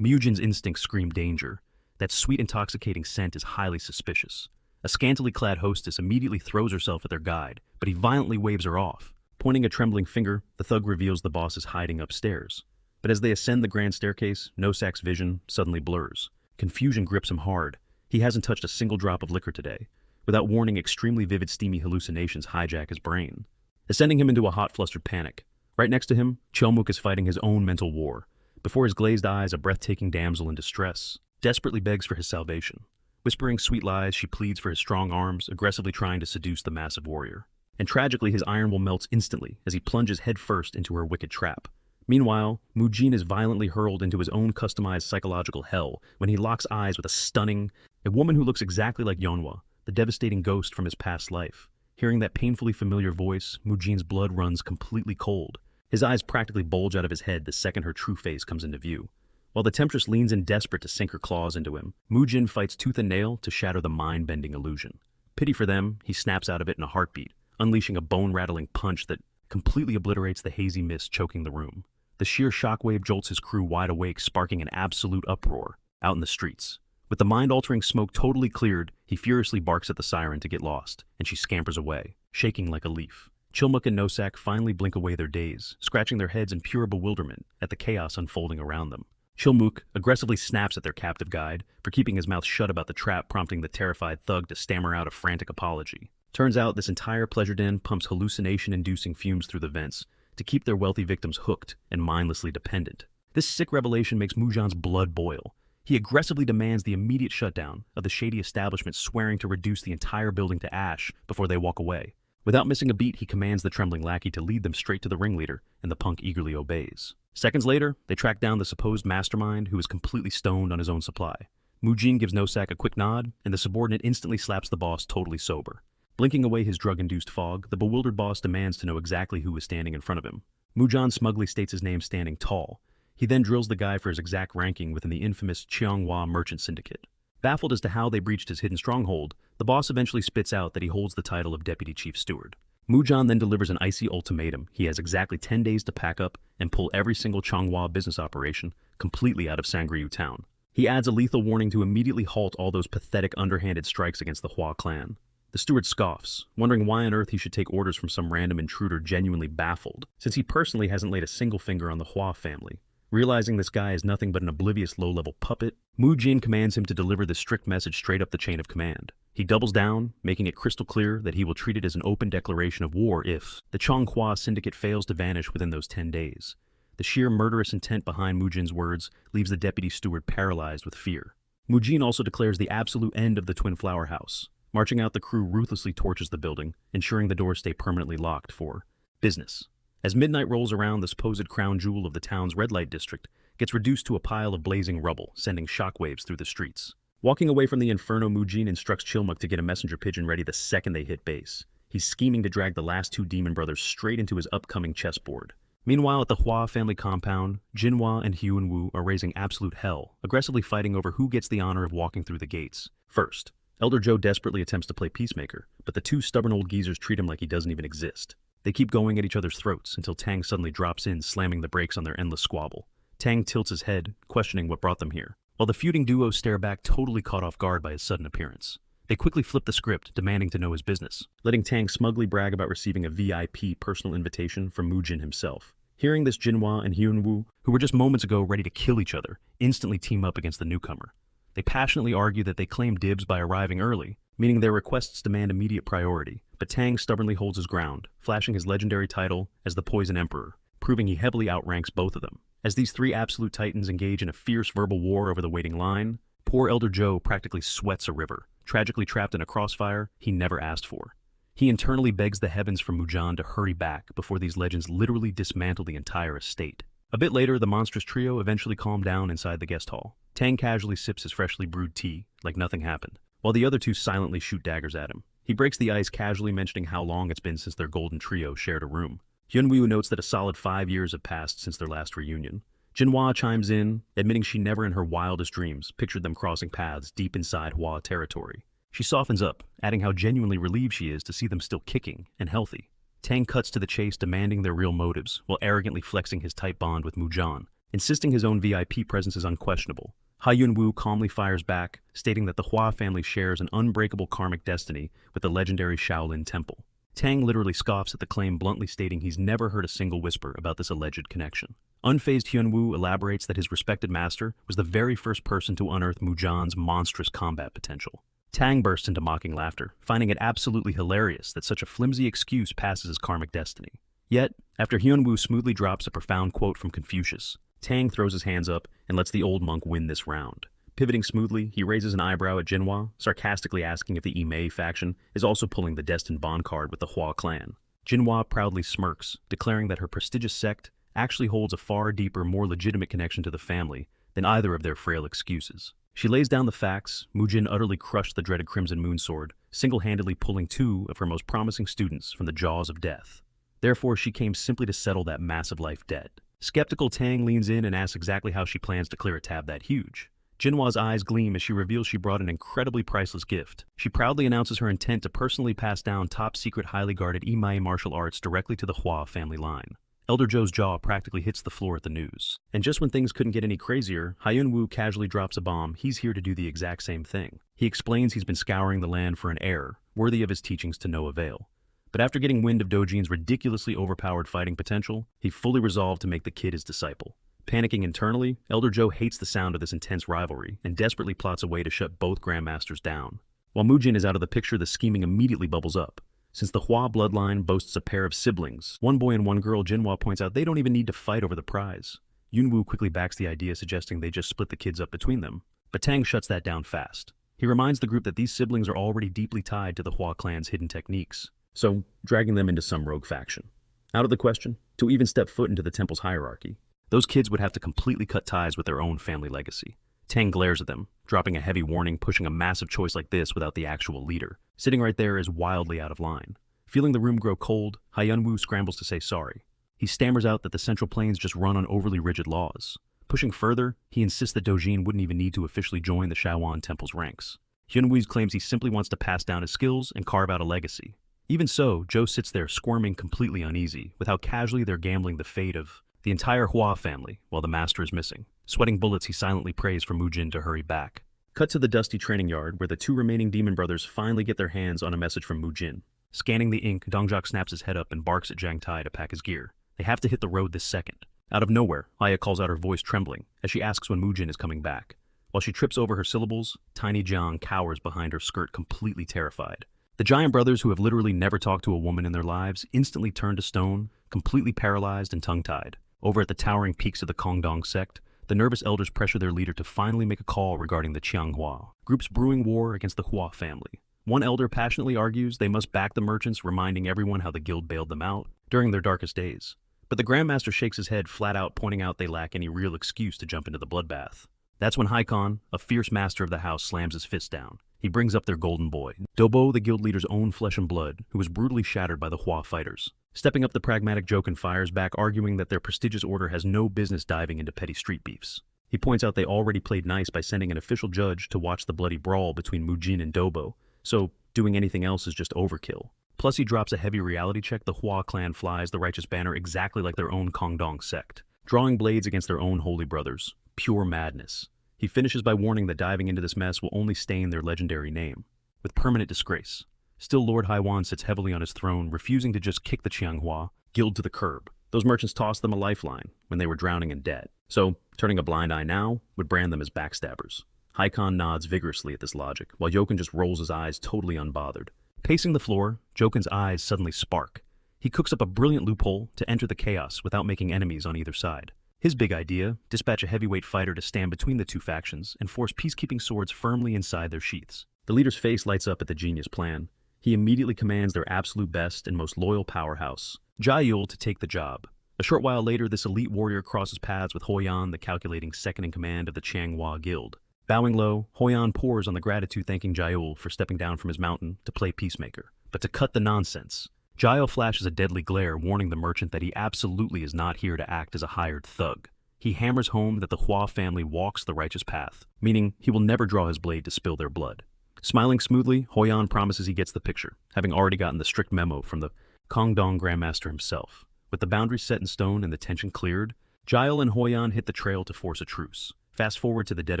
Mujin's instincts scream danger. That sweet, intoxicating scent is highly suspicious. A scantily clad hostess immediately throws herself at their guide, but he violently waves her off. Pointing a trembling finger, the thug reveals the boss is hiding upstairs. But as they ascend the grand staircase, Nosak's vision suddenly blurs. Confusion grips him hard. He hasn't touched a single drop of liquor today. Without warning, extremely vivid, steamy hallucinations hijack his brain, sending him into a hot, flustered panic. Right next to him, Cheolmuk is fighting his own mental war. Before his glazed eyes, a breathtaking damsel in distress desperately begs for his salvation. Whispering sweet lies, she pleads for his strong arms, aggressively trying to seduce the massive warrior. and tragically his iron will melts instantly as he plunges headfirst into her wicked trap. Meanwhile, Mujin is violently hurled into his own customized psychological hell when he locks eyes with a woman who looks exactly like Yeonhwa, the devastating ghost from his past life. Hearing that painfully familiar voice, Mujin's blood runs completely cold. His eyes practically bulge out of his head the second her true face comes into view. While the temptress leans in desperate to sink her claws into him, Mujin fights tooth and nail to shatter the mind-bending illusion. Pity for them, he snaps out of it in a heartbeat, unleashing a bone-rattling punch that completely obliterates the hazy mist choking the room. The sheer shockwave jolts his crew wide awake, sparking an absolute uproar out in the streets. With the mind-altering smoke totally cleared, he furiously barks at the siren to get lost, and she scampers away, shaking like a leaf. Chilmuk and Nosak finally blink away their daze, scratching their heads in pure bewilderment at the chaos unfolding around them. Chilmuk aggressively snaps at their captive guide for keeping his mouth shut about the trap, prompting the terrified thug to stammer out a frantic apology. Turns out this entire pleasure den pumps hallucination-inducing fumes through the vents to keep their wealthy victims hooked and mindlessly dependent. This sick revelation makes Mujan's blood boil. He aggressively demands the immediate shutdown of the shady establishment, swearing to reduce the entire building to ash before they walk away. Without missing a beat, he commands the trembling lackey to lead them straight to the ringleader, and the punk eagerly obeys. Seconds later, they track down the supposed mastermind who is completely stoned on his own supply. Mujin gives Nosak a quick nod, and the subordinate instantly slaps the boss totally sober. Blinking away his drug-induced fog, the bewildered boss demands to know exactly who is standing in front of him. Mujan smugly states his name standing tall. He then drills the guy for his exact ranking within the infamous Cheonghwa merchant syndicate. Baffled as to how they breached his hidden stronghold, the boss eventually spits out that he holds the title of Deputy Chief Steward. Mujan then delivers an icy ultimatum. He has exactly 10 days to pack up and pull every single Cheonghwa business operation completely out of Sangriu town. He adds a lethal warning to immediately halt all those pathetic underhanded strikes against the Hua clan. The steward scoffs, wondering why on earth he should take orders from some random intruder, genuinely baffled, since he personally hasn't laid a single finger on the Hua family. Realizing this guy is nothing but an oblivious low-level puppet, Mujin commands him to deliver this strict message straight up the chain of command. He doubles down, making it crystal clear that he will treat it as an open declaration of war if the Cheonghwa syndicate fails to vanish within those 10 days. The sheer murderous intent behind Mujin's words leaves the deputy steward paralyzed with fear. Mujin also declares the absolute end of the Twin Flower House. Marching out, the crew ruthlessly torches the building, ensuring the doors stay permanently locked for business. As midnight rolls around, the supposed crown jewel of the town's red light district gets reduced to a pile of blazing rubble, sending shockwaves through the streets. Walking away from the inferno, Mujin instructs Chilmuk to get a messenger pigeon ready the second they hit base. He's scheming to drag the last two demon brothers straight into his upcoming chessboard. Meanwhile, at the Hua family compound, Jinhwa and Hyunwoo are raising absolute hell, aggressively fighting over who gets the honor of walking through the gates first. Elder Joe desperately attempts to play peacemaker, but the two stubborn old geezers treat him like he doesn't even exist. They keep going at each other's throats until Tang suddenly drops in, slamming the brakes on their endless squabble. Tang tilts his head, questioning what brought them here, while the feuding duo stare back, totally caught off guard by his sudden appearance. They quickly flip the script, demanding to know his business, letting Tang smugly brag about receiving a VIP personal invitation from Mujin himself. Hearing this, Jinhwa and Hyunwoo, who were just moments ago ready to kill each other, instantly team up against the newcomer. They passionately argue that they claim dibs by arriving early, meaning their requests demand immediate priority, but Tang stubbornly holds his ground, flashing his legendary title as the Poison Emperor, proving he heavily outranks both of them. As these three absolute titans engage in a fierce verbal war over the waiting line, poor Elder Joe practically sweats a river, tragically trapped in a crossfire he never asked for. He internally begs the heavens for Mujan to hurry back before these legends literally dismantle the entire estate. A bit later, the monstrous trio eventually calm down inside the guest hall. Tang casually sips his freshly brewed tea, like nothing happened, while the other two silently shoot daggers at him. He breaks the ice, casually mentioning how long it's been since their golden trio shared a room. Hyunwoo notes that a solid 5 years have passed since their last reunion. Jinhwa chimes in, admitting she never in her wildest dreams pictured them crossing paths deep inside Hua territory. She softens up, adding how genuinely relieved she is to see them still kicking and healthy. Tang cuts to the chase, demanding their real motives, while arrogantly flexing his tight bond with Mujan, insisting his own VIP presence is unquestionable. Hyunwoo calmly fires back, stating that the Hua family shares an unbreakable karmic destiny with the legendary Shaolin Temple. Tang literally scoffs at the claim, bluntly stating he's never heard a single whisper about this alleged connection. Unfazed, Hyunwoo elaborates that his respected master was the very first person to unearth Mujan's monstrous combat potential. Tang bursts into mocking laughter, finding it absolutely hilarious that such a flimsy excuse passes as karmic destiny. Yet, after Hyunwoo smoothly drops a profound quote from Confucius, Tang throws his hands up and lets the old monk win this round. Pivoting smoothly, he raises an eyebrow at Jinhua, sarcastically asking if the Imei faction is also pulling the destined bond card with the Hua clan. Jinhua proudly smirks, declaring that her prestigious sect actually holds a far deeper, more legitimate connection to the family than either of their frail excuses. She lays down the facts. Mujin utterly crushed the dreaded Crimson Moonsword, single-handedly pulling 2 of her most promising students from the jaws of death. Therefore, she came simply to settle that massive life debt. Skeptical Tang leans in and asks exactly how she plans to clear a tab that huge. Jinhua's eyes gleam as she reveals she brought an incredibly priceless gift. She proudly announces her intent to personally pass down top-secret, highly guarded Imei martial arts directly to the Hua family line. Elder Zhou's jaw practically hits the floor at the news. And just when things couldn't get any crazier, Hyun-woo casually drops a bomb. He's here to do the exact same thing. He explains he's been scouring the land for an heir, worthy of his teachings to no avail. But after getting wind of Dojin's ridiculously overpowered fighting potential, he fully resolved to make the kid his disciple. Panicking internally, Elder Zhou hates the sound of this intense rivalry and desperately plots a way to shut both grandmasters down. While Mujin is out of the picture, the scheming immediately bubbles up. Since the Hua bloodline boasts a pair of siblings, one boy and one girl, Jinhua points out they don't even need to fight over the prize. Yunwoo quickly backs the idea, suggesting they just split the kids up between them. But Tang shuts that down fast. He reminds the group that these siblings are already deeply tied to the Hua clan's hidden techniques, so dragging them into some rogue faction. Out of the question to even step foot into the temple's hierarchy. Those kids would have to completely cut ties with their own family legacy. Tang glares at them, dropping a heavy warning. Pushing a massive choice like this without the actual leader, sitting right there, is wildly out of line. Feeling the room grow cold, Hyun-woo scrambles to say sorry. He stammers out that the Central Plains just run on overly rigid laws. Pushing further, he insists that Dojin wouldn't even need to officially join the Shawan Temple's ranks. Hyun-woo claims he simply wants to pass down his skills and carve out a legacy. Even so, Zhou sits there squirming, completely uneasy with how casually they're gambling the fate of the entire Hua family while the master is missing. Sweating bullets, he silently prays for Mujin to hurry back. Cut to the dusty training yard where the 2 remaining demon brothers finally get their hands on a message from Mujin. Scanning the ink, Dongjok snaps his head up and barks at Jang Tai to pack his gear. They have to hit the road this second. Out of nowhere, Aya calls out, her voice trembling, as she asks when Mujin is coming back. While she trips over her syllables, Tiny Jiang cowers behind her skirt, completely terrified. The giant brothers, who have literally never talked to a woman in their lives, instantly turn to stone, completely paralyzed and tongue-tied. Over at the towering peaks of the Kongdong sect, the nervous elders pressure their leader to finally make a call regarding the Qianghua group's brewing war against the Hua family. One elder passionately argues they must back the merchants, reminding everyone how the guild bailed them out during their darkest days. But the Grandmaster shakes his head flat out, pointing out they lack any real excuse to jump into the bloodbath. That's when Haikon, a fierce master of the house, slams his fist down. He brings up their golden boy, Dobo, the guild leader's own flesh and blood, who was brutally shattered by the Hua fighters. Stepping up, the pragmatic Jokin fires back, arguing that their prestigious order has no business diving into petty street beefs. He points out they already played nice by sending an official judge to watch the bloody brawl between Mujin and Dobo, so doing anything else is just overkill. Plus, he drops a heavy reality check. The Hua clan flies the righteous banner exactly like their own Kongdong sect, drawing blades against their own holy brothers. Pure madness. He finishes by warning that diving into this mess will only stain their legendary name with permanent disgrace. Still, Lord Haiwan sits heavily on his throne, refusing to just kick the Qianghua guild to the curb. Those merchants tossed them a lifeline when they were drowning in debt, so turning a blind eye now would brand them as backstabbers. Haikon nods vigorously at this logic, while Jokin just rolls his eyes, totally unbothered. Pacing the floor, Jokin's eyes suddenly spark. He cooks up a brilliant loophole to enter the chaos without making enemies on either side. His big idea: dispatch a heavyweight fighter to stand between the two factions and force peacekeeping swords firmly inside their sheaths. The leader's face lights up at the genius plan. He immediately commands their absolute best and most loyal powerhouse, Jaiul, to take the job. A short while later, this elite warrior crosses paths with Hoyan, the calculating second-in-command of the Qianghua guild. Bowing low, Hoyan pours on the gratitude, thanking Jaiul for stepping down from his mountain to play peacemaker. But to cut the nonsense, Jaiul flashes a deadly glare, warning the merchant that he absolutely is not here to act as a hired thug. He hammers home that the Hua family walks the righteous path, meaning he will never draw his blade to spill their blood. Smiling smoothly, Hoyan promises he gets the picture, having already gotten the strict memo from the Kongdong Grandmaster himself. With the boundaries set in stone and the tension cleared, Jaiul and Hoyan hit the trail to force a truce. Fast forward to the dead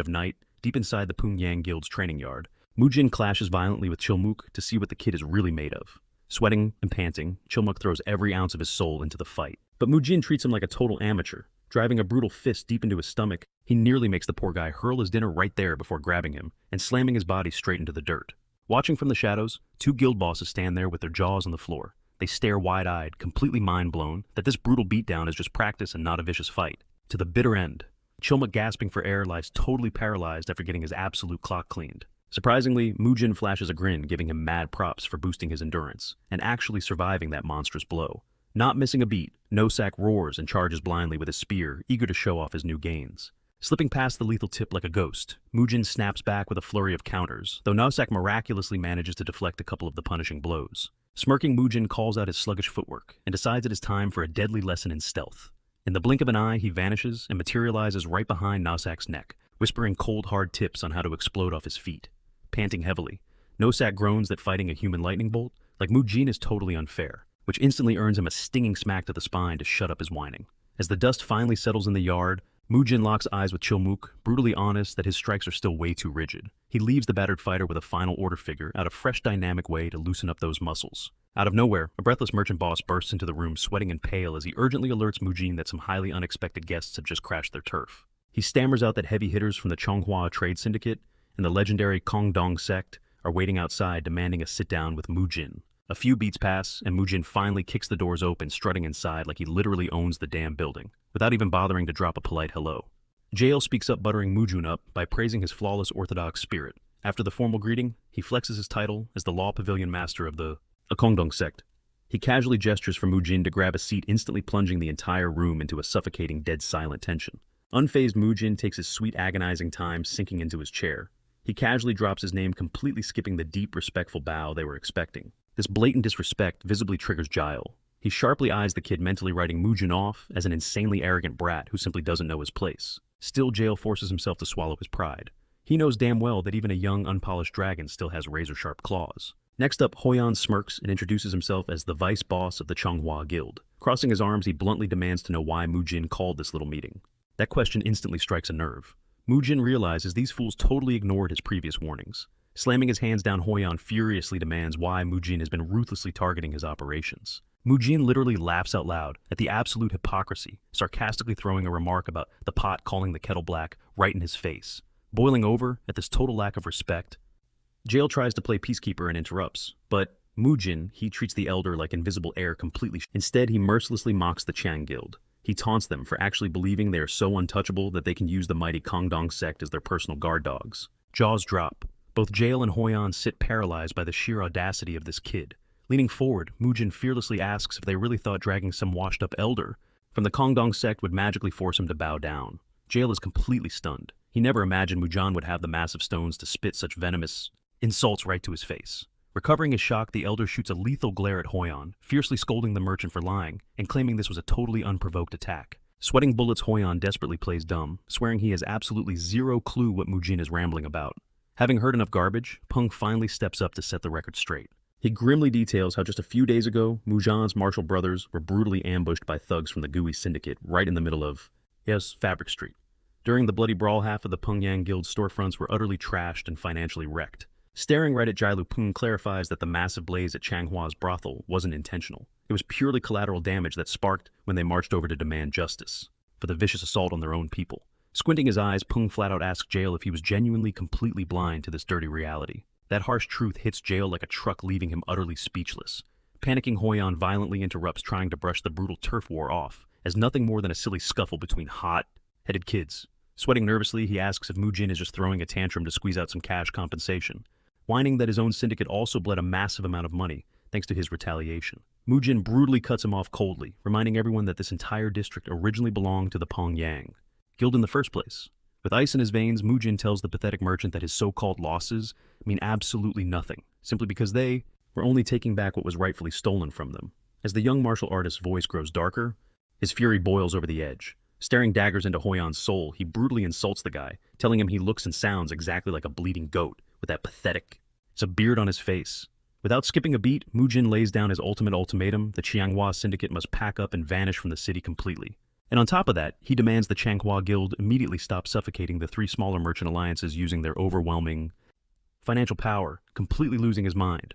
of night, deep inside the Pungyang Guild's training yard, Mujin clashes violently with Chilmook to see what the kid is really made of. Sweating and panting, Chilmook throws every ounce of his soul into the fight. But Mujin treats him like a total amateur. Driving a brutal fist deep into his stomach, he nearly makes the poor guy hurl his dinner right there before grabbing him and slamming his body straight into the dirt. Watching from the shadows, 2 guild bosses stand there with their jaws on the floor. They stare wide-eyed, completely mind-blown that this brutal beatdown is just practice and not a vicious fight. To the bitter end, Chilmuk, gasping for air, lies totally paralyzed after getting his absolute clock cleaned. Surprisingly, Mujin flashes a grin, giving him mad props for boosting his endurance and actually surviving that monstrous blow. Not missing a beat, Nosak roars and charges blindly with his spear, eager to show off his new gains. Slipping past the lethal tip like a ghost, Mujin snaps back with a flurry of counters, though Nosak miraculously manages to deflect a couple of the punishing blows. Smirking, Mujin calls out his sluggish footwork and decides it is time for a deadly lesson in stealth. In the blink of an eye, he vanishes and materializes right behind Nosak's neck, whispering cold hard tips on how to explode off his feet. Panting heavily, Nosak groans that fighting a human lightning bolt, like Mujin, is totally unfair, which instantly earns him a stinging smack to the spine to shut up his whining. As the dust finally settles in the yard, Mujin locks eyes with Chilmuk, brutally honest that his strikes are still way too rigid. He leaves the battered fighter with a final order figure out a fresh dynamic way to loosen up those muscles. Out of nowhere, a breathless merchant boss bursts into the room sweating and pale as he urgently alerts Mujin that some highly unexpected guests have just crashed their turf. He stammers out that heavy hitters from the Chonghua Trade Syndicate and the legendary Kongdong sect are waiting outside demanding a sit-down with Mujin. A few beats pass, and Mujin finally kicks the doors open, strutting inside like he literally owns the damn building, without even bothering to drop a polite hello. Jael speaks up, buttering Mujin up by praising his flawless orthodox spirit. After the formal greeting, he flexes his title as the Law Pavilion Master of the Kongdong sect. He casually gestures for Mujin to grab a seat, instantly plunging the entire room into a suffocating dead silent tension. Unfazed, Mujin takes his sweet agonizing time sinking into his chair. He casually drops his name, completely skipping the deep, respectful bow they were expecting. This blatant disrespect visibly triggers Jael. He sharply eyes the kid, mentally writing Mujin off as an insanely arrogant brat who simply doesn't know his place. Still, Jael forces himself to swallow his pride. He knows damn well that even a young, unpolished dragon still has razor-sharp claws. Next up, Hoyan smirks and introduces himself as the vice boss of the Chonghua Guild. Crossing his arms, he bluntly demands to know why Mujin called this little meeting. That question instantly strikes a nerve. Mujin realizes these fools totally ignored his previous warnings. Slamming his hands down, Hoyan furiously demands why Mujin has been ruthlessly targeting his operations. Mujin literally laughs out loud at the absolute hypocrisy, sarcastically throwing a remark about the pot calling the kettle black right in his face. Boiling over at this total lack of respect, Jael tries to play peacekeeper and interrupts, but Mujin, he treats the elder like invisible air completely. Instead, he mercilessly mocks the Chang Guild. He taunts them for actually believing they are so untouchable that they can use the mighty Kongdong sect as their personal guard dogs. Jaws drop. Both Jael and Hoyan sit paralyzed by the sheer audacity of this kid. Leaning forward, Mujin fearlessly asks if they really thought dragging some washed-up elder from the Kongdong sect would magically force him to bow down. Jael is completely stunned. He never imagined Mujin would have the massive stones to spit such venomous insults right to his face. Recovering his shock, the elder shoots a lethal glare at Hoyan, fiercely scolding the merchant for lying and claiming this was a totally unprovoked attack. Sweating bullets, Hoyan desperately plays dumb, swearing he has absolutely zero clue what Mujin is rambling about. Having heard enough garbage, Peng finally steps up to set the record straight. He grimly details how just a few days ago, Mujin's martial brothers were brutally ambushed by thugs from the Gui Syndicate right in the middle of, Fabric Street. During the bloody brawl, half of the Pengyang Guild storefronts were utterly trashed and financially wrecked. Staring right at Jailu, Peng clarifies that the massive blaze at Changhua's brothel wasn't intentional. It was purely collateral damage that sparked when they marched over to demand justice for the vicious assault on their own people. Squinting his eyes, Peng flat out asks Jael if he was genuinely completely blind to this dirty reality. That harsh truth hits Jael like a truck, leaving him utterly speechless. Panicking, Hoyan violently interrupts, trying to brush the brutal turf war off as nothing more than a silly scuffle between hot-headed kids. Sweating nervously, he asks if Mujin is just throwing a tantrum to squeeze out some cash compensation, whining that his own syndicate also bled a massive amount of money thanks to his retaliation. Mujin brutally cuts him off coldly, reminding everyone that this entire district originally belonged to the Pengyang Guild in the first place. With ice in his veins, Mujin tells the pathetic merchant that his so-called losses mean absolutely nothing, simply because they were only taking back what was rightfully stolen from them. As the young martial artist's voice grows darker, his fury boils over the edge. Staring daggers into Hoyan's soul, he brutally insults the guy, telling him he looks and sounds exactly like a bleeding goat with that pathetic beard on his face. Without skipping a beat, Mujin lays down his ultimate ultimatum: the Qianghua Syndicate must pack up and vanish from the city completely. And on top of that, he demands the Changhua Guild immediately stop suffocating the three smaller merchant alliances using their overwhelming financial power, completely losing his mind.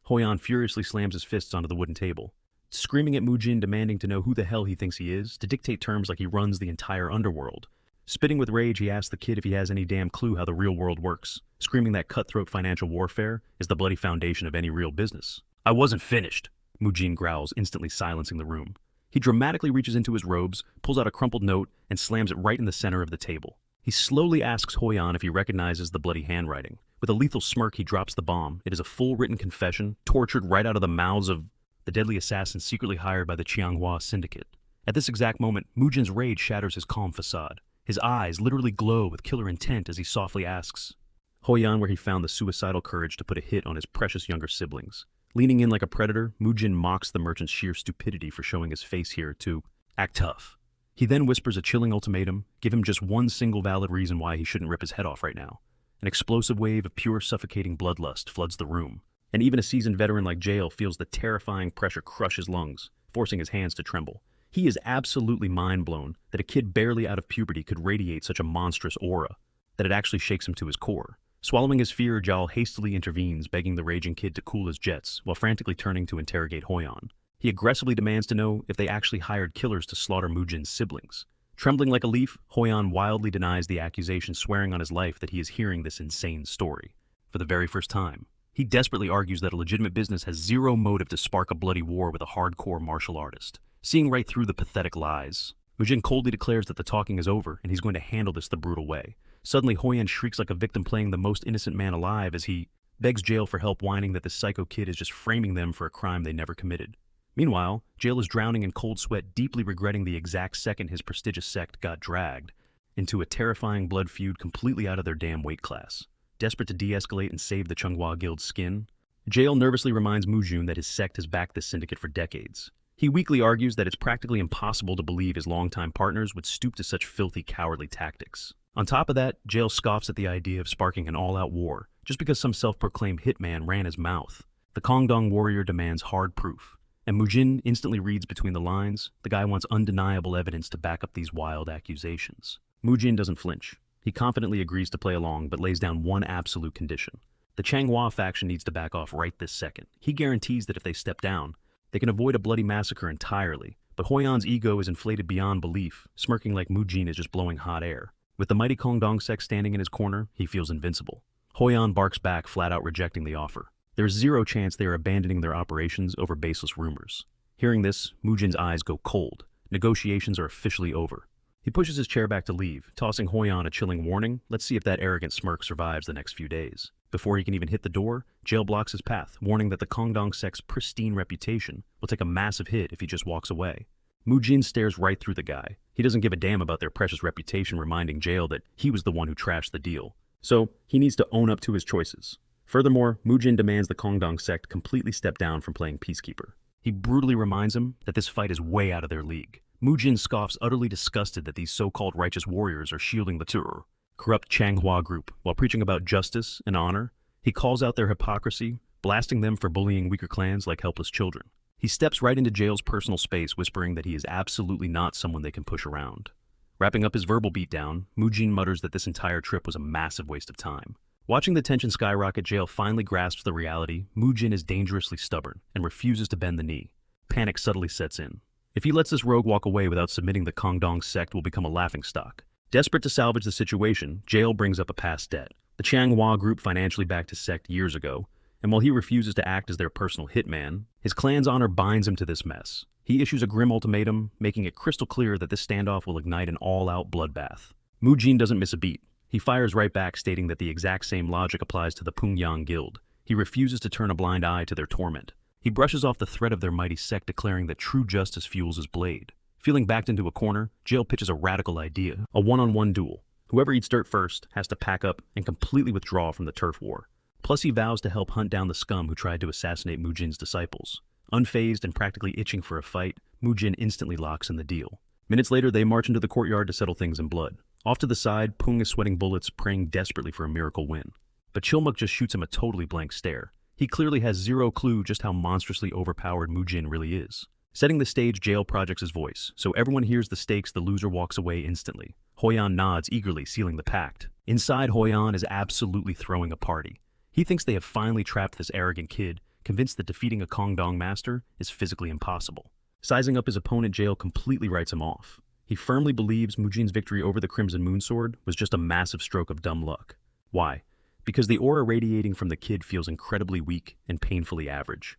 Hoyan furiously slams his fists onto the wooden table, screaming at Mujin, demanding to know who the hell he thinks he is, to dictate terms like he runs the entire underworld. Spitting with rage, he asks the kid if he has any damn clue how the real world works, screaming that cutthroat financial warfare is the bloody foundation of any real business. "I wasn't finished," Mujin growls, instantly silencing the room. He dramatically reaches into his robes, pulls out a crumpled note, and slams it right in the center of the table. He slowly asks Hoyan if he recognizes the bloody handwriting. With a lethal smirk, he drops the bomb. It is a full written confession, tortured right out of the mouths of the deadly assassin secretly hired by the Qianghua syndicate. At this exact moment, Mujin's rage shatters his calm facade. His eyes literally glow with killer intent as he softly asks Hoyan where he found the suicidal courage to put a hit on his precious younger siblings. Leaning in like a predator, Mujin mocks the merchant's sheer stupidity for showing his face here to act tough. He then whispers a chilling ultimatum, give him just one single valid reason why he shouldn't rip his head off right now. An explosive wave of pure suffocating bloodlust floods the room, and even a seasoned veteran like Jail feels the terrifying pressure crush his lungs, forcing his hands to tremble. He is absolutely mind-blown that a kid barely out of puberty could radiate such a monstrous aura, that it actually shakes him to his core. Swallowing his fear, Jal hastily intervenes, begging the raging kid to cool his jets, while frantically turning to interrogate Hoyan. He aggressively demands to know if they actually hired killers to slaughter Mujin's siblings. Trembling like a leaf, Hoyan wildly denies the accusation, swearing on his life that he is hearing this insane story for the very first time. He desperately argues that a legitimate business has zero motive to spark a bloody war with a hardcore martial artist. Seeing right through the pathetic lies, Mujin coldly declares that the talking is over and he's going to handle this the brutal way. Suddenly, Hoyan shrieks like a victim playing the most innocent man alive as he begs Jail for help, whining that this psycho kid is just framing them for a crime they never committed. Meanwhile, Jail is drowning in cold sweat, deeply regretting the exact second his prestigious sect got dragged into a terrifying blood feud completely out of their damn weight class. Desperate to de-escalate and save the Chunghwa Guild's skin, Jail nervously reminds Mujun that his sect has backed this syndicate for decades. He weakly argues that it's practically impossible to believe his longtime partners would stoop to such filthy, cowardly tactics. On top of that, Jail scoffs at the idea of sparking an all-out war, just because some self-proclaimed hitman ran his mouth. The Kongdong warrior demands hard proof, and Mujin instantly reads between the lines. The guy wants undeniable evidence to back up these wild accusations. Mujin doesn't flinch. He confidently agrees to play along, but lays down one absolute condition. The Changhua faction needs to back off right this second. He guarantees that if they step down, they can avoid a bloody massacre entirely, but Hoyan's ego is inflated beyond belief, smirking like Mujin is just blowing hot air. With the mighty Kongdong sect standing in his corner, he feels invincible. Hoyan barks back, flat out rejecting the offer. There is zero chance they are abandoning their operations over baseless rumors. Hearing this, Mujin's eyes go cold. Negotiations are officially over. He pushes his chair back to leave, tossing Hoyan a chilling warning. Let's see if that arrogant smirk survives the next few days. Before he can even hit the door, Jail blocks his path, warning that the Kongdong sect's pristine reputation will take a massive hit if he just walks away. Mujin stares right through the guy. He doesn't give a damn about their precious reputation, reminding Jail that he was the one who trashed the deal. So, he needs to own up to his choices. Furthermore, Mujin demands the Kongdong sect completely step down from playing peacekeeper. He brutally reminds him that this fight is way out of their league. Mujin scoffs, utterly disgusted that these so-called righteous warriors are shielding the corrupt Changhua group. While preaching about justice and honor, he calls out their hypocrisy, blasting them for bullying weaker clans like helpless children. He steps right into Jail's personal space, whispering that he is absolutely not someone they can push around. Wrapping up his verbal beatdown, Mujin mutters that this entire trip was a massive waste of time. Watching the tension skyrocket, Jail finally grasps the reality. Mujin is dangerously stubborn and refuses to bend the knee. Panic subtly sets in. If he lets this rogue walk away without submitting, the Kongdong sect will become a laughingstock. Desperate to salvage the situation, Jail brings up a past debt. The Changhua group financially backed his sect years ago, and while he refuses to act as their personal hitman, his clan's honor binds him to this mess. He issues a grim ultimatum, making it crystal clear that this standoff will ignite an all-out bloodbath. Mujin doesn't miss a beat. He fires right back, stating that the exact same logic applies to the Pungyang Guild. He refuses to turn a blind eye to their torment. He brushes off the threat of their mighty sect, declaring that true justice fuels his blade. Feeling backed into a corner, Jail pitches a radical idea, a one-on-one duel. Whoever eats dirt first has to pack up and completely withdraw from the turf war. Plus, he vows to help hunt down the scum who tried to assassinate Mujin's disciples. Unfazed and practically itching for a fight, Mujin instantly locks in the deal. Minutes later, they march into the courtyard to settle things in blood. Off to the side, Pung is sweating bullets, praying desperately for a miracle win. But Chilmuk just shoots him a totally blank stare. He clearly has zero clue just how monstrously overpowered Mujin really is. Setting the stage, Jail projects his voice, so everyone hears the stakes. The loser walks away instantly. Hoyan nods eagerly, sealing the pact. Inside, Hoyan is absolutely throwing a party. He thinks they have finally trapped this arrogant kid, convinced that defeating a Kongdong master is physically impossible. Sizing up his opponent, Jail completely writes him off. He firmly believes Mujin's victory over the Crimson Moonsword was just a massive stroke of dumb luck. Why? Because the aura radiating from the kid feels incredibly weak and painfully average.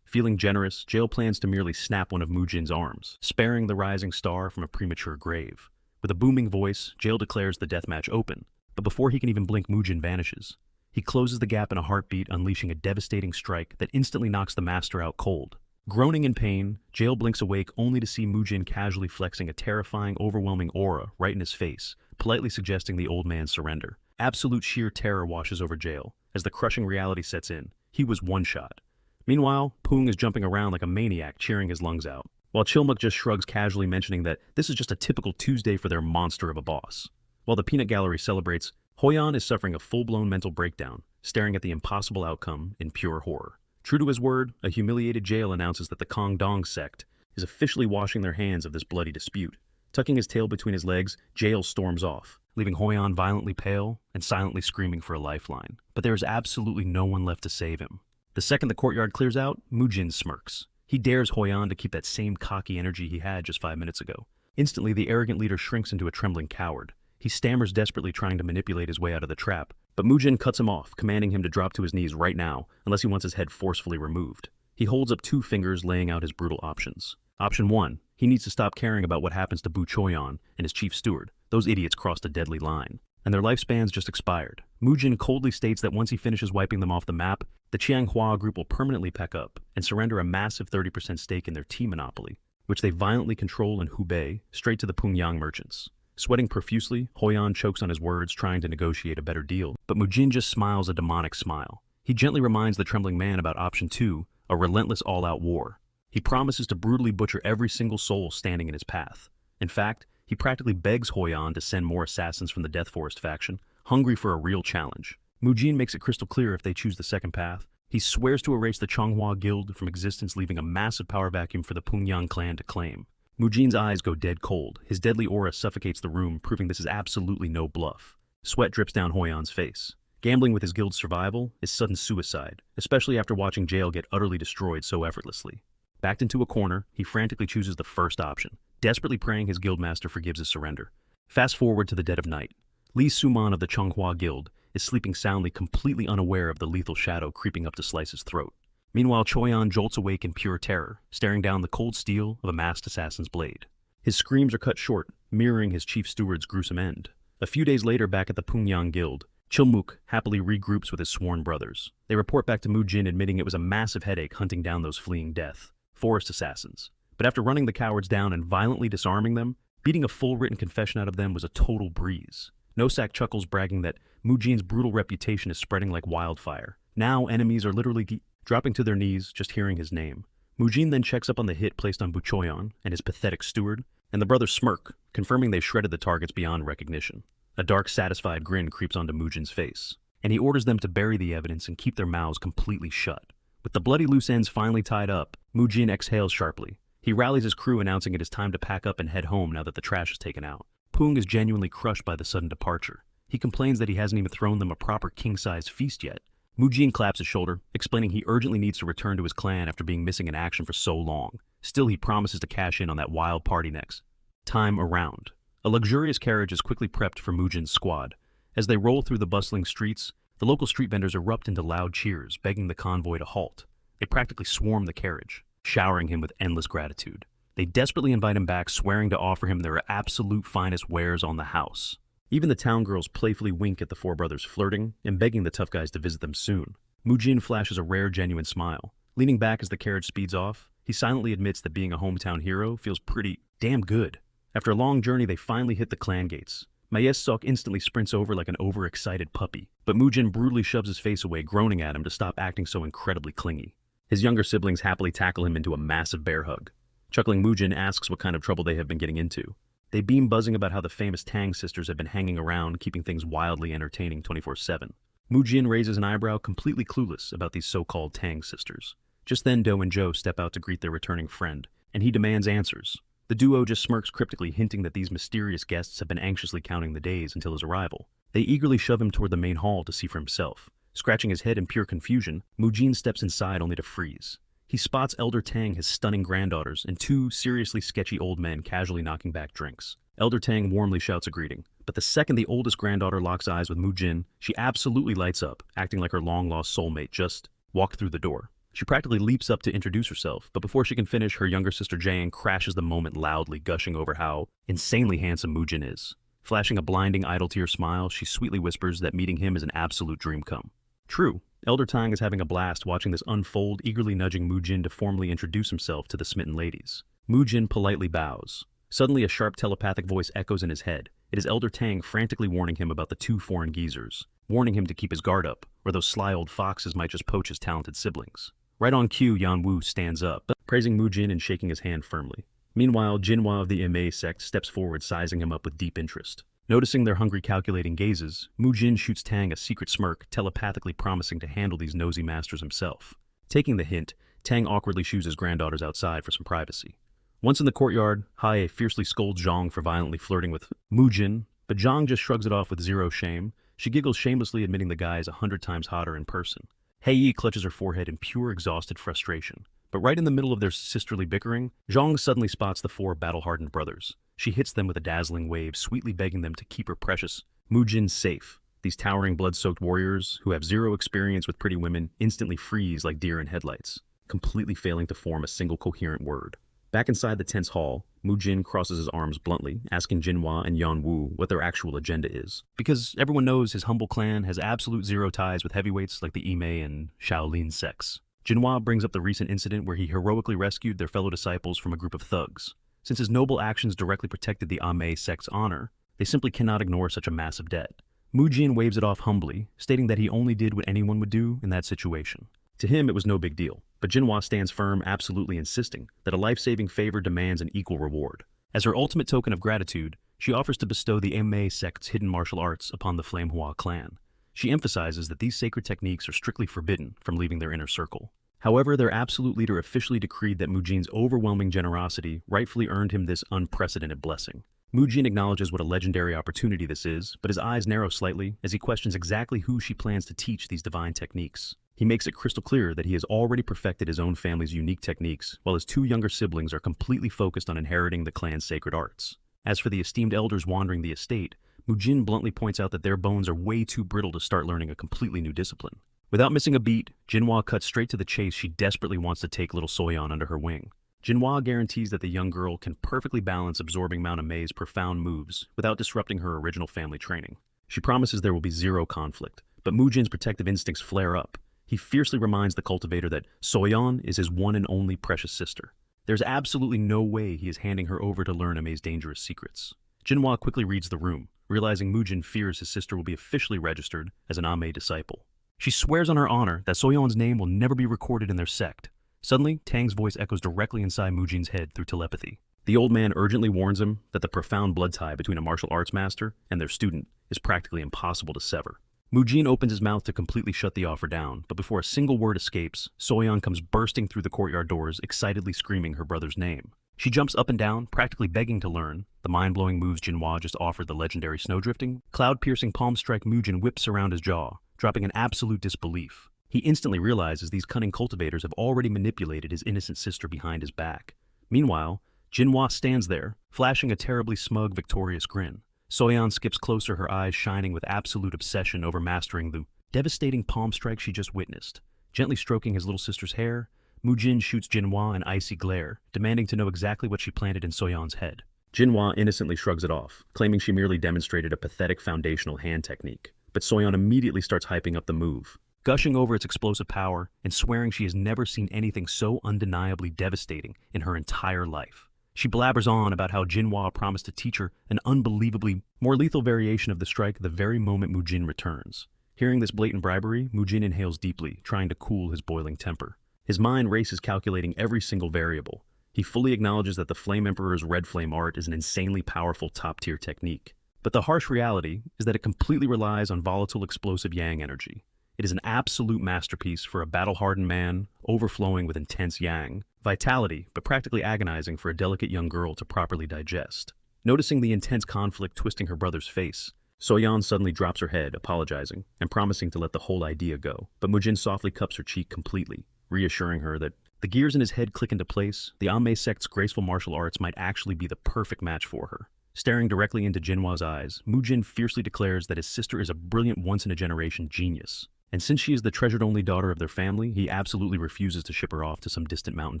Feeling generous, Jail plans to merely snap one of Mujin's arms, sparing the rising star from a premature grave. With a booming voice, Jail declares the deathmatch open, but before he can even blink, Mujin vanishes. He closes the gap in a heartbeat, unleashing a devastating strike that instantly knocks the master out cold. Groaning in pain, Jail blinks awake only to see Mujin casually flexing a terrifying, overwhelming aura right in his face, politely suggesting the old man's surrender. Absolute sheer terror washes over Jail. As the crushing reality sets in, he was one shot. Meanwhile, Poong is jumping around like a maniac, cheering his lungs out, while Chilmuk just shrugs, casually mentioning that this is just a typical Tuesday for their monster of a boss. While the peanut gallery celebrates, Hoyan is suffering a full-blown mental breakdown, staring at the impossible outcome in pure horror. True to his word, a humiliated Jail announces that the Kong Dong sect is officially washing their hands of this bloody dispute. Tucking his tail between his legs, Jail storms off, leaving Hoyan violently pale and silently screaming for a lifeline. But there is absolutely no one left to save him. The second the courtyard clears out, Mujin smirks. He dares Hoyan to keep that same cocky energy he had just 5 minutes ago. Instantly, the arrogant leader shrinks into a trembling coward. He stammers, desperately trying to manipulate his way out of the trap, but Mujin cuts him off, commanding him to drop to his knees right now, unless he wants his head forcefully removed. He holds up 2 fingers, laying out his brutal options. Option 1, he needs to stop caring about what happens to Bu Choyan and his chief steward. Those idiots crossed a deadly line, and their lifespans just expired. Mujin coldly states that once he finishes wiping them off the map, the Chianghua group will permanently pack up and surrender a massive 30% stake in their tea monopoly, which they violently control in Hubei, straight to the Pungyang merchants. Sweating profusely, Hoyan chokes on his words, trying to negotiate a better deal, but Mujin just smiles a demonic smile. He gently reminds the trembling man about option 2, a relentless all-out war. He promises to brutally butcher every single soul standing in his path. In fact, he practically begs Hoyan to send more assassins from the Death Forest faction, hungry for a real challenge. Mujin makes it crystal clear if they choose the second path. He swears to erase the Changhua Guild from existence, leaving a massive power vacuum for the Pungyang clan to claim. Mujin's eyes go dead cold. His deadly aura suffocates the room, proving this is absolutely no bluff. Sweat drips down Hoyan's face. Gambling with his guild's survival is sudden suicide, especially after watching Jail get utterly destroyed so effortlessly. Backed into a corner, he frantically chooses the first option, desperately praying his guildmaster forgives his surrender. Fast forward to the dead of night. Li Suman of the Changhua Guild is sleeping soundly, completely unaware of the lethal shadow creeping up to slice his throat. Meanwhile, Choyan jolts awake in pure terror, staring down the cold steel of a masked assassin's blade. His screams are cut short, mirroring his chief steward's gruesome end. A few days later, back at the Pungyang Guild, Chilmuk happily regroups with his sworn brothers. They report back to Mujin, admitting it was a massive headache hunting down those fleeing death, forest assassins. But after running the cowards down and violently disarming them, beating a full written confession out of them was a total breeze. Nosak chuckles, bragging that Mujin's brutal reputation is spreading like wildfire. Now enemies are literally dropping to their knees just hearing his name. Mujin then checks up on the hit placed on Buchoyan and his pathetic steward, and the brothers smirk, confirming they've shredded the targets beyond recognition. A dark, satisfied grin creeps onto Mujin's face, and he orders them to bury the evidence and keep their mouths completely shut. With the bloody loose ends finally tied up, Mujin exhales sharply. He rallies his crew, announcing it is time to pack up and head home now that the trash is taken out. Poong is genuinely crushed by the sudden departure. He complains that he hasn't even thrown them a proper king-size feast yet. Mujin claps his shoulder, explaining he urgently needs to return to his clan after being missing in action for so long. Still, he promises to cash in on that wild party next time around. A luxurious carriage is quickly prepped for Mujin's squad. As they roll through the bustling streets, the local street vendors erupt into loud cheers, begging the convoy to halt. They practically swarm the carriage, showering him with endless gratitude. They desperately invite him back, swearing to offer him their absolute finest wares on the house. Even the town girls playfully wink at the four brothers flirting and begging the tough guys to visit them soon. Mujin flashes a rare, genuine smile. Leaning back as the carriage speeds off, he silently admits that being a hometown hero feels pretty damn good. After a long journey, they finally hit the clan gates. Mayes-sok instantly sprints over like an overexcited puppy, but Mujin brutally shoves his face away, groaning at him to stop acting so incredibly clingy. His younger siblings happily tackle him into a massive bear hug. Chuckling, Mujin asks what kind of trouble they have been getting into. They beam, buzzing about how the famous Tang sisters have been hanging around, keeping things wildly entertaining 24/7. Mujin raises an eyebrow, completely clueless about these so-called Tang sisters. Just then, Do and Joe step out to greet their returning friend, and he demands answers. The duo just smirks cryptically, hinting that these mysterious guests have been anxiously counting the days until his arrival. They eagerly shove him toward the main hall to see for himself. Scratching his head in pure confusion, Mujin steps inside only to freeze. He spots Elder Tang, his stunning granddaughters, and two seriously sketchy old men casually knocking back drinks. Elder Tang warmly shouts a greeting, but the second the oldest granddaughter locks eyes with Mujin, she absolutely lights up, acting like her long-lost soulmate just walked through the door. She practically leaps up to introduce herself, but before she can finish, her younger sister Jang crashes the moment loudly, gushing over how insanely handsome Mujin is. Flashing a blinding idle-tear smile, she sweetly whispers that meeting him is an absolute dream come. True, Elder Tang is having a blast watching this unfold, eagerly nudging Mujin to formally introduce himself to the smitten ladies. Mujin politely bows. Suddenly, a sharp telepathic voice echoes in his head. It is Elder Tang frantically warning him about the two foreign geezers, warning him to keep his guard up, or those sly old foxes might just poach his talented siblings. Right on cue, Yan Wu stands up, praising Mujin and shaking his hand firmly. Meanwhile, Jinhua of the MA sect steps forward, sizing him up with deep interest. Noticing their hungry, calculating gazes, Mujin shoots Tang a secret smirk, telepathically promising to handle these nosy masters himself. Taking the hint, Tang awkwardly shoos his granddaughters outside for some privacy. Once in the courtyard, Hae fiercely scolds Zhang for violently flirting with Mujin, but Zhang just shrugs it off with zero shame. She giggles shamelessly, admitting the guy is 100 times hotter in person. Hei clutches her forehead in pure exhausted frustration. But right in the middle of their sisterly bickering, Zhang suddenly spots the four battle-hardened brothers. She hits them with a dazzling wave, sweetly begging them to keep her precious Mujin safe. These towering blood-soaked warriors, who have zero experience with pretty women, instantly freeze like deer in headlights, completely failing to form a single coherent word. Back inside the tense hall, Mujin crosses his arms bluntly, asking Jinhua and Yan Wu what their actual agenda is. Because everyone knows his humble clan has absolute zero ties with heavyweights like the Ime and Shaolin sects. Jinhua brings up the recent incident where he heroically rescued their fellow disciples from a group of thugs. Since his noble actions directly protected the Ame sect's honor, they simply cannot ignore such a massive debt. Mujin waves it off humbly, stating that he only did what anyone would do in that situation. To him, it was no big deal, but Jinhua stands firm, absolutely insisting that a life-saving favor demands an equal reward. As her ultimate token of gratitude, she offers to bestow the Ma sect's hidden martial arts upon the Flamehua clan. She emphasizes that these sacred techniques are strictly forbidden from leaving their inner circle. However, their absolute leader officially decreed that Mujin's overwhelming generosity rightfully earned him this unprecedented blessing. Mujin acknowledges what a legendary opportunity this is, but his eyes narrow slightly as he questions exactly who she plans to teach these divine techniques. He makes it crystal clear that he has already perfected his own family's unique techniques, while his two younger siblings are completely focused on inheriting the clan's sacred arts. As for the esteemed elders wandering the estate, Mujin bluntly points out that their bones are way too brittle to start learning a completely new discipline. Without missing a beat, Jinhua cuts straight to the chase. She desperately wants to take little Soyeon under her wing. Jinhua guarantees that the young girl can perfectly balance absorbing Mount Amei's profound moves without disrupting her original family training. She promises there will be zero conflict, but Mujin's protective instincts flare up. He fiercely reminds the cultivator that Soyeon is his one and only precious sister. There's absolutely no way he is handing her over to learn Amei's dangerous secrets. Jinhua quickly reads the room, realizing Mujin fears his sister will be officially registered as an Amei disciple. She swears on her honor that Soyeon's name will never be recorded in their sect. Suddenly, Tang's voice echoes directly inside Mujin's head through telepathy. The old man urgently warns him that the profound blood tie between a martial arts master and their student is practically impossible to sever. Mujin opens his mouth to completely shut the offer down, but before a single word escapes, Soyeon comes bursting through the courtyard doors, excitedly screaming her brother's name. She jumps up and down, practically begging to learn the mind-blowing moves Jinhua just offered the legendary snowdrifting. Cloud-piercing palm strike Mujin whips around his jaw, dropping in absolute disbelief. He instantly realizes these cunning cultivators have already manipulated his innocent sister behind his back. Meanwhile, Jinhua stands there, flashing a terribly smug, victorious grin. Soyeon skips closer, her eyes shining with absolute obsession over mastering the devastating palm strike she just witnessed. Gently stroking his little sister's hair, Mujin shoots Jinhua an icy glare, demanding to know exactly what she planted in Soyeon's head. Jinhua innocently shrugs it off, claiming she merely demonstrated a pathetic foundational hand technique. But Soyeon immediately starts hyping up the move, gushing over its explosive power and swearing she has never seen anything so undeniably devastating in her entire life. She blabbers on about how Jinhua promised to teach her an unbelievably more lethal variation of the strike the very moment Mujin returns. Hearing this blatant bribery, Mujin inhales deeply, trying to cool his boiling temper. His mind races calculating every single variable. He fully acknowledges that the Flame Emperor's Red Flame art is an insanely powerful top-tier technique. But the harsh reality is that it completely relies on volatile explosive yang energy. It is an absolute masterpiece for a battle-hardened man, overflowing with intense yang, vitality, but practically agonizing for a delicate young girl to properly digest. Noticing the intense conflict twisting her brother's face, Soyeon suddenly drops her head, apologizing, and promising to let the whole idea go. But Mujin softly cups her cheek completely, reassuring her that the gears in his head click into place, the Ame sect's graceful martial arts might actually be the perfect match for her. Staring directly into Jinhua's eyes, Mujin fiercely declares that his sister is a brilliant once-in-a-generation genius. And since she is the treasured only daughter of their family, he absolutely refuses to ship her off to some distant mountain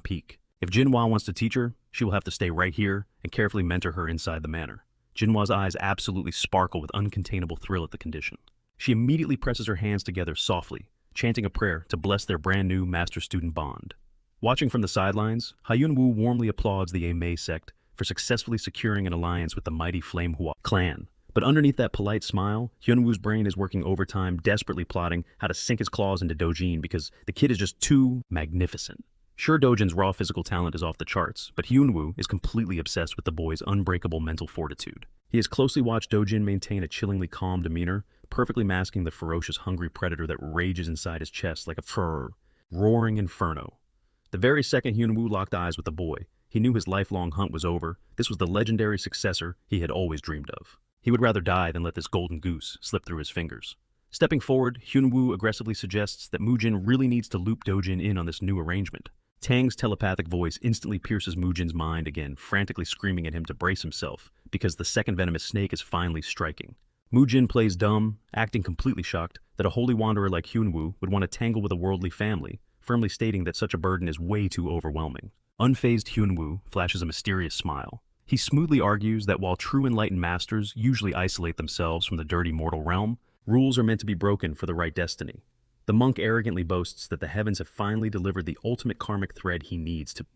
peak. If Jinhua wants to teach her, she will have to stay right here and carefully mentor her inside the manor. Jinhua's eyes absolutely sparkle with uncontainable thrill at the condition. She immediately presses her hands together softly, chanting a prayer to bless their brand new master-student bond. Watching from the sidelines, Hyunwoo warmly applauds the Aimei sect for successfully securing an alliance with the mighty Flamehua clan. But underneath that polite smile, Hyunwoo's brain is working overtime, desperately plotting how to sink his claws into Dojin because the kid is just too magnificent. Sure, Dojin's raw physical talent is off the charts, but Hyunwoo is completely obsessed with the boy's unbreakable mental fortitude. He has closely watched Dojin maintain a chillingly calm demeanor, perfectly masking the ferocious, hungry predator that rages inside his chest like a roaring inferno. The very second Hyunwoo locked eyes with the boy, he knew his lifelong hunt was over. This was the legendary successor he had always dreamed of. He would rather die than let this golden goose slip through his fingers. Stepping forward, Hyunwoo aggressively suggests that Mujin really needs to loop Dojin in on this new arrangement. Tang's telepathic voice instantly pierces Mujin's mind again, frantically screaming at him to brace himself, because the second venomous snake is finally striking. Mujin plays dumb, acting completely shocked that a holy wanderer like Hyunwoo would want to tangle with a worldly family, firmly stating that such a burden is way too overwhelming. Unfazed Hyunwoo flashes a mysterious smile. He smoothly argues that while true enlightened masters usually isolate themselves from the dirty mortal realm, rules are meant to be broken for the right destiny. The monk arrogantly boasts that the heavens have finally delivered the ultimate karmic thread he needs to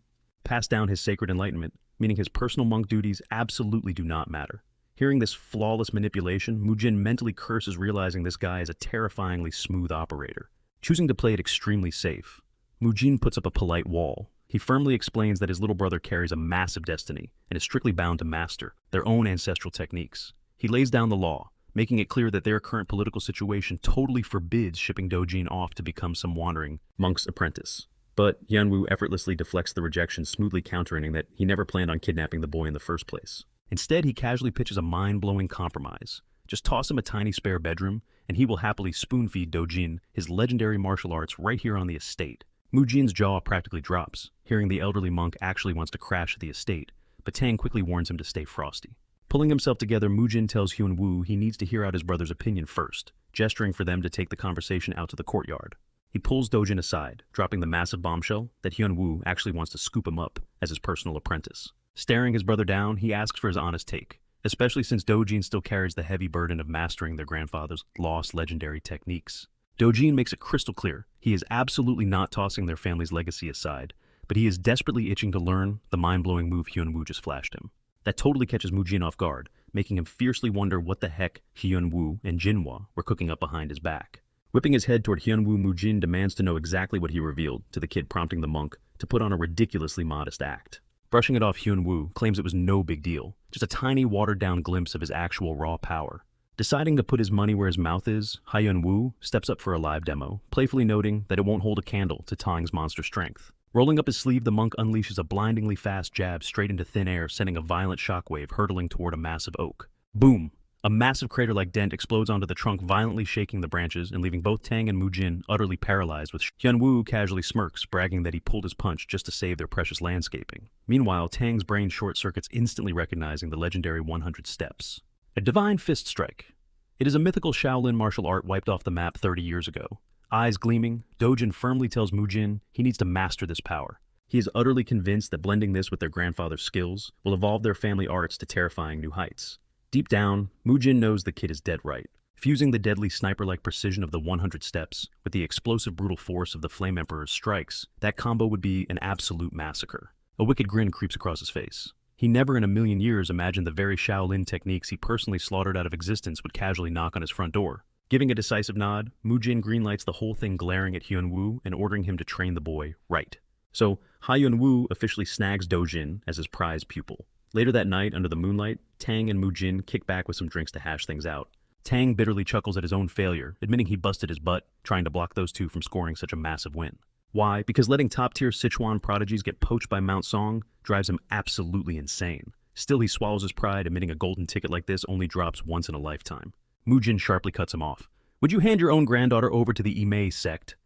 pass down his sacred enlightenment, meaning his personal monk duties absolutely do not matter. Hearing this flawless manipulation, Mujin mentally curses, realizing this guy is a terrifyingly smooth operator. Choosing to play it extremely safe, Mujin puts up a polite wall. He firmly explains that his little brother carries a massive destiny and is strictly bound to master their own ancestral techniques. He lays down the law, making it clear that their current political situation totally forbids shipping Dojin off to become some wandering monk's apprentice. But Hyunwoo effortlessly deflects the rejection, smoothly countering that he never planned on kidnapping the boy in the first place. Instead, he casually pitches a mind-blowing compromise. Just toss him a tiny spare bedroom, and he will happily spoon-feed Dojin his legendary martial arts right here on the estate. Mujin's jaw practically drops, hearing the elderly monk actually wants to crash at the estate, but Tang quickly warns him to stay frosty. Pulling himself together, Mujin tells Hyunwoo he needs to hear out his brother's opinion first, gesturing for them to take the conversation out to the courtyard. He pulls Dojin aside, dropping the massive bombshell that Hyunwoo actually wants to scoop him up as his personal apprentice. Staring his brother down, he asks for his honest take, especially since Dojin still carries the heavy burden of mastering their grandfather's lost legendary techniques. Dojin makes it crystal clear he is absolutely not tossing their family's legacy aside, but he is desperately itching to learn the mind-blowing move Hyunwoo just flashed him. That totally catches Mujin off guard, making him fiercely wonder what the heck Hyunwoo and Jinhwa were cooking up behind his back. Whipping his head toward Hyunwoo, Mujin demands to know exactly what he revealed to the kid, prompting the monk to put on a ridiculously modest act. Brushing it off, Hyunwoo claims it was no big deal, just a tiny watered-down glimpse of his actual raw power. Deciding to put his money where his mouth is, Hyunwoo steps up for a live demo, playfully noting that it won't hold a candle to Tang's monster strength. Rolling up his sleeve, the monk unleashes a blindingly fast jab straight into thin air, sending a violent shockwave hurtling toward a massive oak. Boom! A massive crater-like dent explodes onto the trunk, violently shaking the branches and leaving both Tang and Mujin utterly paralyzed, with Hyunwoo casually smirks, bragging that he pulled his punch just to save their precious landscaping. Meanwhile, Tang's brain short-circuits, instantly recognizing the legendary 100 steps. A divine fist strike. It is a mythical Shaolin martial art wiped off the map 30 years ago. Eyes gleaming, Dojin firmly tells Mujin he needs to master this power. He is utterly convinced that blending this with their grandfather's skills will evolve their family arts to terrifying new heights. Deep down, Mujin knows the kid is dead right. Fusing the deadly sniper-like precision of the 100 steps with the explosive brutal force of the Flame Emperor's strikes, that combo would be an absolute massacre. A wicked grin creeps across his face. He never in a million years imagined the very Shaolin techniques he personally slaughtered out of existence would casually knock on his front door. Giving a decisive nod, Mujin greenlights the whole thing, glaring at Hyunwoo and ordering him to train the boy right. So, Hyunwoo officially snags Dojin as his prize pupil. Later that night, under the moonlight, Tang and Mujin kick back with some drinks to hash things out. Tang bitterly chuckles at his own failure, admitting he busted his butt trying to block those two from scoring such a massive win. Why? Because letting top-tier Sichuan prodigies get poached by Mount Song drives him absolutely insane. Still, he swallows his pride, admitting a golden ticket like this only drops once in a lifetime. Mujin sharply cuts him off. "Would you hand your own granddaughter over to the Aimei sect?"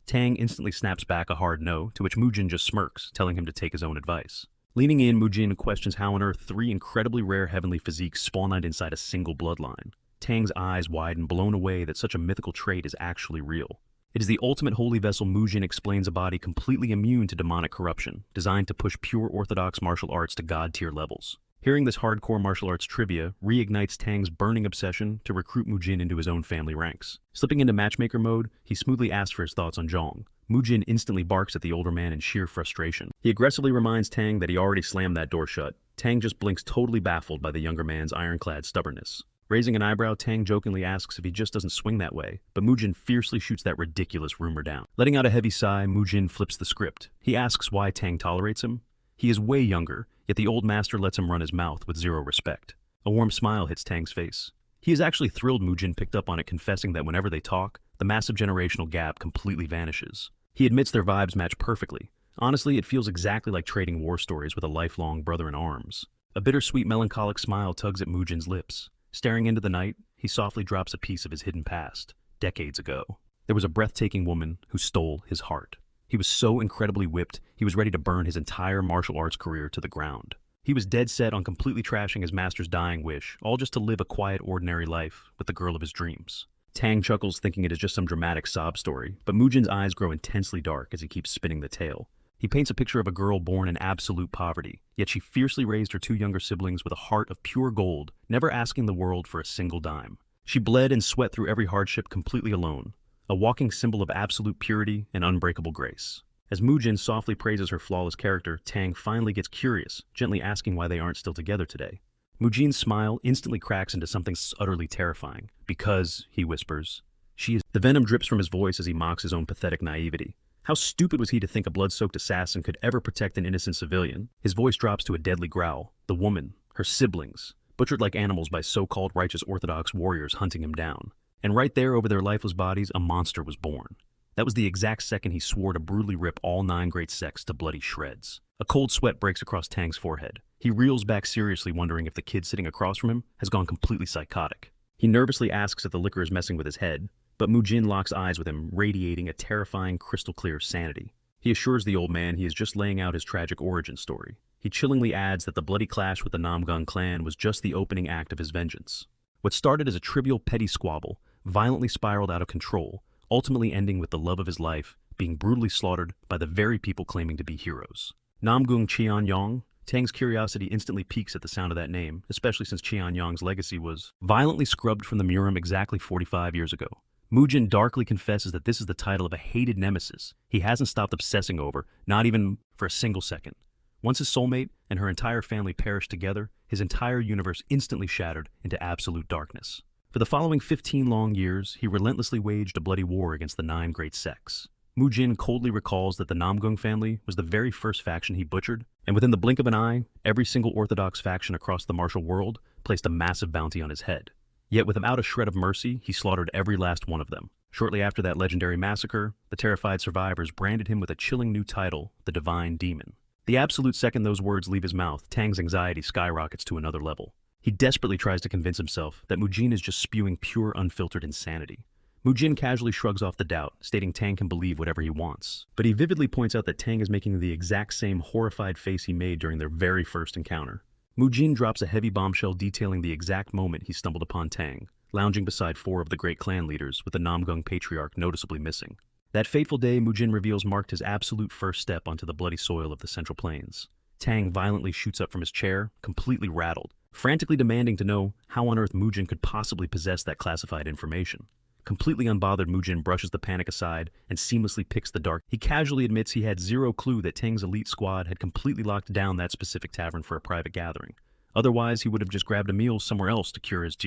Tang instantly snaps back a hard no, to which Mujin just smirks, telling him to take his own advice. Leaning in, Mujin questions how on earth 3 incredibly rare heavenly physiques spawn out inside a single bloodline. Tang's eyes widen, blown away that such a mythical trait is actually real. It is the ultimate holy vessel. Mujin explains a body completely immune to demonic corruption, designed to push pure orthodox martial arts to god-tier levels. Hearing this hardcore martial arts trivia reignites Tang's burning obsession to recruit Mujin into his own family ranks. Slipping into matchmaker mode, he smoothly asks for his thoughts on Zhong. Mujin instantly barks at the older man in sheer frustration. He aggressively reminds Tang that he already slammed that door shut. Tang just blinks, totally baffled by the younger man's ironclad stubbornness. Raising an eyebrow, Tang jokingly asks if he just doesn't swing that way, but Mujin fiercely shoots that ridiculous rumor down. Letting out a heavy sigh, Mujin flips the script. He asks why Tang tolerates him. He is way younger, yet the old master lets him run his mouth with zero respect. A warm smile hits Tang's face. He is actually thrilled Mujin picked up on it, confessing that whenever they talk, the massive generational gap completely vanishes. He admits their vibes match perfectly. Honestly, it feels exactly like trading war stories with a lifelong brother in arms. A bittersweet, melancholic smile tugs at Mujin's lips. Staring into the night, he softly drops a piece of his hidden past. Decades ago, there was a breathtaking woman who stole his heart. He was so incredibly whipped, he was ready to burn his entire martial arts career to the ground. He was dead set on completely trashing his master's dying wish, all just to live a quiet, ordinary life with the girl of his dreams. Tang chuckles, thinking it is just some dramatic sob story, but Mujin's eyes grow intensely dark as he keeps spinning the tale. He paints a picture of a girl born in absolute poverty, yet she fiercely raised her two younger siblings with a heart of pure gold, never asking the world for a single dime. She bled and sweat through every hardship completely alone, a walking symbol of absolute purity and unbreakable grace. As Mujin softly praises her flawless character, Tang finally gets curious, gently asking why they aren't still together today. Mujin's smile instantly cracks into something utterly terrifying. Because, he whispers, she is. The venom drips from his voice as he mocks his own pathetic naivety. How stupid was he to think a blood-soaked assassin could ever protect an innocent civilian? His voice drops to a deadly growl. The woman, her siblings, butchered like animals by so-called righteous orthodox warriors hunting him down. And right there over their lifeless bodies, a monster was born. That was the exact second he swore to brutally rip all 9 great sects to bloody shreds. A cold sweat breaks across Tang's forehead. He reels back seriously, wondering if the kid sitting across from him has gone completely psychotic. He nervously asks if the liquor is messing with his head, but Mujin locks eyes with him, radiating a terrifying, crystal-clear sanity. He assures the old man he is just laying out his tragic origin story. He chillingly adds that the bloody clash with the Namgung clan was just the opening act of his vengeance. What started as a trivial petty squabble violently spiraled out of control, ultimately ending with the love of his life being brutally slaughtered by the very people claiming to be heroes. Namgung Qianyong. Tang's curiosity instantly peaks at the sound of that name, especially since Qianyong's legacy was violently scrubbed from the Murim exactly 45 years ago. Mujin darkly confesses that this is the title of a hated nemesis he hasn't stopped obsessing over, not even for a single second. Once his soulmate and her entire family perished together, his entire universe instantly shattered into absolute darkness. For the following 15 long years, he relentlessly waged a bloody war against the 9 great sects. Mujin coldly recalls that the Namgung family was the very first faction he butchered, and within the blink of an eye, every single orthodox faction across the martial world placed a massive bounty on his head. Yet without a shred of mercy, he slaughtered every last one of them. Shortly after that legendary massacre, the terrified survivors branded him with a chilling new title, the Divine Demon. The absolute second those words leave his mouth, Tang's anxiety skyrockets to another level. He desperately tries to convince himself that Mujin is just spewing pure, unfiltered insanity. Mujin casually shrugs off the doubt, stating Tang can believe whatever he wants. But he vividly points out that Tang is making the exact same horrified face he made during their very first encounter. Mujin drops a heavy bombshell detailing the exact moment he stumbled upon Tang, lounging beside 4 of the great clan leaders, with the Namgung patriarch noticeably missing. That fateful day, Mujin reveals, marked his absolute first step onto the bloody soil of the Central Plains. Tang violently shoots up from his chair, completely rattled, frantically demanding to know how on earth Mujin could possibly possess that classified information. Completely unbothered, Mujin brushes the panic aside and seamlessly picks the dark. He casually admits he had zero clue that Tang's elite squad had completely locked down that specific tavern for a private gathering. Otherwise, he would have just grabbed a meal somewhere else to cure his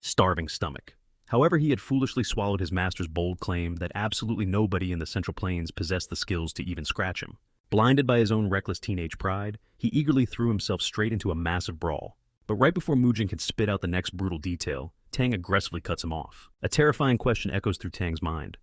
starving stomach. However, he had foolishly swallowed his master's bold claim that absolutely nobody in the Central Plains possessed the skills to even scratch him. Blinded by his own reckless teenage pride, he eagerly threw himself straight into a massive brawl. But right before Mujin could spit out the next brutal detail, Tang aggressively cuts him off. A terrifying question echoes through Tang's mind.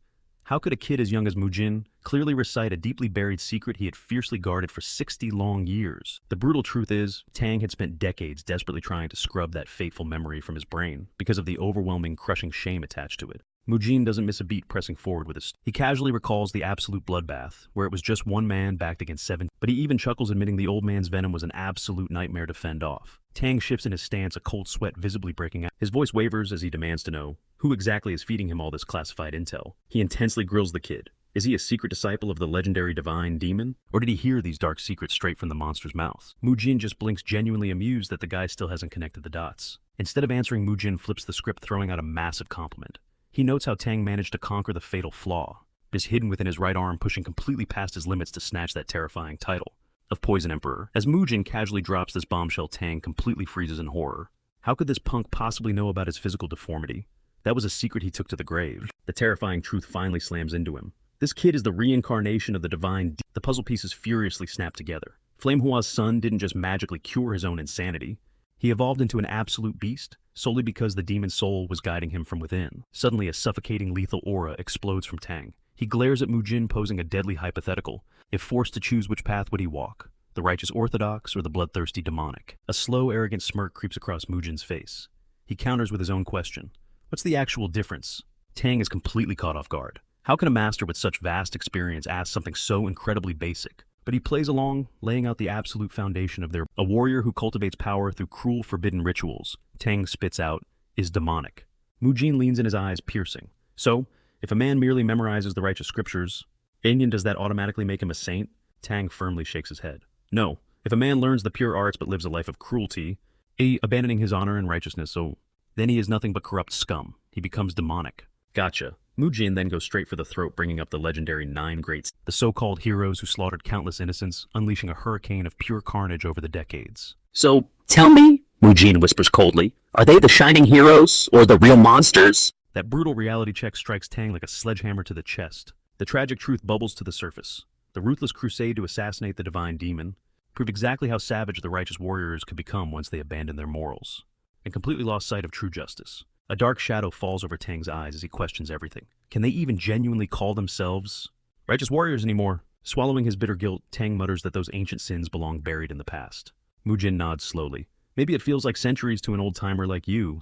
How could a kid as young as Mujin clearly recite a deeply buried secret he had fiercely guarded for 60 long years? The brutal truth is, Tang had spent decades desperately trying to scrub that fateful memory from his brain because of the overwhelming, crushing shame attached to it. Mujin doesn't miss a beat pressing forward with his. He casually recalls the absolute bloodbath, where it was just one man backed against 7, but he even chuckles admitting the old man's venom was an absolute nightmare to fend off. Tang shifts in his stance, a cold sweat visibly breaking out. His voice wavers as he demands to know who exactly is feeding him all this classified intel. He intensely grills the kid. Is he a secret disciple of the legendary divine demon? Or did he hear these dark secrets straight from the monster's mouth? Mujin just blinks, genuinely amused that the guy still hasn't connected the dots. Instead of answering, Mujin flips the script, throwing out a massive compliment. He notes how Tang managed to conquer the fatal flaw. It is hidden within his right arm, pushing completely past his limits to snatch that terrifying title of Poison Emperor. As Mujin casually drops this bombshell, Tang completely freezes in horror. How could this punk possibly know about his physical deformity? That was a secret he took to the grave. The terrifying truth finally slams into him. This kid is the reincarnation of the divine. The puzzle pieces furiously snap together. Flamehua's son didn't just magically cure his own insanity. He evolved into an absolute beast, solely because the demon soul was guiding him from within. Suddenly, a suffocating lethal aura explodes from Tang. He glares at Mujin, posing a deadly hypothetical. If forced to choose, which path would he walk? The righteous orthodox or the bloodthirsty demonic? A slow, arrogant smirk creeps across Mujin's face. He counters with his own question. What's the actual difference? Tang is completely caught off guard. How can a master with such vast experience ask something so incredibly basic? But he plays along, laying out the absolute foundation of a warrior who cultivates power through cruel, forbidden rituals. Tang spits out, is demonic. Mujin leans in, his eyes piercing. So, if a man merely memorizes the righteous scriptures, does that automatically make him a saint? Tang firmly shakes his head. No. If a man learns the pure arts but lives a life of cruelty, abandoning his honor and righteousness, then he is nothing but corrupt scum. He becomes demonic. Gotcha. Mujin then goes straight for the throat, bringing up the legendary 9 greats, the so-called heroes who slaughtered countless innocents, unleashing a hurricane of pure carnage over the decades. So, tell me, Mujin whispers coldly, are they the shining heroes or the real monsters? That brutal reality check strikes Tang like a sledgehammer to the chest. The tragic truth bubbles to the surface. The ruthless crusade to assassinate the divine demon proved exactly how savage the righteous warriors could become once they abandoned their morals and completely lost sight of true justice. A dark shadow falls over Tang's eyes as he questions everything. Can they even genuinely call themselves righteous warriors anymore? Swallowing his bitter guilt, Tang mutters that those ancient sins belong buried in the past. Mujin nods slowly. Maybe it feels like centuries to an old-timer like you,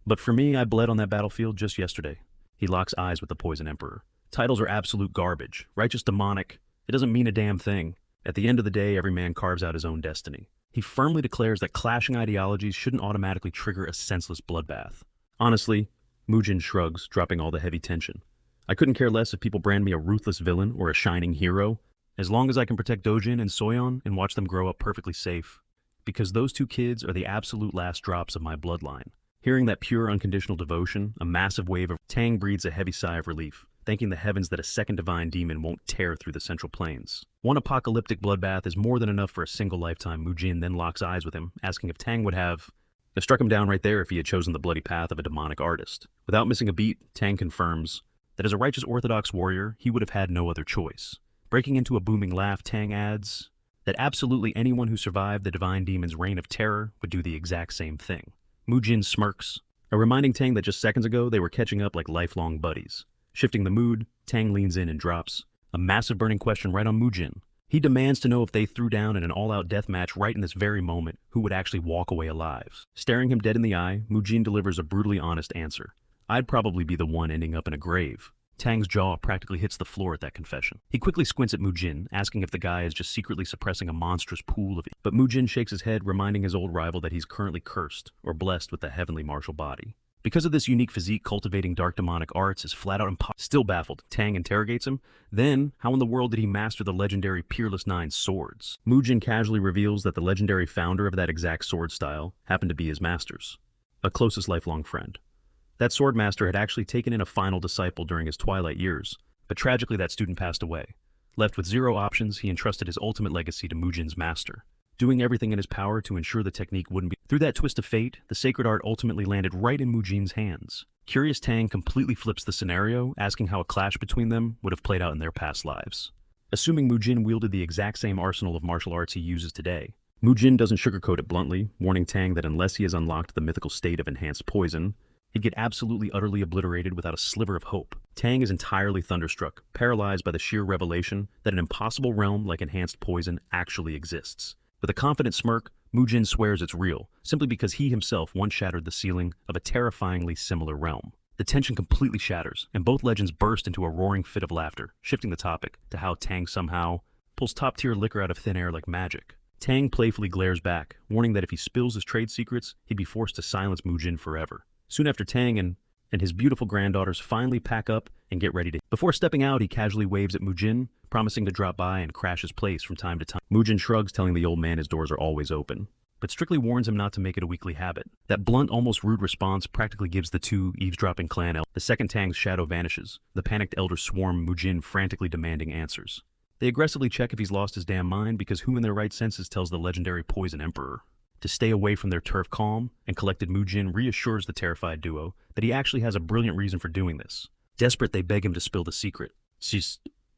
but for me, I bled on that battlefield just yesterday. He locks eyes with the Poison Emperor. Titles are absolute garbage. Righteous demonic. It doesn't mean a damn thing. At the end of the day, every man carves out his own destiny. He firmly declares that clashing ideologies shouldn't automatically trigger a senseless bloodbath. Honestly, Mujin shrugs, dropping all the heavy tension. I couldn't care less if people brand me a ruthless villain or a shining hero, as long as I can protect Dojin and Soyeon and watch them grow up perfectly safe. Because those 2 kids are the absolute last drops of my bloodline. Hearing that pure, unconditional devotion, a massive wave of Tang breathes a heavy sigh of relief, thanking the heavens that a second divine demon won't tear through the central plains. One apocalyptic bloodbath is more than enough for a single lifetime. Mujin then locks eyes with him, asking if Tang would have. It struck him down right there if he had chosen the bloody path of a demonic artist. Without missing a beat, Tang confirms that as a righteous orthodox warrior, he would have had no other choice. Breaking into a booming laugh, Tang adds that absolutely anyone who survived the divine demon's reign of terror would do the exact same thing. Mujin smirks, reminding Tang that just seconds ago they were catching up like lifelong buddies. Shifting the mood, Tang leans in and drops a massive burning question right on Mujin. He demands to know if they threw down in an all-out death match right in this very moment, who would actually walk away alive. Staring him dead in the eye, Mujin delivers a brutally honest answer. I'd probably be the one ending up in a grave. Tang's jaw practically hits the floor at that confession. He quickly squints at Mujin, asking if the guy is just secretly suppressing a monstrous pool of it. But Mujin shakes his head, reminding his old rival that he's currently cursed or blessed with the heavenly martial body. Because of this unique physique, cultivating dark demonic arts is flat out impossible. Still baffled, Tang interrogates him. Then, how in the world did he master the legendary Peerless 9 swords? Mujin casually reveals that the legendary founder of that exact sword style happened to be his master's, a closest lifelong friend. That sword master had actually taken in a final disciple during his twilight years, but tragically that student passed away. Left with 0 options, he entrusted his ultimate legacy to Mujin's master, doing everything in his power to ensure the technique wouldn't be. Through that twist of fate, the sacred art ultimately landed right in Mujin's hands. Curious, Tang completely flips the scenario, asking how a clash between them would have played out in their past lives. Assuming Mujin wielded the exact same arsenal of martial arts he uses today, Mujin doesn't sugarcoat it bluntly, warning Tang that unless he has unlocked the mythical state of enhanced poison, he'd get absolutely utterly obliterated without a sliver of hope. Tang is entirely thunderstruck, paralyzed by the sheer revelation that an impossible realm like enhanced poison actually exists. With a confident smirk, Mujin swears it's real, simply because he himself once shattered the ceiling of a terrifyingly similar realm. The tension completely shatters, and both legends burst into a roaring fit of laughter, shifting the topic to how Tang somehow pulls top-tier liquor out of thin air like magic. Tang playfully glares back, warning that if he spills his trade secrets, he'd be forced to silence Mujin forever. Soon after, Tang and his beautiful granddaughters finally pack up and get ready to. Before stepping out, he casually waves at Mujin, promising to drop by and crash his place from time to time. Mujin shrugs, telling the old man his doors are always open, but strictly warns him not to make it a weekly habit. That blunt, almost rude response practically gives the two eavesdropping clan elders. The second Tang's shadow vanishes. The panicked elders swarm Mujin, frantically demanding answers. They aggressively check if he's lost his damn mind, because who in their right senses tells the legendary Poison Emperor to stay away from their turf? Calm and collected Mujin reassures the terrified duo that he actually has a brilliant reason for doing this. Desperate, they beg him to spill the secret.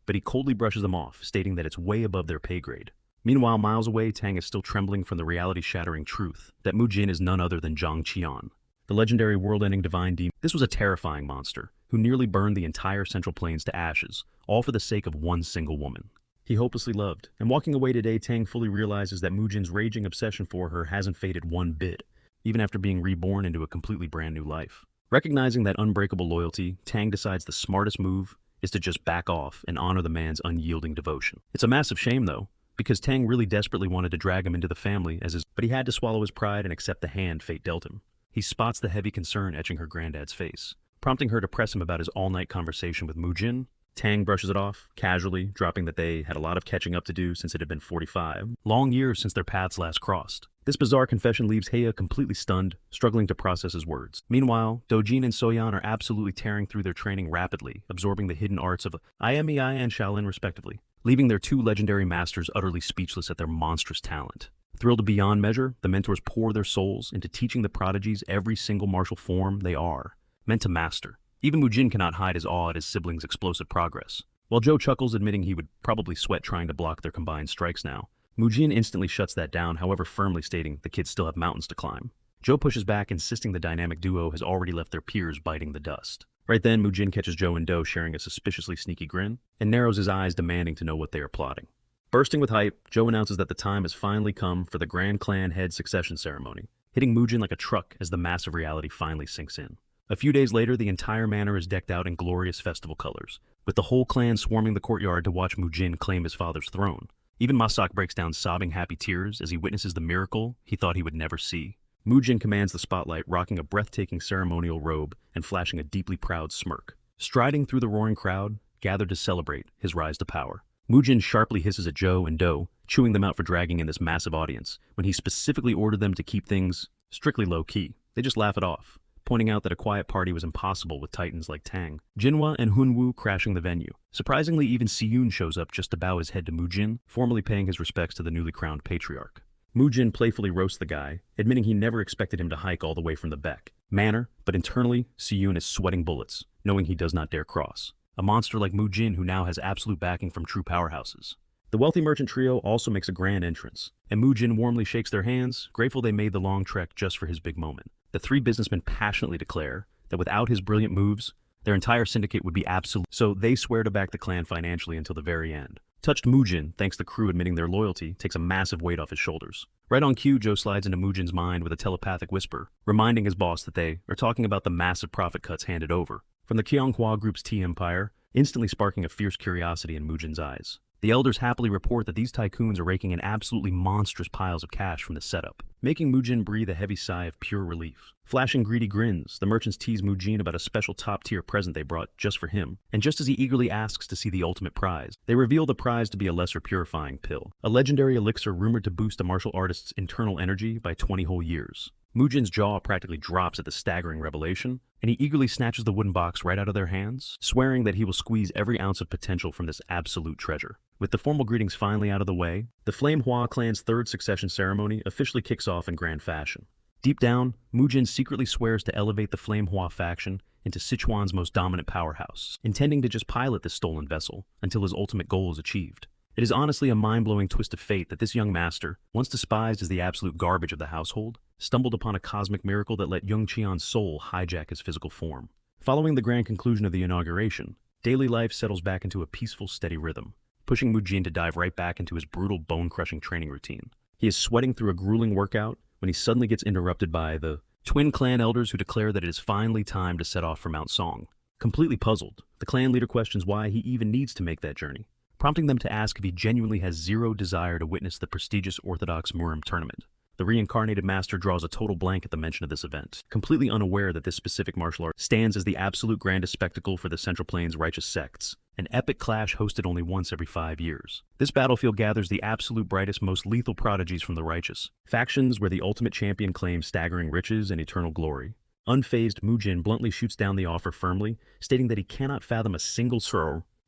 But he coldly brushes them off, stating that it's way above their pay grade. Meanwhile, miles away, Tang is still trembling from the reality-shattering truth that Mujin is none other than Zhang Qian, the legendary world-ending divine demon. This was a terrifying monster who nearly burned the entire Central Plains to ashes, all for the sake of one single woman he hopelessly loved. And walking away today, Tang fully realizes that Mujin's raging obsession for her hasn't faded one bit, even after being reborn into a completely brand new life. Recognizing that unbreakable loyalty, Tang decides the smartest move is to just back off and honor the man's unyielding devotion. It's a massive shame, though, because Tang really desperately wanted to drag him into the family but he had to swallow his pride and accept the hand fate dealt him. He spots the heavy concern etching her granddad's face, prompting her to press him about his all-night conversation with Mujin. Tang brushes it off, casually, dropping that they had a lot of catching up to do since it had been 45 long years since their paths last crossed. This bizarre confession leaves Heya completely stunned, struggling to process his words. Meanwhile, Dojin and Soyan are absolutely tearing through their training rapidly, absorbing the hidden arts of Imei and Shaolin respectively, leaving their two legendary masters utterly speechless at their monstrous talent. Thrilled beyond measure, the mentors pour their souls into teaching the prodigies every single martial form they are meant to master. Even Mujin cannot hide his awe at his siblings' explosive progress. While Joe chuckles, admitting he would probably sweat trying to block their combined strikes now, Mujin instantly shuts that down, however firmly stating the kids still have mountains to climb. Joe pushes back, insisting the dynamic duo has already left their peers biting the dust. Right then, Mujin catches Joe and Do sharing a suspiciously sneaky grin, and narrows his eyes, demanding to know what they are plotting. Bursting with hype, Joe announces that the time has finally come for the Grand Clan Head succession ceremony, hitting Mujin like a truck as the massive reality finally sinks in. A few days later, the entire manor is decked out in glorious festival colors, with the whole clan swarming the courtyard to watch Mujin claim his father's throne. Even Masak breaks down sobbing happy tears as he witnesses the miracle he thought he would never see. Mujin commands the spotlight, rocking a breathtaking ceremonial robe and flashing a deeply proud smirk. Striding through the roaring crowd, gathered to celebrate his rise to power. Mujin sharply hisses at Joe and Do, chewing them out for dragging in this massive audience, when he specifically ordered them to keep things strictly low-key. They just laugh it off, pointing out that a quiet party was impossible with titans like Tang, Jinhua, and Hunwoo crashing the venue. Surprisingly, even Siyun shows up just to bow his head to Mujin, formally paying his respects to the newly crowned patriarch. Mujin playfully roasts the guy, admitting he never expected him to hike all the way from the Beck Manor, but internally, Siyun is sweating bullets, knowing he does not dare cross. A monster like Mujin who now has absolute backing from true powerhouses. The wealthy merchant trio also makes a grand entrance, and Mujin warmly shakes their hands, grateful they made the long trek just for his big moment. The three businessmen passionately declare that without his brilliant moves, their entire syndicate would be absolute, so they swear to back the clan financially until the very end. Touched Mujin, thanks the crew admitting their loyalty, takes a massive weight off his shoulders. Right on cue, Joe slides into Mujin's mind with a telepathic whisper, reminding his boss that they are talking about the massive profit cuts handed over from the Kyonghua Group's tea empire, instantly sparking a fierce curiosity in Mujin's eyes. The elders happily report that these tycoons are raking in absolutely monstrous piles of cash from the setup, making Mujin breathe a heavy sigh of pure relief. Flashing greedy grins, the merchants tease Mujin about a special top-tier present they brought just for him, and just as he eagerly asks to see the ultimate prize, they reveal the prize to be a lesser purifying pill, a legendary elixir rumored to boost a martial artist's internal energy by 20 whole years. Mujin's jaw practically drops at the staggering revelation, and he eagerly snatches the wooden box right out of their hands, swearing that he will squeeze every ounce of potential from this absolute treasure. With the formal greetings finally out of the way, the Flame Hua clan's third succession ceremony officially kicks off in grand fashion. Deep down, Mujin secretly swears to elevate the Flame Hua faction into Sichuan's most dominant powerhouse, intending to just pilot this stolen vessel until his ultimate goal is achieved. It is honestly a mind-blowing twist of fate that this young master, once despised as the absolute garbage of the household, stumbled upon a cosmic miracle that let young Qian's soul hijack his physical form. Following the grand conclusion of the inauguration, daily life settles back into a peaceful, steady rhythm, pushing Mujin to dive right back into his brutal, bone-crushing training routine. He is sweating through a grueling workout when he suddenly gets interrupted by the twin clan elders who declare that it is finally time to set off for Mount Song. Completely puzzled, the clan leader questions why he even needs to make that journey, prompting them to ask if he genuinely has zero desire to witness the prestigious Orthodox Murim tournament. The reincarnated master draws a total blank at the mention of this event, completely unaware that this specific martial art stands as the absolute grandest spectacle for the Central Plains righteous sects, an epic clash hosted only once every 5 years. This battlefield gathers the absolute brightest, most lethal prodigies from the righteous, factions where the ultimate champion claims staggering riches and eternal glory. Unfazed, Mujin bluntly shoots down the offer firmly, stating that he cannot fathom a single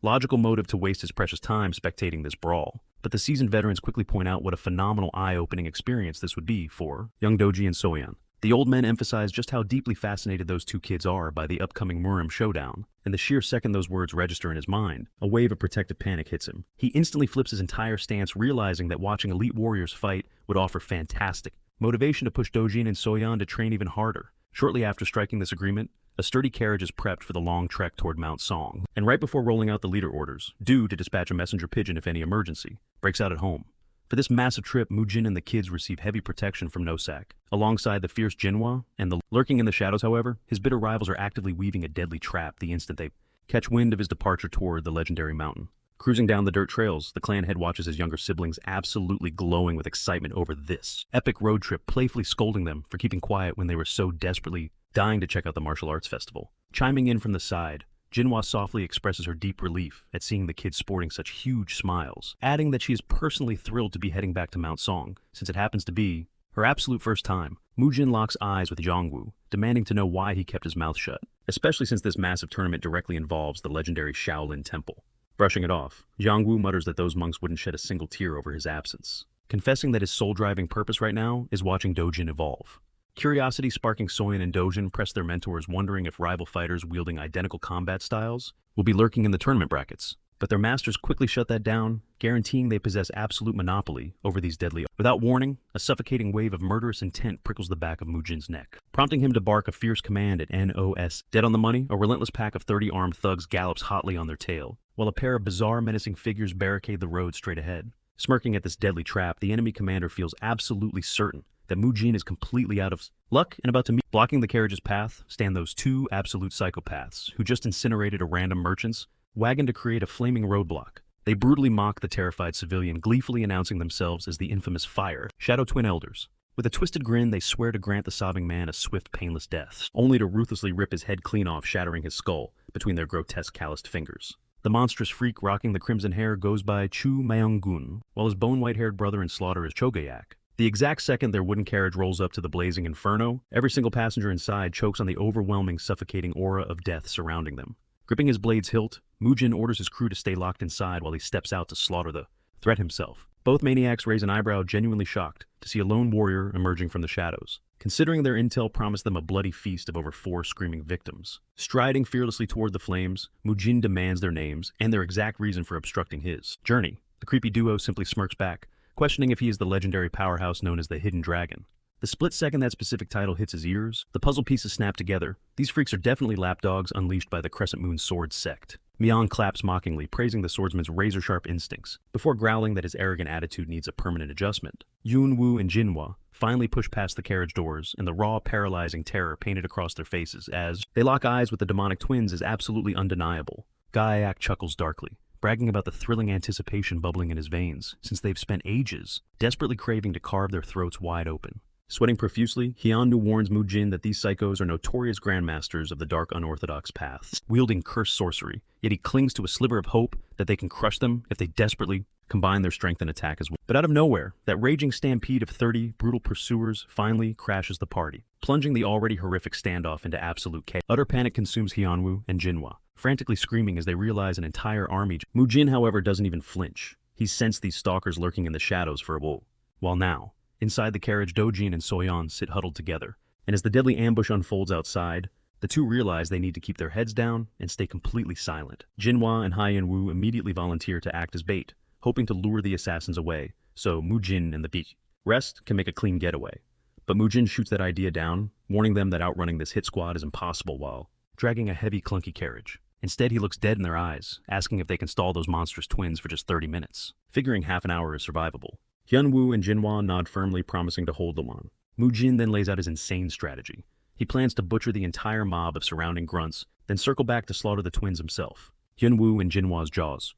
logical motive to waste his precious time spectating this brawl. But the seasoned veterans quickly point out what a phenomenal eye-opening experience this would be for young Doji and Soyeon. The old men emphasize just how deeply fascinated those two kids are by the upcoming Murim showdown, and the sheer second those words register in his mind, a wave of protective panic hits him. He instantly flips his entire stance, realizing that watching elite warriors fight would offer fantastic motivation to push Dojin and Soyeon to train even harder. Shortly after striking this agreement, a sturdy carriage is prepped for the long trek toward Mount Song, and right before rolling out the leader orders, due to dispatch a messenger pigeon if any emergency, breaks out at home. For this massive trip, Mujin and the kids receive heavy protection from Nosak. Alongside the fierce Jinhwa and the lurking in the shadows, however, his bitter rivals are actively weaving a deadly trap the instant they catch wind of his departure toward the legendary mountain. Cruising down the dirt trails, the clan head watches his younger siblings absolutely glowing with excitement over this epic road trip, playfully scolding them for keeping quiet when they were so desperately dying to check out the martial arts festival. Chiming in from the side, Jinhwa softly expresses her deep relief at seeing the kids sporting such huge smiles, adding that she is personally thrilled to be heading back to Mount Song, since it happens to be her absolute first time. Mujin locks eyes with Jongwoo, demanding to know why he kept his mouth shut, especially since this massive tournament directly involves the legendary Shaolin Temple. Brushing it off, Jongwoo mutters that those monks wouldn't shed a single tear over his absence, confessing that his sole-driving purpose right now is watching Dojin evolve. Curiosity sparking Soyeon and Dojin press their mentors, wondering if rival fighters wielding identical combat styles will be lurking in the tournament brackets. But their masters quickly shut that down, guaranteeing they possess absolute monopoly over these deadly. Without warning, a suffocating wave of murderous intent prickles the back of Mujin's neck, prompting him to bark a fierce command at NOS. Dead on the money, a relentless pack of 30 armed thugs gallops hotly on their tail, while a pair of bizarre, menacing figures barricade the road straight ahead. Smirking at this deadly trap, the enemy commander feels absolutely certain that Mujin is completely out of luck and about to meet. Blocking the carriage's path stand those two absolute psychopaths who just incinerated a random merchant's wagon to create a flaming roadblock. They brutally mock the terrified civilian, gleefully announcing themselves as the infamous Fire Shadow Twin Elders. With a twisted grin, they swear to grant the sobbing man a swift, painless death, only to ruthlessly rip his head clean off, shattering his skull between their grotesque calloused fingers. The monstrous freak rocking the crimson hair goes by Chu Myung-gun, while his bone-white-haired brother in slaughter is Chogayak. The exact second their wooden carriage rolls up to the blazing inferno, every single passenger inside chokes on the overwhelming, suffocating aura of death surrounding them. Gripping his blade's hilt, Mujin orders his crew to stay locked inside while he steps out to slaughter the threat himself. Both maniacs raise an eyebrow, genuinely shocked to see a lone warrior emerging from the shadows, considering their intel promised them a bloody feast of over 4 screaming victims. Striding fearlessly toward the flames, Mujin demands their names and their exact reason for obstructing his journey. The creepy duo simply smirks back, questioning if he is the legendary powerhouse known as the Hidden Dragon. The split second that specific title hits his ears, the puzzle pieces snap together. These freaks are definitely lapdogs unleashed by the Crescent Moon Sword sect. Myung claps mockingly, praising the swordsman's razor-sharp instincts, before growling that his arrogant attitude needs a permanent adjustment. Yoonwoo and Jinhwa finally push past the carriage doors, and the raw, paralyzing terror painted across their faces as they lock eyes with the demonic twins is absolutely undeniable. Gaiak chuckles darkly, bragging about the thrilling anticipation bubbling in his veins, since they've spent ages desperately craving to carve their throats wide open. Sweating profusely, Hyunwoo warns Mujin that these psychos are notorious grandmasters of the dark unorthodox paths, wielding cursed sorcery, yet he clings to a sliver of hope that they can crush them if they desperately combine their strength and attack as well. But out of nowhere, that raging stampede of 30 brutal pursuers finally crashes the party, plunging the already horrific standoff into absolute chaos. Utter panic consumes Hyunwoo and Jinhwa, frantically screaming as they realize an entire army. Mujin, however, doesn't even flinch. He's sensed these stalkers lurking in the shadows for a while now. Inside the carriage, Dojin and Soyeon sit huddled together, and as the deadly ambush unfolds outside, the two realize they need to keep their heads down and stay completely silent. Jinhwa and Hyunwoo immediately volunteer to act as bait, hoping to lure the assassins away, so Mujin and the rest can make a clean getaway. But Mujin shoots that idea down, warning them that outrunning this hit squad is impossible while dragging a heavy, clunky carriage. Instead, he looks dead in their eyes, asking if they can stall those monstrous twins for just 30 minutes, figuring half an hour is survivable. Hyunwoo and Jinhwa nod firmly, promising to hold them on. Mujin then lays out his insane strategy. He plans to butcher the entire mob of surrounding grunts, then circle back to slaughter the twins himself. Hyunwoo and Jinhwa's jaws.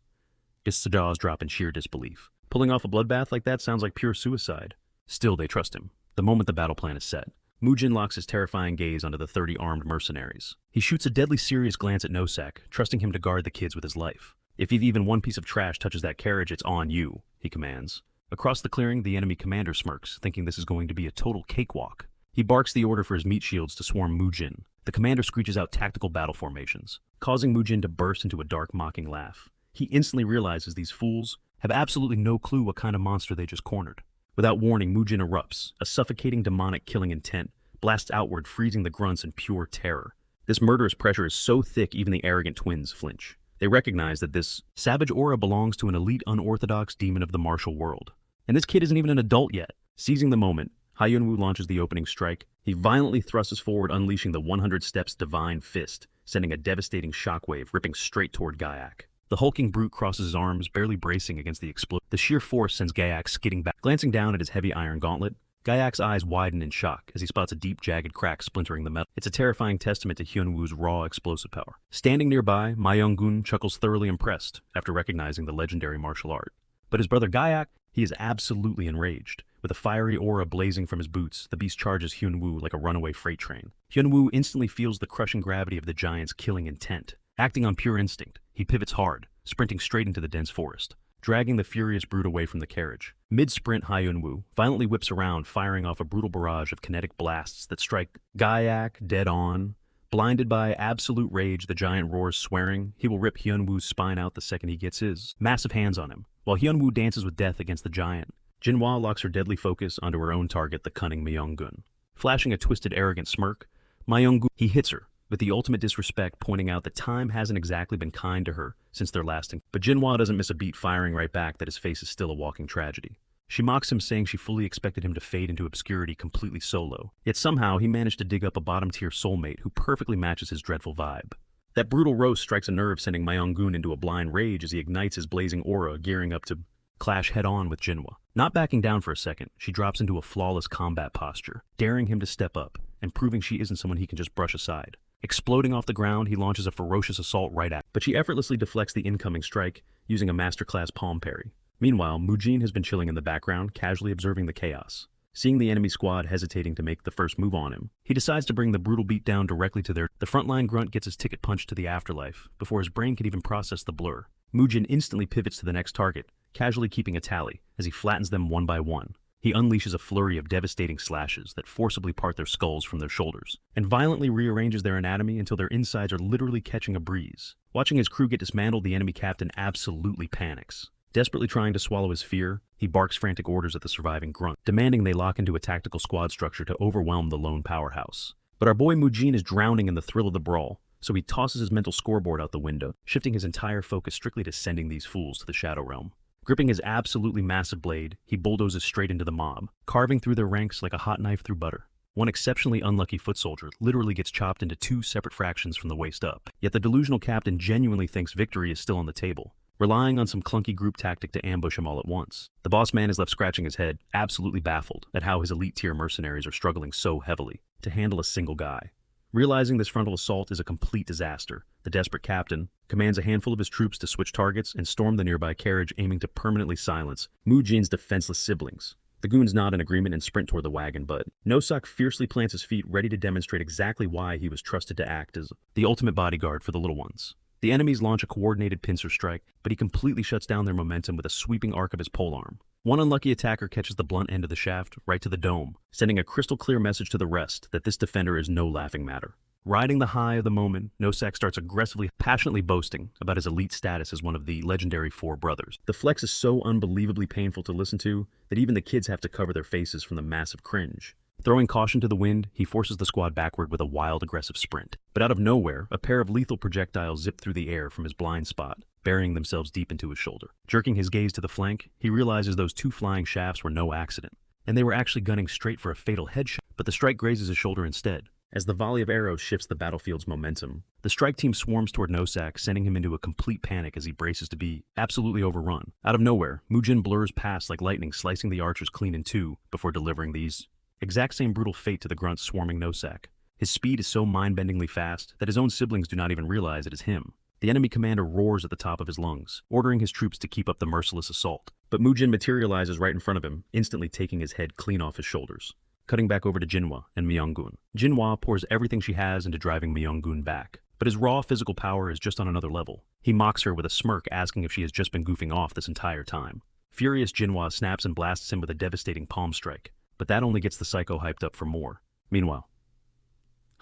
His jaws drop in sheer disbelief. Pulling off a bloodbath like that sounds like pure suicide. Still, they trust him. The moment the battle plan is set, Mujin locks his terrifying gaze onto the 30 armed mercenaries. He shoots a deadly serious glance at Nosak, trusting him to guard the kids with his life. If even one piece of trash touches that carriage, it's on you, he commands. Across the clearing, the enemy commander smirks, thinking this is going to be a total cakewalk. He barks the order for his meat shields to swarm Mujin. The commander screeches out tactical battle formations, causing Mujin to burst into a dark, mocking laugh. He instantly realizes these fools have absolutely no clue what kind of monster they just cornered. Without warning, Mujin erupts, a suffocating demonic killing intent, blasts outward, freezing the grunts in pure terror. This murderous pressure is so thick even the arrogant twins flinch. They recognize that this savage aura belongs to an elite unorthodox demon of the martial world. And this kid isn't even an adult yet. Seizing the moment, Hyunwoo launches the opening strike. He violently thrusts forward, unleashing the 100 Steps Divine Fist, sending a devastating shockwave ripping straight toward Gaiak. The hulking brute crosses his arms, barely bracing against the explosion. The sheer force sends Gaiak skidding back. Glancing down at his heavy iron gauntlet, Gaiak's eyes widen in shock as he spots a deep, jagged crack splintering the metal. It's a terrifying testament to Hyunwoo's raw explosive power. Standing nearby, Ma Young-gun chuckles, thoroughly impressed after recognizing the legendary martial art. But his brother Gaiak, he is absolutely enraged. With a fiery aura blazing from his boots, the beast charges Hyunwoo like a runaway freight train. Hyunwoo instantly feels the crushing gravity of the giant's killing intent. Acting on pure instinct, he pivots hard, sprinting straight into the dense forest, dragging the furious brute away from the carriage. Mid-sprint, Hyunwoo violently whips around, firing off a brutal barrage of kinetic blasts that strike Gaiak dead on. Blinded by absolute rage, the giant roars, swearing he will rip Hyunwoo's spine out the second he gets his massive hands on him. While Hyunwoo dances with death against the giant, Jinhwa locks her deadly focus onto her own target, the cunning Ma Young-gun. Flashing a twisted, arrogant smirk, Ma Young-gun, he hits her, with the ultimate disrespect, pointing out that time hasn't exactly been kind to her since their last encounter. But Jinhwa doesn't miss a beat, firing right back that his face is still a walking tragedy. She mocks him, saying she fully expected him to fade into obscurity completely solo. Yet somehow he managed to dig up a bottom-tier soulmate who perfectly matches his dreadful vibe. That brutal roast strikes a nerve, sending Ma Young-gun into a blind rage as he ignites his blazing aura, gearing up to clash head-on with Jinhwa. Not backing down for a second, she drops into a flawless combat posture, daring him to step up, and proving she isn't someone he can just brush aside. Exploding off the ground, he launches a ferocious assault right at her, but she effortlessly deflects the incoming strike, using a masterclass palm parry. Meanwhile, Mujin has been chilling in the background, casually observing the chaos. Seeing the enemy squad hesitating to make the first move on him, he decides to bring the brutal beatdown directly to their... The frontline grunt gets his ticket punched to the afterlife, before his brain can even process the blur. Mujin instantly pivots to the next target, casually keeping a tally, as he flattens them one by one. He unleashes a flurry of devastating slashes that forcibly part their skulls from their shoulders, and violently rearranges their anatomy until their insides are literally catching a breeze. Watching his crew get dismantled, the enemy captain absolutely panics. Desperately trying to swallow his fear, he barks frantic orders at the surviving grunt, demanding they lock into a tactical squad structure to overwhelm the lone powerhouse. But our boy Mujin is drowning in the thrill of the brawl, so he tosses his mental scoreboard out the window, shifting his entire focus strictly to sending these fools to the Shadow Realm. Gripping his absolutely massive blade, he bulldozes straight into the mob, carving through their ranks like a hot knife through butter. One exceptionally unlucky foot soldier literally gets chopped into two separate fractions from the waist up. Yet the delusional captain genuinely thinks victory is still on the table, relying on some clunky group tactic to ambush him all at once. The boss man is left scratching his head, absolutely baffled at how his elite tier mercenaries are struggling so heavily to handle a single guy. Realizing this frontal assault is a complete disaster, the desperate captain commands a handful of his troops to switch targets and storm the nearby carriage, aiming to permanently silence Mujin's defenseless siblings. The goons nod in agreement and sprint toward the wagon, but Nosak fiercely plants his feet, ready to demonstrate exactly why he was trusted to act as the ultimate bodyguard for the little ones. The enemies launch a coordinated pincer strike, but he completely shuts down their momentum with a sweeping arc of his polearm. One unlucky attacker catches the blunt end of the shaft right to the dome, sending a crystal clear message to the rest that this defender is no laughing matter. Riding the high of the moment, Nosak starts aggressively, passionately boasting about his elite status as one of the legendary four brothers. The flex is so unbelievably painful to listen to that even the kids have to cover their faces from the massive cringe. Throwing caution to the wind, he forces the squad backward with a wild, aggressive sprint. But out of nowhere, a pair of lethal projectiles zip through the air from his blind spot, burying themselves deep into his shoulder. Jerking his gaze to the flank, he realizes those two flying shafts were no accident, and they were actually gunning straight for a fatal headshot. But the strike grazes his shoulder instead. As the volley of arrows shifts the battlefield's momentum, the strike team swarms toward Nosak, sending him into a complete panic as he braces to be absolutely overrun. Out of nowhere, Mujin blurs past like lightning, slicing the archers clean in two before delivering these Exact same brutal fate to the grunt's swarming no-sack. His speed is so mind-bendingly fast that his own siblings do not even realize it is him. The enemy commander roars at the top of his lungs, ordering his troops to keep up the merciless assault. But Mujin materializes right in front of him, instantly taking his head clean off his shoulders. Cutting back over to Jinhwa and Myunggun. Jinhwa pours everything she has into driving Myunggun back. But his raw physical power is just on another level. He mocks her with a smirk, asking if she has just been goofing off this entire time. Furious, Jinhwa snaps and blasts him with a devastating palm strike. But that only gets the psycho hyped up for more. Meanwhile,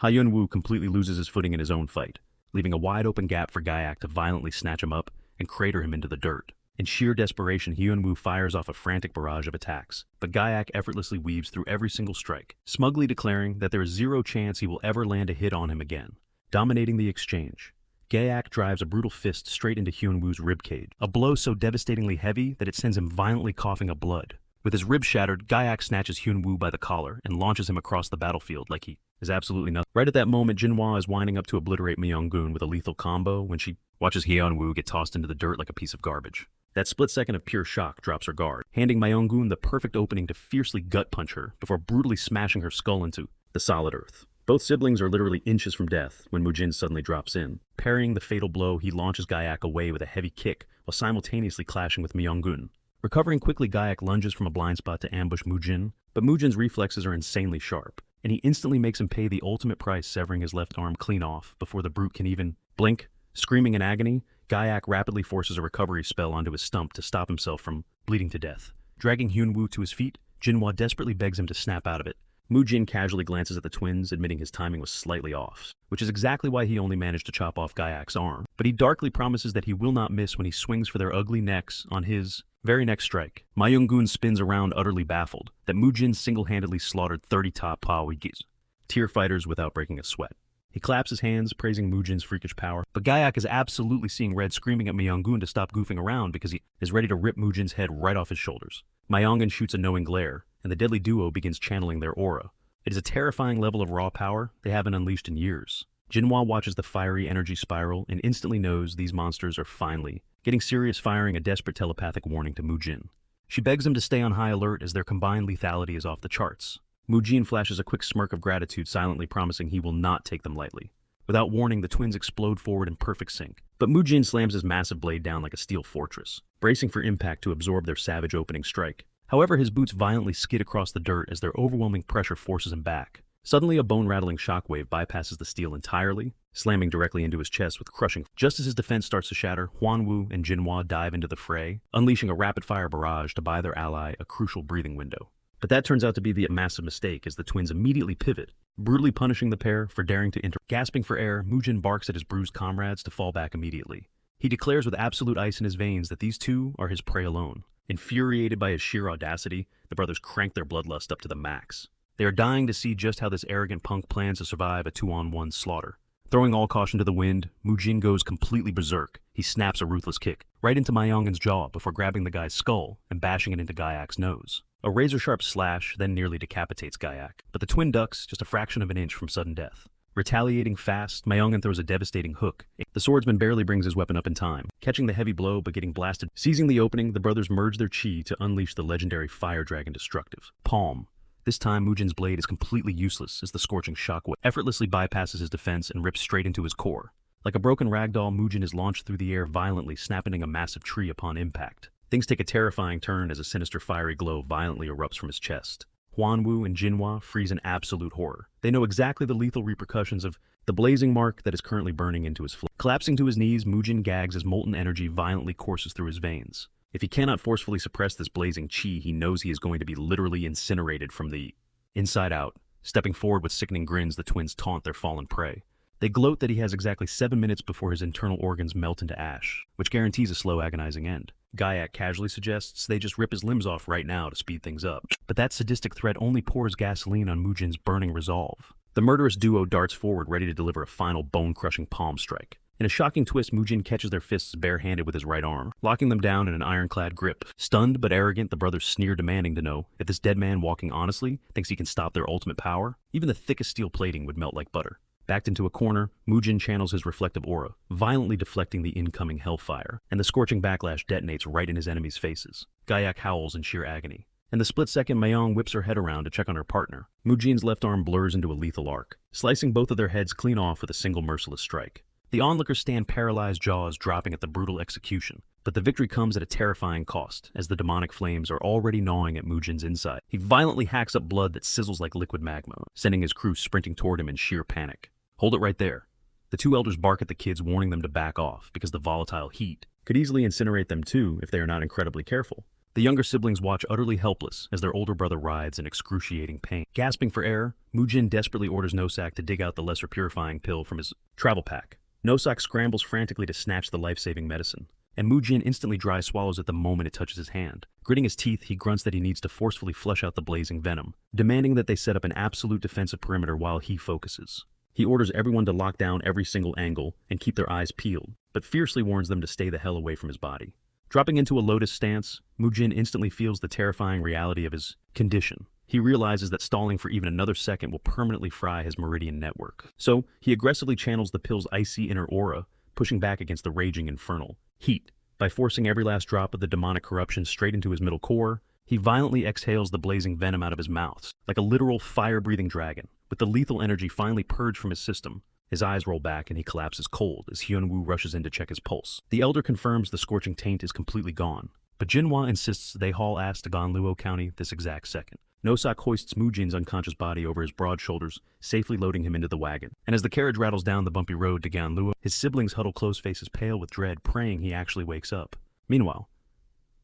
Hyunwoo completely loses his footing in his own fight, leaving a wide-open gap for Gaiak to violently snatch him up and crater him into the dirt. In sheer desperation, Hyunwoo fires off a frantic barrage of attacks, but Gaiak effortlessly weaves through every single strike, smugly declaring that there is zero chance he will ever land a hit on him again. Dominating the exchange, Gaiak drives a brutal fist straight into Hyunwoo's ribcage, a blow so devastatingly heavy that it sends him violently coughing up blood. With his ribs shattered, Gaiak snatches Hyunwoo by the collar and launches him across the battlefield like he is absolutely nothing. Right at that moment, Jinhwa is winding up to obliterate Myunggun with a lethal combo when she watches Hyunwoo get tossed into the dirt like a piece of garbage. That split second of pure shock drops her guard, handing Myunggun the perfect opening to fiercely gut punch her before brutally smashing her skull into the solid earth. Both siblings are literally inches from death when Mujin suddenly drops in. Parrying the fatal blow, he launches Gaiak away with a heavy kick while simultaneously clashing with Myunggun. Recovering quickly, Gaiak lunges from a blind spot to ambush Mujin, but Mujin's reflexes are insanely sharp, and he instantly makes him pay the ultimate price, severing his left arm clean off before the brute can even blink. Screaming in agony, Gaiak rapidly forces a recovery spell onto his stump to stop himself from bleeding to death. Dragging Hyunwoo to his feet, Jinhwa desperately begs him to snap out of it. Mujin casually glances at the twins, admitting his timing was slightly off, which is exactly why he only managed to chop off Gaiak's arm. But he darkly promises that he will not miss when he swings for their ugly necks on his very next strike. Myunggun spins around utterly baffled that Mujin single-handedly slaughtered 30 top Pawigis, tier fighters without breaking a sweat. He claps his hands, praising Mujin's freakish power, but Gaiak is absolutely seeing red, screaming at Myunggun to stop goofing around because he is ready to rip Mujin's head right off his shoulders. Myunggun shoots a knowing glare, and the deadly duo begins channeling their aura. It is a terrifying level of raw power they haven't unleashed in years. Jinhwa watches the fiery energy spiral and instantly knows these monsters are finally getting serious, firing a desperate telepathic warning to Mujin. She begs him to stay on high alert as their combined lethality is off the charts. Mujin flashes a quick smirk of gratitude, silently promising he will not take them lightly. Without warning, the twins explode forward in perfect sync, but Mujin slams his massive blade down like a steel fortress, bracing for impact to absorb their savage opening strike. However, his boots violently skid across the dirt as their overwhelming pressure forces him back. Suddenly, a bone-rattling shockwave bypasses the steel entirely, slamming directly into his chest with crushing. Just as his defense starts to shatter, Hyunwoo and Jinhwa dive into the fray, unleashing a rapid-fire barrage to buy their ally a crucial breathing window. But that turns out to be the massive mistake as the twins immediately pivot, brutally punishing the pair for daring to enter. Gasping for air, Mujin barks at his bruised comrades to fall back immediately. He declares with absolute ice in his veins that these two are his prey alone. Infuriated by his sheer audacity, the brothers crank their bloodlust up to the max. They are dying to see just how this arrogant punk plans to survive a 2-on-1 slaughter. Throwing all caution to the wind, Mujin goes completely berserk. He snaps a ruthless kick right into Myunggun's jaw before grabbing the guy's skull and bashing it into Gaiak's nose. A razor-sharp slash then nearly decapitates Gaiak, but the twin ducks just a fraction of an inch from sudden death. Retaliating fast, Myunggun throws a devastating hook. The swordsman barely brings his weapon up in time, catching the heavy blow but getting blasted. Seizing the opening, the brothers merge their chi to unleash the legendary Fire Dragon Destructive. Palm. This time, Mujin's blade is completely useless as the scorching shockwave effortlessly bypasses his defense and rips straight into his core. Like a broken ragdoll, Mujin is launched through the air violently, snapping a massive tree upon impact. Things take a terrifying turn as a sinister fiery glow violently erupts from his chest. Hyunwoo and Jinhwa freeze in absolute horror. They know exactly the lethal repercussions of the blazing mark that is currently burning into his flesh. Collapsing to his knees, Mujin gags as molten energy violently courses through his veins. If he cannot forcefully suppress this blazing chi, he knows he is going to be literally incinerated from the inside out. Stepping forward with sickening grins, the twins taunt their fallen prey. They gloat that he has exactly 7 minutes before his internal organs melt into ash, which guarantees a slow, agonizing end. Gaiak casually suggests they just rip his limbs off right now to speed things up. But that sadistic threat only pours gasoline on Mujin's burning resolve. The murderous duo darts forward, ready to deliver a final bone-crushing palm strike. In a shocking twist, Mujin catches their fists barehanded with his right arm, locking them down in an ironclad grip. Stunned but arrogant, the brothers sneer, demanding to know if this dead man walking honestly thinks he can stop their ultimate power. Even the thickest steel plating would melt like butter. Backed into a corner, Mujin channels his reflective aura, violently deflecting the incoming hellfire, and the scorching backlash detonates right in his enemies' faces. Gaiak howls in sheer agony, and the split second Mayong whips her head around to check on her partner, Mujin's left arm blurs into a lethal arc, slicing both of their heads clean off with a single merciless strike. The onlookers stand paralyzed, jaws dropping at the brutal execution, but the victory comes at a terrifying cost, as the demonic flames are already gnawing at Mujin's inside. He violently hacks up blood that sizzles like liquid magma, sending his crew sprinting toward him in sheer panic. Hold it right there. The two elders bark at the kids, warning them to back off, because the volatile heat could easily incinerate them too if they are not incredibly careful. The younger siblings watch utterly helpless as their older brother writhes in excruciating pain. Gasping for air, Mujin desperately orders Nosak to dig out the lesser purifying pill from his travel pack. Nosak scrambles frantically to snatch the life-saving medicine, and Mujin instantly dry swallows it the moment it touches his hand. Gritting his teeth, he grunts that he needs to forcefully flush out the blazing venom, demanding that they set up an absolute defensive perimeter while he focuses. He orders everyone to lock down every single angle and keep their eyes peeled, but fiercely warns them to stay the hell away from his body. Dropping into a lotus stance, Mujin instantly feels the terrifying reality of his condition. He realizes that stalling for even another second will permanently fry his meridian network. So, he aggressively channels the pill's icy inner aura, pushing back against the raging infernal heat. By forcing every last drop of the demonic corruption straight into his middle core, he violently exhales the blazing venom out of his mouth, like a literal fire-breathing dragon. With the lethal energy finally purged from his system, his eyes roll back and he collapses cold as Hyunwoo rushes in to check his pulse. The elder confirms the scorching taint is completely gone, but Jinhwa insists they haul ass to Ganluo County this exact second. Nosak hoists Mujin's unconscious body over his broad shoulders, safely loading him into the wagon. And as the carriage rattles down the bumpy road to Ganluo, his siblings huddle close, faces pale with dread, praying he actually wakes up. Meanwhile,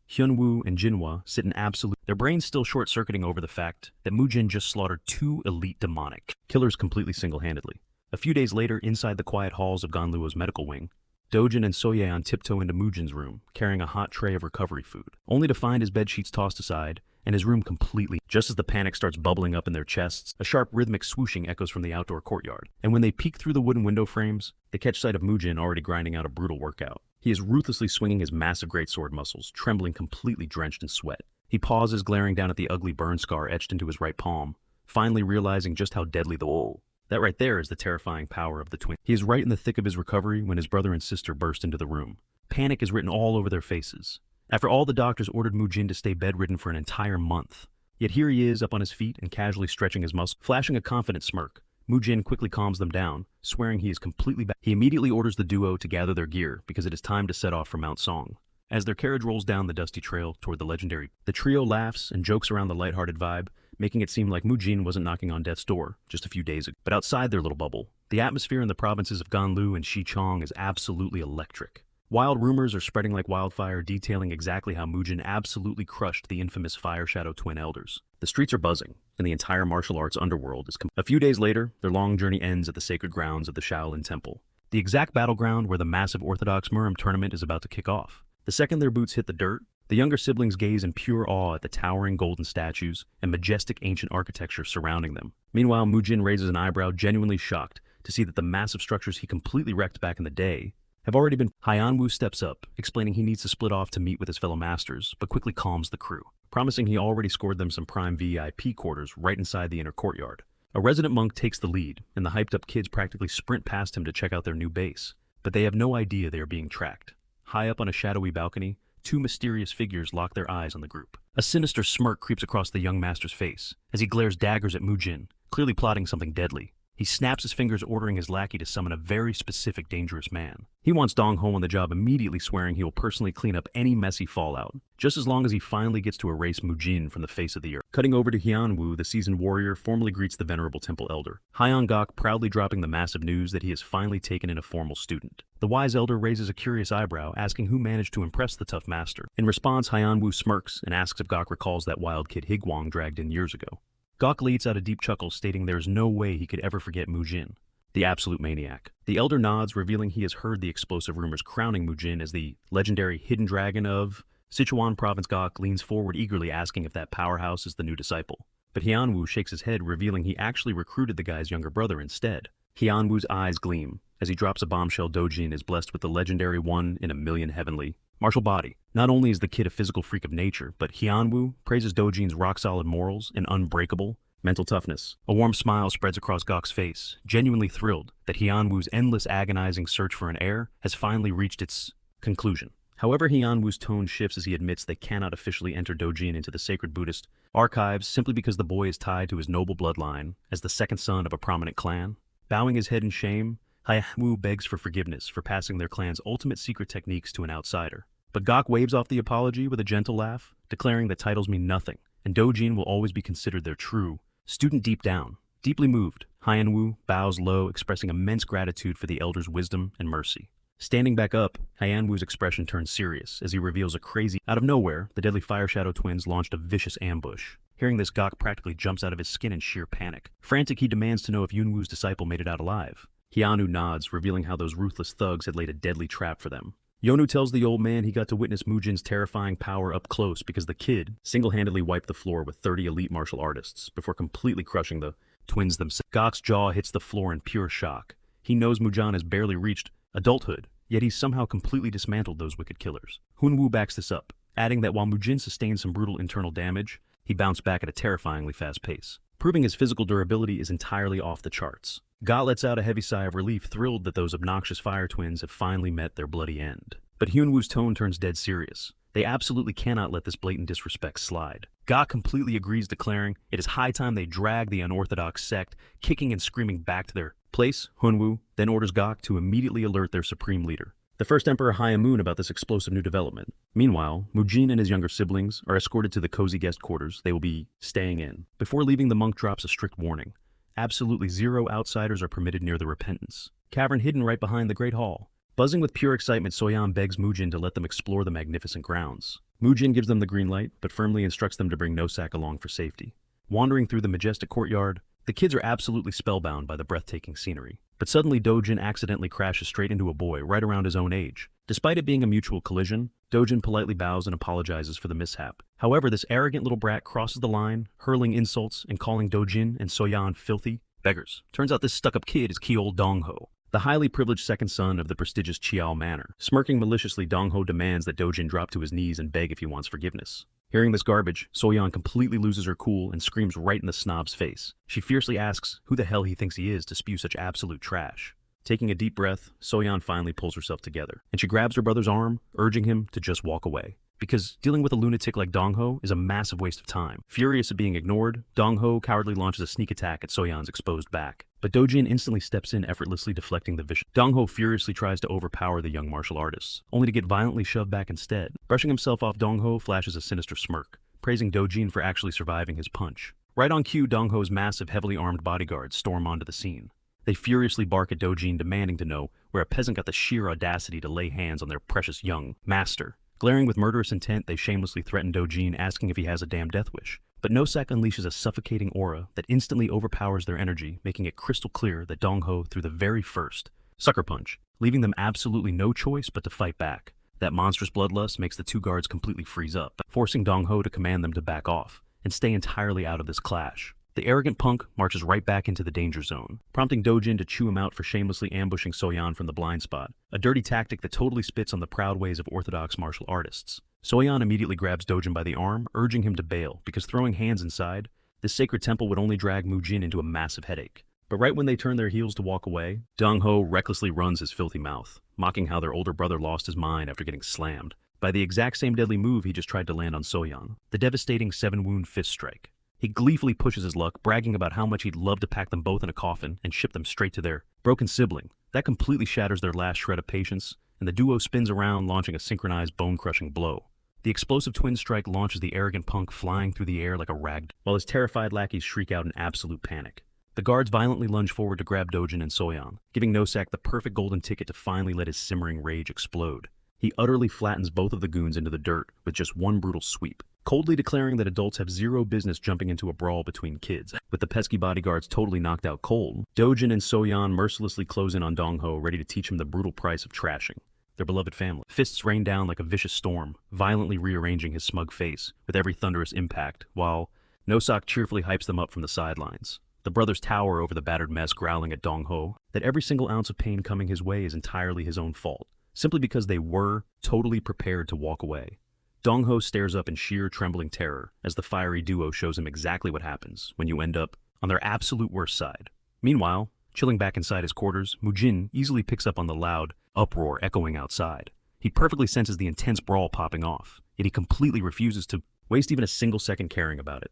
Hyunwoo and Jinhwa sit in absolute, their brains still short-circuiting over the fact that Mujin just slaughtered two elite demonic killers completely single-handedly. A few days later, inside the quiet halls of Ganluo's medical wing, Dojin and Soyeon tiptoe into Mujin's room, carrying a hot tray of recovery food, only to find his bedsheets tossed aside and his room completely. Just as the panic starts bubbling up in their chests, a sharp rhythmic swooshing echoes from the outdoor courtyard, and when they peek through the wooden window frames, they catch sight of Mujin already grinding out a brutal workout. He is ruthlessly swinging his massive greatsword muscles, trembling completely drenched in sweat. He pauses, glaring down at the ugly burn scar etched into his right palm, finally realizing just how deadly the woe. That right there is the terrifying power of the twin. He is right in the thick of his recovery when his brother and sister burst into the room. Panic is written all over their faces. After all, the doctors ordered Mujin to stay bedridden for an entire month. Yet here he is, up on his feet and casually stretching his muscles, flashing a confident smirk. Mujin quickly calms them down, swearing he is completely back. He immediately orders the duo to gather their gear because it is time to set off for Mount Song. As their carriage rolls down the dusty trail toward the legendary, the trio laughs and jokes around the lighthearted vibe, making it seem like Mujin wasn't knocking on death's door just a few days ago. But outside their little bubble, the atmosphere in the provinces of Ganlu and Xichong is absolutely electric. Wild rumors are spreading like wildfire, detailing exactly how Mujin absolutely crushed the infamous Fire Shadow twin elders. The streets are buzzing, and the entire martial arts underworld is A few days later, their long journey ends at the sacred grounds of the Shaolin Temple, the exact battleground where the massive Orthodox Murim tournament is about to kick off. The second their boots hit the dirt, the younger siblings gaze in pure awe at the towering golden statues and majestic ancient architecture surrounding them. Meanwhile, Mujin raises an eyebrow, genuinely shocked to see that the massive structures he completely wrecked back in the day have already been. Hyunwoo steps up, explaining he needs to split off to meet with his fellow masters, but quickly calms the crew, promising he already scored them some prime VIP quarters right inside the inner courtyard. A resident monk takes the lead, and the hyped-up kids practically sprint past him to check out their new base, but they have no idea they are being tracked. High up on a shadowy balcony, two mysterious figures lock their eyes on the group. A sinister smirk creeps across the young master's face as he glares daggers at Mujin, clearly plotting something deadly. He snaps his fingers, ordering his lackey to summon a very specific dangerous man. He wants Dong Ho on the job, immediately swearing he will personally clean up any messy fallout, just as long as he finally gets to erase Mujin from the face of the earth. Cutting over to Hyunwoo, the seasoned warrior formally greets the venerable temple elder, Hyun-gok proudly dropping the massive news that he has finally taken in a formal student. The wise elder raises a curious eyebrow, asking who managed to impress the tough master. In response, Hyunwoo smirks and asks if Gok recalls that wild kid Higwang dragged in years ago. Gok leads out a deep chuckle, stating there is no way he could ever forget Mujin, the absolute maniac. The elder nods, revealing he has heard the explosive rumors crowning Mujin as the legendary hidden dragon of Sichuan province. Gok leans forward eagerly, asking if that powerhouse is the new disciple. But Hyunwoo shakes his head, revealing he actually recruited the guy's younger brother instead. Hyunwoo's eyes gleam as he drops a bombshell. Dojin is blessed with the legendary one in a million heavenly martial body. Not only is the kid a physical freak of nature, but Hyunwoo praises Dojin's rock-solid morals and unbreakable mental toughness. A warm smile spreads across Gok's face, genuinely thrilled that Hyunwoo's endless agonizing search for an heir has finally reached its conclusion. However, Hyunwoo's tone shifts as he admits they cannot officially enter Dojin into the sacred Buddhist archives simply because the boy is tied to his noble bloodline as the second son of a prominent clan. Bowing his head in shame, Hyunwoo begs for forgiveness for passing their clan's ultimate secret techniques to an outsider. But Gok waves off the apology with a gentle laugh, declaring that titles mean nothing, and Dojin will always be considered their true student deep down. Deeply moved, Hyunwoo bows low, expressing immense gratitude for the elder's wisdom and mercy. Standing back up, Hyunwoo's expression turns serious as he reveals a crazy. Out of nowhere, the deadly Fire Shadow twins launched a vicious ambush. Hearing this, Gok practically jumps out of his skin in sheer panic. Frantic, he demands to know if Yunwoo's disciple made it out alive. Hyunwoo nods, revealing how those ruthless thugs had laid a deadly trap for them. Yonu tells the old man he got to witness Mujin's terrifying power up close because the kid single-handedly wiped the floor with 30 elite martial artists before completely crushing the twins themselves. Gok's jaw hits the floor in pure shock. He knows Mujin has barely reached adulthood, yet he's somehow completely dismantled those wicked killers. Hyunwoo backs this up, adding that while Mujin sustained some brutal internal damage, he bounced back at a terrifyingly fast pace, proving his physical durability is entirely off the charts. Gok lets out a heavy sigh of relief, thrilled that those obnoxious fire twins have finally met their bloody end. But Hyunwoo's tone turns dead serious. They absolutely cannot let this blatant disrespect slide. Gok completely agrees, declaring it is high time they drag the unorthodox sect, kicking and screaming back to their place. Hyunwoo then orders Gok to immediately alert their supreme leader, the first Emperor Hyamoon, about this explosive new development. Meanwhile, Mujin and his younger siblings are escorted to the cozy guest quarters they will be staying in. Before leaving, the monk drops a strict warning. Absolutely 0 outsiders are permitted near the Repentance cavern hidden right behind the Great Hall. Buzzing with pure excitement, Soyeon begs Mujin to let them explore the magnificent grounds. Mujin gives them the green light, but firmly instructs them to bring Nosak along for safety. Wandering through the majestic courtyard, the kids are absolutely spellbound by the breathtaking scenery. But suddenly Dojin accidentally crashes straight into a boy right around his own age. Despite it being a mutual collision, Dojin politely bows and apologizes for the mishap. However, this arrogant little brat crosses the line, hurling insults and calling Dojin and Soyeon filthy beggars. Turns out this stuck-up kid is Kiol Dongho, the highly privileged second son of the prestigious Chiao Manor. Smirking maliciously, Dongho demands that Dojin drop to his knees and beg if he wants forgiveness. Hearing this garbage, Soyeon completely loses her cool and screams right in the snob's face. She fiercely asks who the hell he thinks he is to spew such absolute trash. Taking a deep breath, Soyeon finally pulls herself together, and she grabs her brother's arm, urging him to just walk away. Because dealing with a lunatic like Dongho is a massive waste of time. Furious at being ignored, Dongho cowardly launches a sneak attack at Soyeon's exposed back. But Dojin instantly steps in, effortlessly deflecting the vicious. Dongho furiously tries to overpower the young martial artists, only to get violently shoved back instead. Brushing himself off, Dongho flashes a sinister smirk, praising Dojin for actually surviving his punch. Right on cue, Dongho's massive, heavily armed bodyguards storm onto the scene. They furiously bark at Dojin, demanding to know where a peasant got the sheer audacity to lay hands on their precious young master. Glaring with murderous intent, they shamelessly threaten Dojin, asking if he has a damn death wish. But Nosak unleashes a suffocating aura that instantly overpowers their energy, making it crystal clear that Dongho threw the very first sucker punch, leaving them absolutely no choice but to fight back. That monstrous bloodlust makes the two guards completely freeze up, forcing Dongho to command them to back off and stay entirely out of this clash. The arrogant punk marches right back into the danger zone, prompting Dojin to chew him out for shamelessly ambushing Soyeon from the blind spot, a dirty tactic that totally spits on the proud ways of orthodox martial artists. Soyeon immediately grabs Dojin by the arm, urging him to bail, because throwing hands inside this sacred temple would only drag Mujin into a massive headache. But right when they turn their heels to walk away, Dongho recklessly runs his filthy mouth, mocking how their older brother lost his mind after getting slammed by the exact same deadly move he just tried to land on Soyeon, the devastating 7-wound fist strike. He gleefully pushes his luck, bragging about how much he'd love to pack them both in a coffin and ship them straight to their broken sibling. That completely shatters their last shred of patience, and the duo spins around, launching a synchronized bone-crushing blow. The explosive twin strike launches the arrogant punk flying through the air like a rag, while his terrified lackeys shriek out in absolute panic. The guards violently lunge forward to grab Dojin and Soyeon, giving Nosak the perfect golden ticket to finally let his simmering rage explode. He utterly flattens both of the goons into the dirt with just one brutal sweep, coldly declaring that adults have zero business jumping into a brawl between kids. With the pesky bodyguards totally knocked out cold, Dojin and Soyeon mercilessly close in on Dongho, ready to teach him the brutal price of trashing their beloved family. Fists rain down like a vicious storm, violently rearranging his smug face with every thunderous impact, while Nosak cheerfully hypes them up from the sidelines. The brothers tower over the battered mess, growling at Dongho that every single ounce of pain coming his way is entirely his own fault, simply because they were totally prepared to walk away. Dongho stares up in sheer trembling terror as the fiery duo shows him exactly what happens when you end up on their absolute worst side. Meanwhile, chilling back inside his quarters, Mujin easily picks up on the loud uproar echoing outside. He perfectly senses the intense brawl popping off, yet he completely refuses to waste even a single second caring about it.